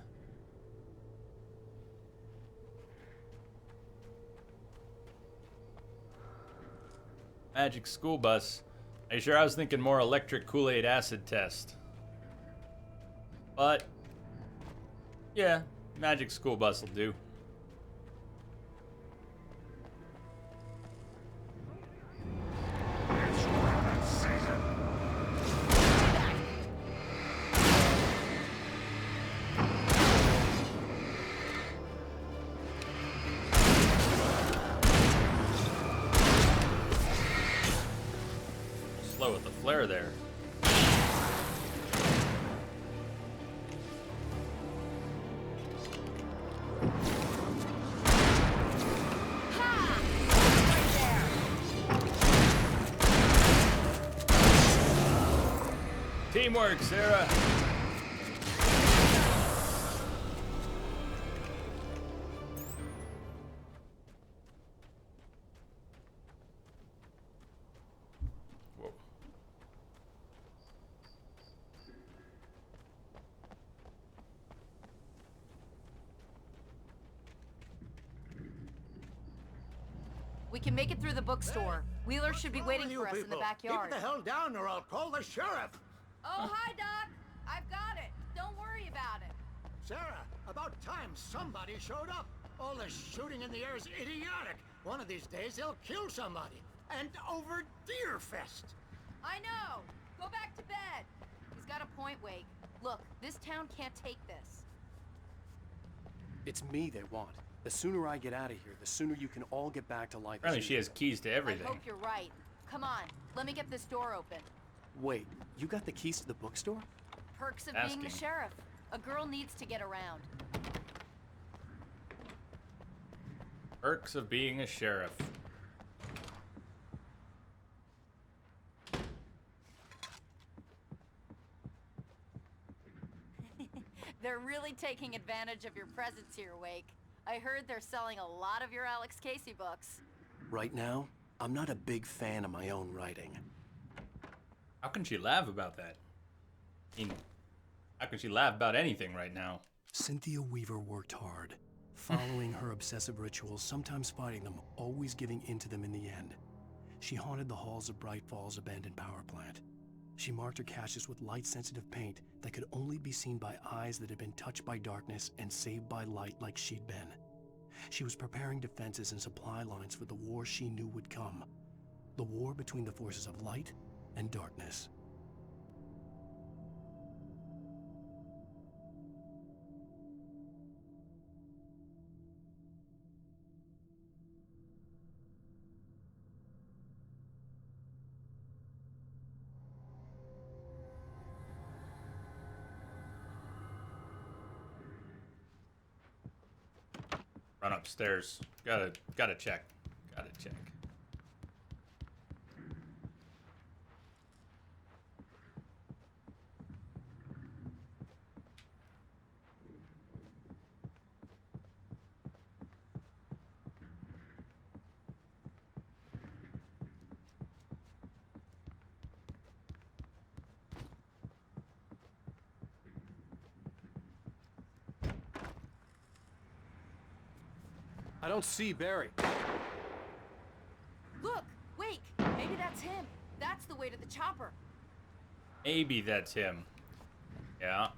Magic school bus. Are you sure? I was thinking more electric Kool-Aid acid test. But, yeah, magic school bus will do. Slow with the flare there. Teamwork, Sarah. We can make it through the bookstore. Wheeler should be waiting for us in the backyard. Keep the hell down or I'll call the sheriff. Oh, hi, Doc. I've got it. Don't worry about it. Sarah, about time somebody showed up. All this shooting in the air is idiotic. One of these days they'll kill somebody. And over Deerfest. I know. Go back to bed. He's got a point, Wake. Look, this town can't take this. It's me they want. The sooner I get out of here, the sooner you can all get back to life. Apparently she has keys to everything. I hope you're right. Come on, let me get this door open. Wait, you got the keys to the bookstore? Perks of being the sheriff. A girl needs to get around. Perks of being a sheriff. They're really taking advantage of your presence here, Wake. I heard they're selling a lot of your Alex Casey books. Right now, I'm not a big fan of my own writing. How can she laugh about that? I mean, how can she laugh about anything right now? Cynthia Weaver worked hard, following her obsessive rituals, sometimes fighting them, always giving in to them in the end. She haunted the halls of Bright Falls abandoned power plant. She marked her caches with light-sensitive paint that could only be seen by eyes that had been touched by darkness and saved by light like she'd been. She was preparing defenses and supply lines for the war she knew would come. The war between the forces of light and darkness. Run upstairs. Gotta check. Gotta check. I don't see Barry. Look, Wake. Maybe that's him. That's the way to the chopper. Maybe that's him. Yeah.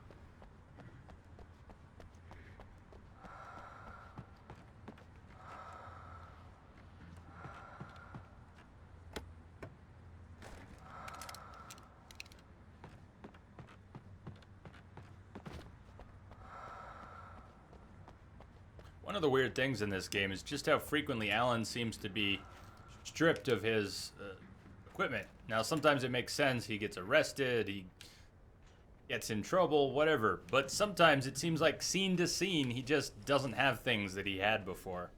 One of the weird things in this game is just how frequently Alan seems to be stripped of his equipment. Now, sometimes it makes sense. He gets arrested, he gets in trouble, whatever. But sometimes it seems like scene to scene, he just doesn't have things that he had before.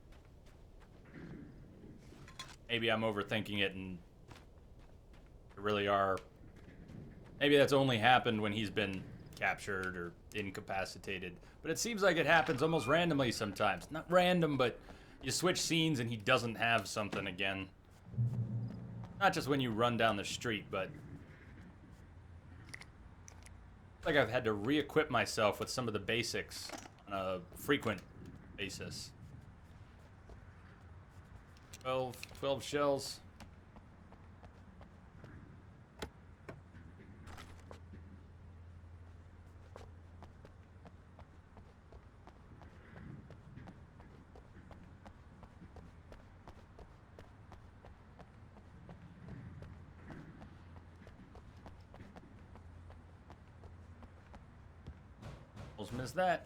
Maybe I'm overthinking it and there really are... Maybe that's only happened when he's been captured or incapacitated. But it seems like it happens almost randomly sometimes. Not random, but you switch scenes and he doesn't have something again. Not just when you run down the street, but... like I've had to re-equip myself with some of the basics on a frequent basis. 12 shells. Missed that.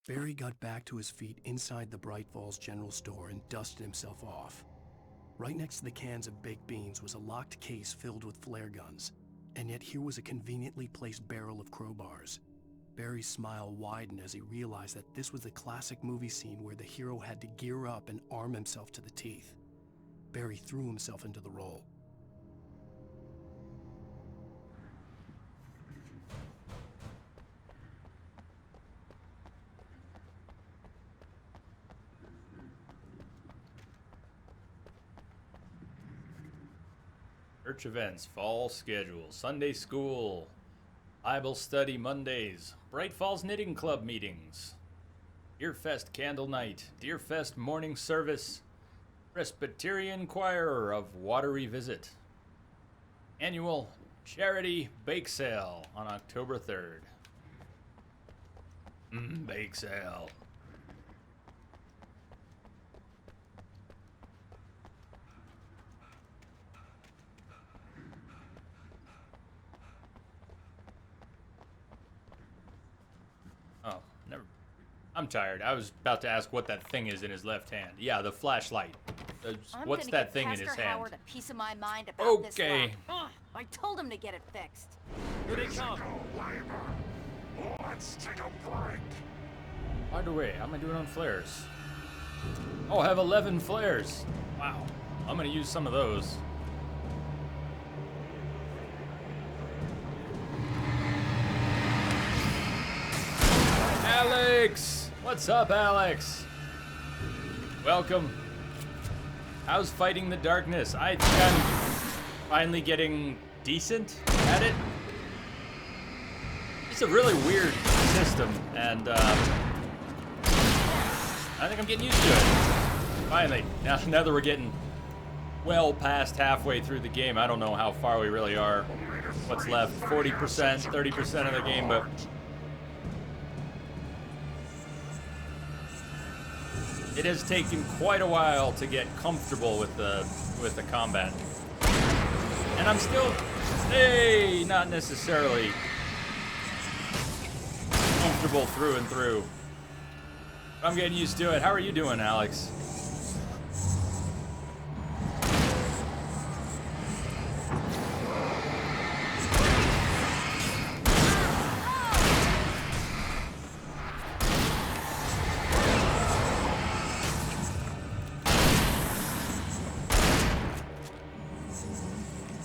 Barry got back to his feet inside the Bright Falls General Store and dusted himself off. Right next to the cans of baked beans was a locked case filled with flare guns, and yet here was a conveniently placed barrel of crowbars. Barry's smile widened as he realized that this was the classic movie scene where the hero had to gear up and arm himself to the teeth. Barry threw himself into the role. Church events, fall schedule, Sunday school, Bible study Mondays, Bright Falls Knitting Club meetings. Deerfest Candle Night, Deerfest Morning Service, Presbyterian Choir of Watery Visit. Annual Charity Bake Sale on October 3rd. Bake sale. Oh, never. I'm tired. I was about to ask what that thing is in his left hand. Yeah, the flashlight. What's that thing in his hand? Howard a piece of my mind about this Okay. rock. I told him to get it fixed. Here they come. Let's take a break. By the way, how am I doing on flares? Oh, I have 11 flares. Wow. I'm gonna use some of those. Alex! What's up, Alex? Welcome. How's fighting the darkness? I think I'm finally getting decent at it. It's a really weird system, and I think I'm getting used to it. Finally, now that we're getting well past halfway through the game, I don't know how far we really are. What's left? 40%, 30% of the game, but it has taken quite a while to get comfortable with the combat. And I'm still, not necessarily comfortable through and through. I'm getting used to it. How are you doing, Alex?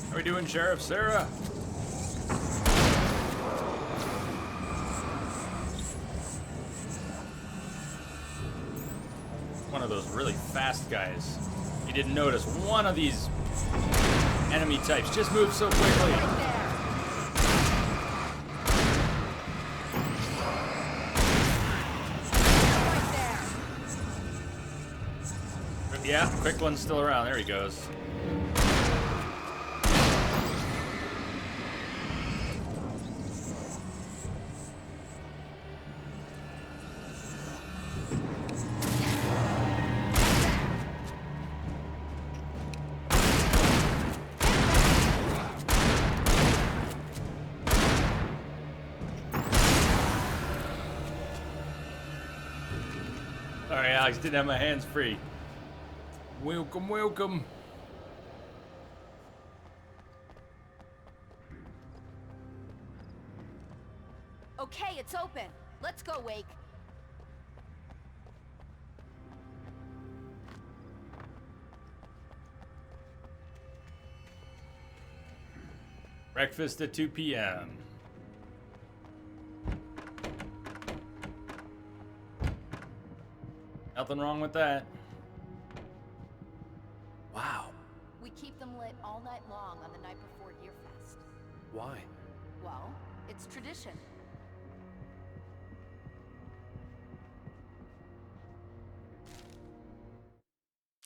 How are we doing, Sheriff Sarah? One of those really fast guys. You didn't notice one of these enemy types just moved so quickly. Yeah, quick one's still around. There he goes. Sorry, Alex, didn't have my hands free. Welcome, welcome. Okay, it's open. Let's go, Wake. Breakfast at 2 p.m. Nothing wrong with that. Wow. We keep them lit all night long on the night before Deerfest. Why? Well, it's tradition.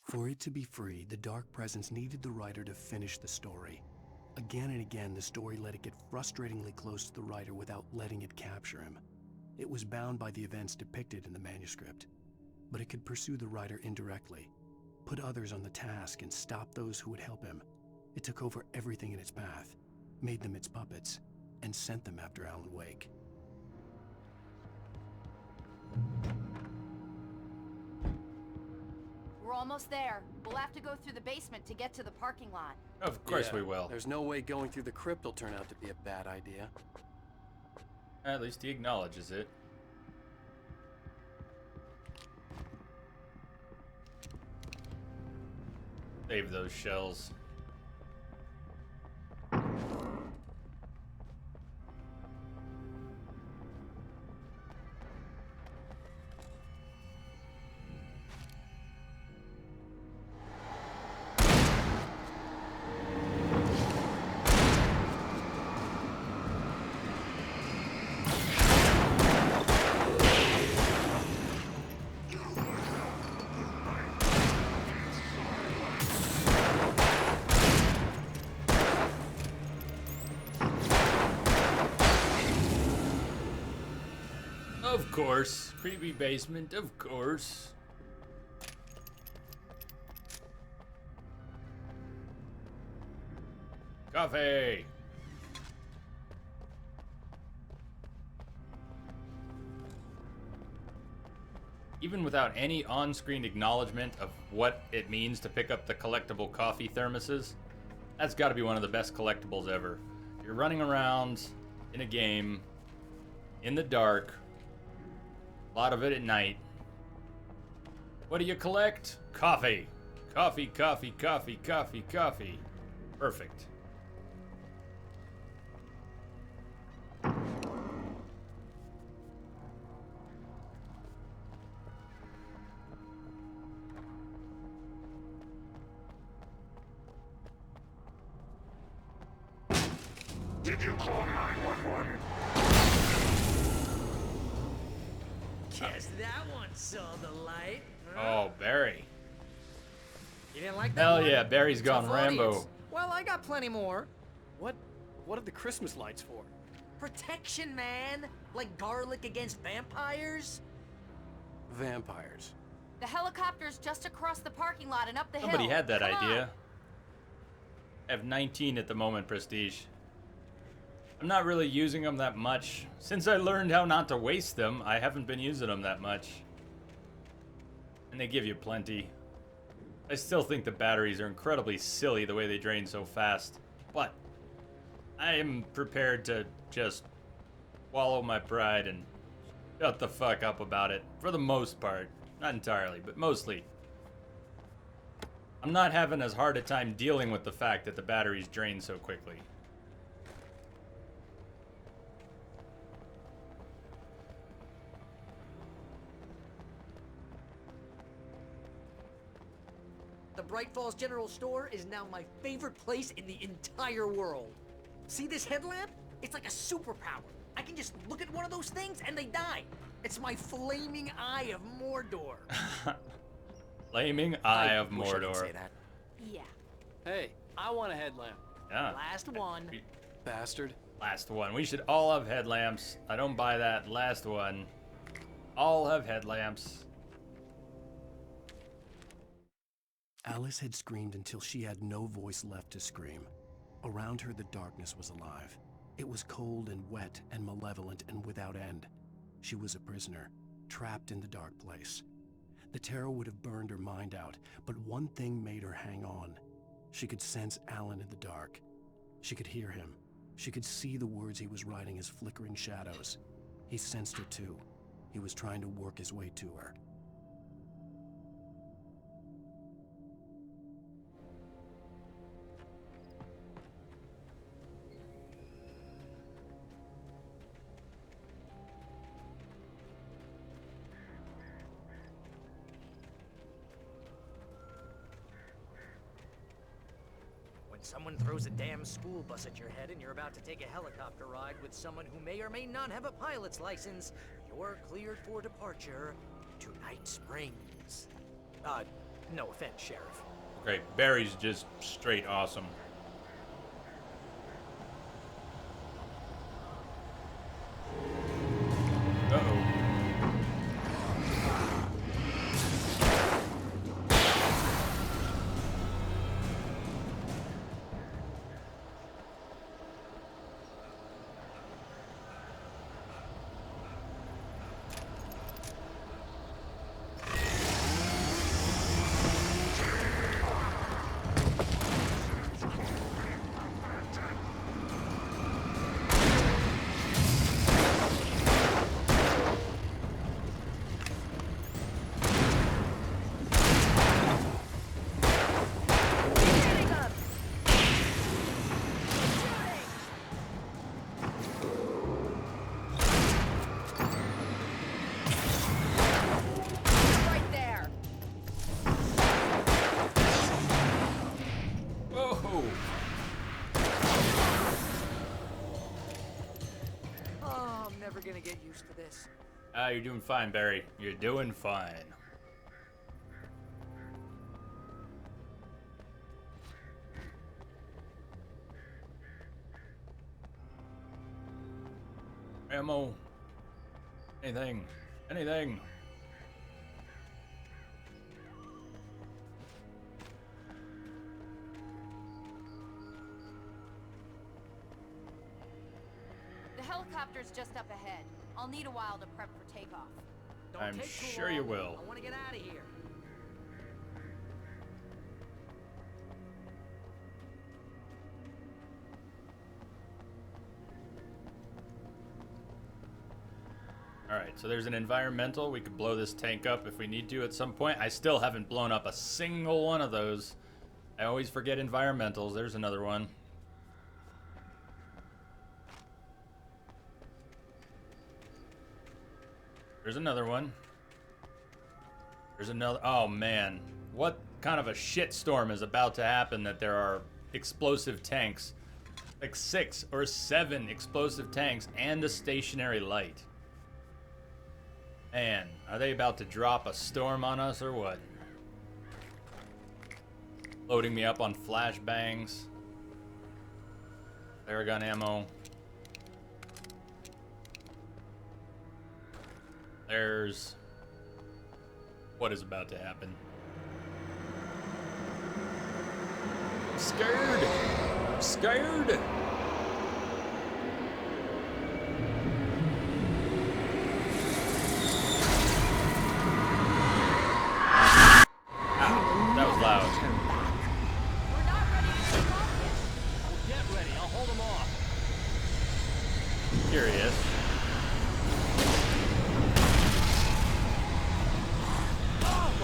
For it to be free, the Dark Presence needed the writer to finish the story. Again and again, the story let it get frustratingly close to the writer without letting it capture him. It was bound by the events depicted in the manuscript, but it could pursue the writer indirectly, put others on the task, and stop those who would help him. It took over everything in its path, made them its puppets, and sent them after Alan Wake. We're almost there. We'll have to go through the basement to get to the parking lot. Of course we will. There's no way going through the crypt will turn out to be a bad idea. At least he acknowledges it. Save those shells. Of course. Creepy basement, of course. Coffee! Even without any on-screen acknowledgement of what it means to pick up the collectible coffee thermoses, that's got to be one of the best collectibles ever. You're running around in a game, in the dark, a lot of it at night. What do you collect? Coffee. Coffee, coffee, coffee, coffee, coffee. Perfect. Did you call 911? Guess that one saw the light. Oh, Barry. You didn't like that Hell one? yeah, Barry's gone Tough Rambo. audience. Well, I got plenty more. What are the Christmas lights for? Protection, man. Like garlic against vampires. Vampires. The helicopter's just across the parking lot and up the hill. Somebody had that Come idea. on. I have 19 at the moment, Prestige. I'm not really using them that much. Since I learned how not to waste them, I haven't been using them that much. And they give you plenty. I still think the batteries are incredibly silly the way they drain so fast. But I am prepared to just swallow my pride and shut the fuck up about it. For the most part. Not entirely, but mostly. I'm not having as hard a time dealing with the fact that the batteries drain so quickly. The Bright Falls General Store is now my favorite place in the entire world. See this headlamp? It's like a superpower. I can just look at one of those things and they die. It's my flaming eye of Mordor. Flaming Eye of wish I could Mordor. say that. Yeah. Hey, I want a headlamp. Yeah. Last one. Bastard. Last one. We should all have headlamps. I don't buy that. Last one. All have headlamps. Alice had screamed until she had no voice left to scream. Around her, the darkness was alive. It was cold and wet and malevolent and without end. She was a prisoner, trapped in the dark place. The terror would have burned her mind out, but one thing made her hang on. She could sense Alan in the dark. She could hear him. She could see the words he was writing as flickering shadows. He sensed her too. He was trying to work his way to her. Someone throws a damn school bus at your head and you're about to take a helicopter ride with someone who may or may not have a pilot's license, you're cleared for departure to Night Springs. No offense, Sheriff. Great. Barry's just straight awesome. Uh-oh. Gonna get used to this. You're doing fine, Barry. You're doing fine. Ammo. Anything. Anything. The helicopter's just up ahead. I'll need a while to prep for takeoff. I'm sure you will. I want to get out of here. Alright, so there's an environmental. We could blow this tank up if we need to at some point. I still haven't blown up a single one of those. I always forget environmentals. There's another one. There's another one. There's another. Oh man. What kind of a shitstorm is about to happen that there are explosive tanks? Like 6 or 7 explosive tanks and a stationary light. Man, are they about to drop a storm on us or what? Loading me up on flashbangs. Flare gun ammo. There's what is about to happen. I'm scared. I'm scared. Ow, that was loud. We're not ready to take off yet. Get ready, I'll hold them off. Curious.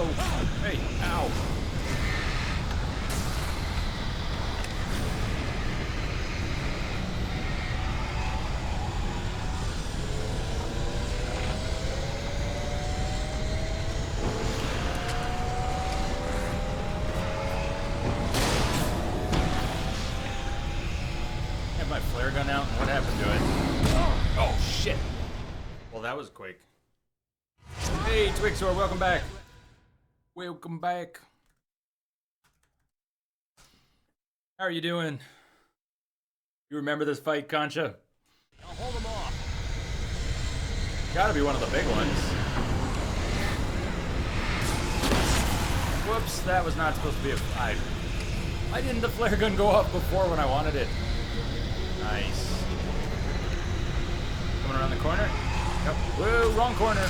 Oh, hey, ow. Have my flare gun out, and what happened to it? Oh, shit. Well, that was quick. Hey, Twixor, welcome back. Welcome back. How are you doing? You remember this fight, Concha? I'll hold them off. Gotta be one of the big ones. Whoops, that was not supposed to be a fight. Why didn't the flare gun go off before when I wanted it? Nice. Coming around the corner? Yep. Whoa, wrong corner.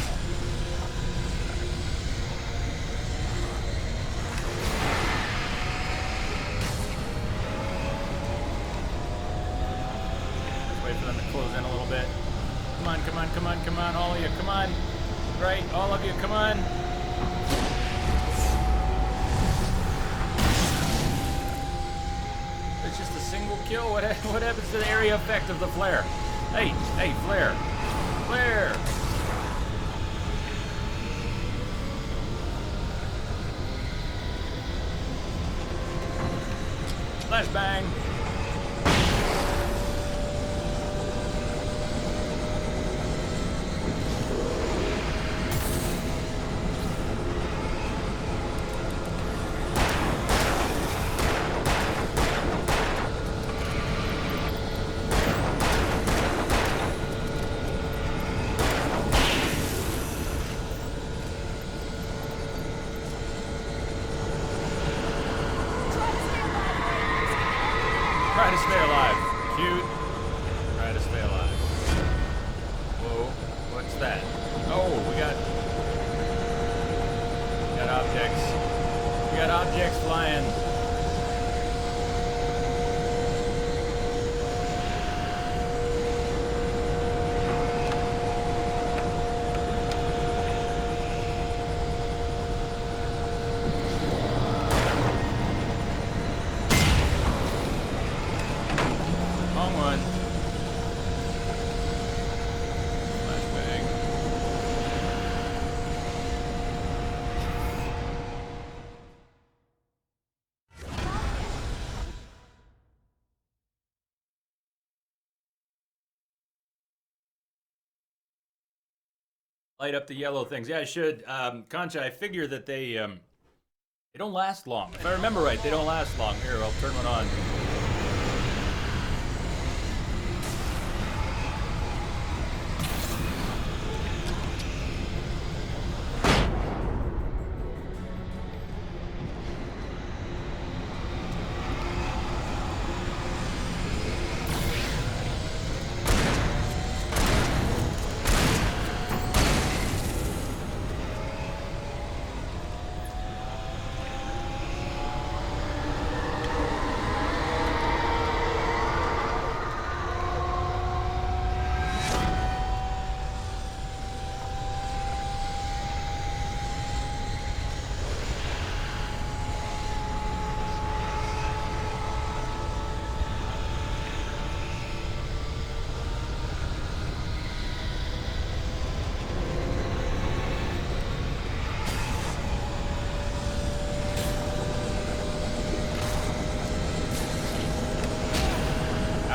Wait for them to close in a little bit. Come on, come on, come on, come on, all of you, come on. Right, all of you, come on. It's just a single kill. What happens to the area effect of the flare? Hey, hey, flare. Flare. Flashbang. Try to stay alive. Cute. Try to stay alive. Whoa. What's that? Oh, we got objects. We got objects flying. Wrong one. Flashbang. Light up the yellow things. Yeah, I should. Concha, I figure that they don't last long. If I remember right, they don't last long. Here, I'll turn one on.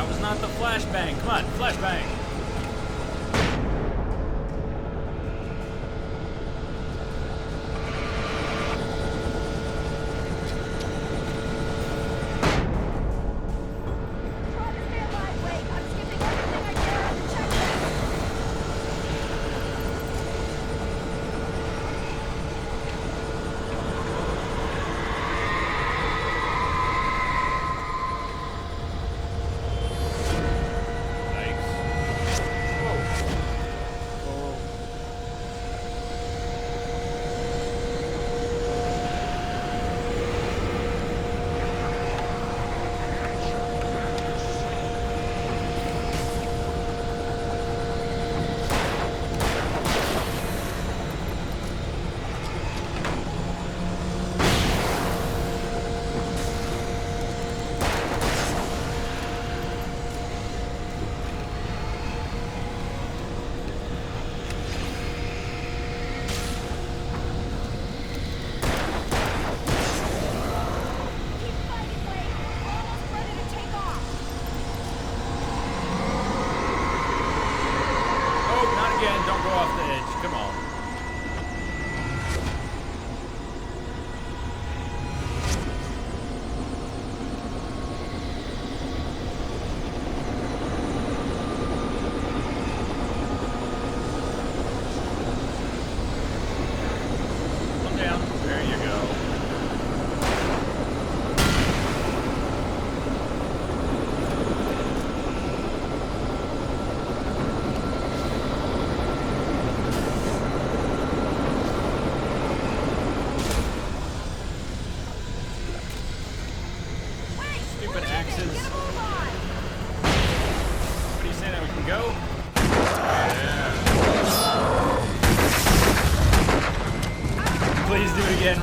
That was not the flashbang. Come on, flashbang.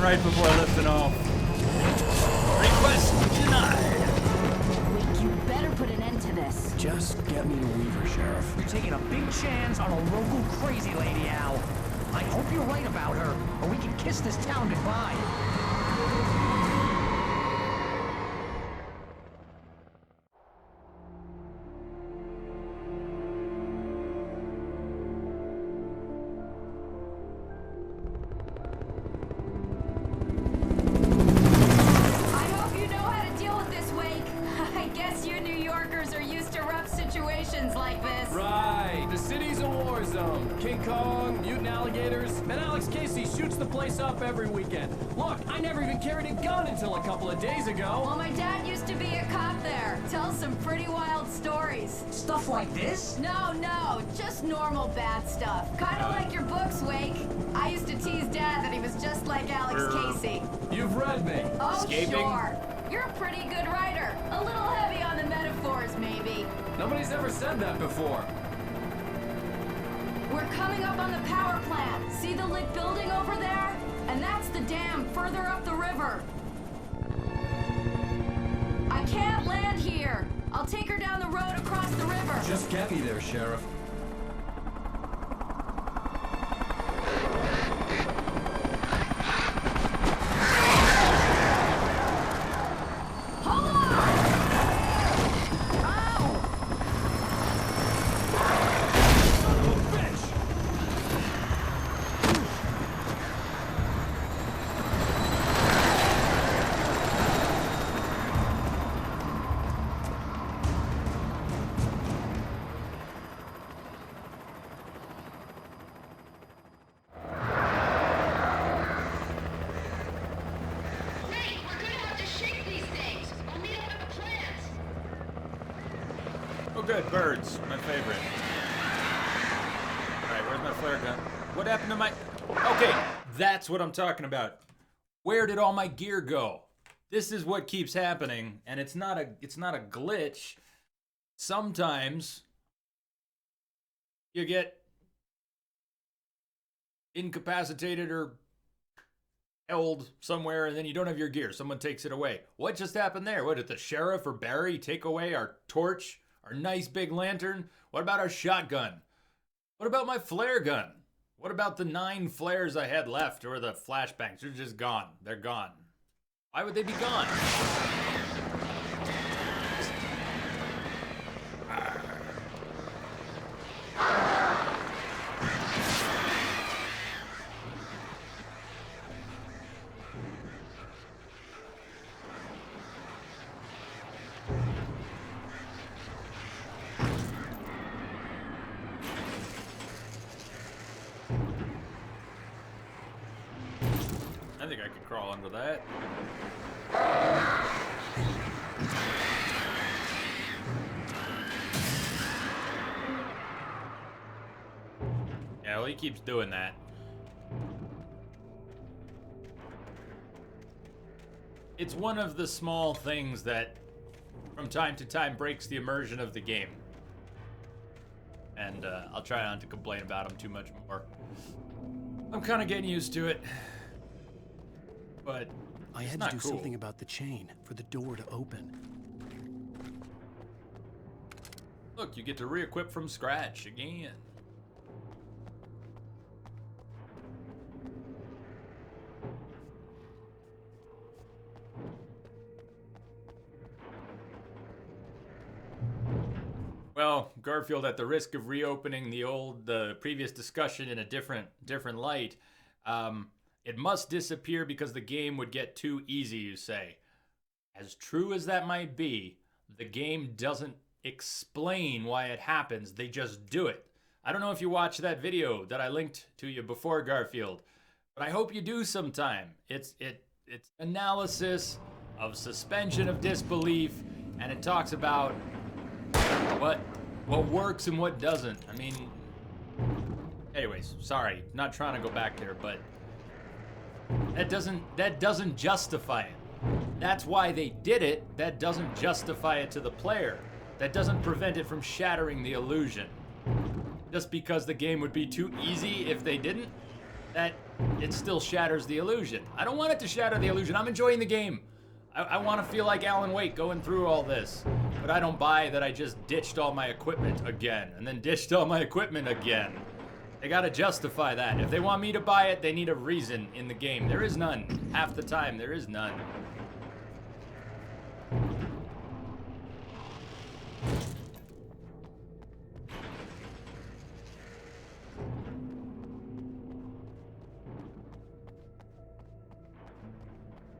Right before lifting off. Request denied. You better put an end to this. Just get me to Weaver, Sheriff. You're taking a big chance on a local crazy lady, Al. I hope you're right about her, or we can kiss this town goodbye. Every weekend. Look, I never even carried a gun until a couple of days ago. Well, my dad used to be a cop there. Tells some pretty wild stories. Stuff like this? No, just normal bad stuff. Kinda like your books, Wake. I used to tease Dad that he was just like Alex Casey. You've read me. Oh, Escaping? Sure. You're a pretty good writer. A little heavy on the metaphors, maybe. Nobody's ever said that before. We're coming up on the power plant. See the lit building over there? And that's the dam further up the river. I can't land here. I'll take her down the road across the river. Just get me there, Sheriff. Good, birds, my favorite. Alright, where's my flare gun? What happened to my... Okay, that's what I'm talking about. Where did all my gear go? This is what keeps happening, and it's not a glitch. Sometimes you get incapacitated or held somewhere, and then you don't have your gear. Someone takes it away. What just happened there? What, did the sheriff or Barry take away our torch? Our nice big lantern? What about our shotgun? What about my flare gun? What about the 9 flares I had left, or the flashbangs? They're just gone. They're gone. Why would they be gone? crawl under that. Yeah, well, he keeps doing that. It's one of the small things that, from time to time, breaks the immersion of the game. And I'll try not to complain about them too much more. I'm kind of getting used to it. But I had to do something about the chain for the door to open. Look, you get to re-equip from scratch again. Well, Garfield, at the risk of reopening the previous discussion in a different light, it must disappear because the game would get too easy, you say. As true as that might be, the game doesn't explain why it happens, they just do it. I don't know if you watched that video that I linked to you before, Garfield, but I hope you do sometime. It's analysis of suspension of disbelief, and it talks about what works and what doesn't. I mean, anyways, sorry, not trying to go back there, but that doesn't justify it. That's why they did it. That doesn't justify it to the player. That doesn't prevent it from shattering the illusion. Just because the game would be too easy if they didn't, that it still shatters the illusion. I don't want it to shatter the illusion. I'm enjoying the game. I want to feel like Alan Wake going through all this. But I don't buy that I just ditched all my equipment again, and then ditched all my equipment again. They gotta justify that. If they want me to buy it, they need a reason in the game. There is none. Half the time, there is none.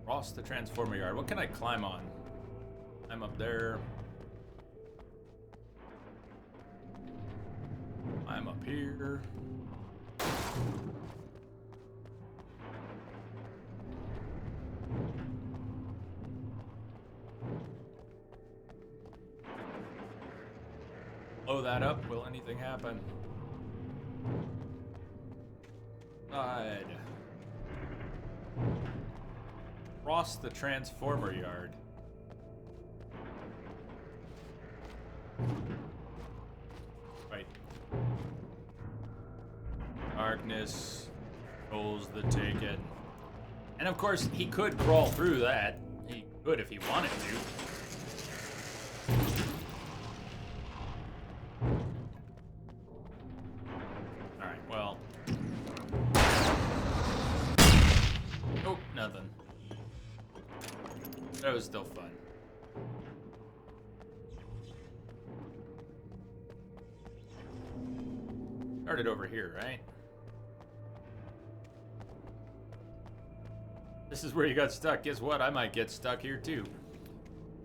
Across the transformer yard. What can I climb on? I'm up there. I'm up here. Blow that up. Will anything happen? Side. Across the transformer yard. Right. Darkness controls the ticket. And of course, he could crawl through that. He could if he wanted to. Alright, well. Nope, nothing. That was still fun. Started over here, right? This is where you got stuck. Guess what? I might get stuck here too.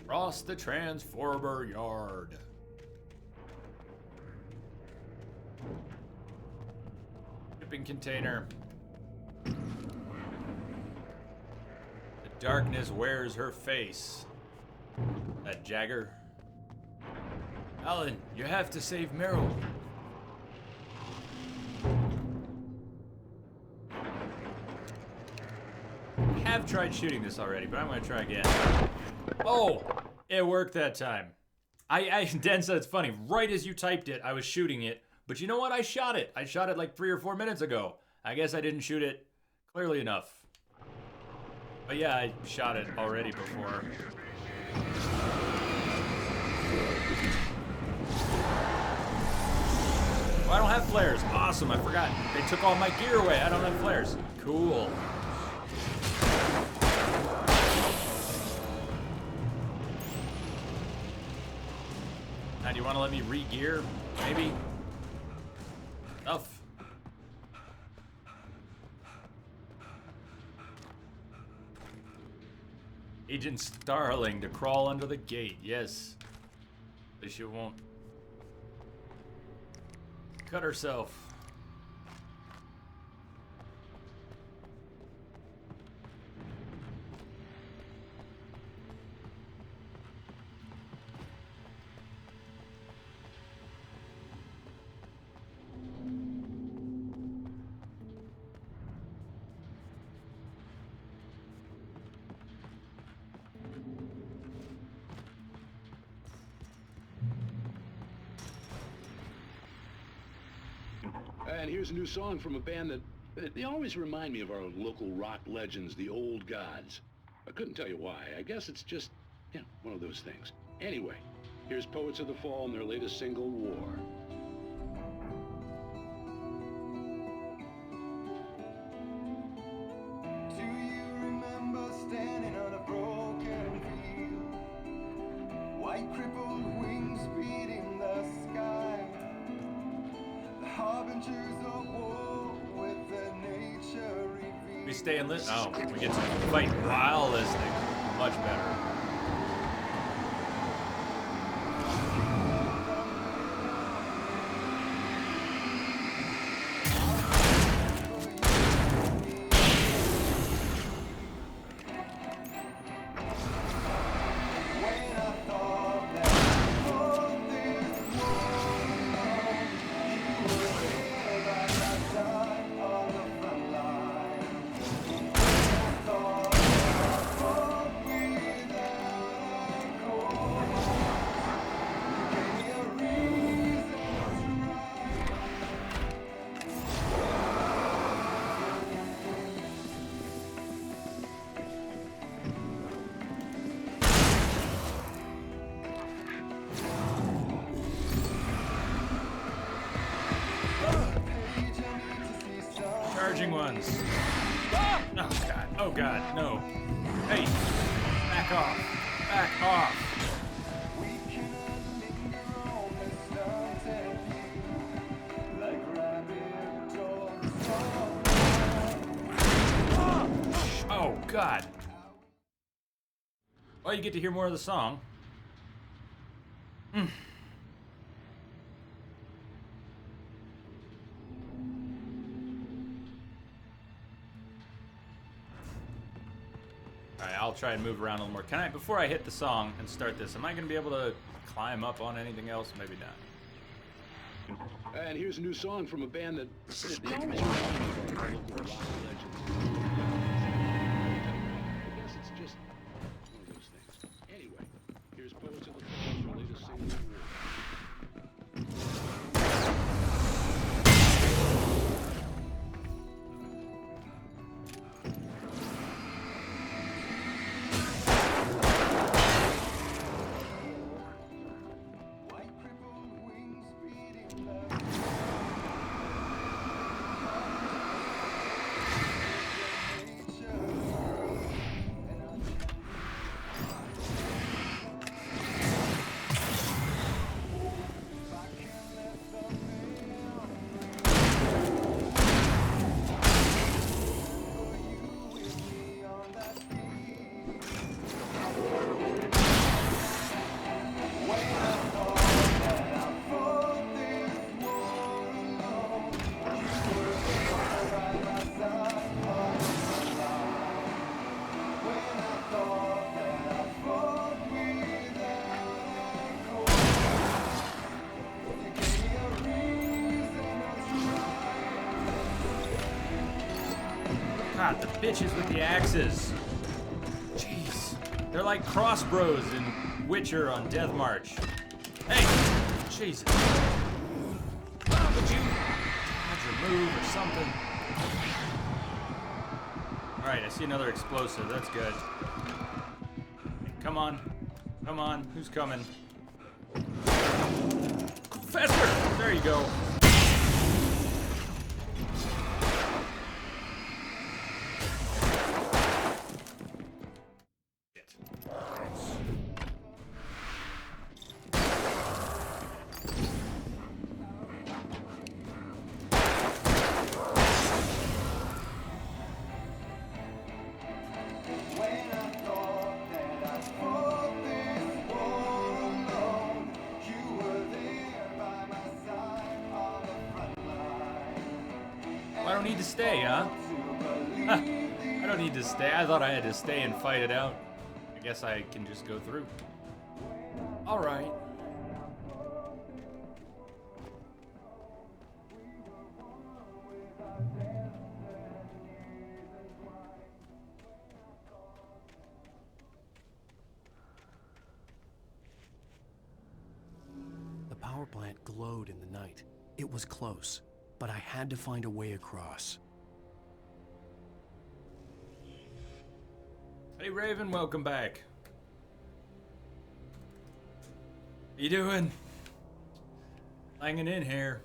Across the transformer yard. Shipping container. The darkness wears her face. That Jagger. Alan, you have to save Meryl. I have tried shooting this already, but I'm gonna try again. Oh, it worked that time. Dan said it's funny. Right as you typed it, I was shooting it. But you know what? I shot it. I shot it like 3 or 4 minutes ago. I guess I didn't shoot it clearly enough. But yeah, I shot it already before. Oh, I don't have flares. Awesome, I forgot. They took all my gear away. I don't have flares. Cool. Now, do you want to let me re-gear? Maybe? Enough. Agent Starling to crawl under the gate. Yes. At least you won't cut herself. And here's a new song from a band that they always remind me of our local rock legends, the Old Gods. I couldn't tell you why. I guess it's just, one of those things. Anyway, here's Poets of the Fall and their latest single, War. Do you remember standing on a broken field? White crippled wings beating the sky. The harbingers of war with the nature revealed. We stay and listen. Oh, we get to fight while listening. Much better. Charging ones. Oh god. Oh god. No. Hey. Back off. Back off. Oh god. Well, you get to hear more of the song. Alright, I'll try and move around a little more. Can I, before I hit the song and start this, am I going to be able to climb up on anything else? Maybe not. And here's a new song from a band that they always remind me of our local rock legends. I guess it's just one of those things. Anyway, here's Poets of the Fall, their latest single, God, the bitches with the axes. Jeez. They're like cross bros in Witcher on Death March. Hey! Jesus. Would you dodge or move or something? Alright, I see another explosive. That's good. Come on. Come on. Who's coming? Faster! There you go. I don't need to stay, huh? I don't need to stay. I thought I had to stay and fight it out. I guess I can just go through. All right. The power plant glowed in the night. It was close. but I had to find a way across. Hey Raven, welcome back. How you doing? Hanging in here.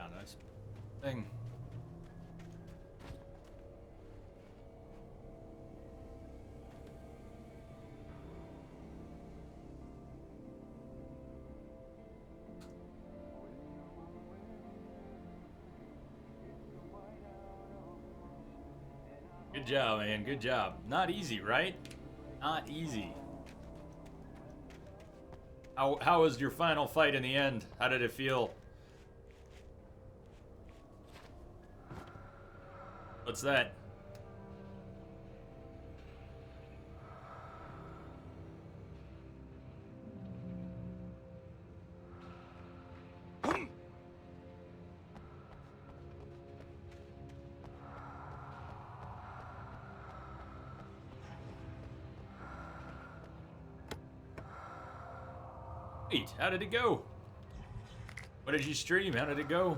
Oh, nice thing. Good job, man. Good job. Not easy, right? Not easy. How was your final fight in the end? How did it feel? What's that? Wait, how did it go? What did you stream? How did it go?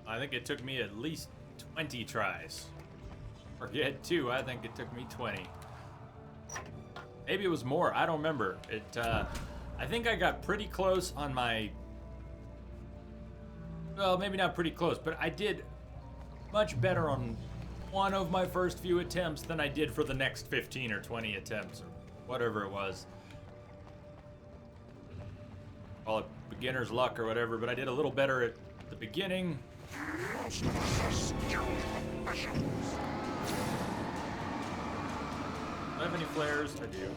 I think it took me at least 20 tries. Forget 2, I think it took me 20. Maybe it was more, I don't remember. I think I got pretty close on my... Well, maybe not pretty close, but I did much better on one of my first few attempts than I did for the next 15 or 20 attempts, or whatever it was. Call it beginner's luck or whatever, but I did a little better at the beginning. Do I have any flares? I do.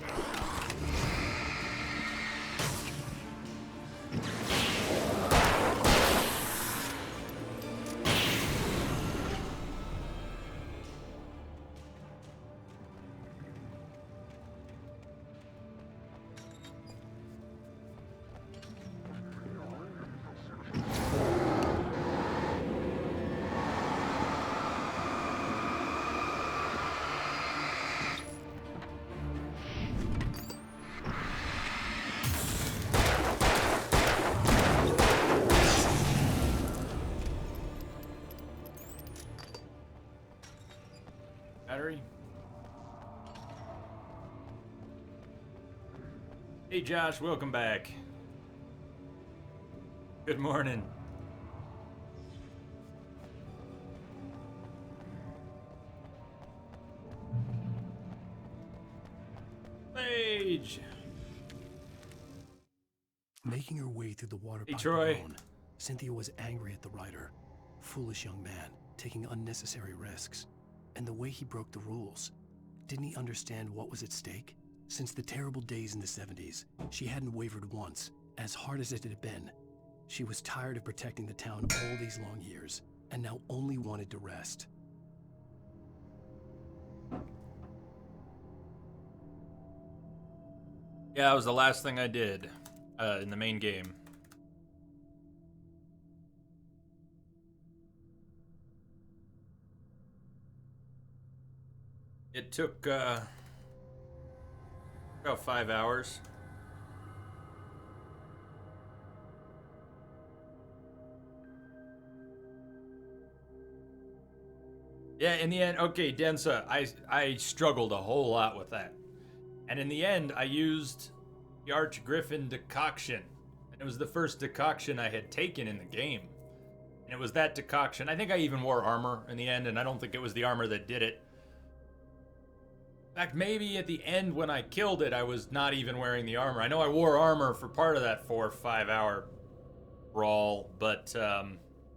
Battery. Hey Josh, welcome back. Good morning. Page. Making her way through the water pipe Troy. alone, Cynthia was angry at the rider. Foolish young man, taking unnecessary risks. And the way he broke the rules. Didn't he understand what was at stake? Since the terrible days in the 70s, she hadn't wavered once, as hard as it had been. She was tired of protecting the town all these long years, and now only wanted to rest. Yeah, that was the last thing I did in the main game. It took about 5 hours. Yeah, in the end, okay, Densa, I struggled a whole lot with that. And in the end, I used the Archgriffin decoction. And it was the first decoction I had taken in the game. And it was that decoction. I think I even wore armor in the end, and I don't think it was the armor that did it. fact, maybe at the end when I killed it, I was not even wearing the armor. I know I wore armor for part of that 4 or 5 hour brawl, but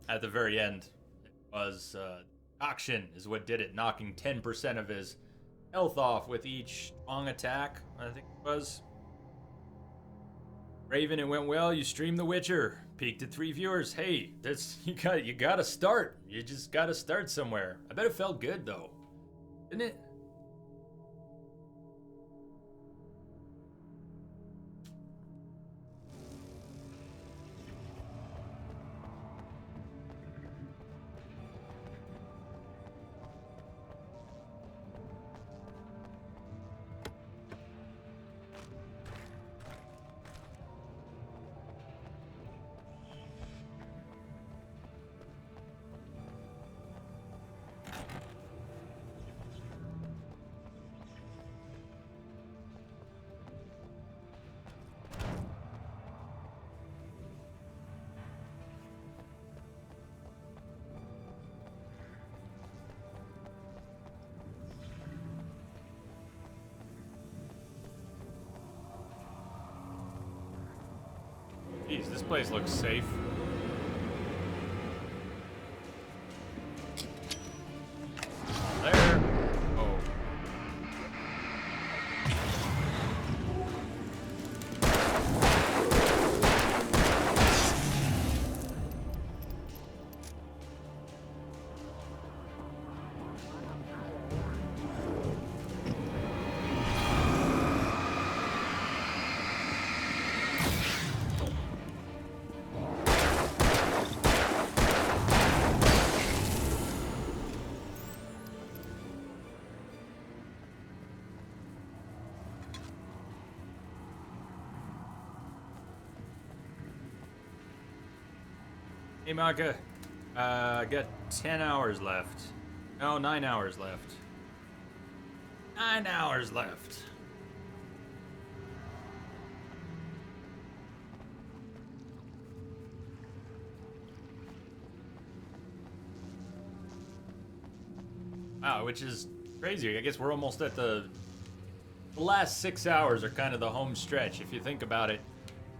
at the very end, it was Akshin is what did it, knocking 10% of his health off with each strong attack, I think it was. Raven, it went well. You streamed The Witcher. Peaked at 3 viewers. Hey, that's you gotta start. You just gotta start somewhere. I bet it felt good though, didn't it? Jeez, this place looks safe. There. Oh. Hey, Maka. I got 10 hours left. No, 9 hours left. 9 hours left. Wow, which is crazy. I guess we're almost at the last 6 hours are kind of the home stretch, if you think about it.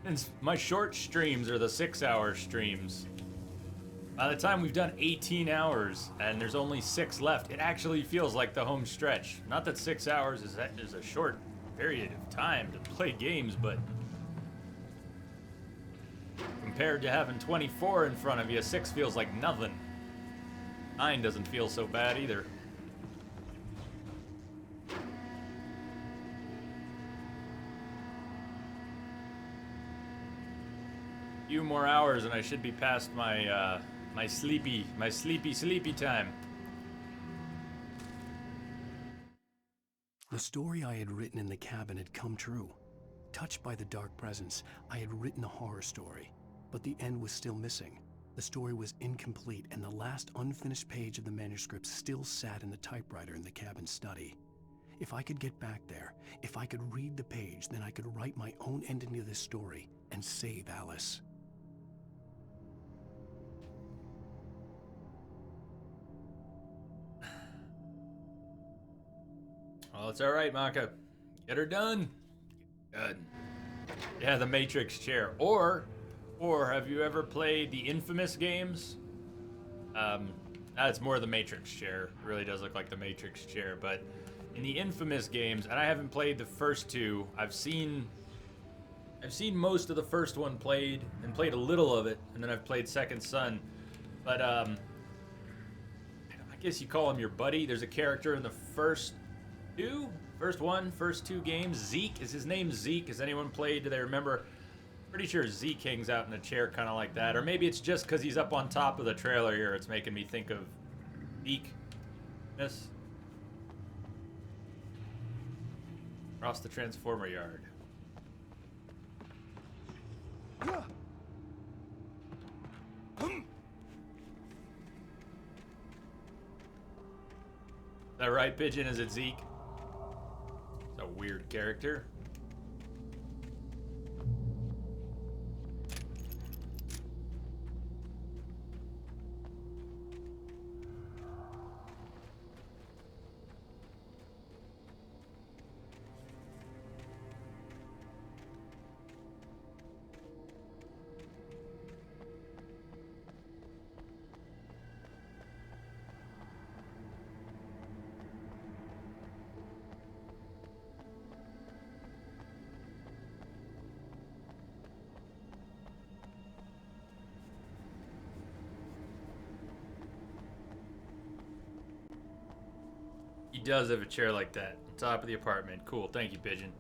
And my short streams are the 6-hour streams. By the time we've done 18 hours and there's only 6 left, it actually feels like the home stretch. Not that 6 hours is a short period of time to play games, but compared to having 24 in front of you, 6 feels like nothing. 9 doesn't feel so bad either. Few more hours and I should be past my my sleepy time. The story I had written in the cabin had come true. Touched by the dark presence, I had written a horror story, but the end was still missing. The story was incomplete, and the last unfinished page of the manuscript still sat in the typewriter in the cabin study. If I could get back there, if I could read the page, then I could write my own ending to this story and save Alice. Well, it's all right, Maka. Get her done. Good. Yeah, the Matrix chair. Or have you ever played the Infamous games? It's more the Matrix chair. It really does look like the Matrix chair. But in the Infamous games, and I haven't played the first 2. I've seen most of the first one played and played a little of it, and then I've played Second Son. But I guess you call him your buddy. There's a character in the first 2 games. Zeke, is his name Zeke? Has anyone played? Do they remember? Pretty sure Zeke hangs out in a chair kind of like that. Or maybe it's just because he's up on top of the trailer here. It's making me think of Zeke. Yes. Across the Transformer yard. Is that right, Pigeon? Is it Zeke? It's a weird character. He does have a chair like that on top of the apartment. Cool, thank you, Pigeon.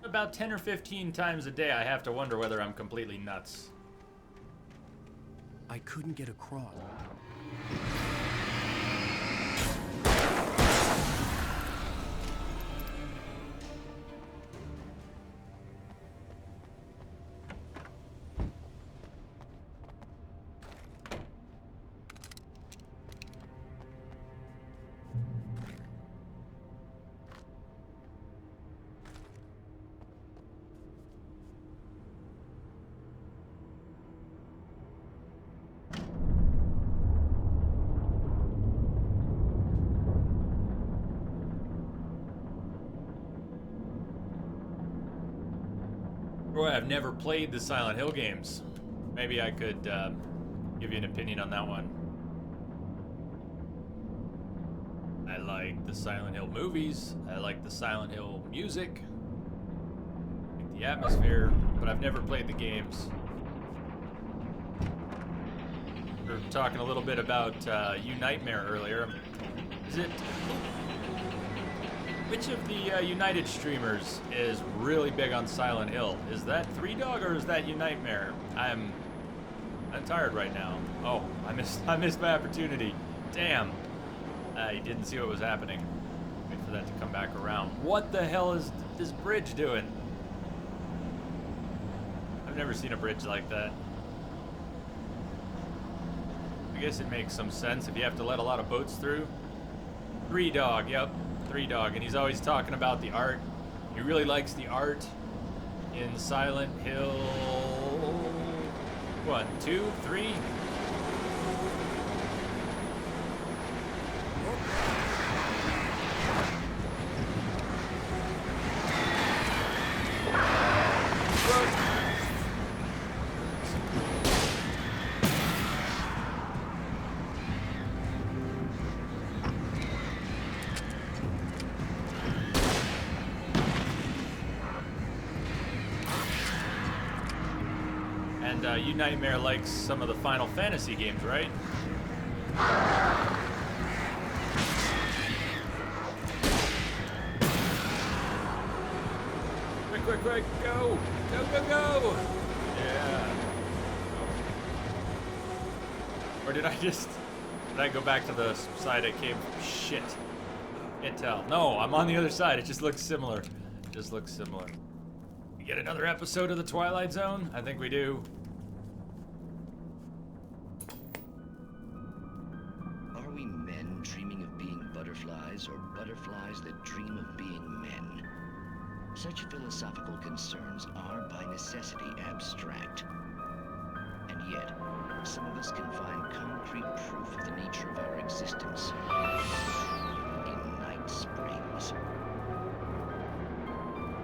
About 10 or 15 times a day, I have to wonder whether I'm completely nuts. I couldn't get across. Boy, I've never played the Silent Hill games. Maybe I could give you an opinion on that one. I like the Silent Hill movies. I like the Silent Hill music. I like the atmosphere, but I've never played the games. We were talking a little bit about You Nightmare earlier. Is it... Which of the United streamers is really big on Silent Hill? Is that 3Dog or is that You Nightmare? I'm tired right now. Oh, I missed my opportunity. Damn. I didn't see what was happening. Wait for that to come back around. What the hell is this bridge doing? I've never seen a bridge like that. I guess it makes some sense if you have to let a lot of boats through. 3Dog, yep. 3Dog, and he's always talking about the art. He really likes the art in Silent Hill. What, 2, 3? You Nightmare likes some of the Final Fantasy games, right? Quick, quick, quick, go! Go, go, go! Yeah. Or did I go back to the side I came from? Shit. Can't tell. No, I'm on the other side. It just looks similar. It just looks similar. We get another episode of The Twilight Zone? I think we do. Are we men dreaming of being butterflies, or butterflies that dream of being men? Such philosophical concerns are by necessity abstract. And yet, some of us can find concrete proof of the nature of our existence in Night Springs.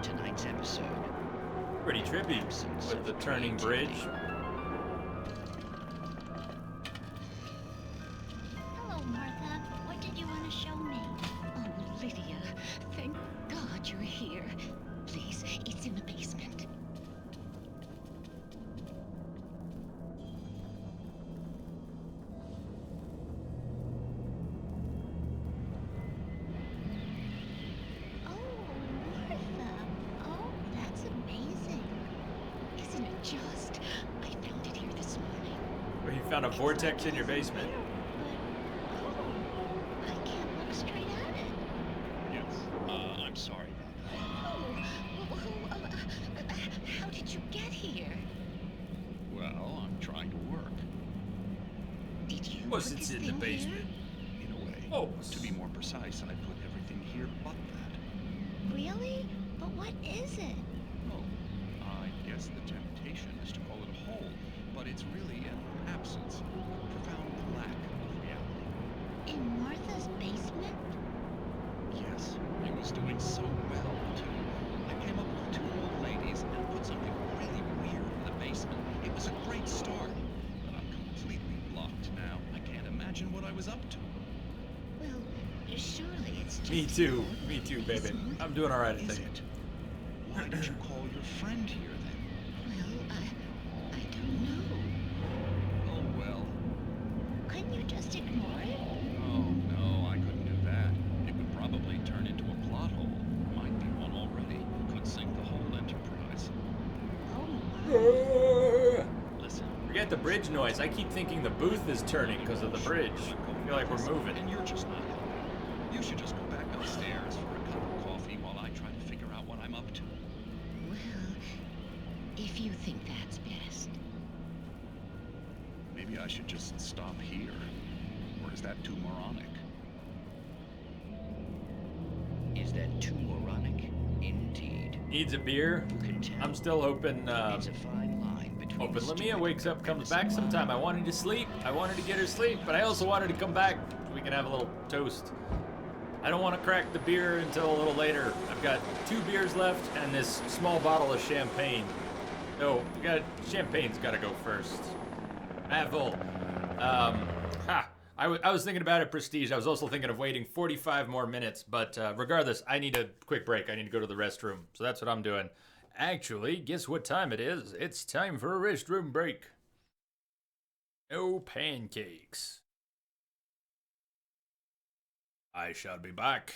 Tonight's episode. Pretty trippy with the turning bridge. Hello, Martha. What did you want to show me? Oh, Lydia, thank God you're here. Please, it's in the basement. Found a vortex in your basement. I can't look straight at it. Yes, I'm sorry about that. How did you get here? Well, I'm trying to work. Did you What's put it this in the thing basement? In a way. Oh. To be more precise, I put everything here but that. Really? But what is it? Oh, I guess the temptation is to call it a hole, but it's really an absence, a profound lack of reality. In Martha's basement? Yes, he was doing so well, too. I came up with 2 old ladies and put something really weird in the basement. It was a great start, but I'm completely blocked now. I can't imagine what I was up to. Well, surely it's just... Me too, baby. I'm doing all right, I think. Why did you call your friend here, then? Well, I don't know. Oh, well. Couldn't you just ignore it? Listen. Forget the bridge noise. I keep thinking the booth is turning because of the bridge. I feel like we're moving. And you're just not helping. You should just go back upstairs for a cup of coffee while I try to figure out what I'm up to. Well, if you think that's best. Maybe I should just stop here. Or is that too moronic? Is that too moronic? Indeed. Needs a beer? I'm still hoping, It's a fine line between hoping the Lamia stupid wakes up, comes back sometime. I wanted to sleep. I wanted to get her sleep, but I also wanted to come back so we can have a little toast. I don't want to crack the beer until a little later. I've got 2 beers left and this small bottle of champagne. So, champagne's got to go first. Apple. I was thinking about it, Prestige. I was also thinking of waiting 45 more minutes, but regardless, I need a quick break. I need to go to the restroom, so that's what I'm doing. Actually, guess what time it is? It's time for a restroom break. No pancakes. I shall be back.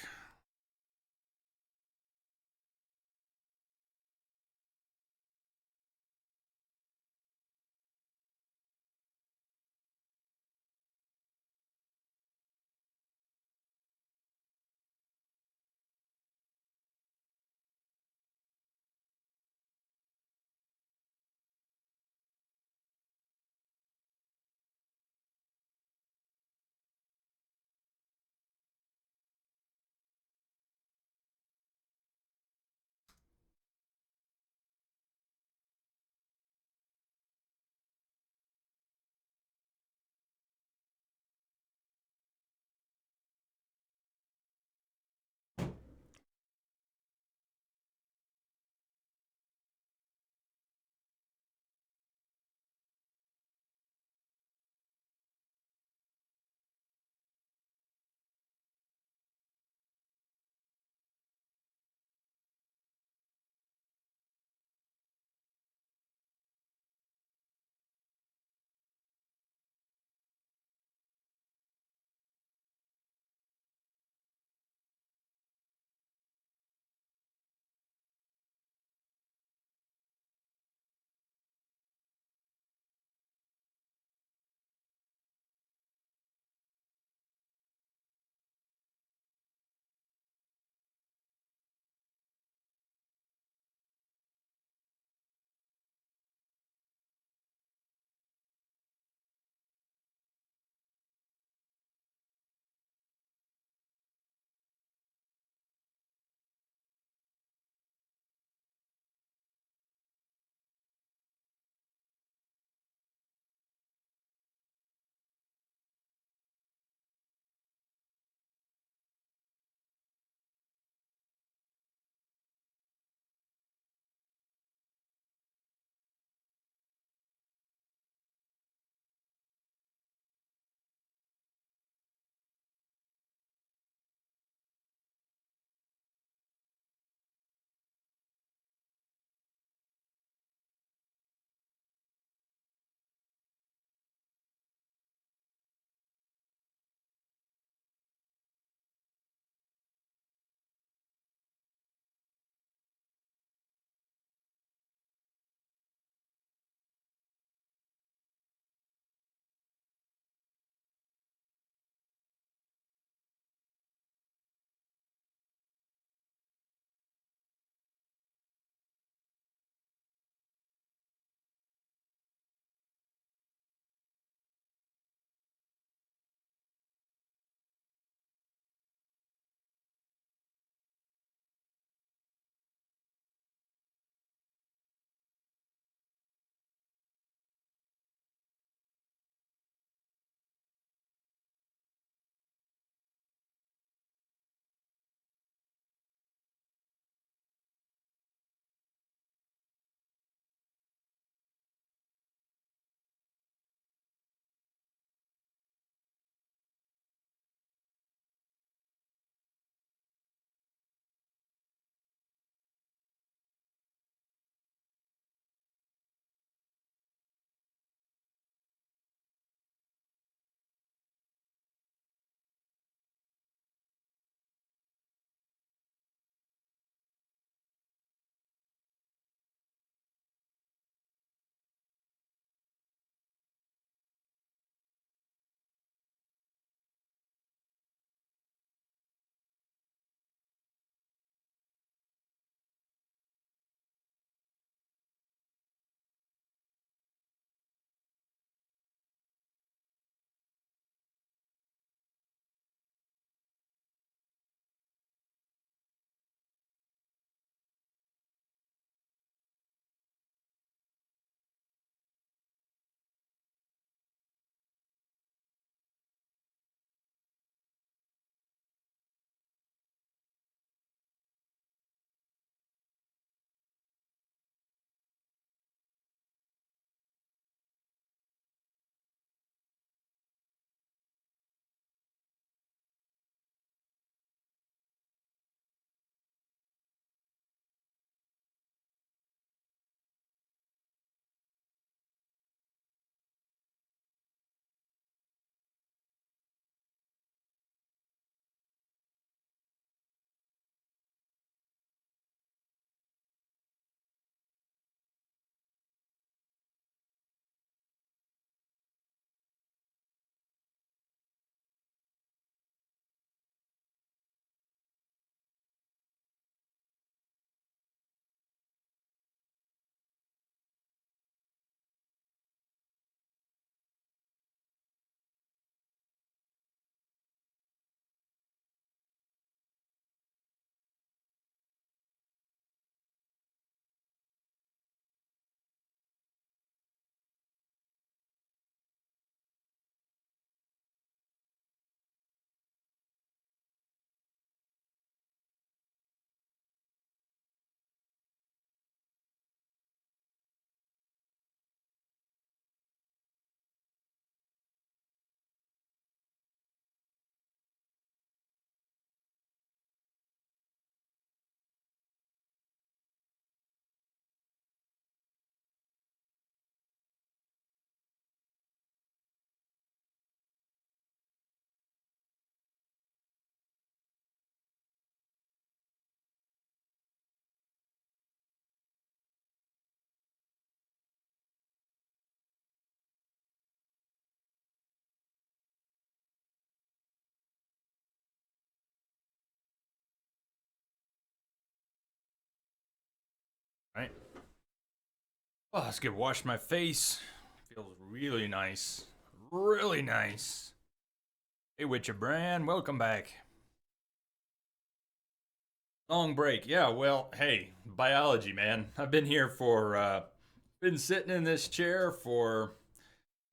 Right. Oh, let's get washed my face. Feels really nice. Really nice. Hey, Witcher Brand, welcome back. Long break. Yeah, well, hey, biology, man. I've been here for, been sitting in this chair for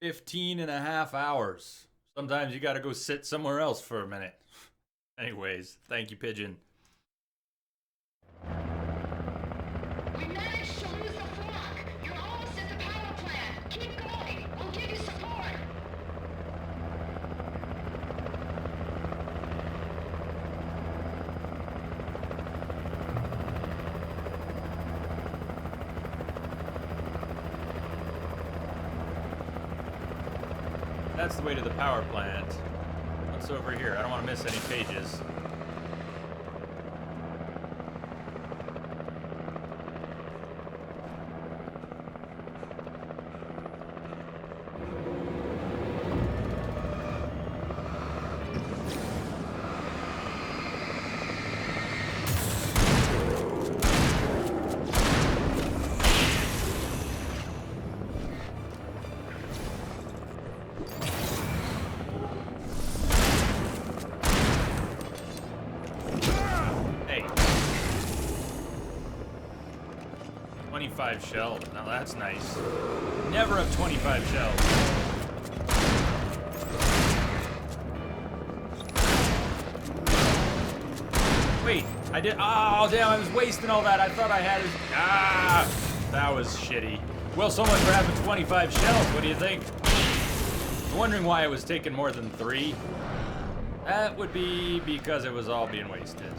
15 and a half hours. Sometimes you gotta go sit somewhere else for a minute. Anyways, thank you, Pigeon. We managed to lose the flock. You're almost at the power plant. Keep going. We'll give you support. That's the way to the power plant. What's over here? I don't want to miss any pages. Hey. 25 shells. Now that's nice. Never have 25 shells. Wait, I did. Oh, damn, I was wasting all that. I thought I had it. Ah, that was shitty. Well, so much for having 25 shells. What do you think? I'm wondering why it was taking more than 3. That would be because it was all being wasted.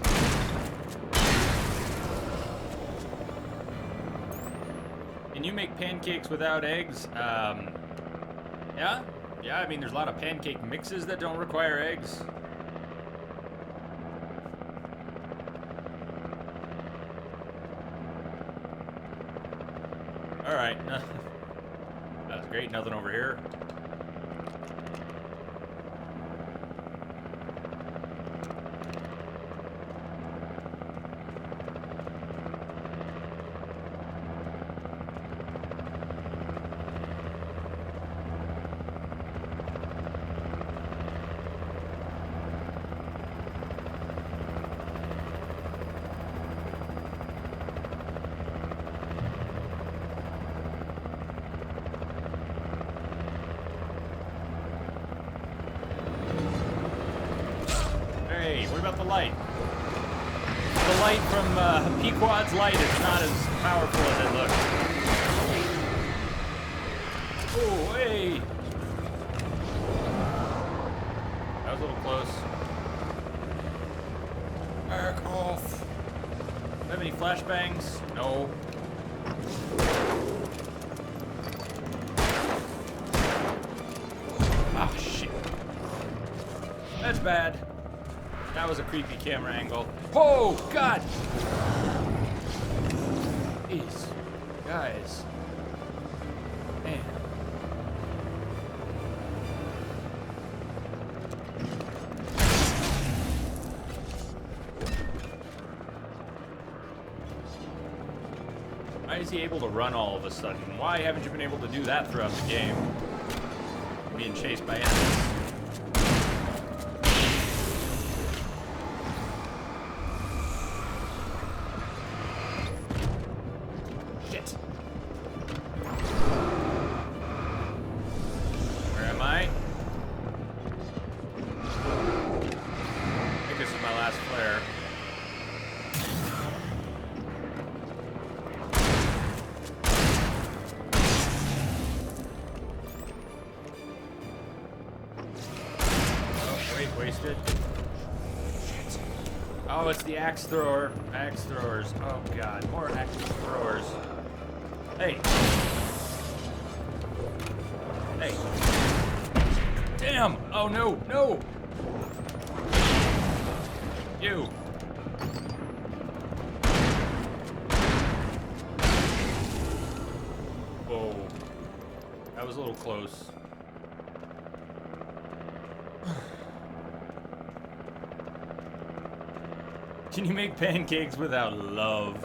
Can you make pancakes without eggs? Yeah? Yeah, I mean, there's a lot of pancake mixes that don't require eggs. Alright. That's great. Nothing over here. Hey, what about the light? The light from Pequod's light is not as powerful as it looks. Oh, hey! That was a little close. Back off. Do I have any flashbangs? No. Ah, shit. That's bad. That was a creepy camera angle. Oh, God! Jeez. Guys. Man. Why is he able to run all of a sudden? Why haven't you been able to do that throughout the game? Being chased by enemies. Wasted. Oh, it's the axe thrower. Axe throwers. Oh god, more axe throwers. Hey. Hey. Damn! Oh no, no! You. Whoa. That was a little close. Can you make pancakes without love?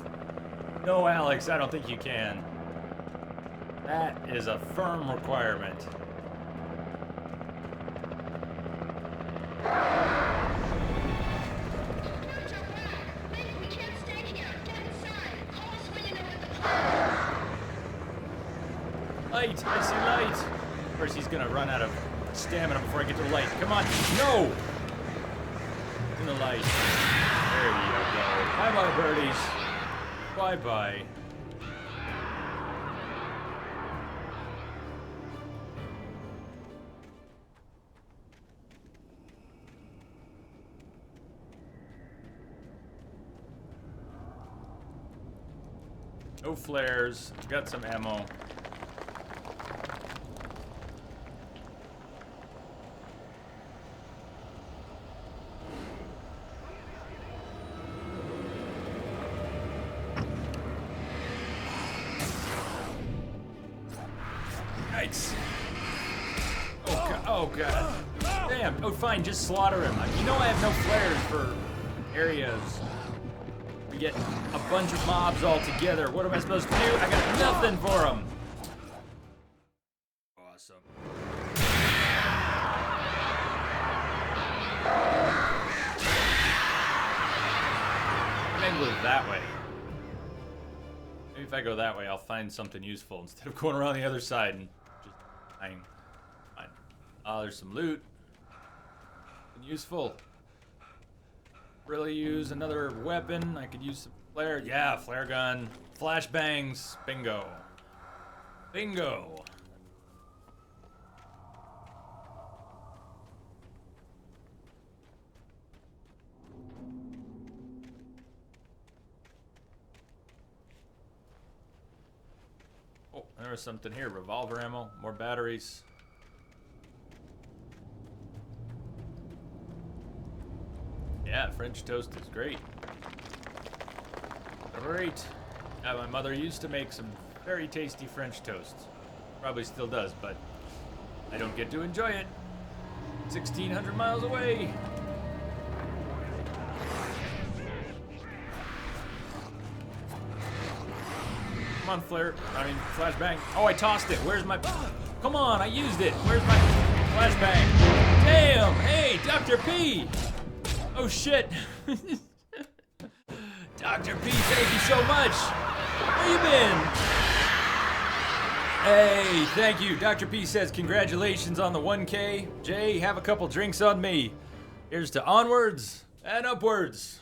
No, Alex, I don't think you can. That is a firm requirement. Light! I see light! Of course, he's gonna run out of stamina before I get to the light. Come on! No! In the light. There you go. Bye-bye, birdies. Bye-bye. No flares. Got some ammo. Yikes. Oh god. Oh god. Damn. Oh fine, just slaughter him. You know I have no flares for areas. We get a bunch of mobs all together. What am I supposed to do? I got nothing for them. Awesome. Maybe go that way. Maybe if I go that way, I'll find something useful instead of going around the other side and just dying. Fine. There's some loot. And useful. Really use another weapon. I could use some flare. Yeah, flare gun. Flashbangs. Bingo. Bingo. Oh, there was something here. Revolver ammo. More batteries. Yeah, French toast is great. Great. Yeah, my mother used to make some very tasty French toasts. Probably still does, but I don't get to enjoy it. 1,600 miles away. Come on, flare. I mean, flashbang. Oh, I tossed it. Where's my... Come on, I used it. Where's my flashbang? Damn! Hey, Dr. P! Oh shit! Dr. P, thank you so much! Where you been? Hey, thank you. Dr. P says congratulations on the 1K. Jay, have a couple drinks on me. Here's to onwards and upwards.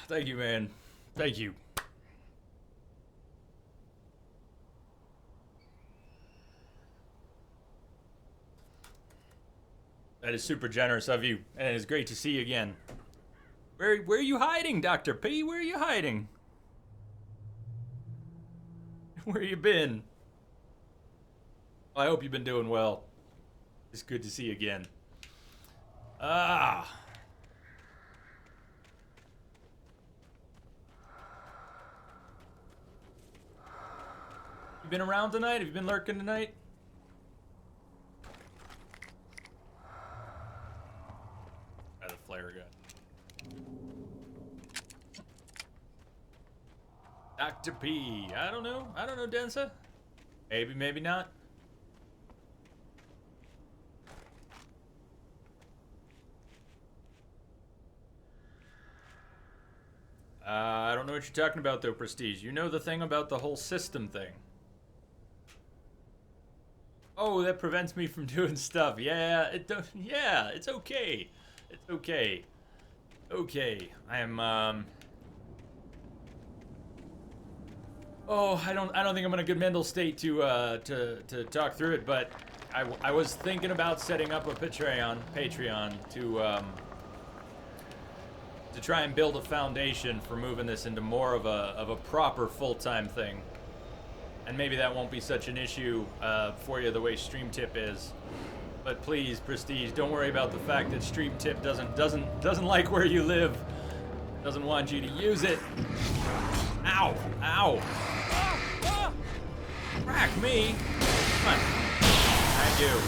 Thank you, man. Thank you. That is super generous of you, and it's great to see you again. Where are you hiding, Dr. P? Where are you hiding? Where you been? Well, I hope you've been doing well. It's good to see you again. Ah. You been around tonight? Have you been lurking tonight? Flare gun. Dr. P. I don't know, Densa. Maybe, maybe not. I don't know what you're talking about though, Prestige. You know the thing about the whole system thing. Oh, that prevents me from doing stuff. Yeah, yeah, it's okay. It's okay. Okay, I am, oh, I don't think I'm in a good mental state to talk through it, but I was thinking about setting up a Patreon to try and build a foundation for moving this into more of a proper full-time thing. And maybe that won't be such an issue for you the way StreamTip is. But please, Prestige, don't worry about the fact that StreamTip doesn't like where you live. Doesn't want you to use it. Ow! Ow! Crack me! Come on. Thank you.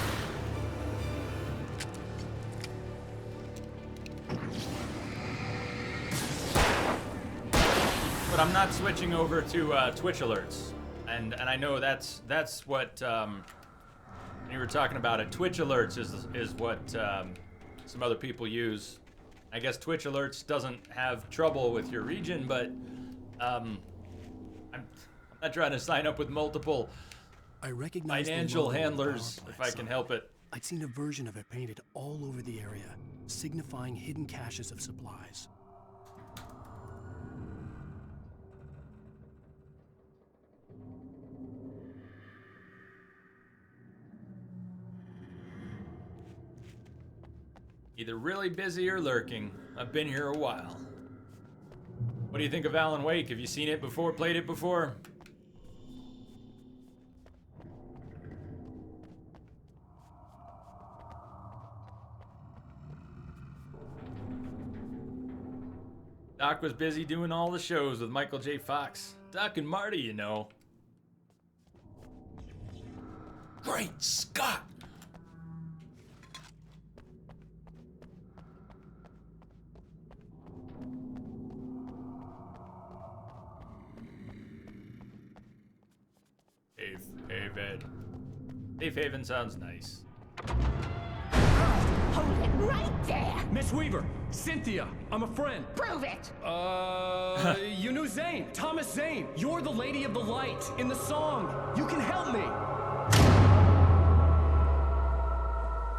But I'm not switching over to Twitch alerts, and I know that's what when you were talking about it. Twitch alerts is what some other people use. I guess Twitch alerts doesn't have trouble with your region, but I'm not trying to sign up with multiple I recognize the financial logo of the handlers power if plant I can sign. help it. I'd seen a version of it painted all over the area, signifying hidden caches of supplies. Either really busy or lurking. I've been here a while. What do you think of Alan Wake? Have you seen it before? Played it before? Doc was busy doing all the shows with Michael J. Fox. Doc and Marty, you know. Great Scott! Safe Haven. Safe Haven sounds nice. Hold it right there! Miss Weaver, Cynthia, I'm a friend. Prove it! You knew Zane, Thomas Zane. You're the Lady of the Light in the song. You can help me.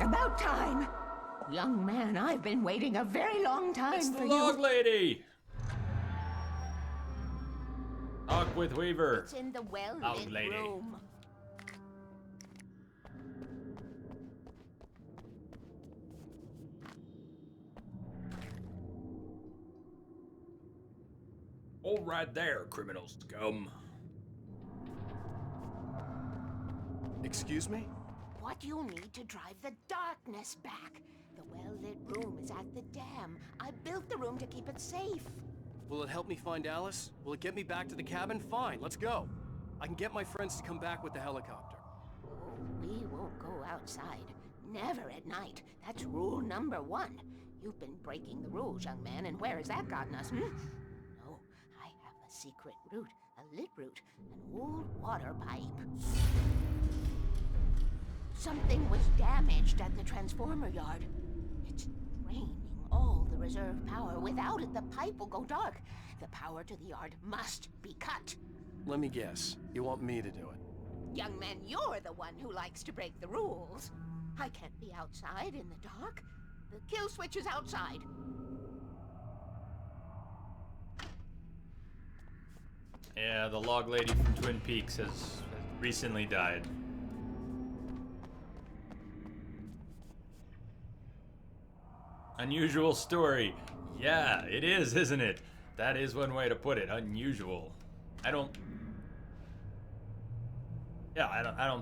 About time. Young man, I've been waiting a very long time It's for the you. log lady! Talk with Weaver. It's in the Log well-lit lady. room. All right there, criminal scum. Excuse me? What you need to drive the darkness back. The well-lit room is at the dam. I built the room to keep it safe. Will it help me find Alice? Will it get me back to the cabin? Fine, let's go. I can get my friends to come back with the helicopter. Oh, we won't go outside. Never at night. That's rule number 1. You've been breaking the rules, young man, and where has that gotten us, No, I have a secret route, a lit route, an old water pipe. Something was damaged at the transformer yard. It's draining all the reserve power. Without it, the pipe will go dark. The power to the yard must be cut. Let me guess. You want me to do it? Young man, you're the one who likes to break the rules. I can't be outside in the dark. The kill switch is outside. Yeah, the log lady from Twin Peaks has recently died. Unusual story. Yeah, it is, isn't it? That is one way to put it. Unusual. I don't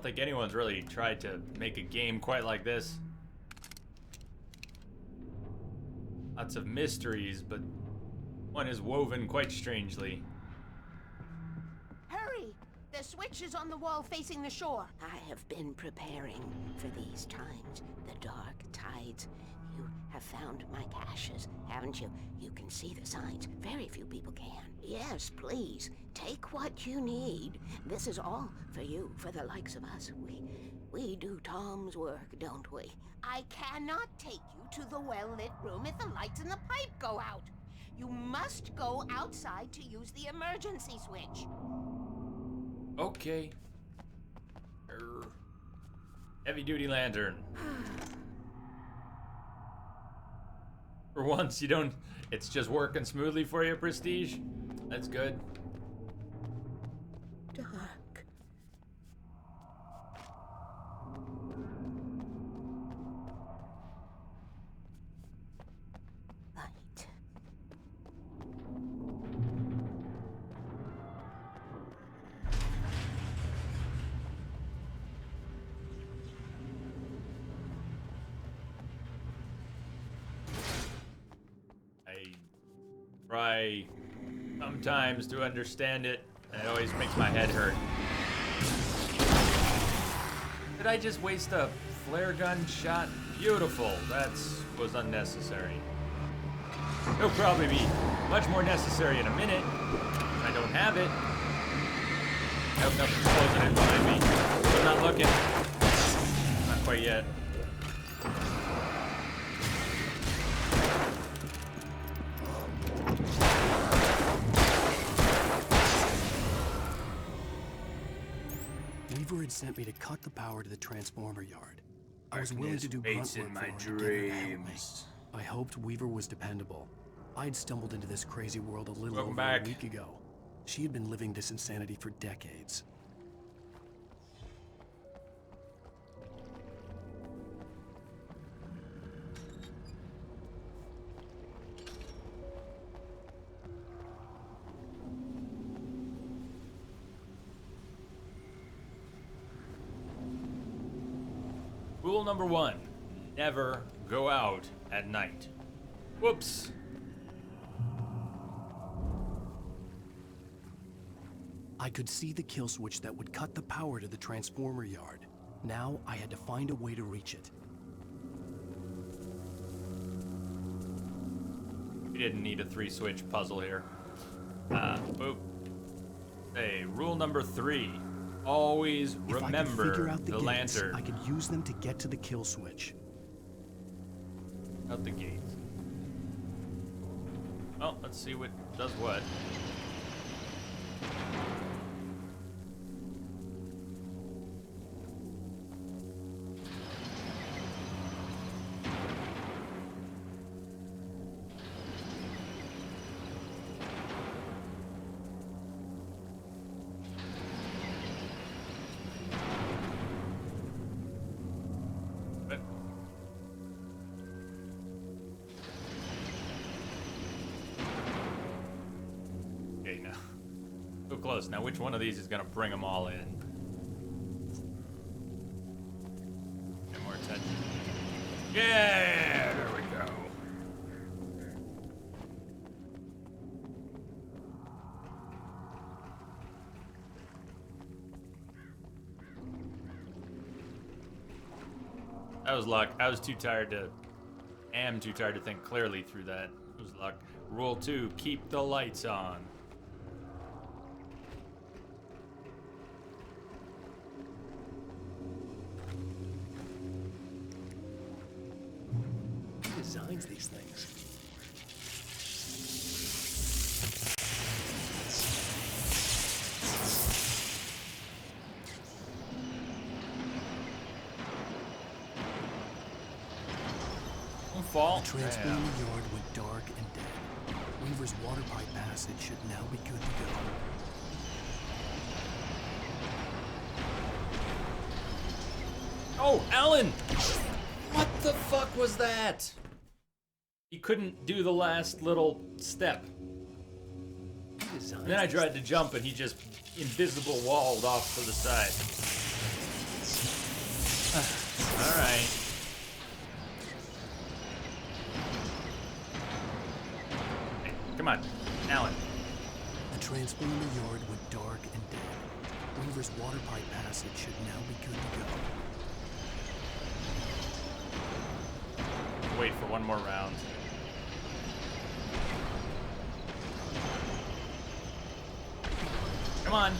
think anyone's really tried to make a game quite like this. Lots of mysteries, but one is woven quite strangely. Hurry! The switch is on the wall facing the shore. I have been preparing for these times. The dark tides. You have found my caches, haven't you? You can see the signs. Very few people can. Yes, please. Take what you need. This is all for you, for the likes of us. We do Tom's work, don't we? I cannot take you to the well-lit room if the lights in the pipe go out. You must go outside to use the emergency switch. Okay. Heavy-duty lantern. For once, you don't... It's just working smoothly for you, Prestige? That's good. Dark. Light. I try sometimes to understand it, and it always makes my head hurt. Did I just waste a flare gun shot? Beautiful. That was unnecessary. It'll probably be much more necessary in a minute. I I don't have it. Nope, nothing's closing in behind me. I'm not looking. Not quite yet. Weaver had sent me to cut the power to the transformer yard. I was willing Darkness to do waits grunt in work my for him to get her out of me. dreams. I hoped Weaver was dependable. I'd stumbled into this crazy world a little Welcome over back. a week ago. She had been living this insanity for decades. Rule number 1, never go out at night. Whoops. I could see the kill switch that would cut the power to the transformer yard. Now I had to find a way to reach it. We didn't need a 3-switch puzzle here. Boop. Hey, rule number 3. Always If I could remember figure out the gates, lantern. I could use them to get to the kill switch. Out the gate. Well, let's see what does what. Okay, now. So close. Now, which one of these is going to bring them all in? Get more attention. Yeah! There we go. That was luck. I was too tired to... am too tired to think clearly through that. It was luck. Rule 2, keep the lights on. Who designs these things? Don't fall. The transformer yard went dark and dead. Weaver's water pipe passage should now be good to go. Oh, Alan! What the fuck was that? He couldn't do the last little step. And then I tried to jump and he just invisible walled off to the side. Alright. Hey, come on, Alan. The transformer yard went dark and dead. Weaver's water pipe passage should now be good to go. Wait for one more round. Come on.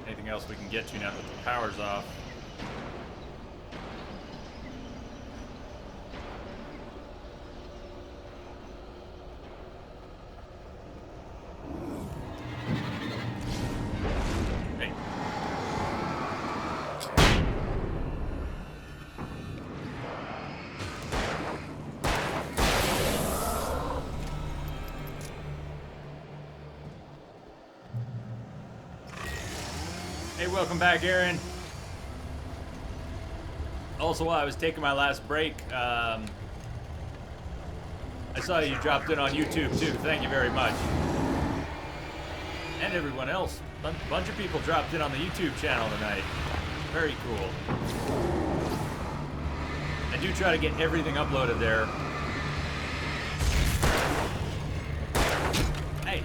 Anything else we can get to now that the power's off? Hey. Hey, welcome back, Aaron. Also, while I was taking my last break, I saw you dropped in on YouTube too. Thank you very much. And everyone else. A bunch of people dropped in on the YouTube channel tonight. Very cool. I do try to get everything uploaded there. Hey.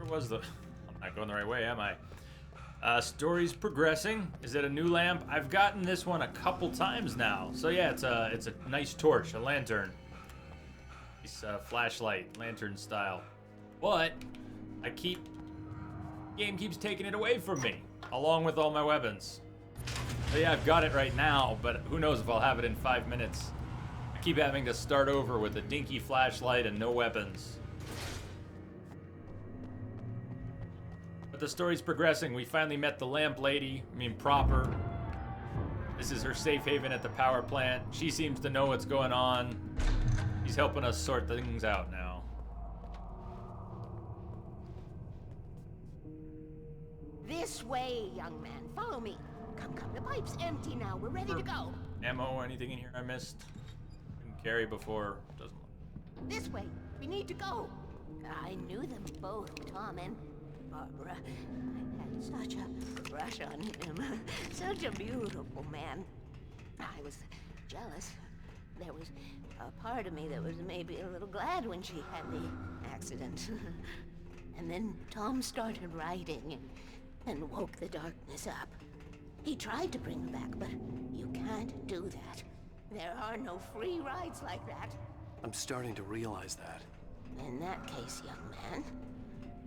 Where was the... I'm not going the right way, am I? Story's progressing. Is it a new lamp? I've gotten this one a couple times now. So yeah, it's a nice torch, a lantern. Nice flashlight, lantern style. But game keeps taking it away from me, along with all my weapons. So yeah, I've got it right now, but who knows if I'll have it in 5 minutes. I keep having to start over with a dinky flashlight and no weapons. But the story's progressing. We finally met the lamp lady. I mean, proper. This is her safe haven at the power plant. She seems to know what's going on. She's helping us sort things out now. This way, young man. Follow me. Come. The pipe's empty now. We're ready to go. Ammo, anything in here I missed? Didn't carry before. Doesn't look. This way. We need to go. I knew them both, Tom and Barbara. I had such a crush on him. Such a beautiful man. I was jealous. There was a part of me that was maybe a little glad when she had the accident. And then Tom started writing and woke the darkness up. He tried to bring her back, but you can't do that. There are no free rides like that. I'm starting to realize that. In that case, young man,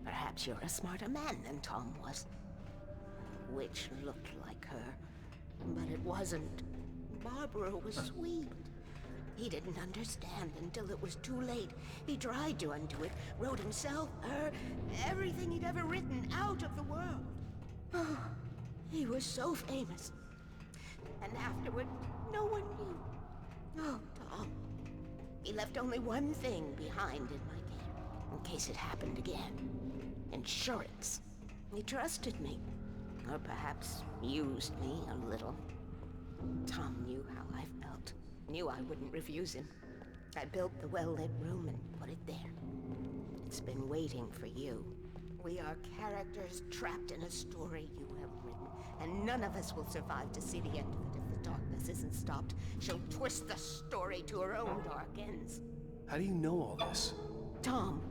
perhaps you're a smarter man than Tom was. Which looked like her, but it wasn't. Barbara was sweet. He didn't understand until it was too late. He tried to undo it, wrote himself, her, everything he'd ever written out of the world. Oh, he was so famous. And afterward, no one knew. Oh, Tom. He left only one thing behind in my care, in case it happened again. Insurance. He trusted me. Or perhaps used me a little. Tom knew how I felt. Knew I wouldn't refuse him. I built the well-lit room and put it there. It's been waiting for you. We are characters trapped in a story you have written, and none of us will survive to see the end of it if the darkness isn't stopped. She'll twist the story to her own dark ends. How do you know all this? Tom,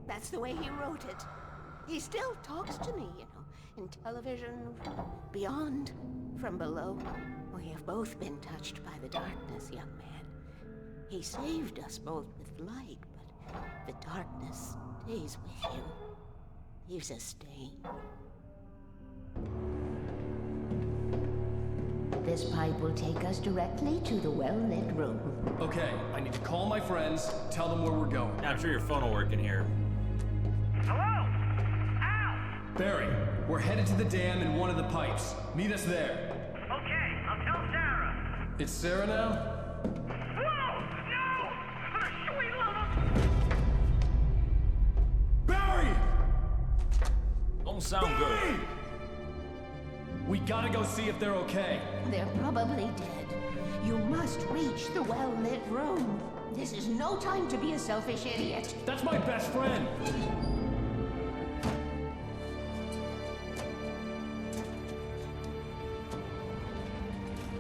that's the way he wrote it. He still talks to me, you know, in television, beyond, from below. We have both been touched by the darkness, young man. He saved us both with light, but the darkness stays with you. Leaves a stain. This pipe will take us directly to the well-lit room. Okay, I need to call my friends, tell them where we're going. Yeah, I'm sure your phone will work in here. Hello? Al! Barry, we're headed to the dam in one of the pipes. Meet us there. Okay, I'll tell Sarah. It's Sarah now? Whoa! No! For the sweet love of... Barry! Don't sound Barry! good. We gotta go see if they're okay. They're probably dead. You must reach the well-lit room. This is no time to be a selfish idiot. That's my best friend!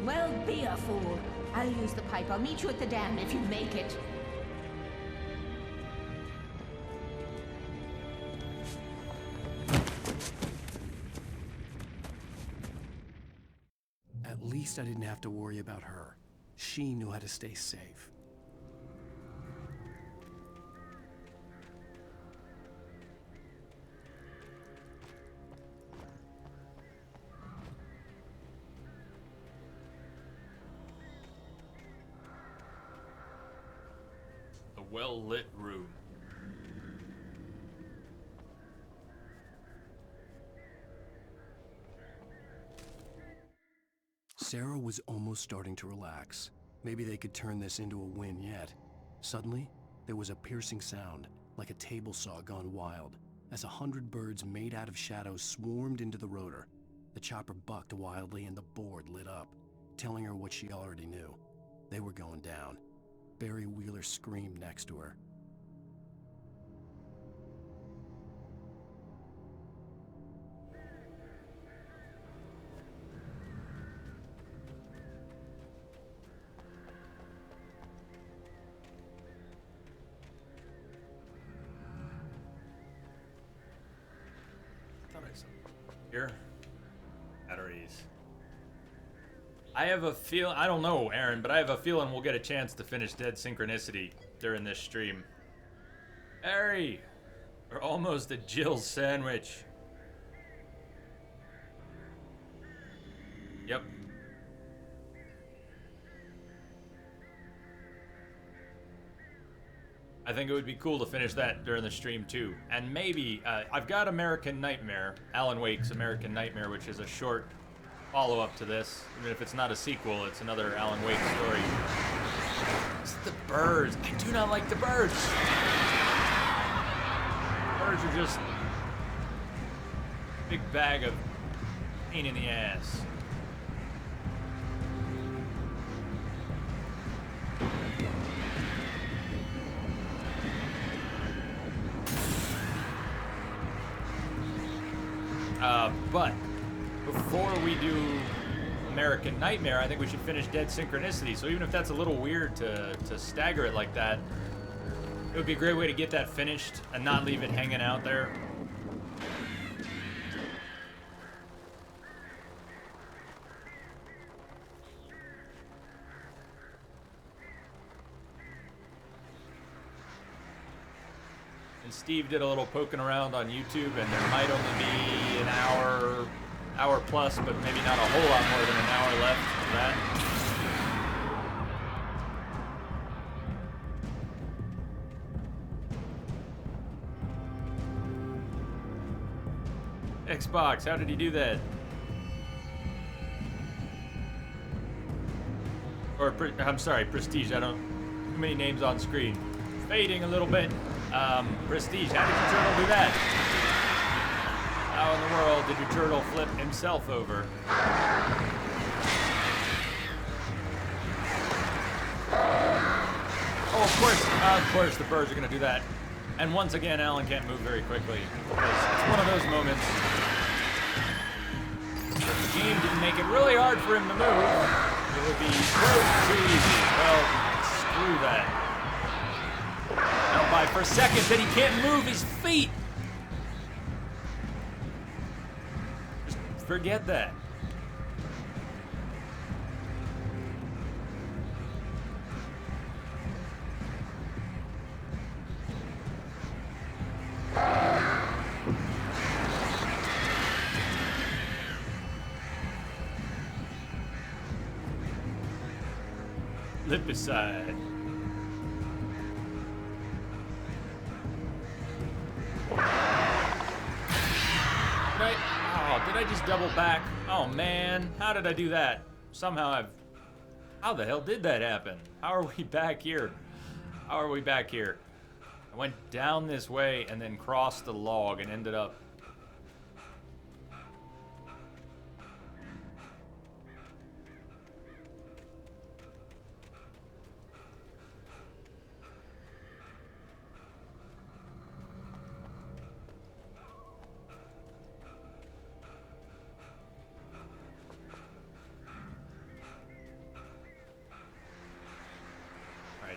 Well, be a fool. I'll use the pipe. I'll meet you at the dam if you make it. At least I didn't have to worry about her. She knew how to stay safe. A well-lit room. Sarah was almost starting to relax. Maybe they could turn this into a win yet. Suddenly, there was a piercing sound, like a table saw gone wild, as 100 birds made out of shadows swarmed into the rotor. The chopper bucked wildly and the board lit up, telling her what she already knew. They were going down. Barry Wheeler screamed next to her. Here. Batteries. I have a feel. I don't know, Aaron, but I have a feeling we'll get a chance to finish Dead Synchronicity during this stream. Harry, we're almost at Jill's sandwich. Yep. I think it would be cool to finish that during the stream too. And maybe, I've got American Nightmare, Alan Wake's American Nightmare, which is a short follow-up to this. Even if it's not a sequel, it's another Alan Wake story. It's the birds. I do not like the birds. Birds are just a big bag of pain in the ass. But before we do American Nightmare, I think we should finish Dead Synchronicity. So even if that's a little weird to stagger it like that, it would be a great way to get that finished and not leave it hanging out there. And Steve did a little poking around on YouTube, and there might only be an hour plus, but maybe not a whole lot more than an hour left for that. Xbox, how did he do that? Or, I'm sorry, Prestige, I don't, too many names on screen. Fading a little bit. Prestige, how did your turtle do that? How in the world did your turtle flip himself over? Oh, of course the birds are gonna do that. And once again, Alan can't move very quickly. Because it's one of those moments. If the game didn't make it really hard for him to move, it would be close to easy. Well, screw that. Now, by for a second that he can't move his feet. Just forget that. Lipicide. Did I just double back? Oh man, how did I do that? Somehow how the hell did that happen? How are we back here? How are we back here? I went down this way and then crossed the log and ended up.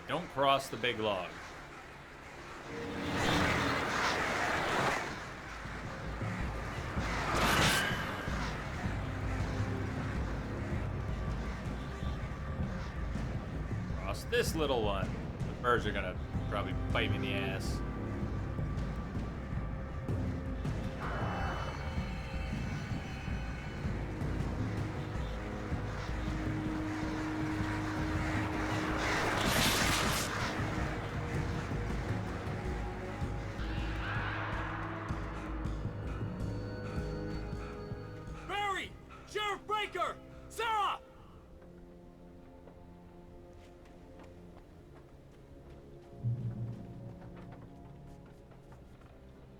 Don't cross the big log. Cross this little one. The birds are gonna probably bite me in the ass.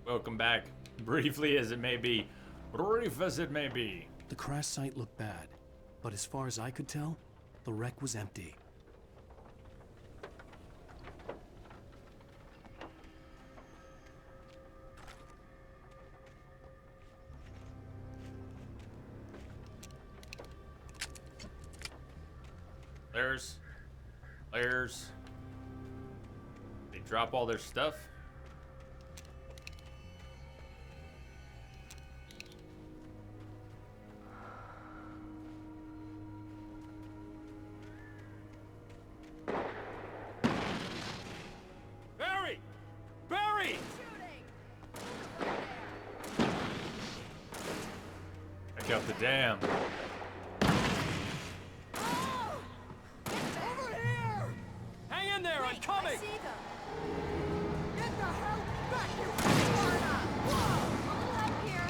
Welcome back, briefly as it may be. Brief as it may be. The crash site looked bad, but as far as I could tell, the wreck was empty. Layers. They drop all their stuff. Hurry! Check out the dam. Hang in there, I'm coming! I see them. Get the hell back here! Up here.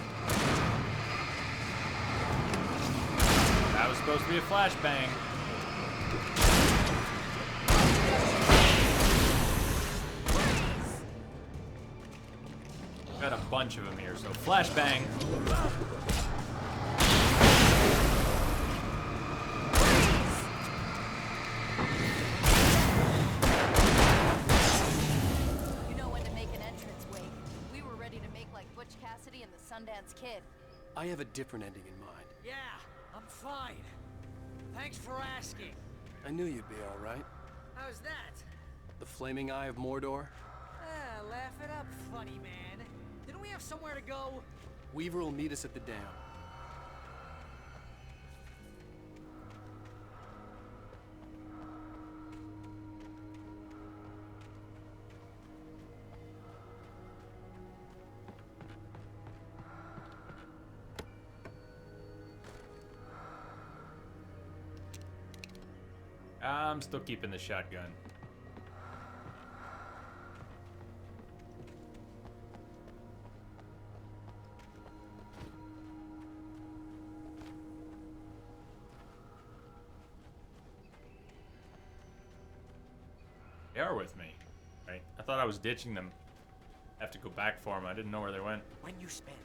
That was supposed to be a flashbang. Got a bunch of them here, so flashbang. You know when to make an entrance, Wake. We were ready to make like Butch Cassidy and the Sundance Kid. I have a different ending in mind. Yeah, I'm fine. Thanks for asking. I knew you'd be all right. How's that? The Flaming Eye of Mordor? Ah, laugh it up, funny man. Didn't we have somewhere to go? Weaver will meet us at the dam. I'm still keeping the shotgun. They are with me, right? I thought I was ditching them. I have to go back for them. I didn't know where they went. When you spend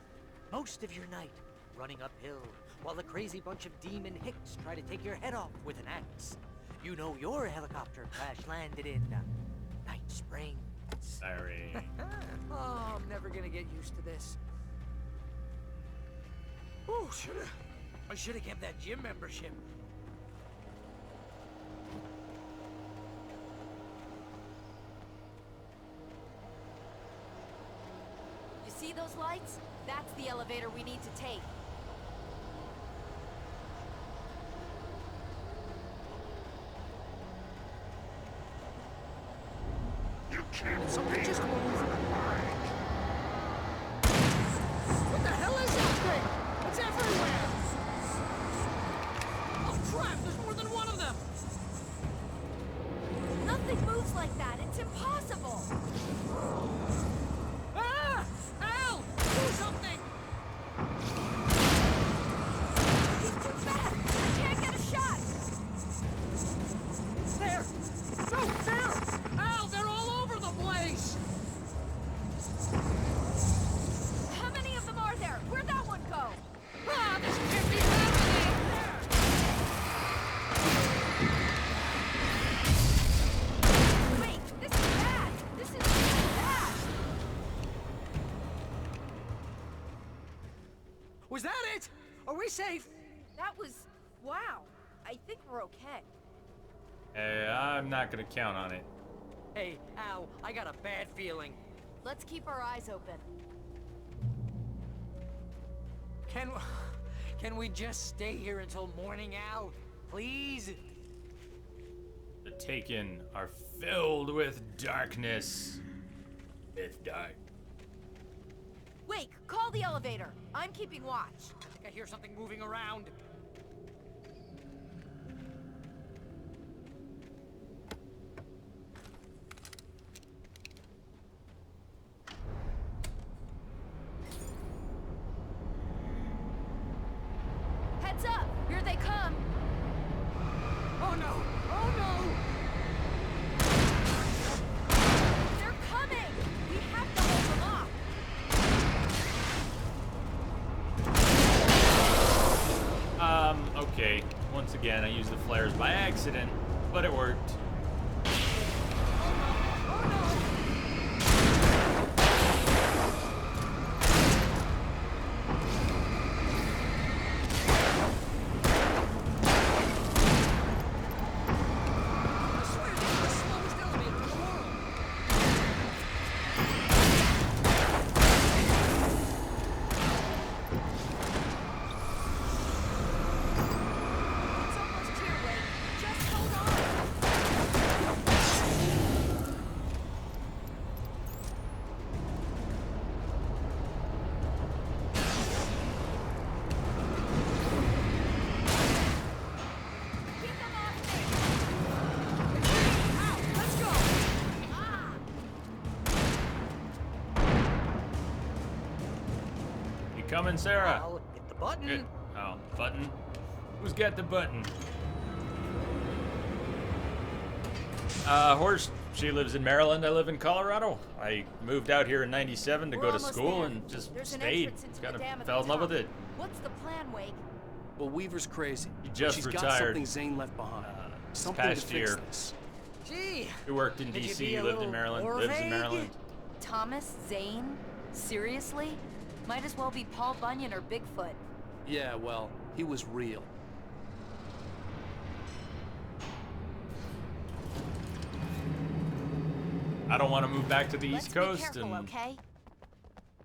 most of your night running uphill while a crazy bunch of demon hicks try to take your head off with an axe, you know your helicopter crash landed in Night Springs. Sorry. Oh, I'm never gonna get used to this. Oh, I should have kept that gym membership. You see those lights? That's the elevator we need to take. You can't Something just beat moved. the light. What the hell is that thing? It's everywhere! Oh crap, there's more than one of them! Nothing moves like that. It's impossible. Ah! Al! Do something! He's too fast. I can't get a shot. There! No, there! Al, they're all over the place! How many of them are there? Where'd that one go? Ah, this can't be happening! Wait, this is bad. This is bad. Was that it? Are we safe? That was... wow. I think we're okay. Hey, I'm not gonna count on it. Hey, Al, I got a bad feeling. Let's keep our eyes open. Can we just stay here until morning, Al? Please? The Taken are filled with darkness. It's dark. Wake, call the elevator. I'm keeping watch. I think I hear something moving around. Heads up! Here they come! Oh no! Oh no! They're coming! We have to hold them off! Okay. Once again, I used the flares by accident, but it worked. I swear this is the slowest elevator in the world! It's almost here, Wake. Just hold on! coming, Sarah? I'll hit the button. Good. Oh, button. Who's got the button? Horst, she lives in Maryland. I live in Colorado. I moved out here in '97 to We're go to almost school there. and just There's an stayed. entrance into Kind the dam of at fell the in love top. with it. What's the plan, Wake? Well, Weaver's crazy. He but just she's got retired. something Zane left behind. Something past to fix year. this. Gee. He worked in Could you be D.C., a lived in little Maryland, more lives in vague? Maryland. Thomas Zane? Seriously? Might as well be Paul Bunyan or Bigfoot. Yeah, well, he was real. I don't want to move back to the Let's East be Coast, careful, and okay?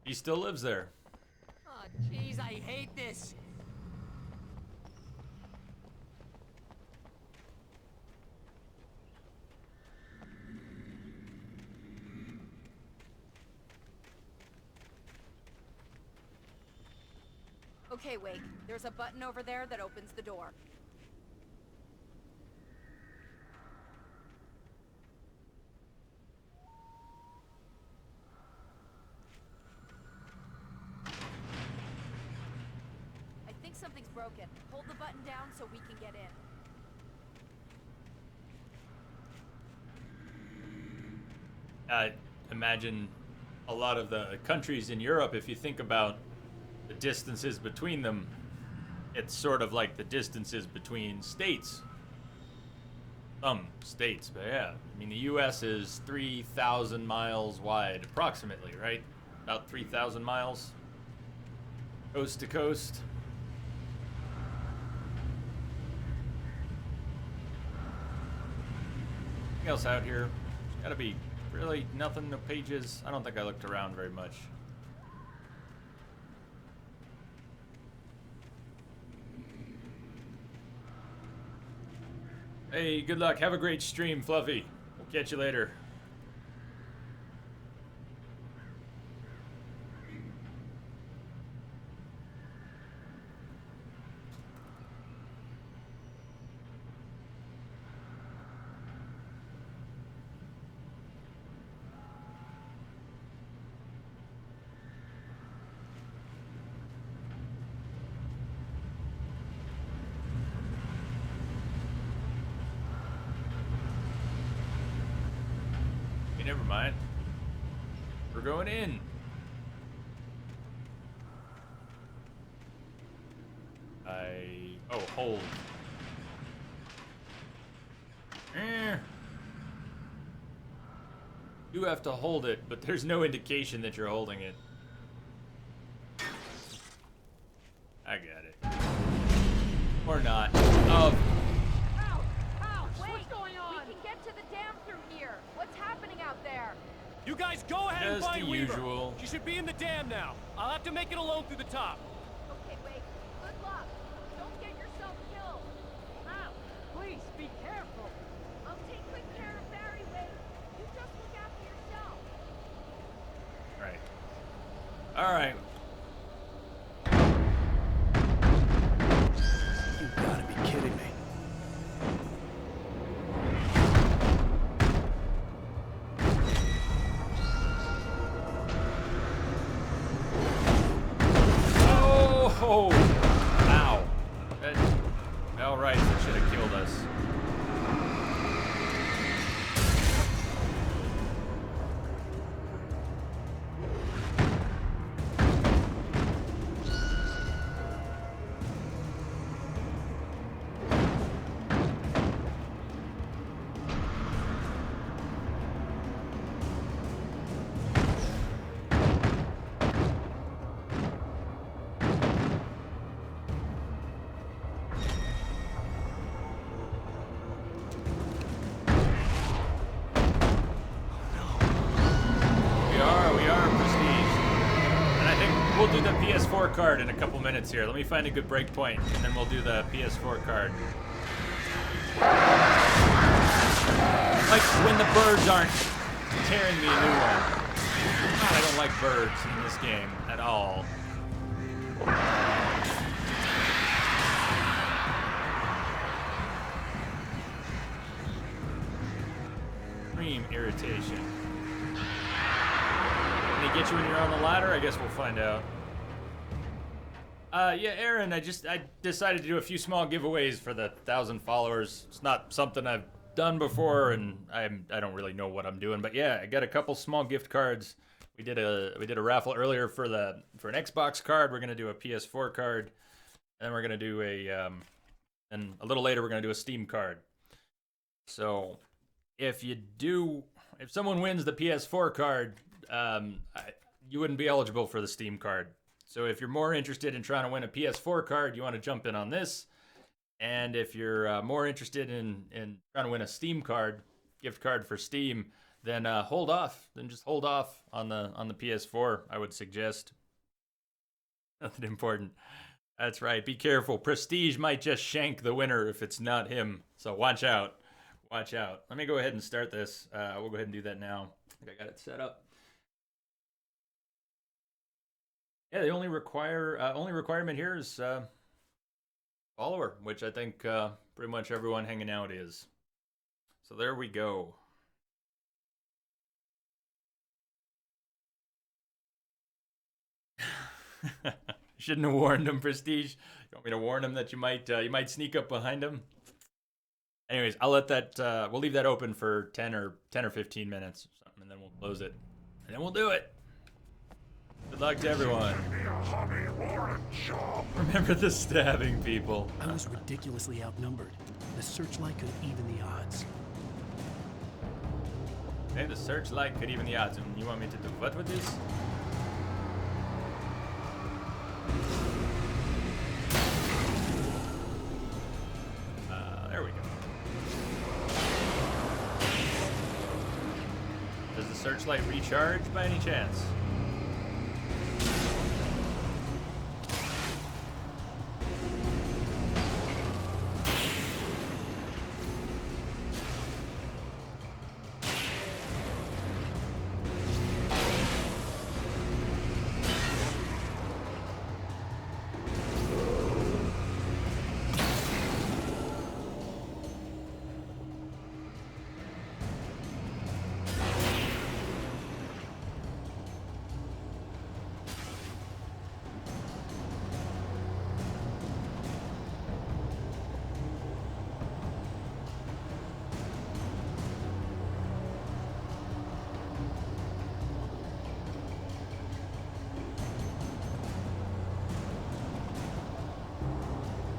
he still lives there. Oh, jeez, I hate this. Okay, Wake. There's a button over there that opens the door. I think something's broken. Hold the button down so we can get in. Imagine a lot of the countries in Europe, if you think about the distances between them, it's sort of like the distances between states. Some states, but yeah. I mean, the U.S. is 3,000 miles wide, approximately, right? About 3,000 miles, coast to coast. Anything else out here? There's gotta be really nothing, no pages. I don't think I looked around very much. Hey, good luck. Have a great stream, Fluffy. We'll catch you later. Hey, never mind. We're going in. Oh, hold. You have to hold it, but there's no indication that you're holding it. I got it. Or not. Oh. Wait, what's going on? We can get to the dam through here. What's happening out there? You guys go ahead and Just find the Weaver. usual. She should be in the dam now. I'll have to make it alone through the top. Okay, wait. Good luck. Don't get yourself killed. Ow. Please, be careful. I'll take good care of Barry, Wade. You just look after yourself. Right. All right. You gotta be kidding me. Oh! Ow. All right, that should have killed us. We are prestige. And I think we'll do the PS4 card in a couple minutes here. Let me find a good break point, and then we'll do the PS4 card. Like when the birds aren't tearing me a new one. I don't like birds in this game at all. Extreme irritation. Can they get you when you're on the ladder? I guess we'll find out. Yeah, Aaron, I decided to do a few small giveaways for the 1,000 followers. It's not something I've done before, and I don't really know what I'm doing. But yeah, I got a couple small gift cards. We did a raffle earlier for an Xbox card. We're gonna do a PS4 card, and then we're gonna do and a little later we're gonna do a Steam card. So if someone wins the PS4 card, you wouldn't be eligible for the Steam card. So if you're more interested in trying to win a PS4 card, you want to jump in on this. And if you're more interested in trying to win a Steam card, gift card for Steam, then hold off. Then just hold off on the PS4, I would suggest. Nothing important. That's right. Be careful. Prestige might just shank the winner if it's not him. So watch out. Watch out. Let me go ahead and start this. We'll go ahead and do that now. I think I got it set up. Yeah, the only requirement here is follower, which I think pretty much everyone hanging out is. So there we go. Shouldn't have warned him, Prestige. You want me to warn him that you might sneak up behind him? Anyways, I'll let that we'll leave that open for 10 or 15 minutes or something, and then we'll close it. And then we'll do it. Good luck to everyone. Remember the stabbing people. I was ridiculously outnumbered. The searchlight could even the odds. Okay, the searchlight could even the odds. And you want me to do what with this? There we go. Does the searchlight recharge by any chance?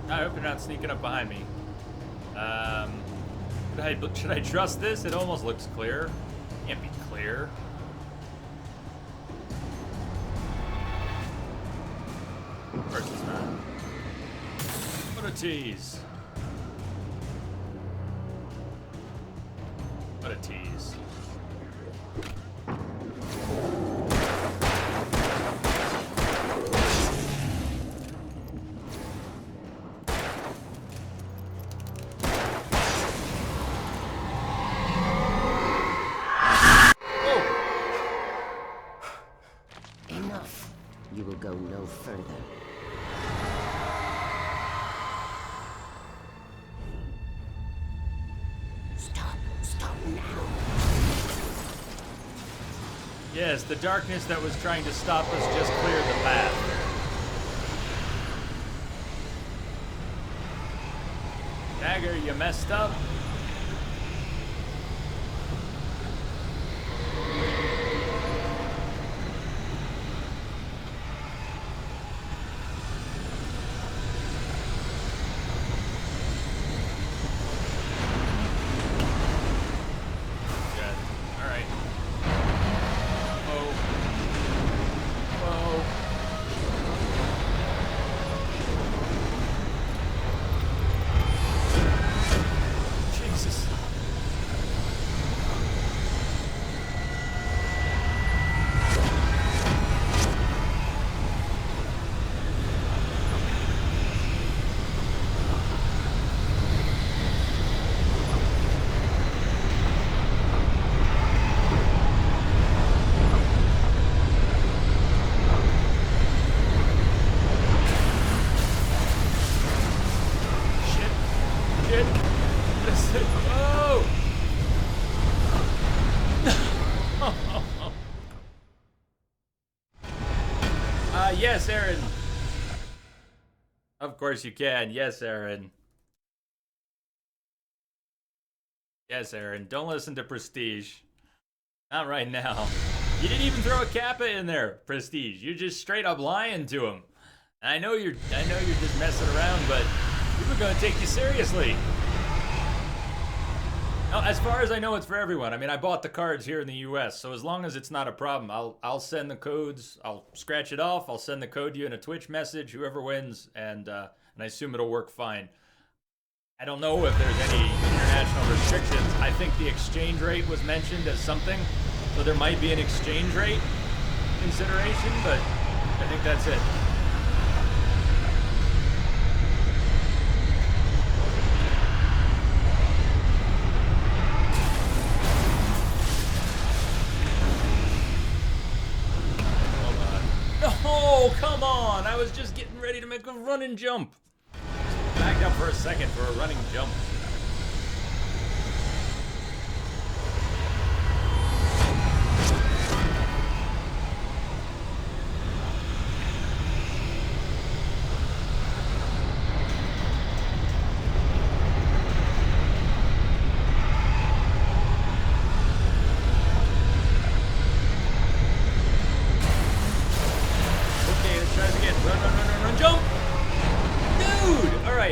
I hope you're not sneaking up behind me. Should I trust this? It almost looks clear. Can't be clear. Of course it's not. What a tease. What a tease. Go no further. Stop now. Yes, the darkness that was trying to stop us just cleared the path. Dagger, you messed up. Yes, Aaron. Of course you can. Yes, Aaron. Yes, Aaron. Don't listen to Prestige. Not right now. You didn't even throw a Kappa in there, Prestige. You're just straight up lying to him. I know you're just messing around, but people are gonna take you seriously. Now, as far as I know, it's for everyone. I mean, I bought the cards here in the U.S., so as long as it's not a problem, I'll send the codes. I'll scratch it off. I'll send the code to you in a Twitch message. Whoever wins, and I assume it'll work fine. I don't know if there's any international restrictions. I think the exchange rate was mentioned as something, so there might be an exchange rate consideration, but I think that's it. Oh, come on! I was just getting ready to make a run and jump. Backed up for a second for a running jump.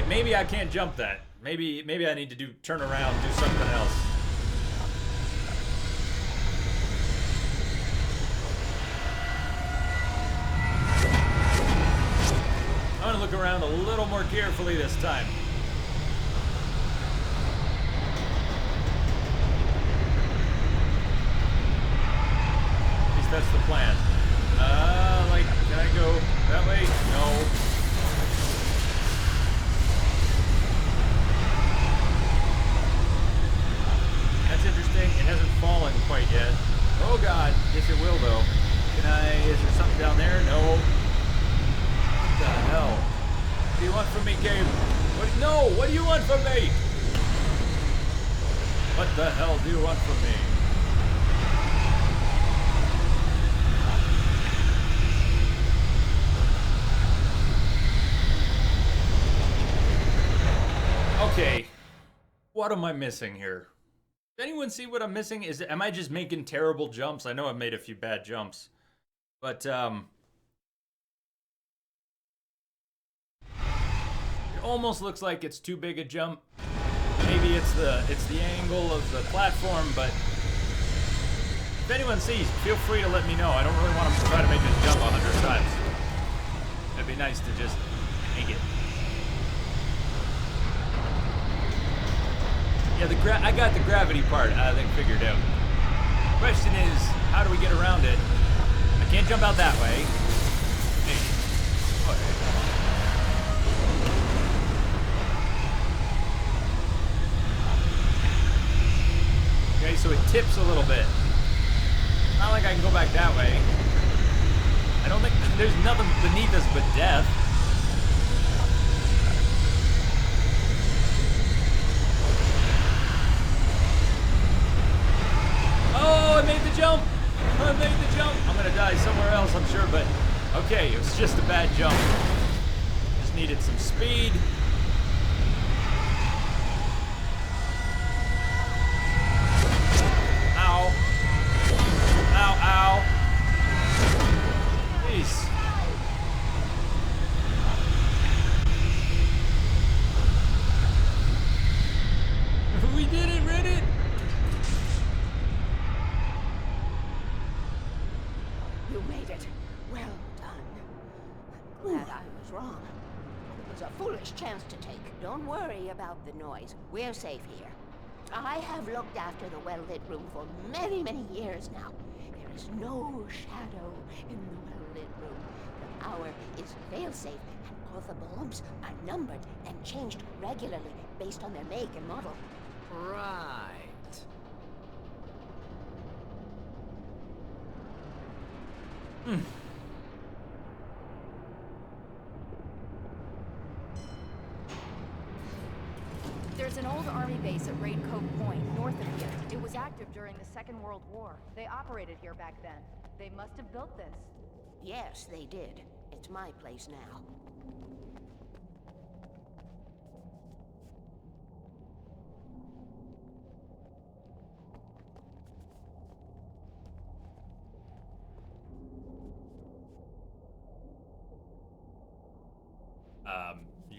Maybe I can't jump that. Maybe I need to turn around, do something else. I'm gonna look around a little more carefully this time. At least that's the plan. Like, can I go that way? No. Interesting. It hasn't fallen quite yet. Oh god. Yes, it will though. Is there something down there? No. What the hell? What do you want from me, Gabe? No! What do you want from me? What the hell do you want from me? Okay. What am I missing here? Does anyone see what I'm missing? Am I just making terrible jumps? I know I've made a few bad jumps. But, it almost looks like it's too big a jump. Maybe it's the angle of the platform, but if anyone sees, feel free to let me know. I don't really want to try to make this jump 100 times. It'd be nice to just make it. Yeah, I got the gravity part, I think, figured out. Question is, how do we get around it? I can't jump out that way. Okay, so it tips a little bit. Not like I can go back that way. I don't think there's nothing beneath us but death. Oh, I made the jump! I made the jump! I'm gonna die somewhere else, I'm sure, but okay, it was just a bad jump. Just needed some speed. Ow. Ow, ow. Jeez. We did it, Reddit! You made it. Well done. I'm glad I was wrong. It was a foolish chance to take. Don't worry about the noise. We're safe here. I have looked after the well-lit room for many, many years now. There is no shadow in the well-lit room. The power is fail-safe, and all the bulbs are numbered and changed regularly based on their make and model. Right. There's an old army base at Raincoat Point, north of here. It was active during the Second World War. They operated here back then. They must have built this. Yes, they did. It's my place now.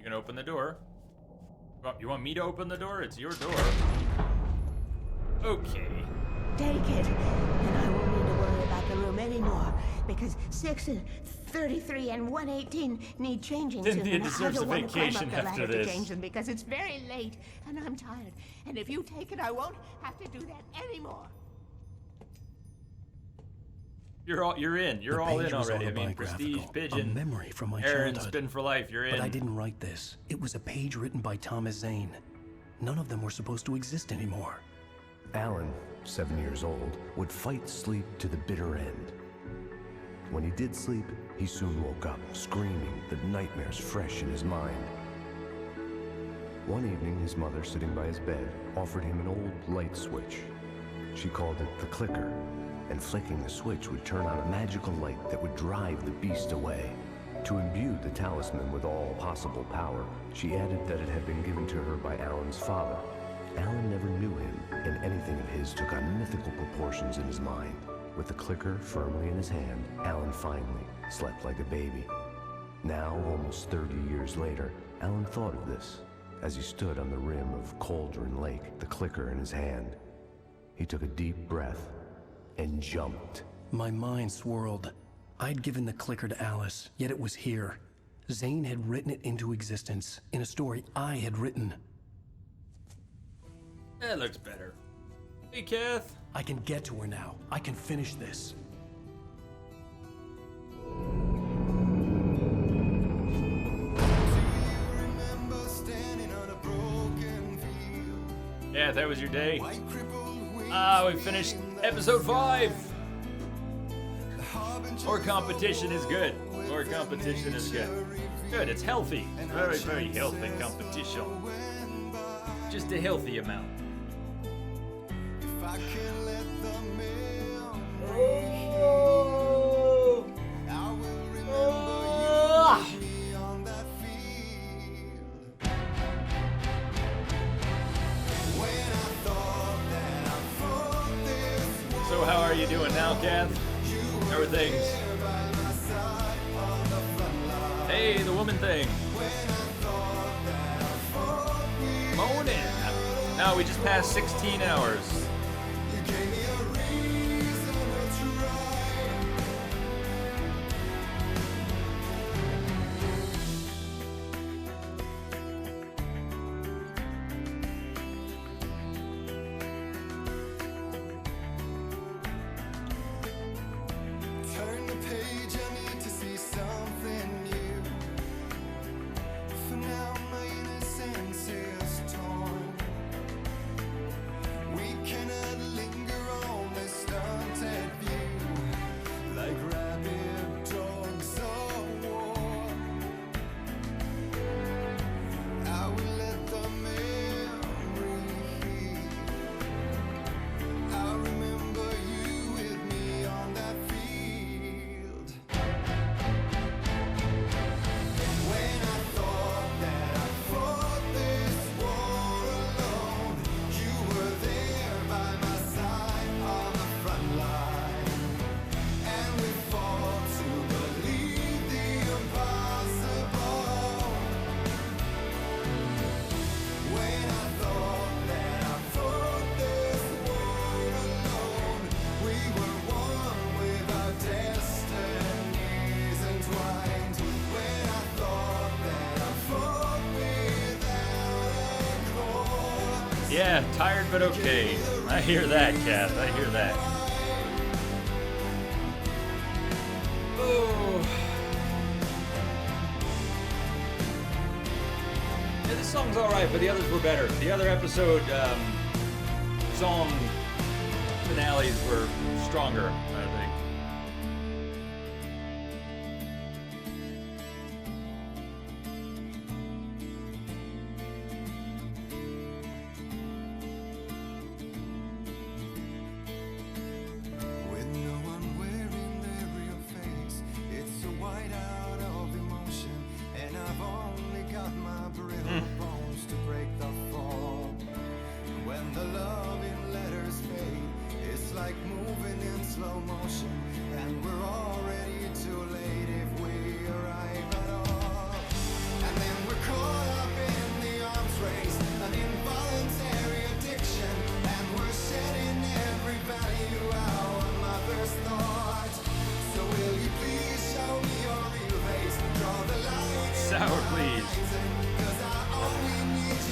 can open the door. You want me to open the door? It's your door. Okay. Take it, and I won't need to worry about the room anymore, because 6 and 33 and 118 need changing soon. Cynthia And I deserves a don't want to climb vacation up the after ladder to this. change them because it's very late, and I'm tired. And if you take it, I won't have to do that anymore. You're in. You're The all page in was already. I mean, Prestige, autobiographical, Pigeon, a memory from my Aaron, childhood. Spin for Life. You're in. But I didn't write this. It was a page written by Thomas Zane. None of them were supposed to exist anymore. Alan, 7 years old, would fight sleep to the bitter end. When he did sleep, he soon woke up, screaming, the nightmares fresh in his mind. One evening, his mother, sitting by his bed, offered him an old light switch. She called it the clicker, and flicking the switch would turn on a magical light that would drive the beast away. To imbue the talisman with all possible power, she added that it had been given to her by Alan's father. Alan never knew him, and anything of his took on mythical proportions in his mind. With the clicker firmly in his hand, Alan finally slept like a baby. Now, almost 30 years later, Alan thought of this as he stood on the rim of Cauldron Lake, the clicker in his hand. He took a deep breath and jumped. My mind swirled. I'd given the clicker to Alice, yet it was here. Zane had written it into existence in a story I had written. That looks better. Hey, Kath. I can get to her now. I can finish this. Yeah, that was your day. Ah, we finished episode 5. More competition is good. More competition is good. Good, it's healthy. Very, very healthy competition. Just a healthy amount. So how are you doing now, Kath? How are things? Hey, the woman thing. Moaning. No, we just passed 16 hours. Turn the page, I need to see something new. For now, my innocence is torn. We cannot linger on this stunted view, like rabid dogs of war. I will let the memory heal. I remember you with me on that field. When I thought that I fought this war alone, you were there by my side on the front line, and we fought to believe the impossible. When I thought that I fought this war alone, we were one with our destinies entwined. When I thought that I fought without a cause. Yeah, tired but okay. I hear that, Kath. I hear that. Oh. Yeah, this song's alright, but the others were better. The other episode song finales were stronger, I think. With no one wearing their real face, it's a whiteout of emotion, and I've only got my brittle bones to break the fall. When the love in letters fade, it's like moving in slow motion, and we're already too late if we arrive at all. And then we're caught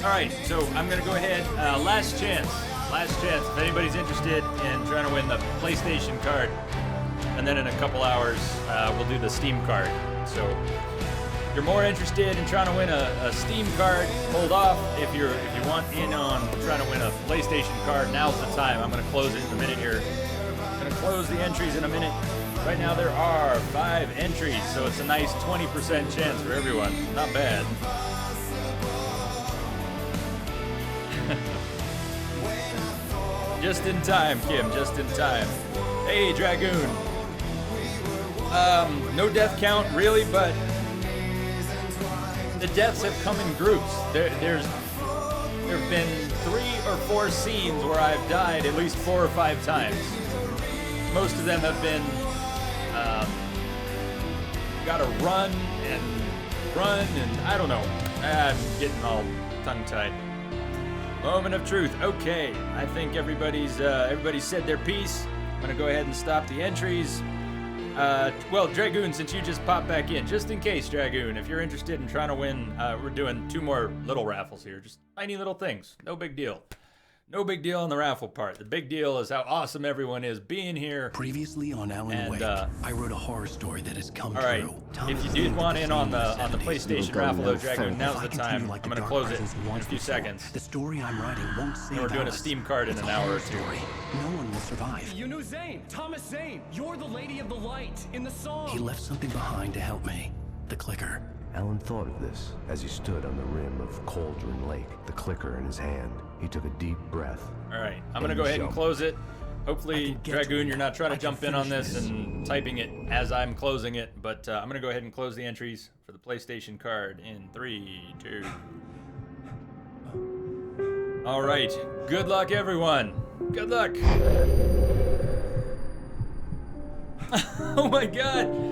All right, so I'm gonna go ahead. Last chance. If anybody's interested in trying to win the PlayStation card, and then in a couple hours we'll do the Steam card. So if you're more interested in trying to win a Steam card, hold off. If you want in on trying to win a PlayStation card, now's the time. I'm gonna close it in a minute here. I'm gonna close the entries in a minute. Right now there are 5 entries, so it's a nice 20% chance for everyone. Not bad. Just in time, Kim, just in time. Hey, Dragoon. No death count, really, but the deaths have come in groups. There have been 3 or 4 scenes where I've died at least 4 or 5 times. Most of them have been, gotta run, and I don't know. I'm getting all tongue-tied. Moment of truth. Okay, I think everybody said their piece. I'm gonna go ahead and stop the entries. Well, Dragoon, since you just popped back in, just in case, Dragoon, if you're interested in trying to win, we're doing 2 more little raffles here, just tiny little things. No big deal. No big deal on the raffle part. The big deal is how awesome everyone is being here. Previously on Alan Wake, I wrote a horror story that has come all right. true. If you did want in on the PlayStation raffle, though, Dragoon, now's the time. I'm gonna close it in a few seconds. The story I'm writing won't save And we're doing a Alice. Steam card in It's an a hour horror or 2. story. No one will survive. You knew Zane, Thomas Zane. You're the Lady of the Light in the song. He left something behind to help me. The clicker. Alan thought of this as he stood on the rim of Cauldron Lake, the clicker in his hand. He took a deep breath. All right, I'm gonna go ahead and close it. Hopefully, Dragoon, you're not trying to jump in on this and typing it as I'm closing it, but I'm gonna go ahead and close the entries for the PlayStation card in 3, 2. All right, good luck, everyone. Good luck. Oh my God.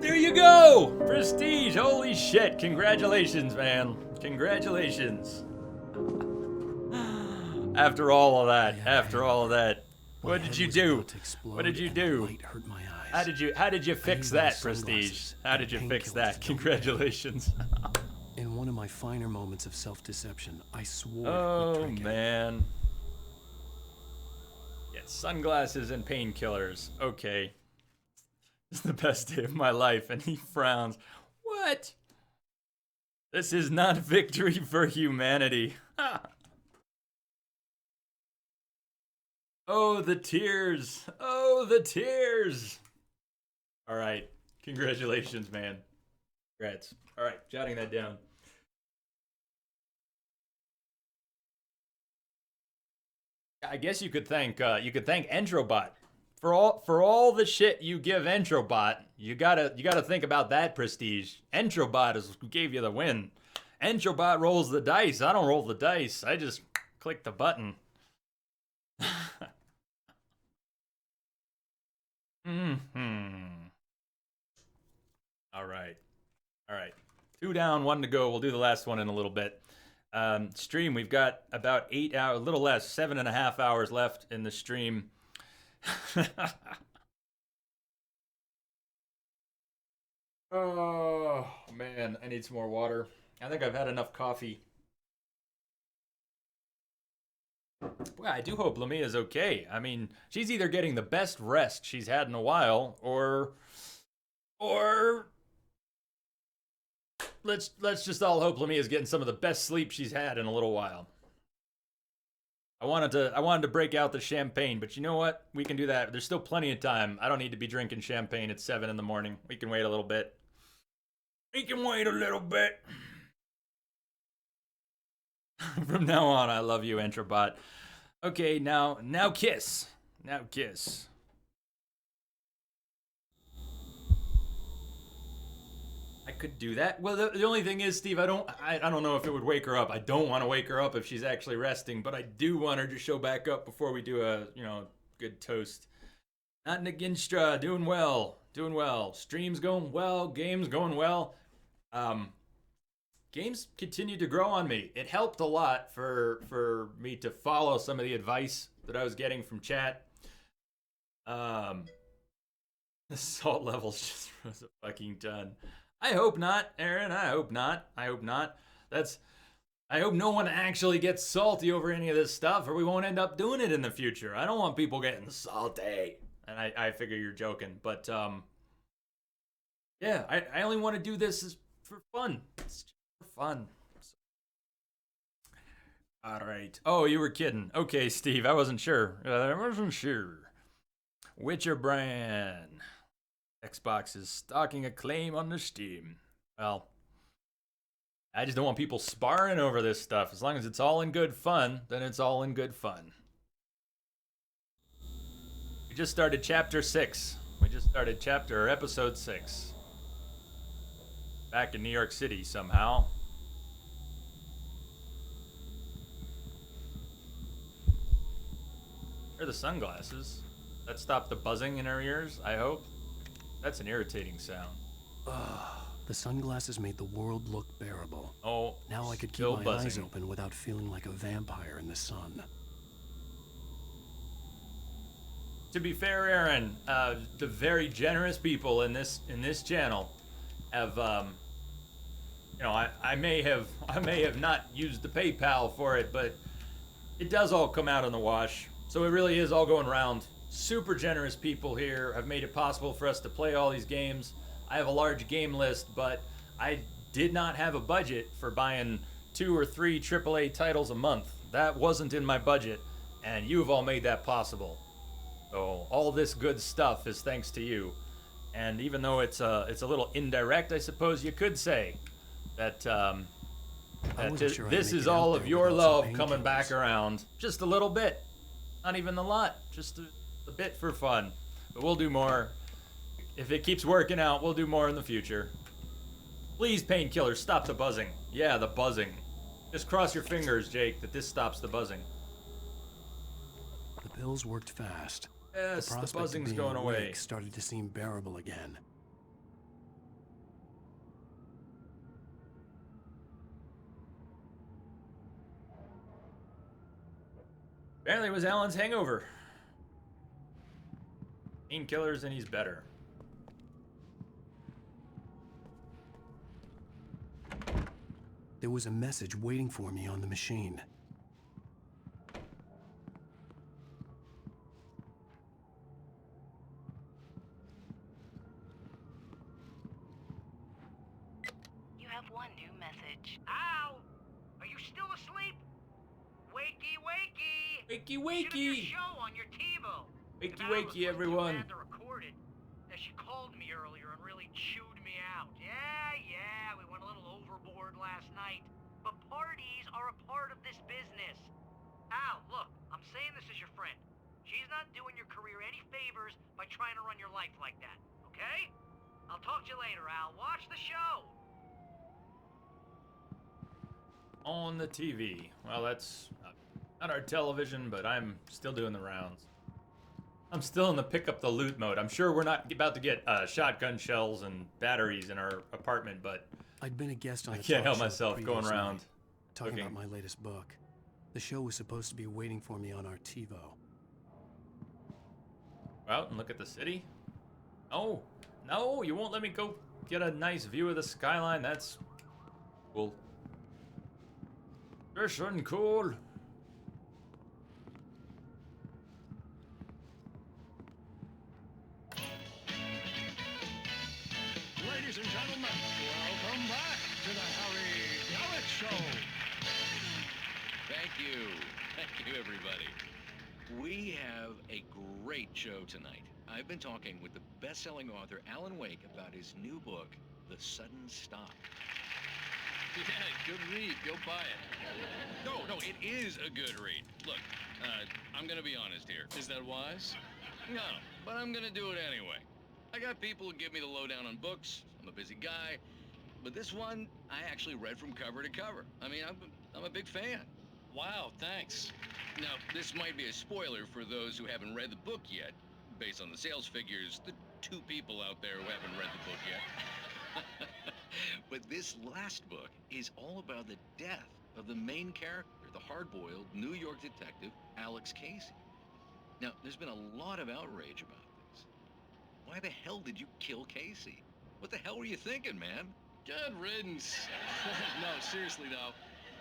There you go! Prestige! Holy shit! Congratulations, man. Congratulations. After all of that, what did you do? What did you do? How did you fix that, Prestige? How did you fix that? Congratulations. In one of my finer moments of self-deception, I swore. Oh man. Yeah, sunglasses and painkillers. Okay. It's the best day of my life, and he frowns. What? This is not victory for humanity. Oh, the tears. Oh, the tears. All right. Congratulations, man. Congrats. All right, jotting that down. I guess you could thank Entrobot. For all the shit you give Entrobot, you gotta think about that, Prestige. Entrobot is who gave you the win. Entrobot rolls the dice. I don't roll the dice. I just click the button. All right. 2 down, 1 to go. We'll do the last one in a little bit. Stream, we've got about 8 hours, a little less, 7.5 hours left in the stream. Oh man, I need some more water. I think I've had enough coffee. Well, I do hope Lamia's okay. I mean, she's either getting the best rest she's had in a while, or let's just all hope Lamia's getting some of the best sleep she's had in a little while. I wanted to break out the champagne, but you know what? We can do that. There's still plenty of time. I don't need to be drinking champagne at 7 in the morning. We can wait a little bit. From now on, I love you, Entrobot. Okay, now kiss. Now kiss. I could do that. Well, the only thing is, Steve, I don't know if it would wake her up. I don't want to wake her up if she's actually resting, but I do want her to show back up before we do a, good toast. Not Naginstra, doing well. Streams going well, games going well. Games continue to grow on me. It helped a lot for me to follow some of the advice that I was getting from chat. The salt levels just rose a fucking ton. I hope not, Aaron. I hope not. That's I hope no one actually gets salty over any of this stuff, or we won't end up doing it in the future. I don't want people getting salty. And I figure you're joking, but yeah, I only want to do this for fun. It's just for fun. All right. Oh, you were kidding. Okay, Steve, I wasn't sure. Witcher brand. Xbox is stalking a claim on the Steam. Well, I just don't want people sparring over this stuff. As long as it's all in good fun, then it's all in good fun. We just started chapter 6. We just started episode 6. Back in New York City somehow. Or the sunglasses. That stopped the buzzing in our ears, I hope. That's an irritating sound. The sunglasses made the world look bearable. Oh, now I could keep still my buzzing. eyes open without feeling like a vampire in the sun. To be fair, Aaron, the very generous people in this channel have, you know, I may have not used the PayPal for it, but it does all come out in the wash. So it really is all going round. Super generous people here have made it possible for us to play all these games. I have a large game list, but I did not have a budget for buying 2 or 3 AAA titles a month. That wasn't in my budget, and you've all made that possible. So all this good stuff is thanks to you. And even though it's a little indirect, I suppose you could say that this is all of your love coming back around. Just a little bit. Not even a lot. Just a bit for fun. But we'll do more. If it keeps working out, we'll do more in the future. Please, Painkiller, stop the buzzing. Yeah, the buzzing. Just cross your fingers, Jake, that this stops the buzzing. The pills worked fast. Yes, the buzzing's going away. Started to seem bearable again. Apparently it was Alan's hangover. Painkillers and he's better. There was a message waiting for me on the machine. You have one new message. Ow! Are you still asleep? Wakey, wakey! Wakey, You should have your wakey! show on your TiVo. Wakey, wakey, everyone. Record it. As she called me earlier and really chewed me out. Yeah, we went a little overboard last night. But parties are a part of this business. Al, look, I'm saying this as your friend. She's not doing your career any favors by trying to run your life like that, okay? I'll talk to you later, Al. Watch the show. On the TV. Well, that's not our television, but I'm still doing the rounds. I'm still in the pick up the loot mode. I'm sure we're not about to get shotgun shells and batteries in our apartment, but I'd been a guest on I the can't talk help show myself the going previous around night, talking looking. about my latest book. The show was supposed to be waiting for me on our TiVo. Go out and look at the city? No, you won't let me go get a nice view of the skyline. That's cool. That's uncool. Ladies and gentlemen, welcome back to the Harry Gallet Show. Thank you. Thank you, everybody. We have a great show tonight. I've been talking with the best-selling author Alan Wake about his new book, The Sudden Stop. Yeah, good read. Go buy it. No, it is a good read. Look, I'm gonna be honest here. Is that wise? No, but I'm gonna do it anyway. I got people who give me the lowdown on books. I'm a busy guy. But this one, I actually read from cover to cover. I mean, I'm a big fan. Wow, thanks. Now, this might be a spoiler for those who haven't read the book yet. Based on the sales figures, the 2 people out there who haven't read the book yet. But this last book is all about the death of the main character, the hard-boiled New York detective, Alex Casey. Now, there's been a lot of outrage about this. Why the hell did you kill Casey? What the hell were you thinking, man? Good riddance. No, seriously though,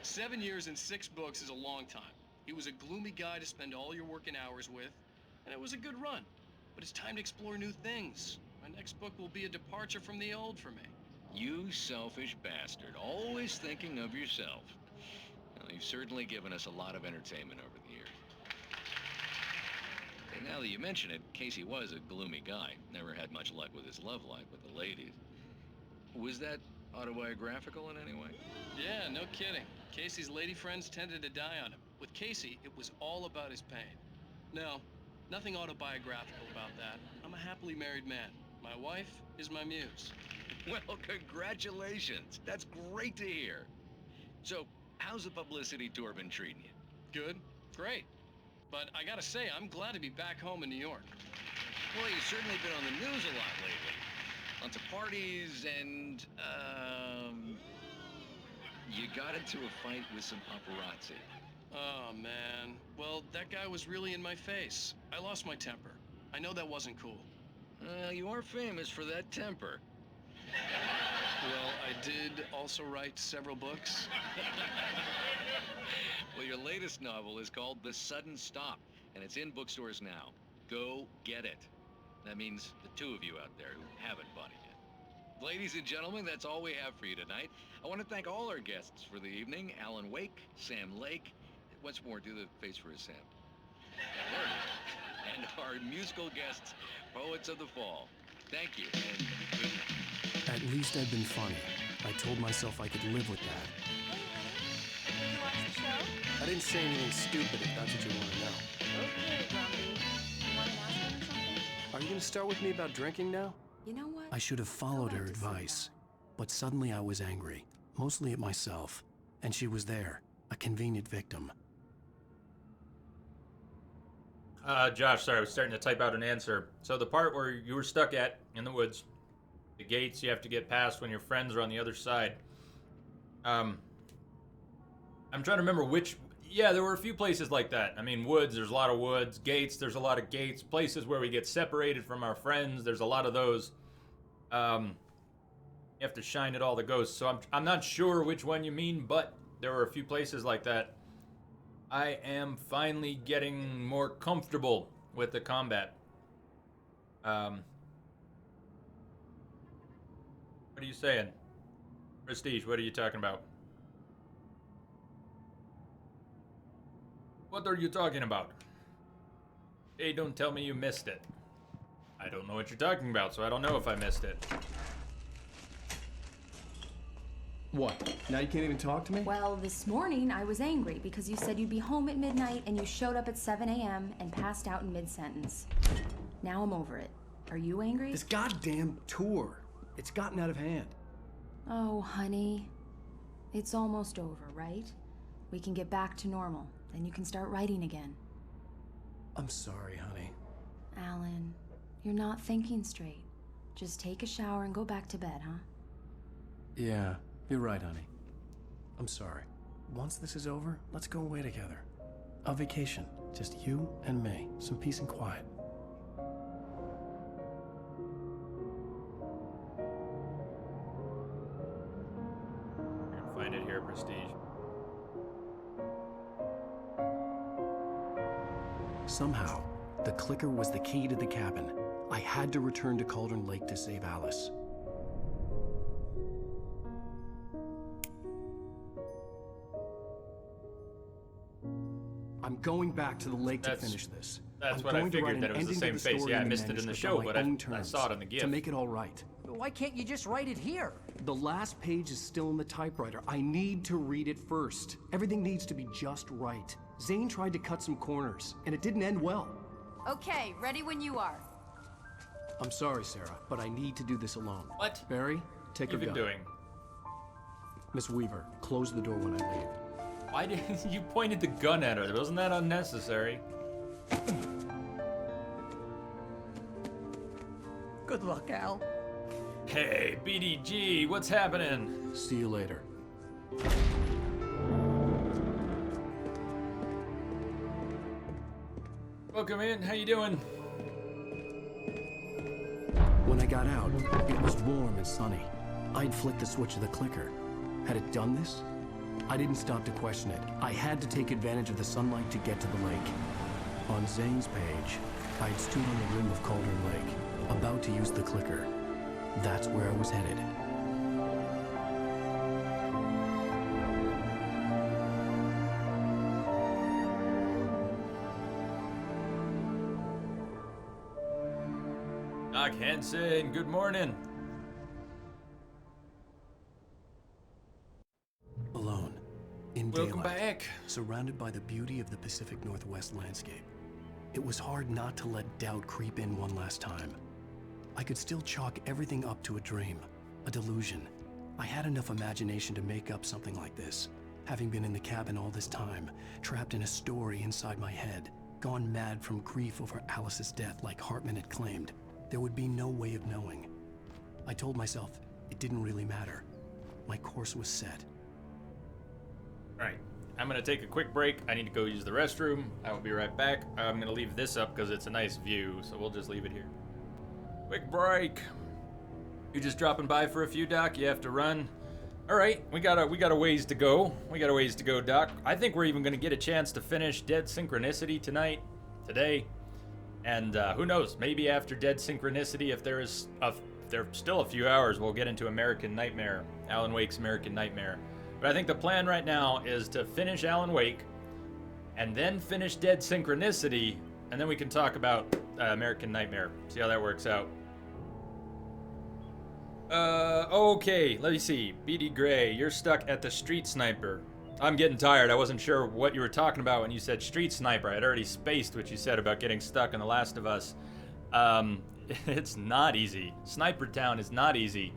7 years and 6 books is a long time. He was a gloomy guy to spend all your working hours with, and it was a good run. But it's time to explore new things. My next book will be a departure from the old for me. You selfish bastard, always thinking of yourself. Well, you've certainly given us a lot of entertainment over the years. And now that you mention it, Casey was a gloomy guy. Never had much luck with his love life with the ladies. Was that autobiographical in any way? Yeah, no kidding. Casey's lady friends tended to die on him. With Casey, it was all about his pain. No, nothing autobiographical about that. I'm a happily married man. My wife is my muse. Well, congratulations. That's great to hear. So, how's the publicity tour been treating you? Good, great. But I gotta say, I'm glad to be back home in New York. Well, you've certainly been on the news a lot lately. Lots of parties and, you got into a fight with some paparazzi. Oh, man. Well, that guy was really in my face. I lost my temper. I know that wasn't cool. Well, you are famous for that temper. Well, I did also write several books. Well, your latest novel is called The Sudden Stop, and it's in bookstores now. Go get it. That means the two of you out there who haven't bought it yet. Ladies and gentlemen, that's all we have for you tonight. I want to thank all our guests for the evening. Alan Wake, Sam Lake. Once more, do the face for a Sam. There it is. And our musical guests, Poets of the Fall. Thank you, and good night. At least I'd been funny. I told myself I could live with that. Did you watch the show? I didn't say anything stupid if that's what you want to know. Okay, Grumpy. You want to ask him something? Are you going to start with me about drinking now? You know what? I should have followed her advice. But suddenly I was angry, mostly at myself. And she was there, a convenient victim. Josh, sorry, I was starting to type out an answer. So the part where you were stuck at, in the woods, the gates you have to get past when your friends are on the other side. I'm trying to remember which... Yeah, there were a few places like that. I mean, woods, there's a lot of woods. Gates, there's a lot of gates. Places where we get separated from our friends, there's a lot of those. You have to shine at all the ghosts. So I'm not sure which one you mean, but there were a few places like that. I am finally getting more comfortable with the combat. What are you saying? Prestige, what are you talking about? What are you talking about? Hey, don't tell me you missed it. I don't know what you're talking about, so I don't know if I missed it. What? Now you can't even talk to me? Well, this morning I was angry because you said you'd be home at midnight and you showed up at 7 a.m. and passed out in mid-sentence. Now I'm over it. Are you angry? This goddamn tour. It's gotten out of hand. Oh, honey. It's almost over, right? We can get back to normal. Then you can start writing again. I'm sorry, honey. Alan, you're not thinking straight. Just take a shower and go back to bed, huh? Yeah, you're right, honey. I'm sorry. Once this is over, let's go away together. A vacation. Just you and me. Some peace and quiet. Find it here, Prestige. Somehow, the clicker was the key to the cabin. I had to return to Cauldron Lake to save Alice. I'm going back to the lake to finish this. That's I'm what I going to write figured, that an it was the ending to same face. story Yeah, I in the missed it in the manuscript show, on my but own I terms saw it in the GIF. to make it all right. Why can't you just write it here? The last page is still in the typewriter. I need to read it first. Everything needs to be just right. Zane tried to cut some corners, and it didn't end well. Okay, ready when you are. I'm sorry, Sarah, but I need to do this alone. What? Barry, take your What gun. are you doing? Miss Weaver, close the door when I leave. Why did you pointed the gun at her? Wasn't that unnecessary? Good luck, Al. Hey, BDG, what's happening? See you later. Welcome in, how you doing? When I got out, it was warm and sunny. I'd flicked the switch of the clicker. Had it done this? I didn't stop to question it. I had to take advantage of the sunlight to get to the lake. On Zane's page, I had stood on the rim of Cauldron Lake, about to use the clicker. That's where I was headed. Doc Hansen, good morning. Alone, in Welcome daylight, back. surrounded by the beauty of the Pacific Northwest landscape. It was hard not to let doubt creep in one last time. I could still chalk everything up to a dream, a delusion. I had enough imagination to make up something like this, having been in the cabin all this time, trapped in a story inside my head, gone mad from grief over Alice's death like Hartman had claimed. There would be no way of knowing. I told myself it didn't really matter. My course was set. All right, I'm gonna take a quick break. I need to go use the restroom. I will be right back. I'm gonna leave this up because it's a nice view, so we'll just leave it here. Quick break. You just dropping by for a few, Doc? You have to run. All right, we got a ways to go. We got a ways to go, Doc. I think we're even gonna get a chance to finish Dead Synchronicity today. And who knows? Maybe after Dead Synchronicity, if there's still a few hours, we'll get into American Nightmare, Alan Wake's American Nightmare. But I think the plan right now is to finish Alan Wake, and then finish Dead Synchronicity, and then we can talk about American Nightmare. See how that works out. Okay, let me see. BD Gray, you're stuck at the Street Sniper. I'm getting tired. I wasn't sure what you were talking about when you said Street Sniper. I'd already spaced what you said about getting stuck in The Last of Us. It's not easy. Sniper Town is not easy.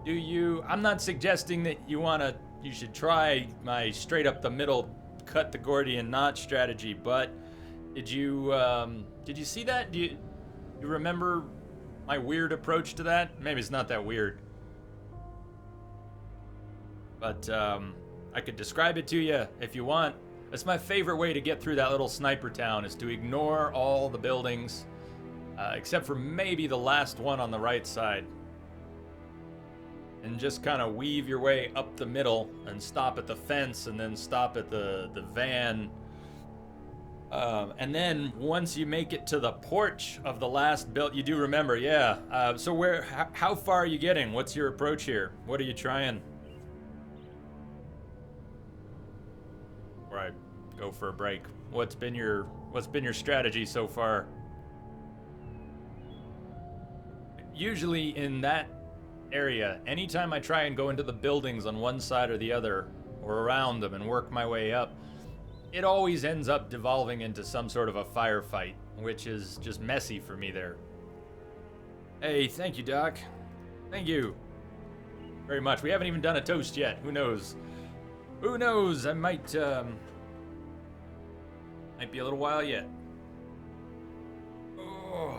I'm not suggesting that you should try my straight up the middle, cut the Gordian knot strategy, but did you see that? Do you remember my weird approach to that? Maybe it's not that weird. But, I could describe it to you if you want. That's my favorite way to get through that little sniper town, is to ignore all the buildings, except for maybe the last one on the right side. And just kind of weave your way up the middle and stop at the fence and then stop at the van. And then once you make it to the porch of the last build, you do remember, yeah. So how far are you getting? What's your approach here? What are you trying? Right, go for a break. What's been your strategy so far? Usually in that area, anytime I try and go into the buildings on one side or the other, or around them and work my way up, it always ends up devolving into some sort of a firefight, which is just messy for me there. Hey, thank you, Doc. Thank you very much. We haven't even done a toast yet. Who knows? Who knows? I might be a little while yet. Oh,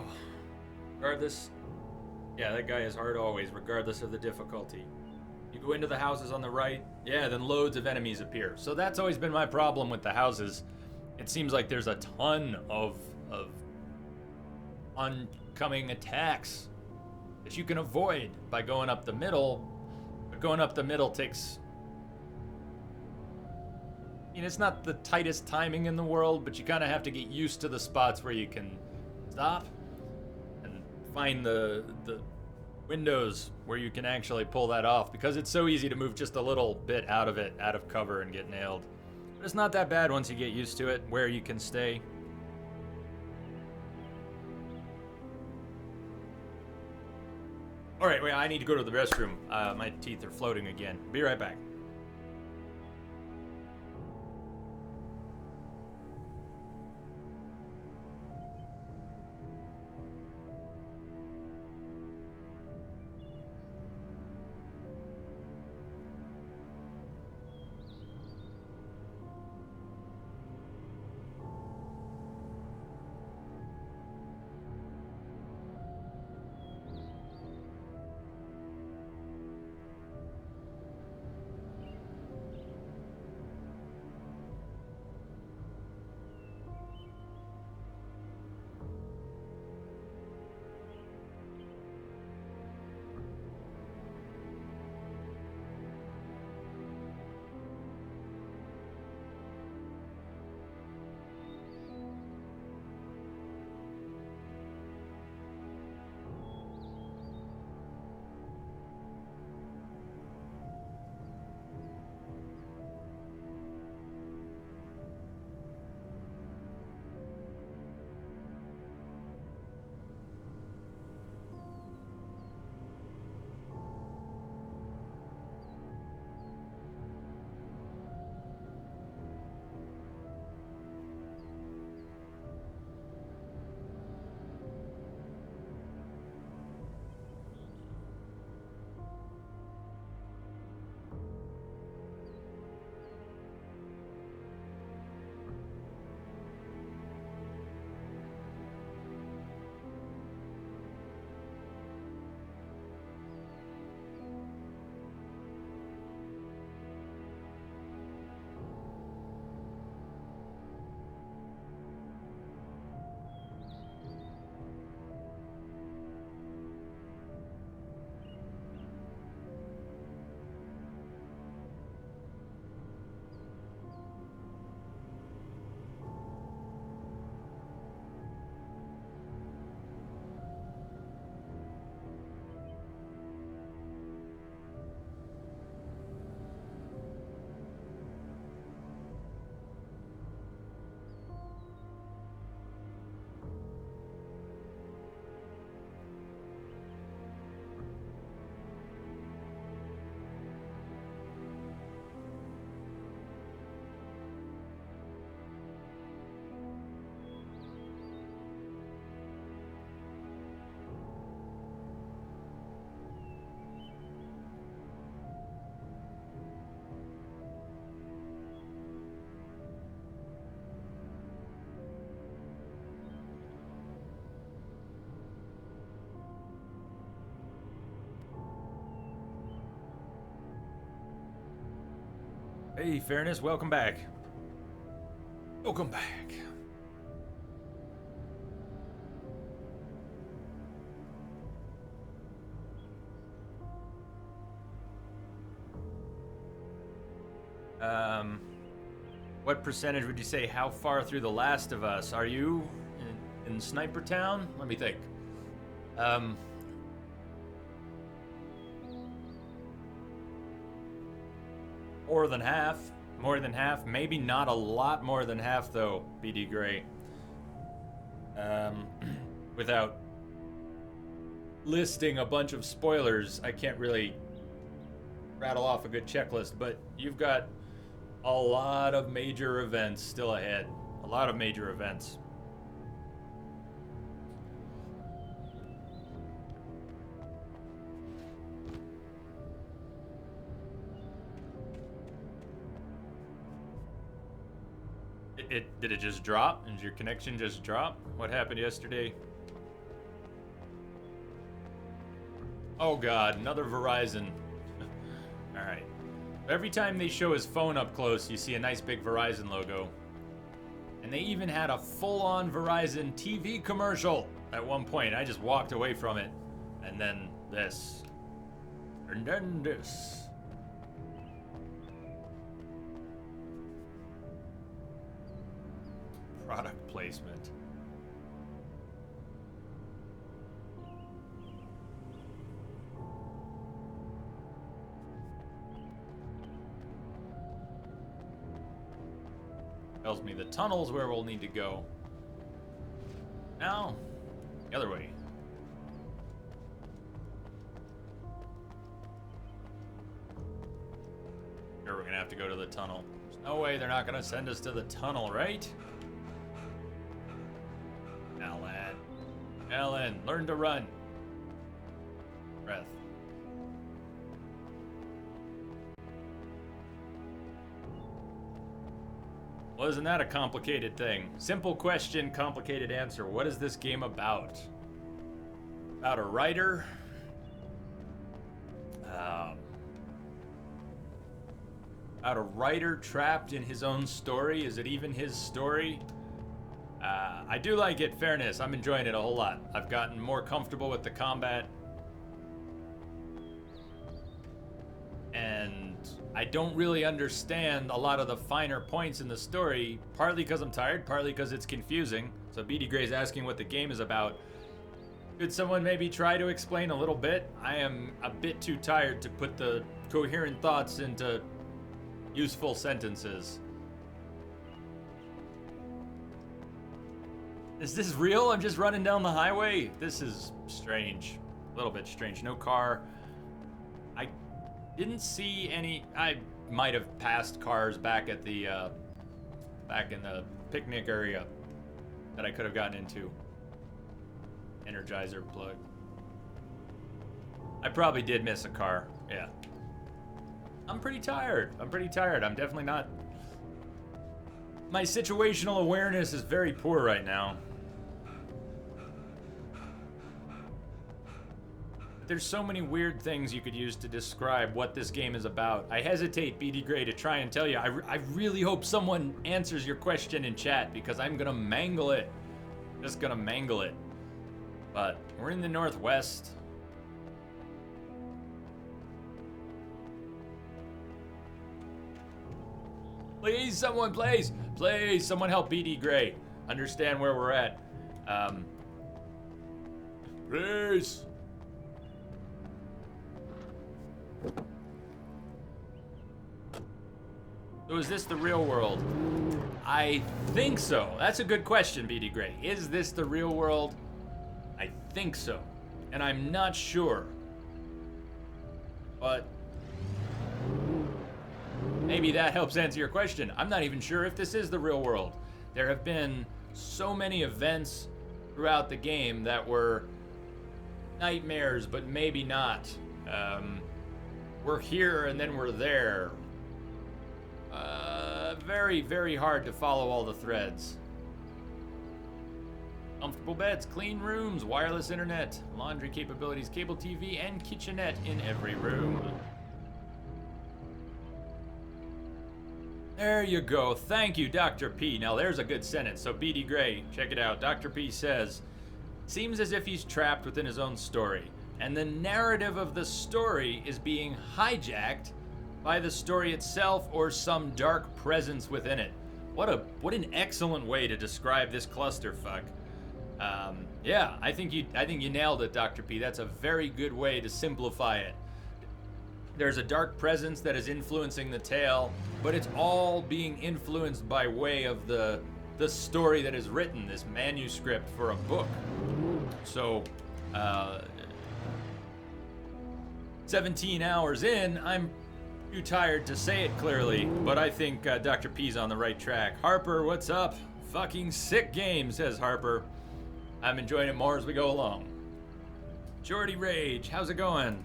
regardless. Yeah, that guy is hard always, regardless of the difficulty. You go into the houses on the right, yeah, then loads of enemies appear. So that's always been my problem with the houses. It seems like there's a ton of oncoming attacks that you can avoid by going up the middle. But going up the middle takes... it's not the tightest timing in the world, but you kind of have to get used to the spots where you can stop and find the windows where you can actually pull that off, because it's so easy to move just a little bit out of cover and get nailed. But it's not that bad once you get used to it, where you can stay. All right, wait, I need to go to the restroom. My teeth are floating again. Be right back. Hey, Fairness, welcome back. Welcome back. What percentage would you say? How far through The Last of Us are you in Sniper Town? Let me think. More than half. More than half. Maybe not a lot more than half, though, BD Gray. Without listing a bunch of spoilers, I can't really rattle off a good checklist, but you've got a lot of major events still ahead. A lot of major events. Did it just drop? Did your connection just drop? What happened yesterday? Oh god, another Verizon. Alright. Every time they show his phone up close, you see a nice big Verizon logo. And they even had a full-on Verizon TV commercial at one point. I just walked away from it. And then this. And then this. Product placement. Tells me the tunnel's where we'll need to go. Now, the other way. Sure, we're gonna have to go to the tunnel. There's no way they're not gonna send us to the tunnel, right? Ellen, learn to run. Breath. Well, isn't that a complicated thing? Simple question, complicated answer. What is this game about? About a writer? About a writer trapped in his own story? Is it even his story? I do like it, Fairness. I'm enjoying it a whole lot. I've gotten more comfortable with the combat. And I don't really understand a lot of the finer points in the story, partly because I'm tired, partly because it's confusing. So BD Gray's asking what the game is about. Could someone maybe try to explain a little bit? I am a bit too tired to put the coherent thoughts into useful sentences. Is this real? I'm just running down the highway? This is strange. A little bit strange. No car. I didn't see any. I might have passed cars back at the back in the picnic area that I could have gotten into. Energizer plug. I probably did miss a car. Yeah. I'm pretty tired. I'm definitely not. My situational awareness is very poor right now. There's so many weird things you could use to describe what this game is about. I hesitate, BD Gray, to try and tell you. I really hope someone answers your question in chat because I'm gonna mangle it. Just gonna mangle it. But we're in the Northwest. Please, someone, please, someone help BD Gray understand where we're at. Please. So is this the real world? I think so. That's a good question, BD Gray. Is this the real world? I think so. And I'm not sure. But maybe that helps answer your question. I'm not even sure if this is the real world. There have been so many events throughout the game that were nightmares, but maybe not. We're here and then we're there. Very, very hard to follow all the threads. Comfortable beds, clean rooms, wireless internet, laundry capabilities, cable TV, and kitchenette in every room. There you go. Thank you, Dr. P. Now there's a good sentence. So BD Gray, check it out. Dr. P says, seems as if he's trapped within his own story, and the narrative of the story is being hijacked by the story itself or some dark presence within it. What an excellent way to describe this clusterfuck. Yeah, I think you nailed it, Dr. P. That's a very good way to simplify it. There's a dark presence that is influencing the tale, but it's all being influenced by way of the story that is written, this manuscript for a book. So, 17 hours in, I'm too tired to say it clearly, but I think Dr. P's on the right track. Harper, what's up? Fucking sick game, says Harper. I'm enjoying it more as we go along. Jordy Rage, how's it going?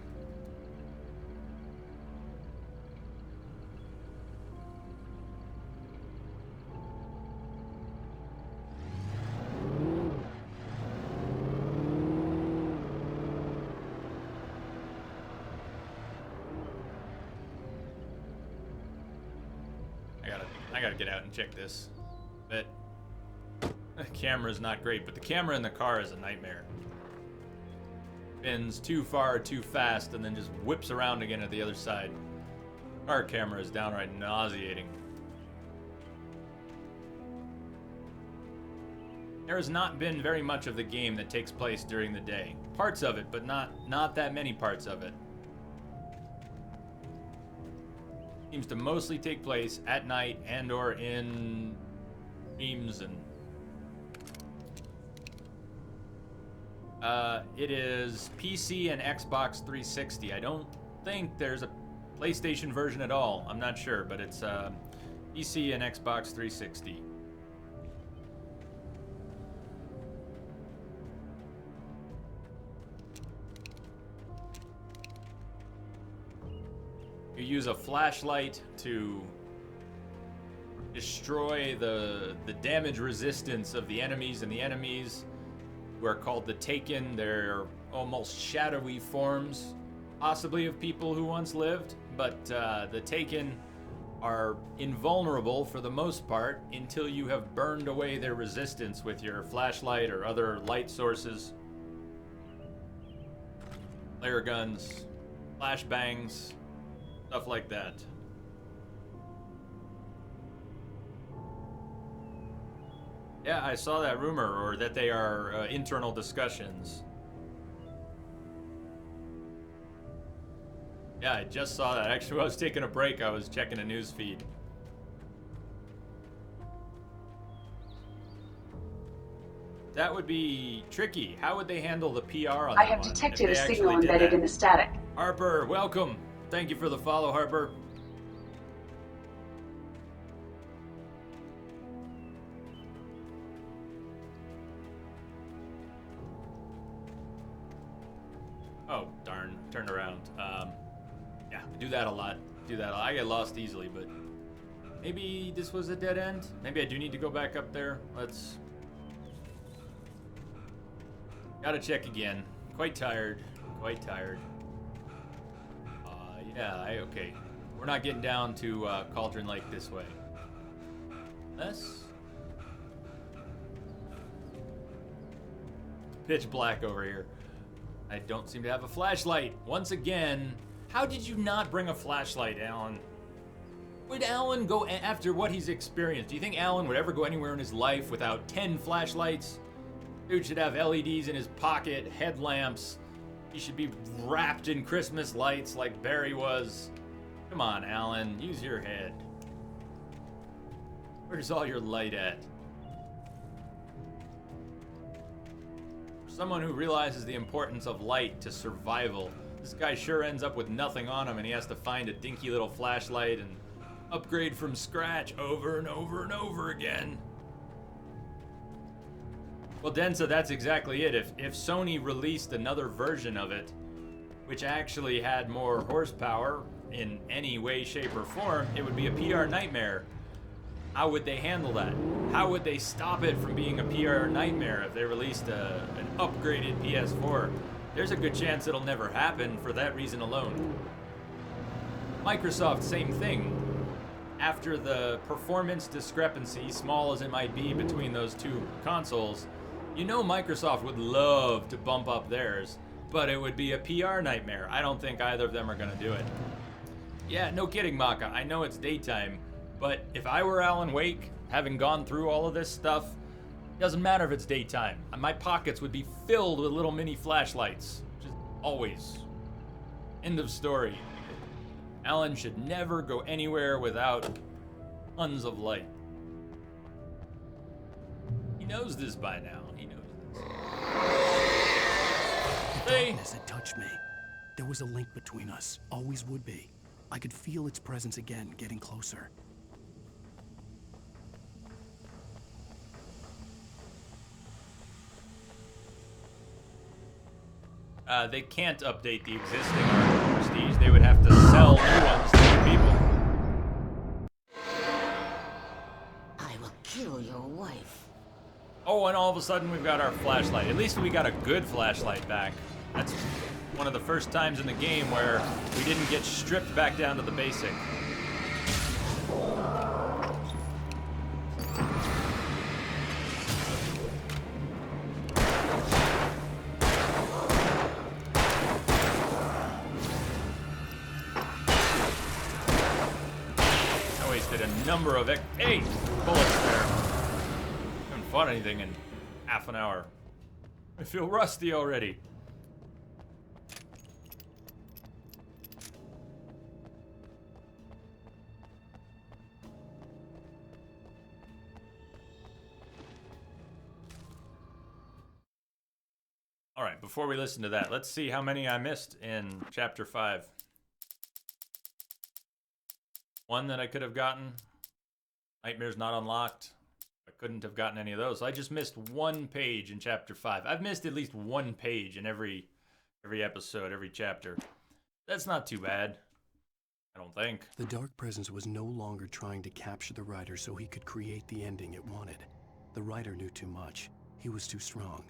I gotta get out and check this. But the camera's not great, but the camera in the car is a nightmare. Spins too far, too fast, and then just whips around again at the other side. Car camera is downright nauseating. There has not been very much of the game that takes place during the day. Parts of it, but not that many parts of it. Seems to mostly take place at night and or in streams and it is PC and Xbox 360. I don't think there's a PlayStation version at all. I'm not sure, but it's PC and Xbox 360. You use a flashlight to destroy the damage resistance of the enemies, and the enemies who are called the Taken, they're almost shadowy forms, possibly of people who once lived, but the Taken are invulnerable for the most part until you have burned away their resistance with your flashlight or other light sources. Flare guns, flashbangs, stuff like that. Yeah, I saw that rumor, or that they are internal discussions. Yeah, I just saw that. Actually, while I was taking a break, I was checking a news feed. That would be tricky. How would they handle the PR on that I have one detected if a they signal actually did embedded that? in the static. Harper, welcome. Thank you for the follow, Harper. Oh, darn. Turned around. Yeah, do that a lot. I get lost easily, but maybe this was a dead end? Maybe I do need to go back up there. Let's... Gotta check again. Quite tired. Yeah, okay. We're not getting down to Cauldron Lake this way. This? Pitch black over here. I don't seem to have a flashlight. Once again, how did you not bring a flashlight, Alan? Would Alan go after what he's experienced? Do you think Alan would ever go anywhere in his life without 10 flashlights? Dude should have LEDs in his pocket, headlamps. He should be wrapped in Christmas lights like Barry was. Come on, Alan, use your head. Where's all your light at? For someone who realizes the importance of light to survival, this guy sure ends up with nothing on him, and he has to find a dinky little flashlight and upgrade from scratch over and over and over again. Well, Densa, that's exactly it. If Sony released another version of it, which actually had more horsepower in any way, shape, or form, it would be a PR nightmare. How would they handle that? How would they stop it from being a PR nightmare if they released an upgraded PS4? There's a good chance it'll never happen for that reason alone. Microsoft, same thing. after the performance discrepancy, small as it might be between those two consoles, you know Microsoft would love to bump up theirs, but it would be a PR nightmare. I don't think either of them are going to do it. Yeah, no kidding, Maka. I know it's daytime, but if I were Alan Wake, having gone through all of this stuff, it doesn't matter if it's daytime. My pockets would be filled with little mini flashlights. Just always. End of story. Alan should never go anywhere without tons of light. He knows this by now. He knows this. The darkness had touched me. There was a link between us. Always would be. I could feel its presence again, getting closer. They can't update the existing Arkham Prestige. They would have to sell new ones to new people. I will kill your wife. Oh, and all of a sudden we've got our flashlight. At least we got a good flashlight back. That's one of the first times in the game where we didn't get stripped back down to the basic. Number of bullets there. Haven't fought anything in half an hour. I feel rusty already. All right, before we listen to that, let's see how many I missed in Chapter 5. One that I could have gotten. Nightmare's not unlocked. I couldn't have gotten any of those. So I just missed one page in Chapter 5. I've missed at least one page in every episode, every chapter. That's not too bad. I don't think. The Dark Presence was no longer trying to capture the Rider so he could create the ending it wanted. The Rider knew too much. He was too strong.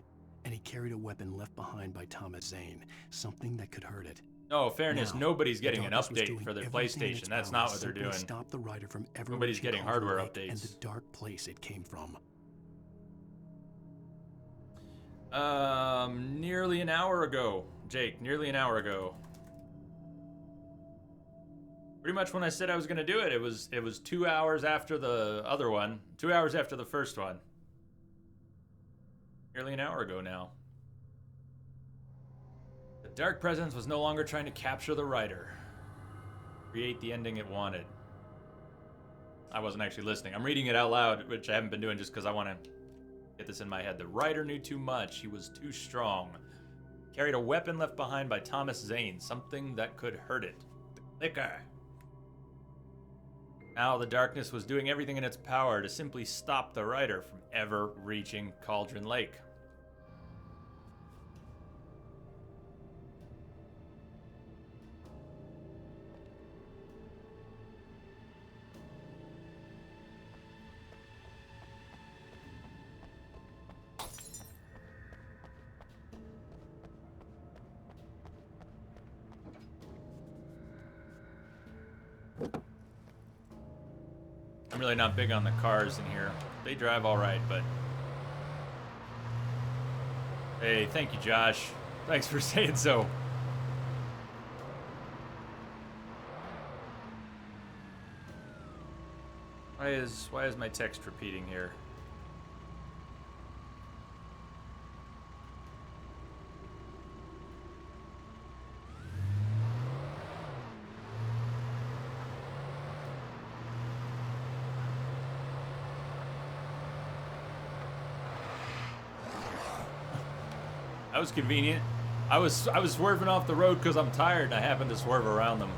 And he carried a weapon left behind by Thomas Zane. Something that could hurt it. No, fairness, Now, nobody's getting an Darkness was update doing for their everything in PlayStation. its That's power not to what they're simply doing. Stop the Rider from ever Nobody's reaching getting hardware Caldron Lake and updates. the dark place it came from. Nearly an hour ago, Jake. Nearly an hour ago. Pretty much when I said I was gonna do it, it was 2 hours after the other one. 2 hours after the first one. Nearly an hour ago now. The Dark Presence was no longer trying to capture the Rider. Create the ending it wanted. I wasn't actually listening. I'm reading it out loud, which I haven't been doing just because I want to get this in my head. The Rider knew too much. He was too strong. Carried a weapon left behind by Thomas Zane. Something that could hurt it. Liquor. Now the darkness was doing everything in its power to simply stop the Rider from ever reaching Cauldron Lake. I'm really not big on the cars in here. They drive all right, but... Hey, thank you, Josh. Thanks for saying so. Why is my text repeating here? That was convenient. I was swerving off the road because I'm tired and I happened to swerve around them.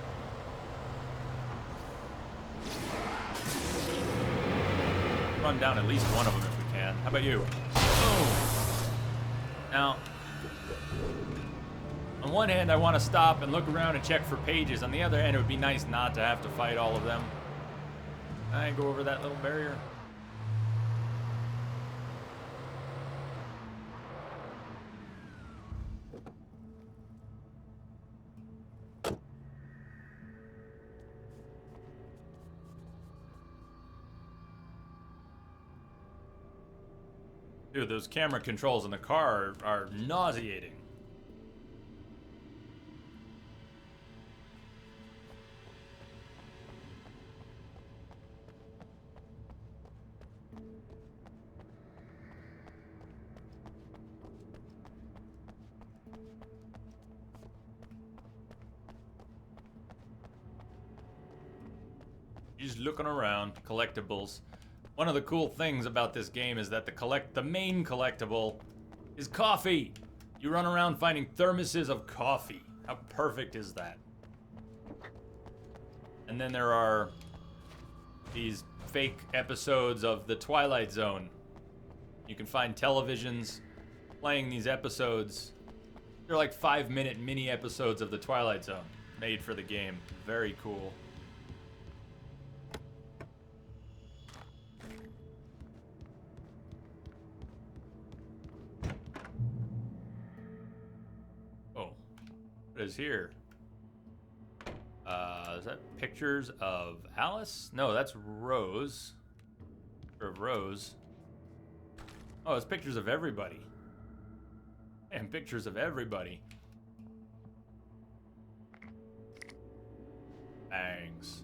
Run down at least one of them if we can. How about you? Boom. Now, on one hand, I want to stop and look around and check for pages. On the other hand, it would be nice not to have to fight all of them. I go over that little barrier. Dude, those camera controls in the car are nauseating. Just looking around, collectibles. One of the cool things about this game is that the main collectible is coffee. You run around finding thermoses of coffee. How perfect is that? And then there are these fake episodes of The Twilight Zone. You can find televisions playing these episodes. They're like 5-minute mini episodes of The Twilight Zone made for the game. Very cool. Is here. Is that pictures of Alice? No, that's Rose. Or of Rose. Oh, it's pictures of everybody. And pictures of everybody. Thanks.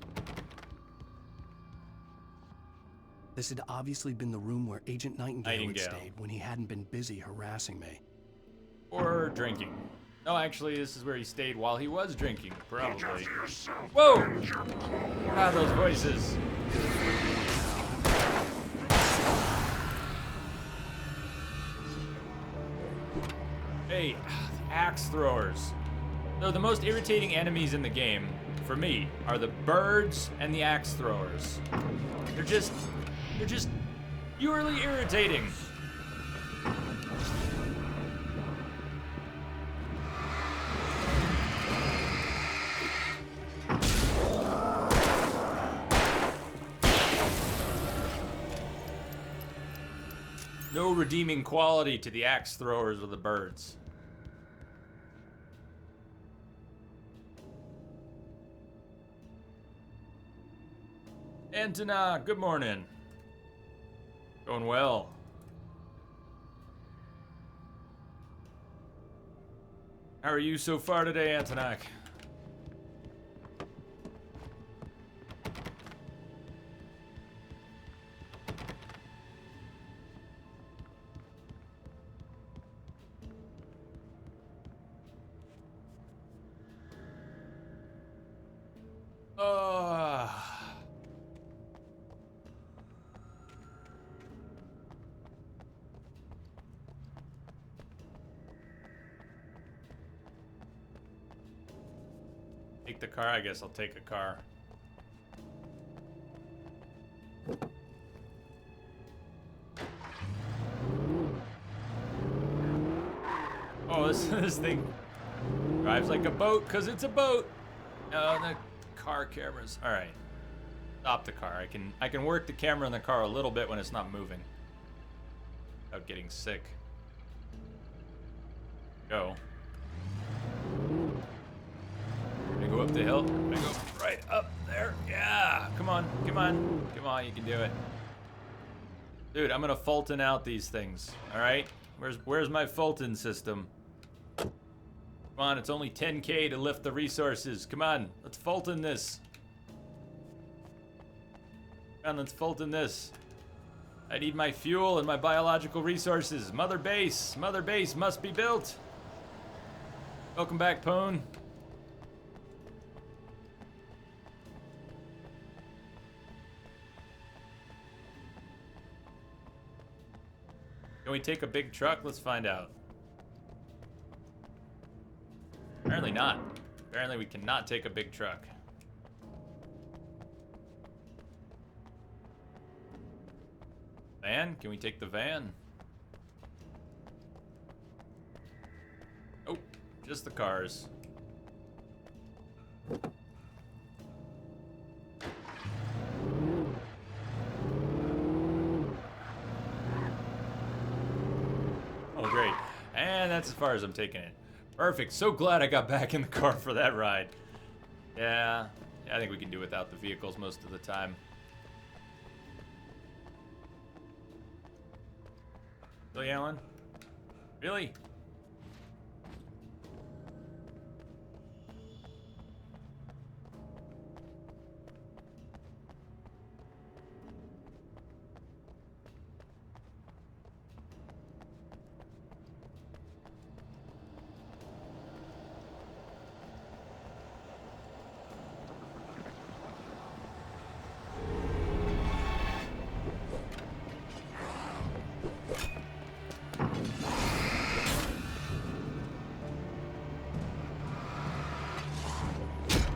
This had obviously been the room where Agent Nightingale had Nightingale. stayed when he hadn't been busy harassing me. Or drinking. No, actually, this is where he stayed while he was drinking, probably. Whoa! Ah, those voices. Hey, the axe throwers. So the most irritating enemies in the game, for me, are the birds and the axe throwers. They're just purely irritating. No redeeming quality to the axe throwers or the birds. Antona, good morning. Going well. How are you so far today, Antonak? Take the car? I guess I'll take a car. Oh, this thing drives like a boat because it's a boat. Oh, the car cameras. All right, stop the car. I can work the camera in the car a little bit when it's not moving without getting sick. Go. I go up the hill. I go right up there. Yeah, come on, come on, come on. You can do it, dude. I'm gonna Fulton out these things. All right. Where's my Fulton system? Come on, it's only 10K to lift the resources. Come on, let's Fulton this. Come on, let's Fulton this. I need my fuel and my biological resources. Mother base must be built. Welcome back, Pone. Can we take a big truck? Let's find out. Apparently not. Apparently we cannot take a big truck. Van? Can we take the van? Oh, just the cars. Oh, great. And that's as far as I'm taking it. Perfect. So glad I got back in the car for that ride. Yeah, I think we can do without the vehicles most of the time. Really, Alan? Really?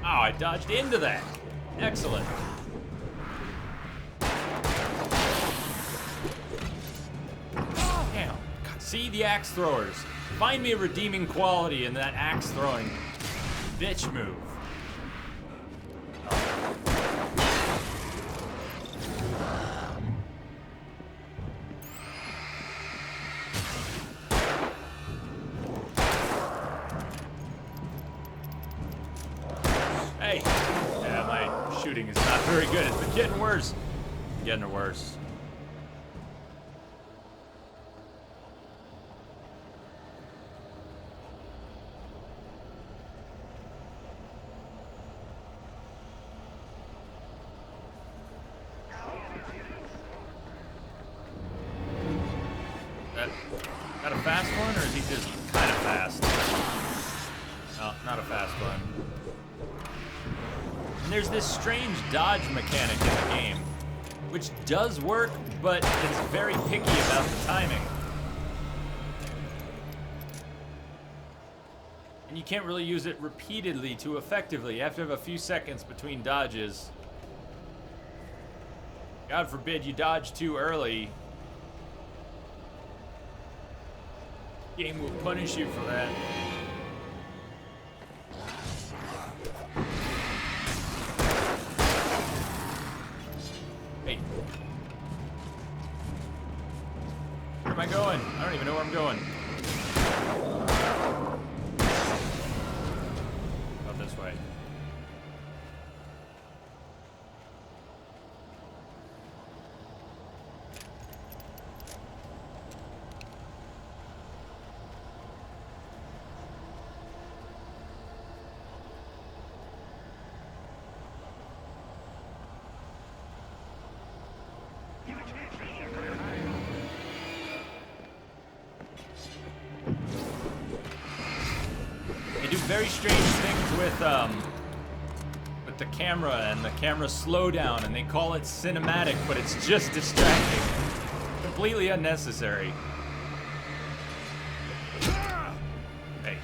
Oh, I dodged into that. Excellent. Damn. See the axe throwers. Find me a redeeming quality in that axe throwing bitch move. Hey. Yeah, my shooting is not very good. It's been getting worse. Getting worse. That a fast one, or is he just kind of fast? No, not a fast one. And there's this strange dodge mechanic in the game, which does work, but it's very picky about the timing. And you can't really use it repeatedly to effectively. You have to have a few seconds between dodges. God forbid you dodge too early. Game will punish you for that. Hey. Where am I going? I don't even know where I'm going. Up this way. They do very strange things with the camera and the camera slowdown, and they call it cinematic, but it's just distracting. Completely unnecessary. Hey.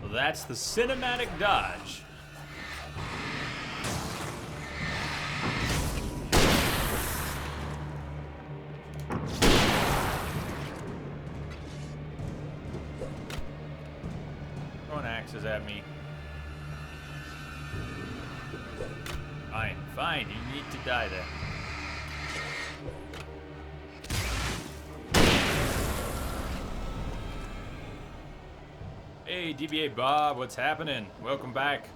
Well, that's the cinematic dodge. Throwing axes at me. Fine, fine, you need to die then. Hey, DBA Bob, what's happening? Welcome back.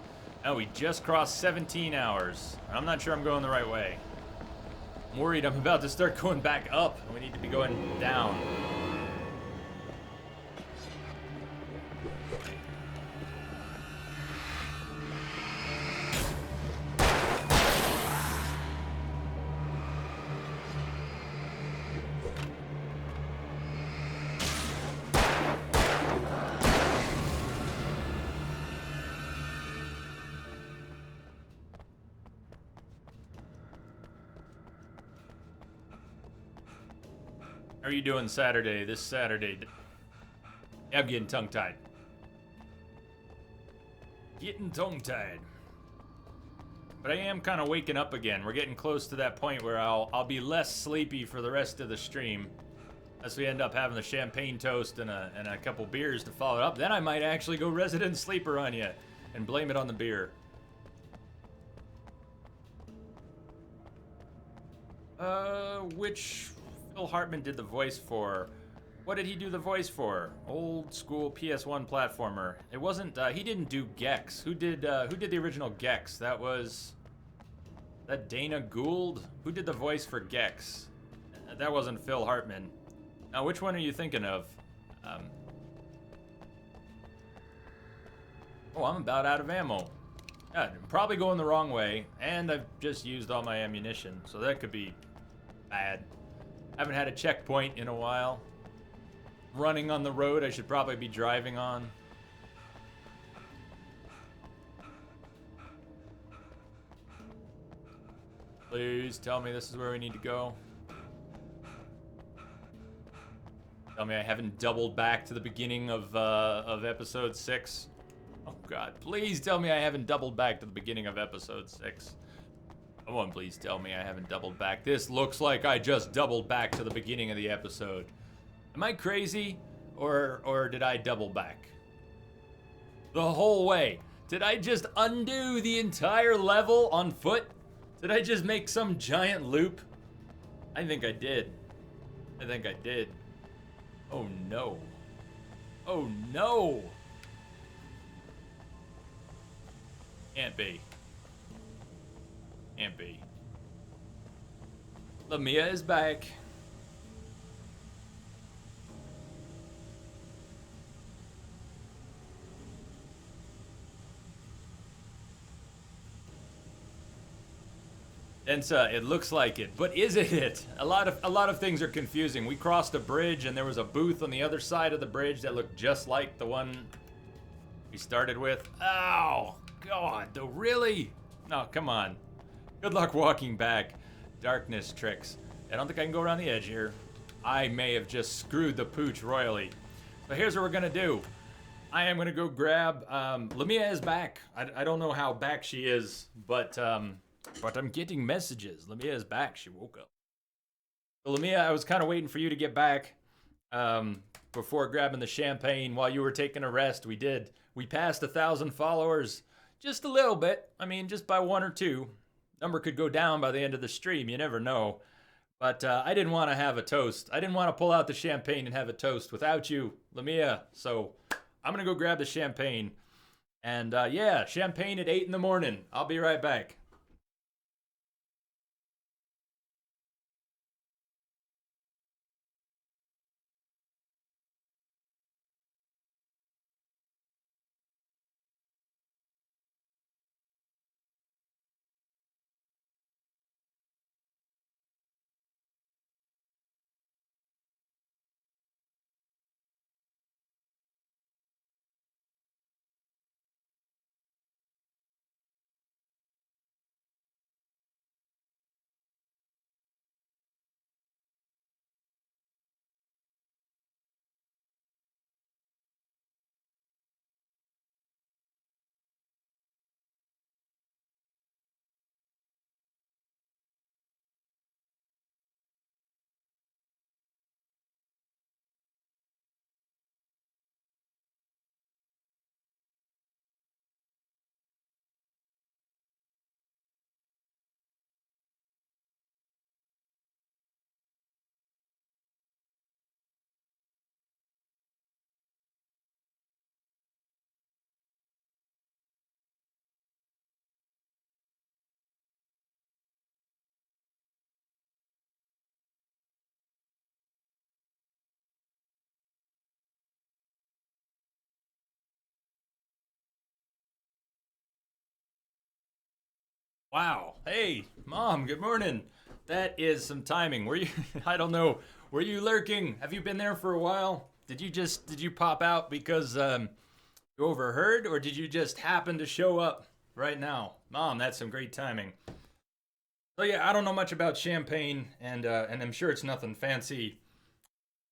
Oh, we just crossed 17 hours. I'm not sure I'm going the right way. I'm worried I'm about to start going back up. We need to be going down. How are you doing Saturday, this Saturday? Yeah, I'm getting tongue-tied. Getting tongue-tied. But I am kind of waking up again. We're getting close to that point where I'll be less sleepy for the rest of the stream. Unless we end up having the champagne toast and a couple beers to follow it up, then I might actually go resident sleeper on you and blame it on the beer. Which Phil Hartman did the voice for? What did he do the voice for? Old school PS1 platformer. It wasn't. He didn't do Gex. Who did the original Gex? That was. That Dana Gould? Who did the voice for Gex? That wasn't Phil Hartman. Now, which one are you thinking of? Oh, I'm about out of ammo. Yeah, I'm probably going the wrong way, and I've just used all my ammunition, so that could be bad. Haven't had a checkpoint in a while. Running on the road I should probably be driving on. Please tell me this is where we need to go. Tell me I haven't doubled back to the beginning of episode 6. Oh God, please tell me I haven't doubled back to the beginning of episode 6. Come on, please tell me I haven't doubled back. This looks like I just doubled back to the beginning of the episode. Am I crazy, or did I double back? The whole way. Did I just undo the entire level on foot? Did I just make some giant loop? I think I did. I think I did. Oh no. Oh no! Can't be. Can't be. Lamia is back. Densa, it looks like it, but is it? A lot of things are confusing. We crossed a bridge and there was a booth on the other side of the bridge that looked just like the one we started with. Ow! God, though, really? No, come on. Good luck walking back. Darkness tricks. I don't think I can go around the edge here. I may have just screwed the pooch royally. But here's what we're gonna do. I am gonna go grab, Lamia is back. I don't know how back she is, but I'm getting messages. Lamia is back. She woke up. So Lamia, I was kind of waiting for you to get back before grabbing the champagne while you were taking a rest. We did. We passed 1,000 followers. Just a little bit. I mean, just by 1 or 2. Number could go down by the end of the stream. You never know. But I didn't want to have a toast. I didn't want to pull out the champagne and have a toast without you, Lamia. So I'm going to go grab the champagne. And yeah, champagne at 8 in the morning. I'll be right back. Wow. Hey, Mom, good morning. That is some timing. Were you, I don't know, were you lurking? Have you been there for a while? Did you pop out because you overheard, or did you just happen to show up right now? Mom, that's some great timing. So yeah, I don't know much about champagne, and I'm sure it's nothing fancy.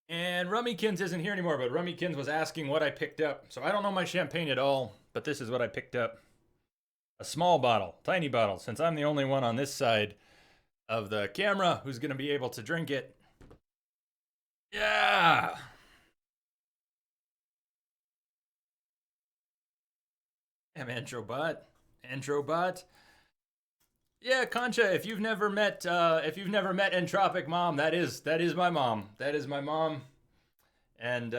And Rummykins isn't here anymore, but Rummykins was asking what I picked up. So I don't know my champagne at all, but this is what I picked up. A small bottle, tiny bottle, since I'm the only one on this side of the camera who's going to be able to drink it. Yeah. Damn, Antrobot. Antrobot. Yeah, Concha, if you've never met Entropic Mom, that is my mom. That is my mom. And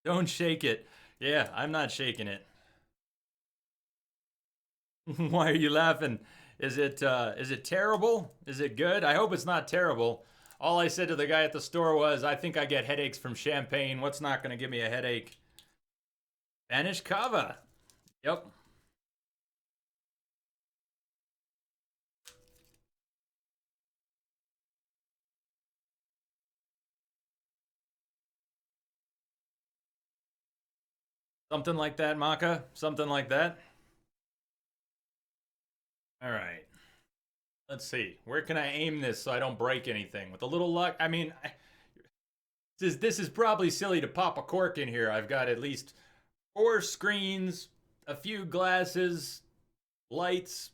don't shake it. Yeah, I'm not shaking it. Why are you laughing? Is it terrible? Is it good? I hope it's not terrible. All I said to the guy at the store was, I think I get headaches from champagne. What's not going to give me a headache? Spanish cava. Yep. Something like that, Maka? Something like that? All right. Let's see. Where can I aim this so I don't break anything? With a little luck, I mean, this is probably silly to pop a cork in here. I've got at least 4 screens, a few glasses, lights.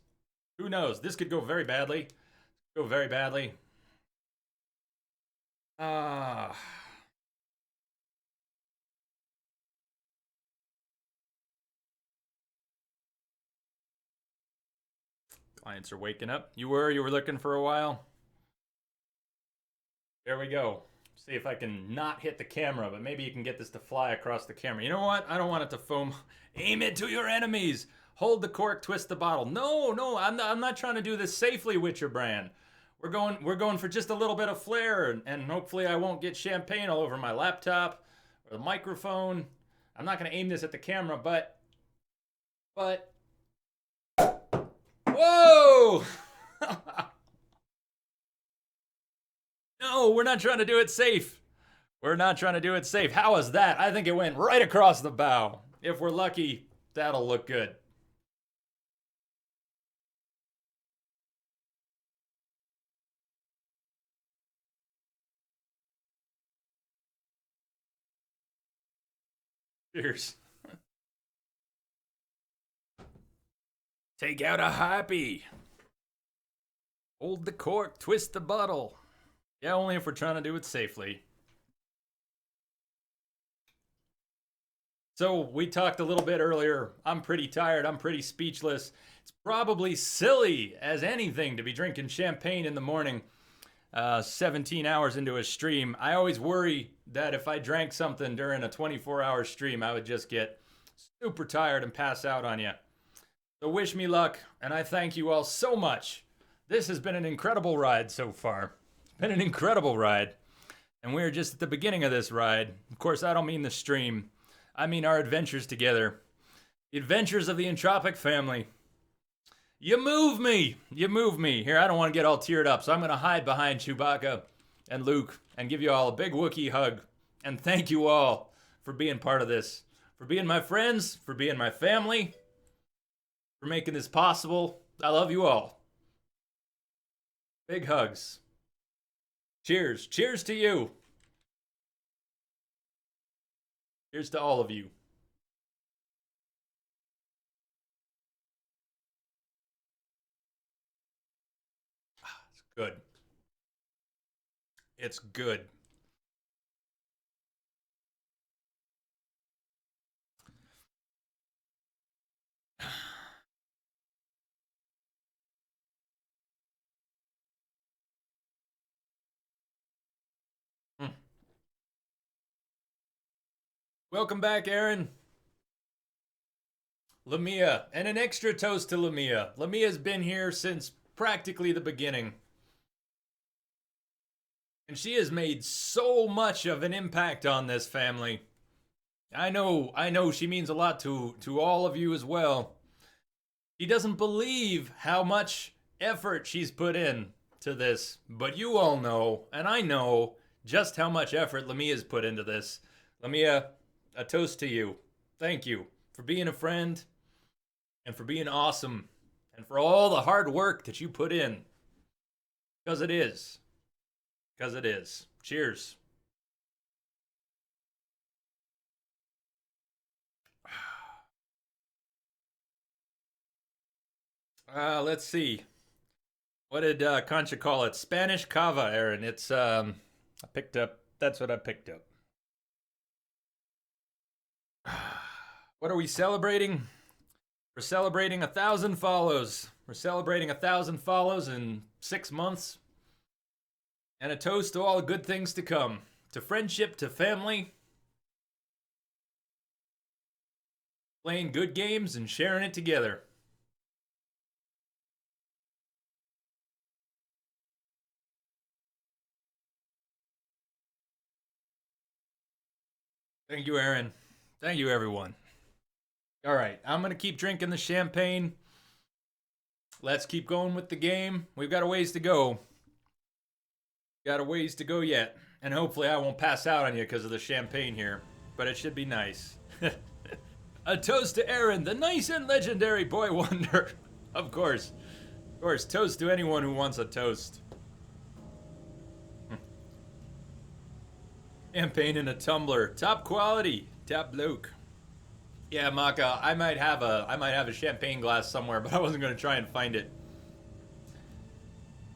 Who knows? This could go very badly. Go very badly. Clients are waking up. You were looking for a while? There we go. See if I can not hit the camera, but maybe you can get this to fly across the camera. You know what? I don't want it to foam. Aim it to your enemies. Hold the cork, twist the bottle. No, I'm not trying to do this safely, Witcher Brand. We're going for just a little bit of flair, and hopefully I won't get champagne all over my laptop or the microphone. I'm not going to aim this at the camera, but whoa! No, we're not trying to do it safe. We're not trying to do it safe. How is that? I think it went right across the bow. If we're lucky, that'll look good. Cheers. Take out a happy. Hold the cork, twist the bottle. Yeah, only if we're trying to do it safely. So we talked a little bit earlier. I'm pretty tired. I'm pretty speechless. It's probably silly as anything to be drinking champagne in the morning, 17 hours into a stream. I always worry that if I drank something during a 24-hour stream, I would just get super tired and pass out on you. So wish me luck, and I thank you all so much. This has been an incredible ride so far. It's been an incredible ride. And we're just at the beginning of this ride. Of course, I don't mean the stream. I mean our adventures together. The adventures of the Entropic family. You move me! You move me. Here, I don't want to get all teared up, so I'm going to hide behind Chewbacca and Luke and give you all a big Wookiee hug. And thank you all for being part of this. For being my friends, for being my family, for making this possible. I love you all. Big hugs. Cheers. Cheers to you. Cheers to all of you. It's good. It's good. Welcome back, Aaron. Lamia, and an extra toast to Lamia. Lamia's been here since practically the beginning. And she has made so much of an impact on this family. I know she means a lot to all of you as well. She doesn't believe how much effort she's put in to this, but you all know, and I know, just how much effort Lamia's put into this. Lamia, a toast to you. Thank you for being a friend and for being awesome and for all the hard work that you put in. Because it is. Because it is. Cheers. Let's see. What did Concha call it? Spanish cava, Aaron. It's That's what I picked up. What are we celebrating? We're celebrating 1,000 follows. We're celebrating 1,000 follows in 6 months. And a toast to all the good things to come. To friendship, to family. Playing good games and sharing it together. Thank you, Aaron. Thank you, everyone. All right, I'm going to keep drinking the champagne. Let's keep going with the game. We've got a ways to go. Got a ways to go yet. And hopefully I won't pass out on you because of the champagne here. But it should be nice. A toast to Aaron, the nice and legendary boy wonder. Of course. Of course, toast to anyone who wants a toast. Champagne in a tumbler. Top quality. Top bloke. Yeah, Maka, I might have a champagne glass somewhere, but I wasn't going to try and find it.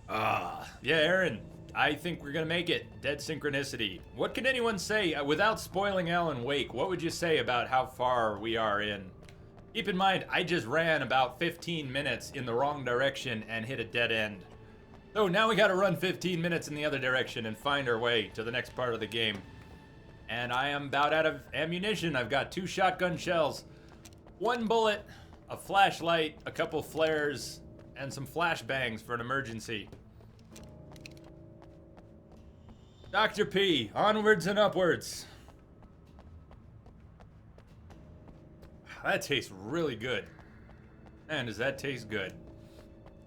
Yeah, Aaron, I think we're going to make it. Dead synchronicity. What can anyone say, without spoiling Alan Wake, what would you say about how far we are in? Keep in mind, I just ran about 15 minutes in the wrong direction and hit a dead end. So now we got to run 15 minutes in the other direction and find our way to the next part of the game. And I am about out of ammunition. I've got 2 shotgun shells, 1 bullet, a flashlight, a couple flares, and some flashbangs for an emergency. Dr. P, onwards and upwards. That tastes really good. Man, does that taste good.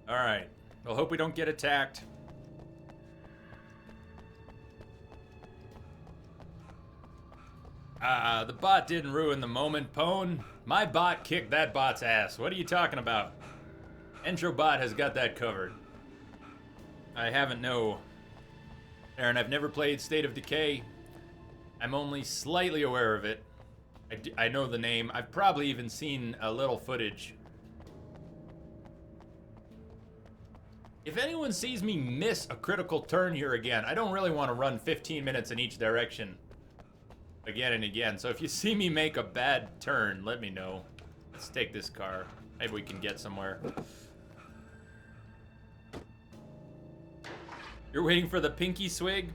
All right. Well, hope we don't get attacked. The bot didn't ruin the moment, Pone. My bot kicked that bot's ass. What are you talking about? Entrobot has got that covered. I haven't, no. Aaron, I've never played State of Decay. I'm only slightly aware of it. I know the name. I've probably even seen a little footage. If anyone sees me miss a critical turn here again, I don't really want to run 15 minutes in each direction. Again and again. So if you see me make a bad turn, let me know. Let's take this car. Maybe we can get somewhere. You're waiting for the pinky swig?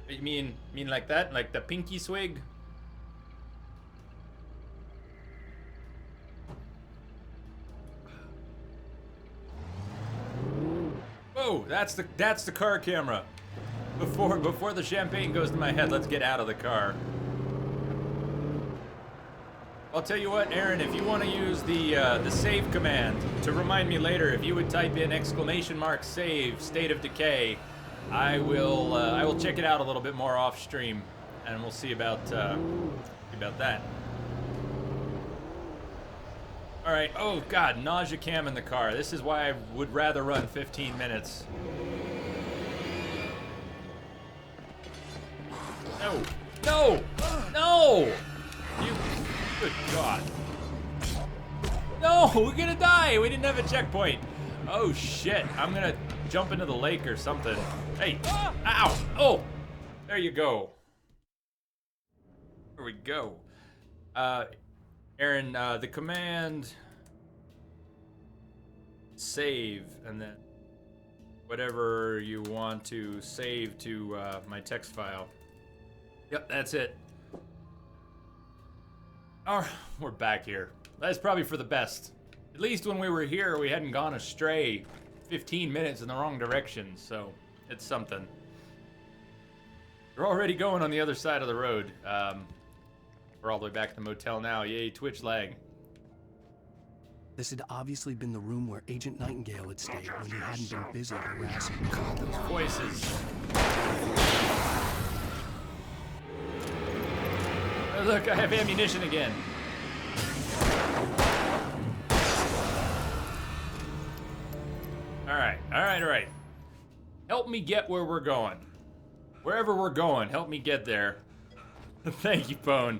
You mean like that? Like the pinky swig? Whoa, that's the car camera. Before the champagne goes to my head, let's get out of the car. I'll tell you what, Aaron, if you want to use the save command to remind me later, if you would type in !save State of Decay, I will check it out a little bit more off stream, and we'll see about that. All right. Oh God, nausea cam in the car. This is why I would rather run 15 minutes. No, no, no! You. Good God. No, we're gonna die. We didn't have a checkpoint. Oh shit! I'm gonna jump into the lake or something. Hey! Ow! Oh! There you go. There we go. Aaron, the command save, and then whatever you want to save to my text file. Yep, that's it. Oh, we're back here. That's probably for the best. At least when we were here, we hadn't gone astray 15 minutes in the wrong direction, so it's something. We're already going on the other side of the road. We're all the way back to the motel now. Yay, Twitch lag. This had obviously been the room where Agent Nightingale had stayed when he hadn't been busy harassing me. Those voices. Oh, look, I have ammunition again. All right. Help me get where we're going. Wherever we're going, help me get there. Thank you, Pone.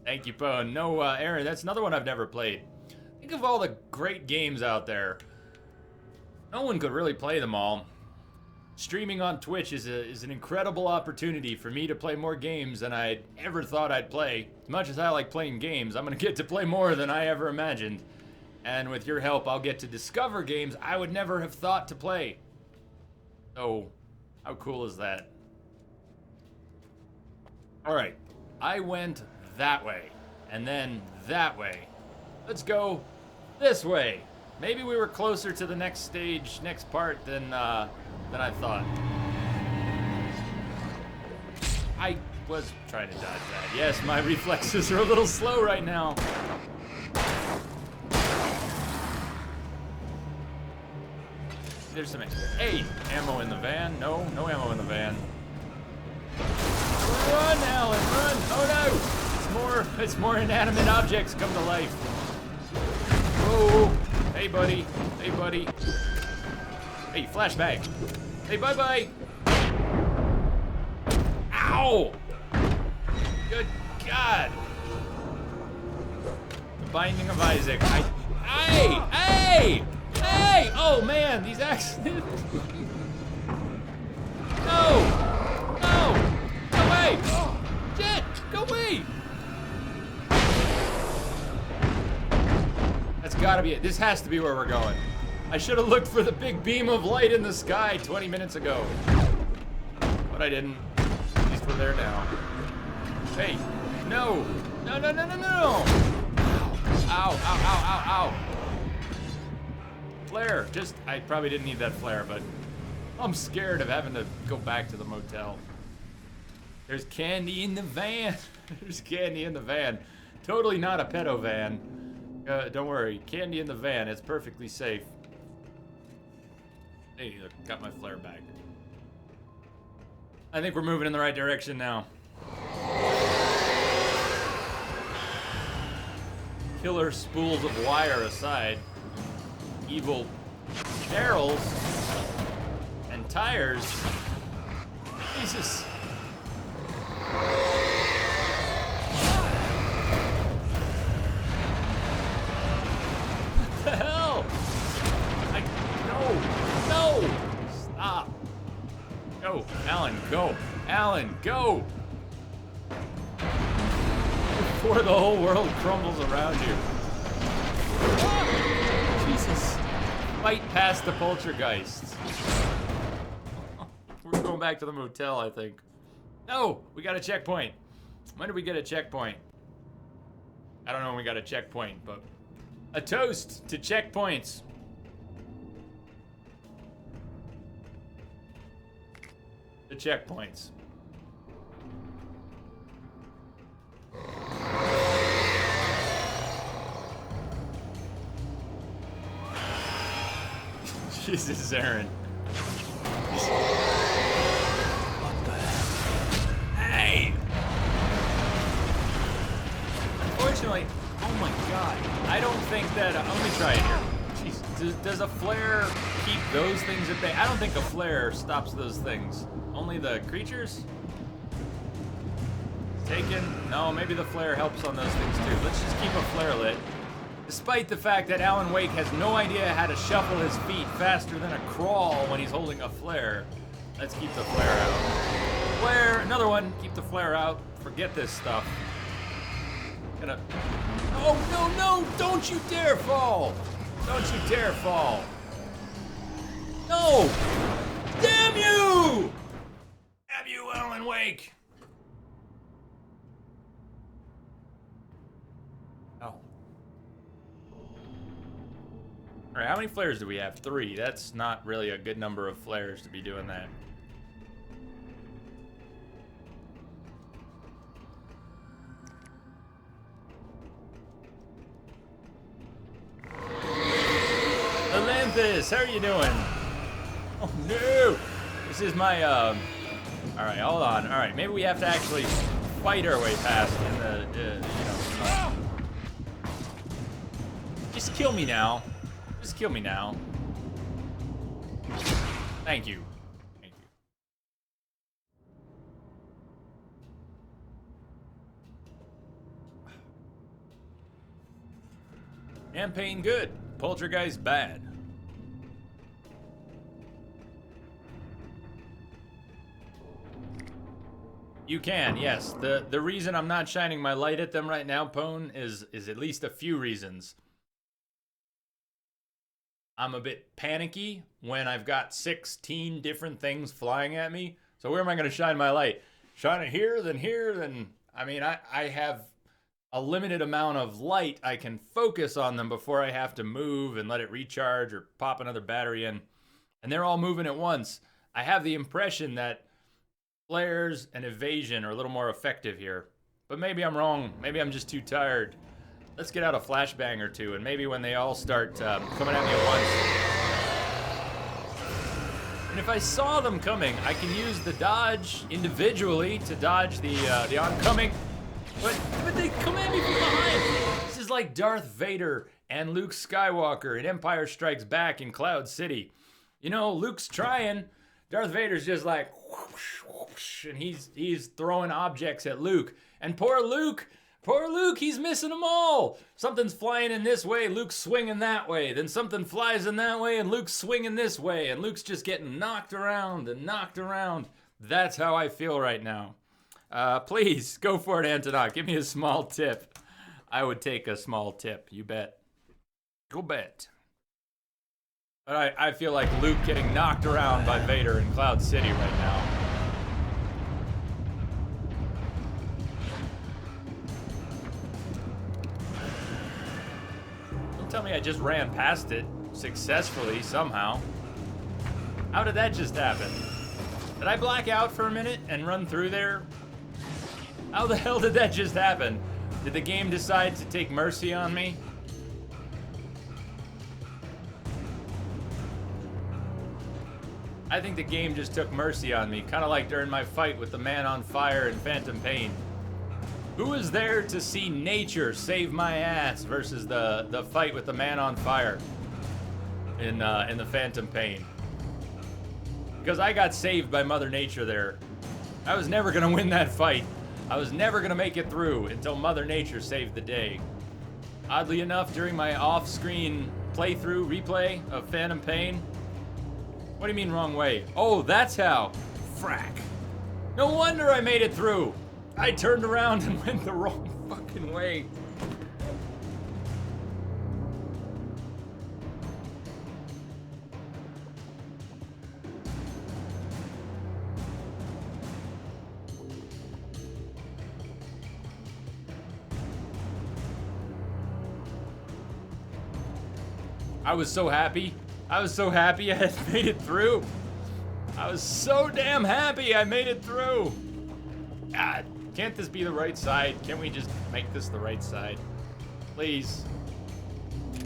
Thank you, Pone. No, Aaron, that's another one I've never played. Think of all the great games out there. No one could really play them all. streaming on Twitch is an incredible opportunity for me to play more games than I ever thought I'd play. As much as I like playing games, I'm gonna get to play more than I ever imagined. And with your help, I'll get to discover games I would never have thought to play. So, how cool is that? Alright, I went that way, and then that way. Let's go this way. Maybe we were closer to the next stage, next part than I thought. I was trying to dodge that. Yes, my reflexes are a little slow right now. There's some, hey, ammo in the van. No ammo in the van. Run, Alan, run! Oh no! It's more inanimate objects come to life. Whoa! Hey, buddy. Hey, buddy. Hey, flashbang. Hey, bye-bye. Ow! Good God! The Binding of Isaac. Hey! Oh man, these accidents. No! Go away! Shit! Go away! That's gotta be it. This has to be where we're going. I should have looked for the big beam of light in the sky 20 minutes ago. But I didn't. At least we're there now. Hey! No! No! Ow! Flare! I probably didn't need that flare, but I'm scared of having to go back to the motel. There's candy in the van. There's candy in the van. Totally not a pedo van. Don't worry. Candy in the van. It's perfectly safe. Hey, look, got my flare back. I think we're moving in the right direction now. Killer spools of wire aside. Evil barrels and tires. Jesus. What the hell? No! Stop. Go, Alan, go. Alan, go! Before the whole world crumbles around you. Jesus. Fight past the poltergeists. We're going back to the motel, I think. No! We got a checkpoint. When did we get a checkpoint? I don't know when we got a checkpoint, but... a toast to checkpoints. The checkpoints. Jesus, Aaron. What the hell? Hey! Unfortunately, oh my God. I don't think that, let me try it here. Jeez, does a flare keep those things at bay? I don't think a flare stops those things. Only the creatures? Taken? No, maybe the flare helps on those things too. Let's just keep a flare lit. Despite the fact that Alan Wake has no idea how to shuffle his feet faster than a crawl when he's holding a flare. Let's keep the flare out. Flare, another one. Keep the flare out. Forget this stuff. Gonna... Oh, no! Don't you dare fall! Don't you dare fall! No! Damn you! Damn you, Alan Wake! Oh. Alright, how many flares do we have? 3. That's not really a good number of flares to be doing that. Olympus, how are you doing? Oh no! This is my, Alright, hold on. Alright, maybe we have to actually fight our way past in the, you know. Just kill me now. Just kill me now. Thank you. Thank you. Campaign good. Poltergeist bad. You can, yes. The reason I'm not shining my light at them right now, Pone, is at least a few reasons. I'm a bit panicky when I've got 16 different things flying at me. So where am I going to shine my light? Shine it here, then... I mean, I have a limited amount of light. I can focus on them before I have to move and let it recharge or pop another battery in. And they're all moving at once. I have the impression that flares and evasion are a little more effective here. But maybe I'm wrong. Maybe I'm just too tired. Let's get out a flashbang or two, and maybe when they all start coming at me at once. And if I saw them coming, I can use the dodge individually to dodge the oncoming. But they come at me from behind. This is like Darth Vader and Luke Skywalker in Empire Strikes Back in Cloud City. You know, Luke's trying. Darth Vader's just like whoosh, whoosh, and he's throwing objects at Luke. And poor Luke, he's missing them all. Something's flying in this way, Luke's swinging that way. Then something flies in that way, and Luke's swinging this way. And Luke's just getting knocked around and knocked around. That's how I feel right now. Please, go for it, Antonok. Give me a small tip. I would take a small tip, you bet. Go bet. But I feel like Luke getting knocked around by Vader in Cloud City right now. Don't tell me I just ran past it successfully somehow. How did that just happen? Did I black out for a minute and run through there? How the hell did that just happen? Did the game decide to take mercy on me? I think the game just took mercy on me, kind of like during my fight with the Man on Fire in Phantom Pain. Who was there to see nature save my ass versus the fight with the Man on Fire in the Phantom Pain? Because I got saved by Mother Nature there. I was never gonna win that fight. I was never gonna make it through until Mother Nature saved the day. Oddly enough, during my off-screen replay of Phantom Pain. What do you mean wrong way? Oh, that's how. Frack. No wonder I made it through. I turned around and went the wrong fucking way. I was so happy. I was so happy I had made it through. I was so damn happy I made it through. God, can't this be the right side? Can't we just make this the right side? Please.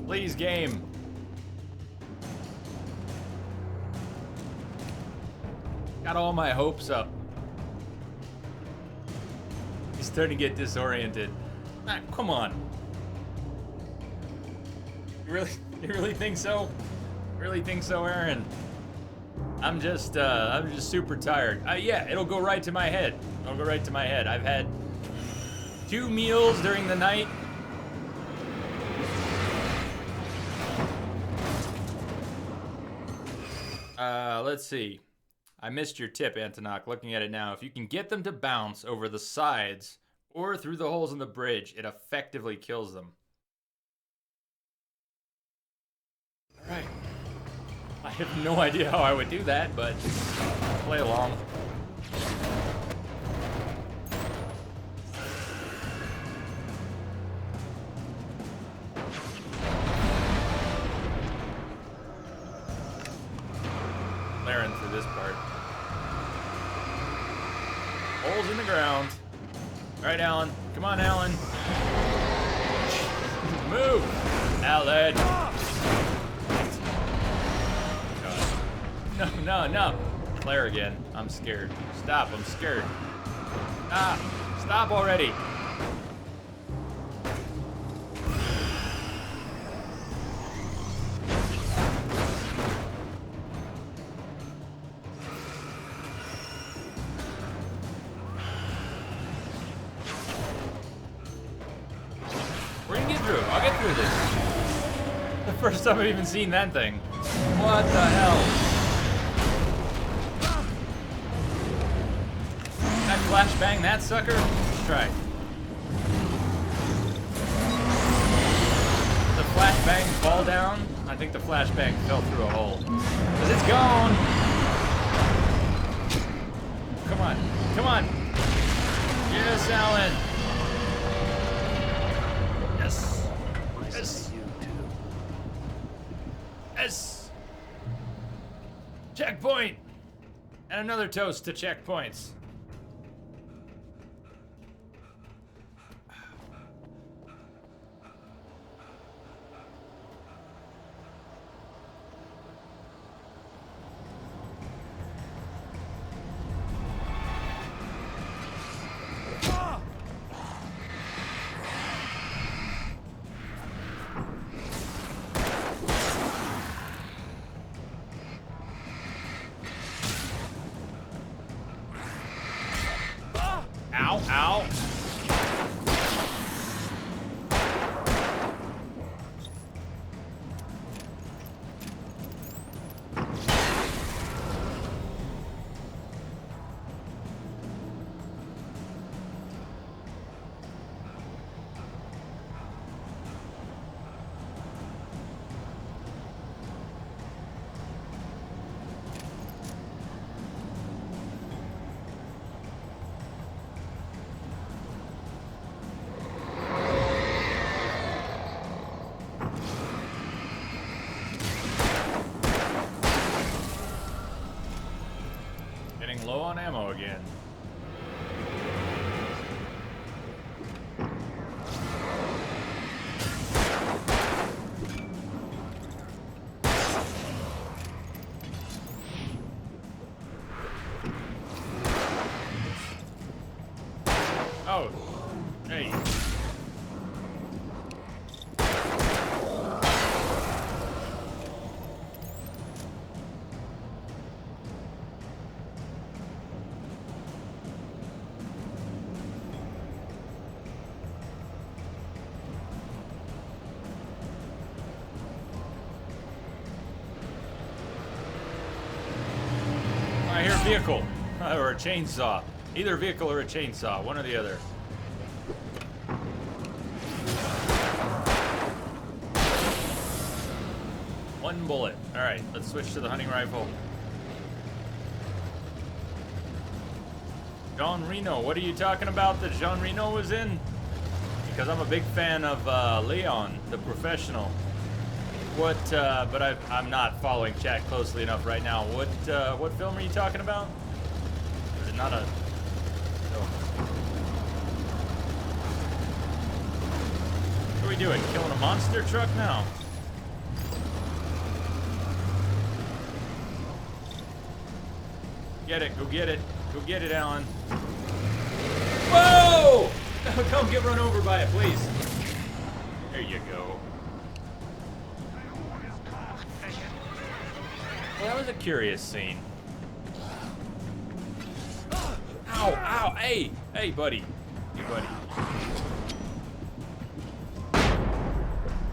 Please, game. Got all my hopes up. He's starting to get disoriented. Ah, come on. You really think so? Really think so, Aaron? I'm just super tired. Yeah, it'll go right to my head. It'll go right to my head. I've had 2 meals during the night. Let's see. I missed your tip, Antonok. Looking at it now, if you can get them to bounce over the sides or through the holes in the bridge, it effectively kills them. All right. I have no idea how I would do that, but play along. Flaring through this part. Holes in the ground. All right, Alan. Come on, Alan. Move, Alan. No. Flare again. I'm scared. Stop, I'm scared. Ah, stop already. We're gonna get through. I'll get through this. The first time I've even seen that thing. What the hell? flashbang that sucker? Let's try. The flashbang fall down? I think the flashbang fell through a hole. Cause it's gone! Come on, come on! Yes, Alan! Yes! Yes! Yes! Checkpoint! And another toast to checkpoints. Ow, ow. Getting low on ammo again. Oh, hey. I hear vehicle or a chainsaw. Either vehicle or a chainsaw, one or the other. One bullet. All right, let's switch to the hunting rifle. Jean Reno, what are you talking about that Jean Reno was in? Because I'm a big fan of Leon, the professional. What? But I'm not following chat closely enough right now. What film are you talking about? Is it not a? Oh. What are we doing? Killing a monster truck now? Get it. Go get it. Go get it, Alan. Whoa! Don't get run over by it, please. There you go. Well, that was a curious scene. Ow, ow, hey, hey, buddy. Hey, buddy.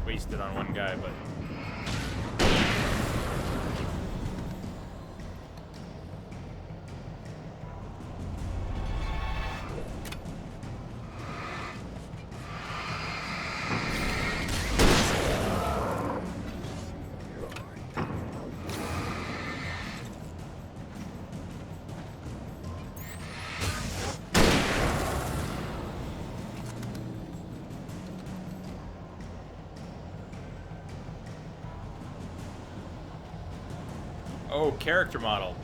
Wasted on one guy, but... Oh, character model.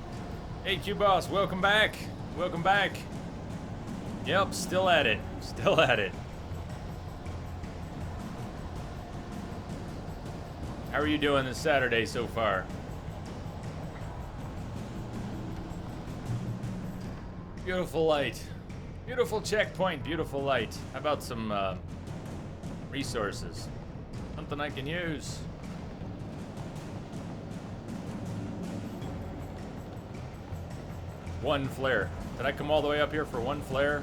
Hey, Q-Boss, welcome back. Welcome back. Yep, still at it. Still at it. How are you doing this Saturday so far? Beautiful light. Beautiful checkpoint, beautiful light. How about some resources? Something I can use. One flare. Did I come all the way up here for one flare?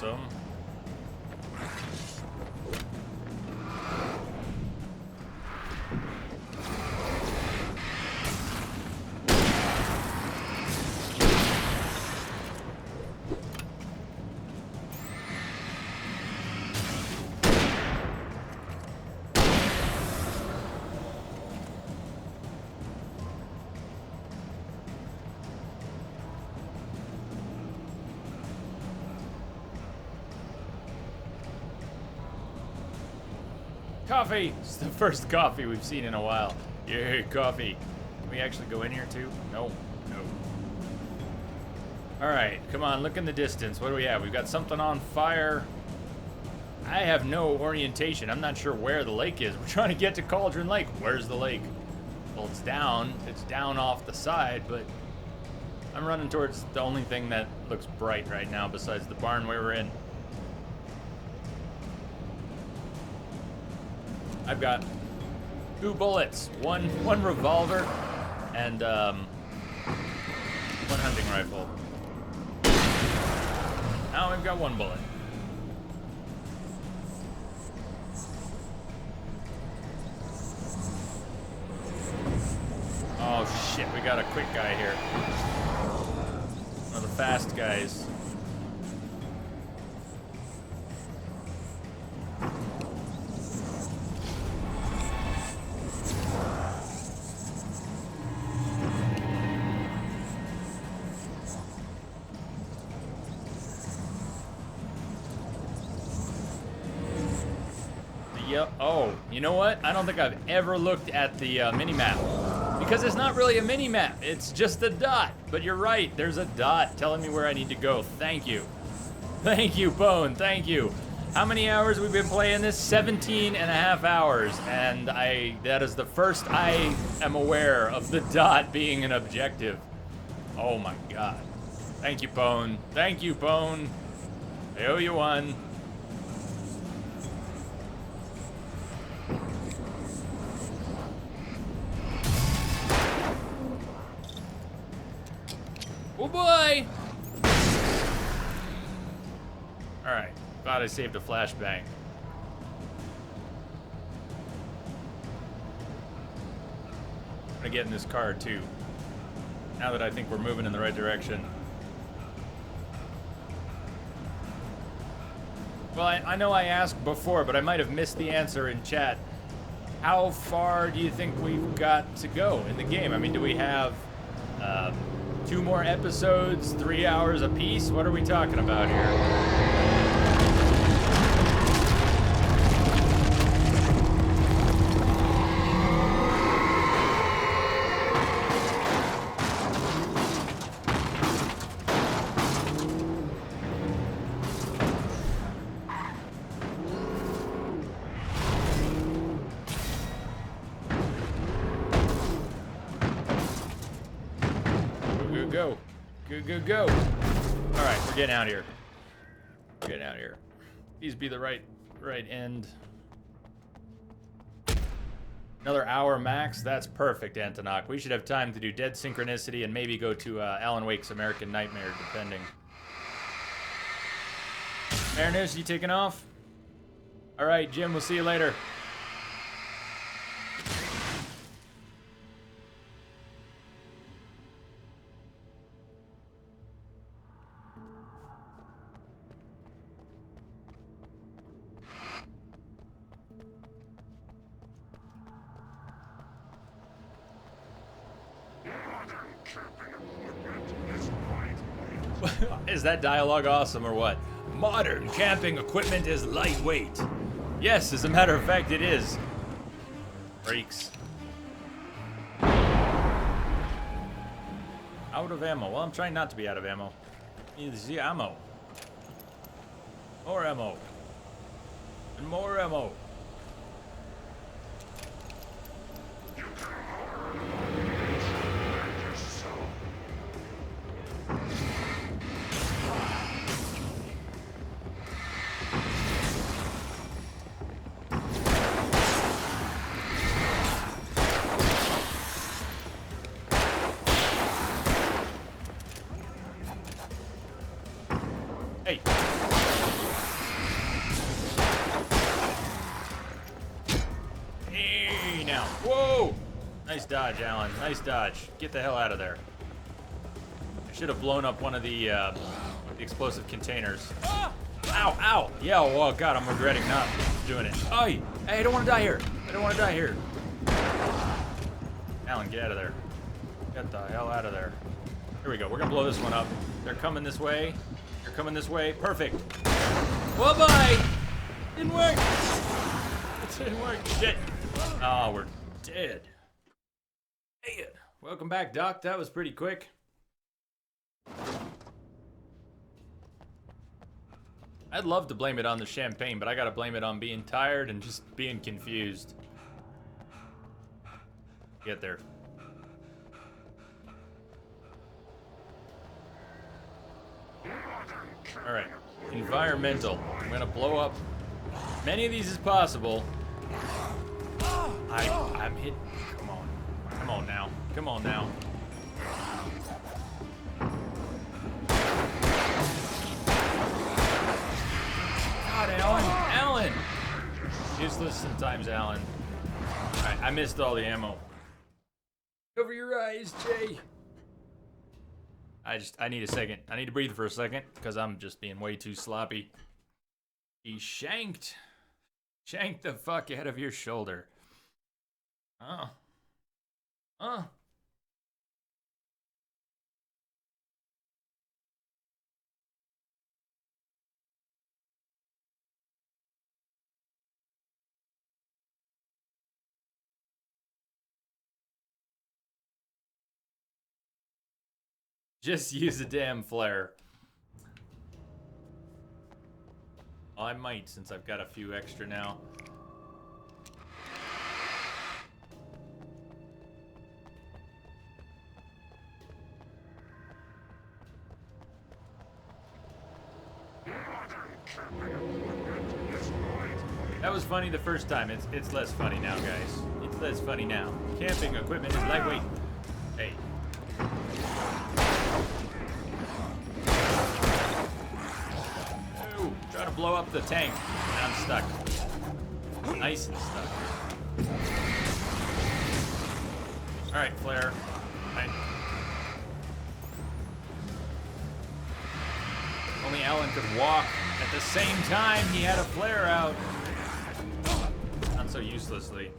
Awesome. Coffee! It's the first coffee we've seen in a while. Yay, coffee. Can we actually go in here too? No. No. Alright, come on, look in the distance. What do we have? We've got something on fire. I have no orientation. I'm not sure where the lake is. We're trying to get to Cauldron Lake. Where's the lake? Well, it's down. It's down off the side, but I'm running towards the only thing that looks bright right now besides the barn we were in. I've got 2 bullets, one revolver, and 1 hunting rifle. Now we've got 1 bullet. Oh shit, we got a quick guy here. One of the fast guys. Yep. Oh, you know what? I don't think I've ever looked at the mini-map. Because it's not really a mini-map. It's just a dot. But you're right. There's a dot telling me where I need to go. Thank you. Thank you, Bone. Thank you. How many hours we've been playing this? 17 and a half hours. And that is the first I am aware of the dot being an objective. Oh my god. Thank you, Bone. Thank you, Bone. I owe you one. Oh boy! Alright, thought I saved a flashbang. I'm gonna get in this car too. Now that I think we're moving in the right direction. Well, I know I asked before, but I might have missed the answer in chat. How far do you think we've got to go in the game? I mean, do we have 2 more episodes, 3 hours apiece? What are we talking about here? Go. All right, we're getting out of here. We're getting out of here. These be the right end. Another hour max. That's perfect, Antonok. We should have time to do Dead Synchronicity and maybe go to Alan Wake's American Nightmare, depending. Mariners, you taking off? All right, Jim, we'll see you later. Is that dialogue awesome or what? Modern camping equipment is lightweight. Yes, as a matter of fact, it is. Freaks. Out of ammo. Well, I'm trying not to be out of ammo. Need the ammo. More ammo. And more ammo. Hey. Nice dodge, Alan. Nice dodge. Get the hell out of there. I should have blown up one of the explosive containers. Ow, ow. Yeah, oh god, I'm regretting not doing it. Oh, hey, I don't want to die here. I don't want to die here. Alan, get out of there. Get the hell out of there. Here we go. We're going to blow this one up. They're coming this way. They're coming this way. Perfect. Well, bye. Didn't work. It didn't work. Shit. Oh, we're dead. Hey, welcome back, Doc. That was pretty quick. I'd love to blame it on the champagne, but I gotta blame it on being tired and just being confused. Get there. Alright. Environmental. I'm gonna blow up many of these as possible. I'm hit. Come on. Come on now. Come on now. God, Alan. Alan! Useless sometimes, Alan. Alright, I missed all the ammo. Cover your eyes, Jay. I need a second. I need to breathe for a second, because I'm just being way too sloppy. He shanked. Shanked the fuck out of your shoulder. Oh. Huh. Just use a damn flare. Oh, I might, since I've got a few extra now. That was funny the first time. It's less funny now, guys. It's less funny now. Camping equipment is lightweight. Hey. Ooh, try to blow up the tank. And I'm stuck. Nice and stuck. Alright, flare. Right. Only Alan could walk at the same time he had a flare out. Not so uselessly.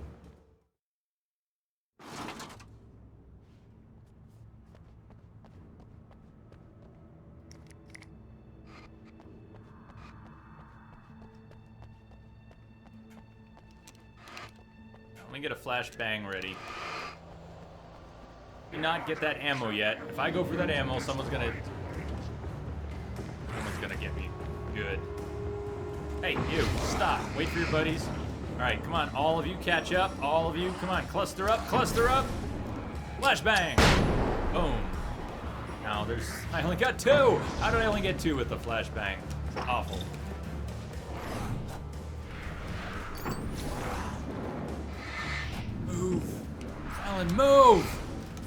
Let me get a flashbang ready. Do not get that ammo yet. If I go for that ammo, someone's gonna get me. Good. Hey, you, stop. Wait for your buddies. Alright, come on, all of you catch up. All of you, come on, cluster up, cluster up. Flashbang! Boom. Now I only got 2! How did I only get 2 with the flashbang? It's awful. Move. Alan, move!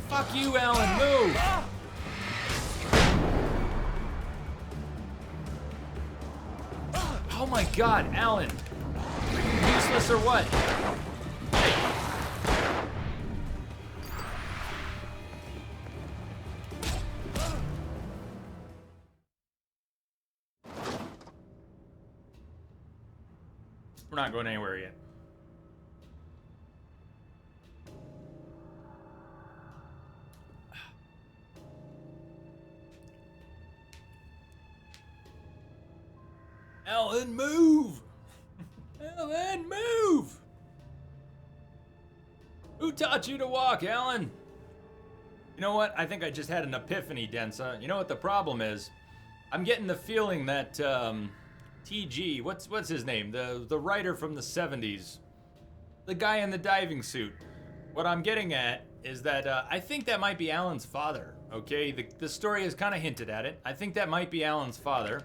Fuck you, Alan, move! Oh my god, Alan! Are you useless or what? We're not going anywhere yet. Alan, move! Alan, move! Who taught you to walk, Alan? You know what? I think I just had an epiphany, Densa. You know what the problem is? I'm getting the feeling that, TG, what's his name? The writer from the 70s. The guy in the diving suit. What I'm getting at is that, I think that might be Alan's father, okay? The story has kind of hinted at it. I think that might be Alan's father.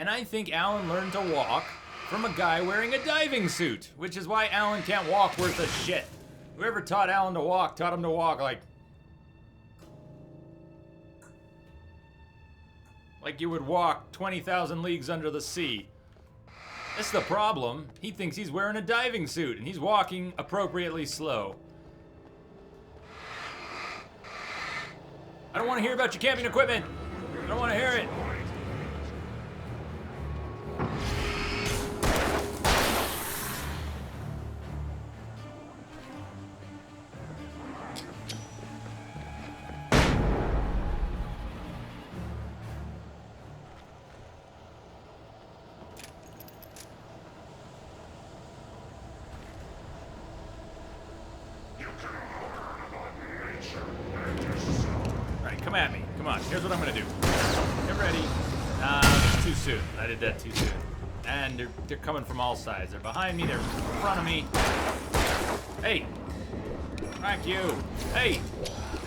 And I think Alan learned to walk from a guy wearing a diving suit, which is why Alan can't walk worth a shit. Whoever taught Alan to walk taught him to walk like you would walk 20,000 leagues under the sea. That's the problem. He thinks he's wearing a diving suit and he's walking appropriately slow. I don't want to hear about your camping equipment. I don't want to hear it. Come at me. Come on. Here's what I'm gonna do. Get ready. It's too soon. I did that too soon. And they're coming from all sides. They're behind me. They're in front of me. Hey. Crack you. Hey.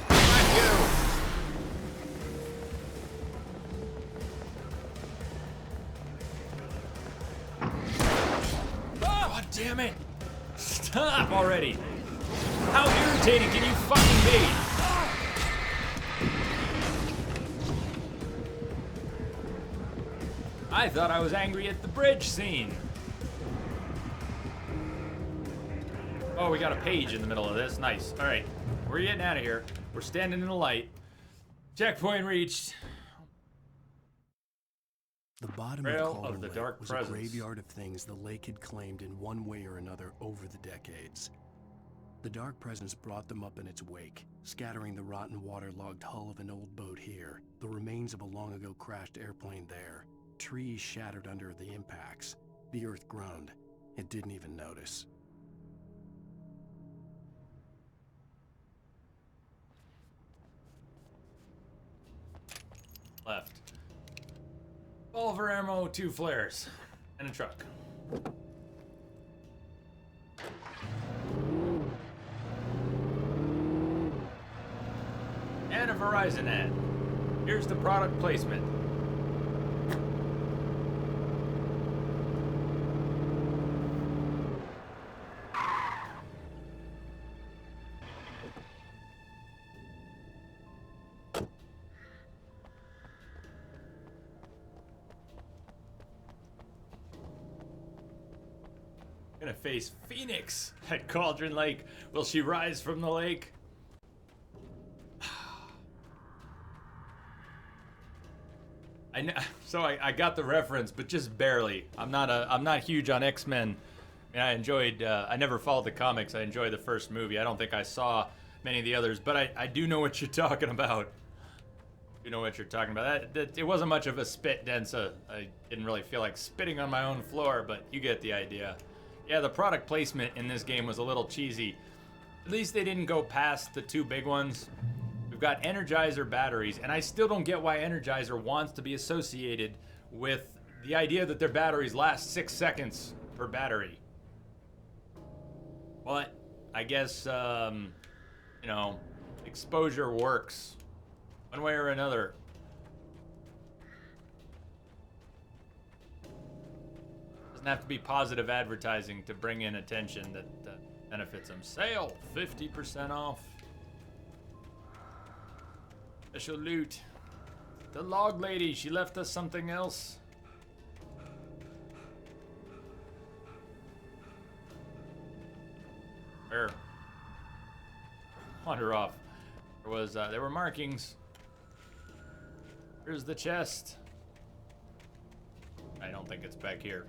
Crack you. Oh, God damn it. Stop already. How irritating can you fucking be? I thought I was angry at the bridge scene. Oh, we got a page in the middle of this. Nice. All right. We're getting out of here. We're standing in the light. Checkpoint reached. The bottom Trail of of the Calder Dark Lake was Presence. a graveyard of things the lake had claimed in one way or another over the decades. The Dark Presence brought them up in its wake, scattering the rotten waterlogged hull of an old boat here, the remains of a long-ago crashed airplane there. Trees shattered under the impacts. The earth groaned. It didn't even notice. Left. Revolver ammo, 2 flares, and a truck. And a Verizon ad. Here's the product placement. Gonna face Phoenix at Cauldron Lake. Will she rise from the lake? I know, so I got the reference, but just barely. I'm not huge on X-Men. And I enjoyed. I never followed the comics. I enjoyed the first movie. I don't think I saw many of the others, but I do know what you're talking about. You know what you're talking about. That it wasn't much of a spit densa. I didn't really feel like spitting on my own floor, but you get the idea. Yeah, the product placement in this game was a little cheesy. At least they didn't go past the 2 big ones. We've got Energizer batteries, and I still don't get why Energizer wants to be associated with the idea that their batteries last 6 seconds per battery. But I guess, you know, exposure works one way or another. Doesn't have to be positive advertising to bring in attention that benefits them. Sale, 50% off. Special loot. The log lady, she left us something else. Where? Wander off. There were markings. Here's the chest. I don't think it's back here.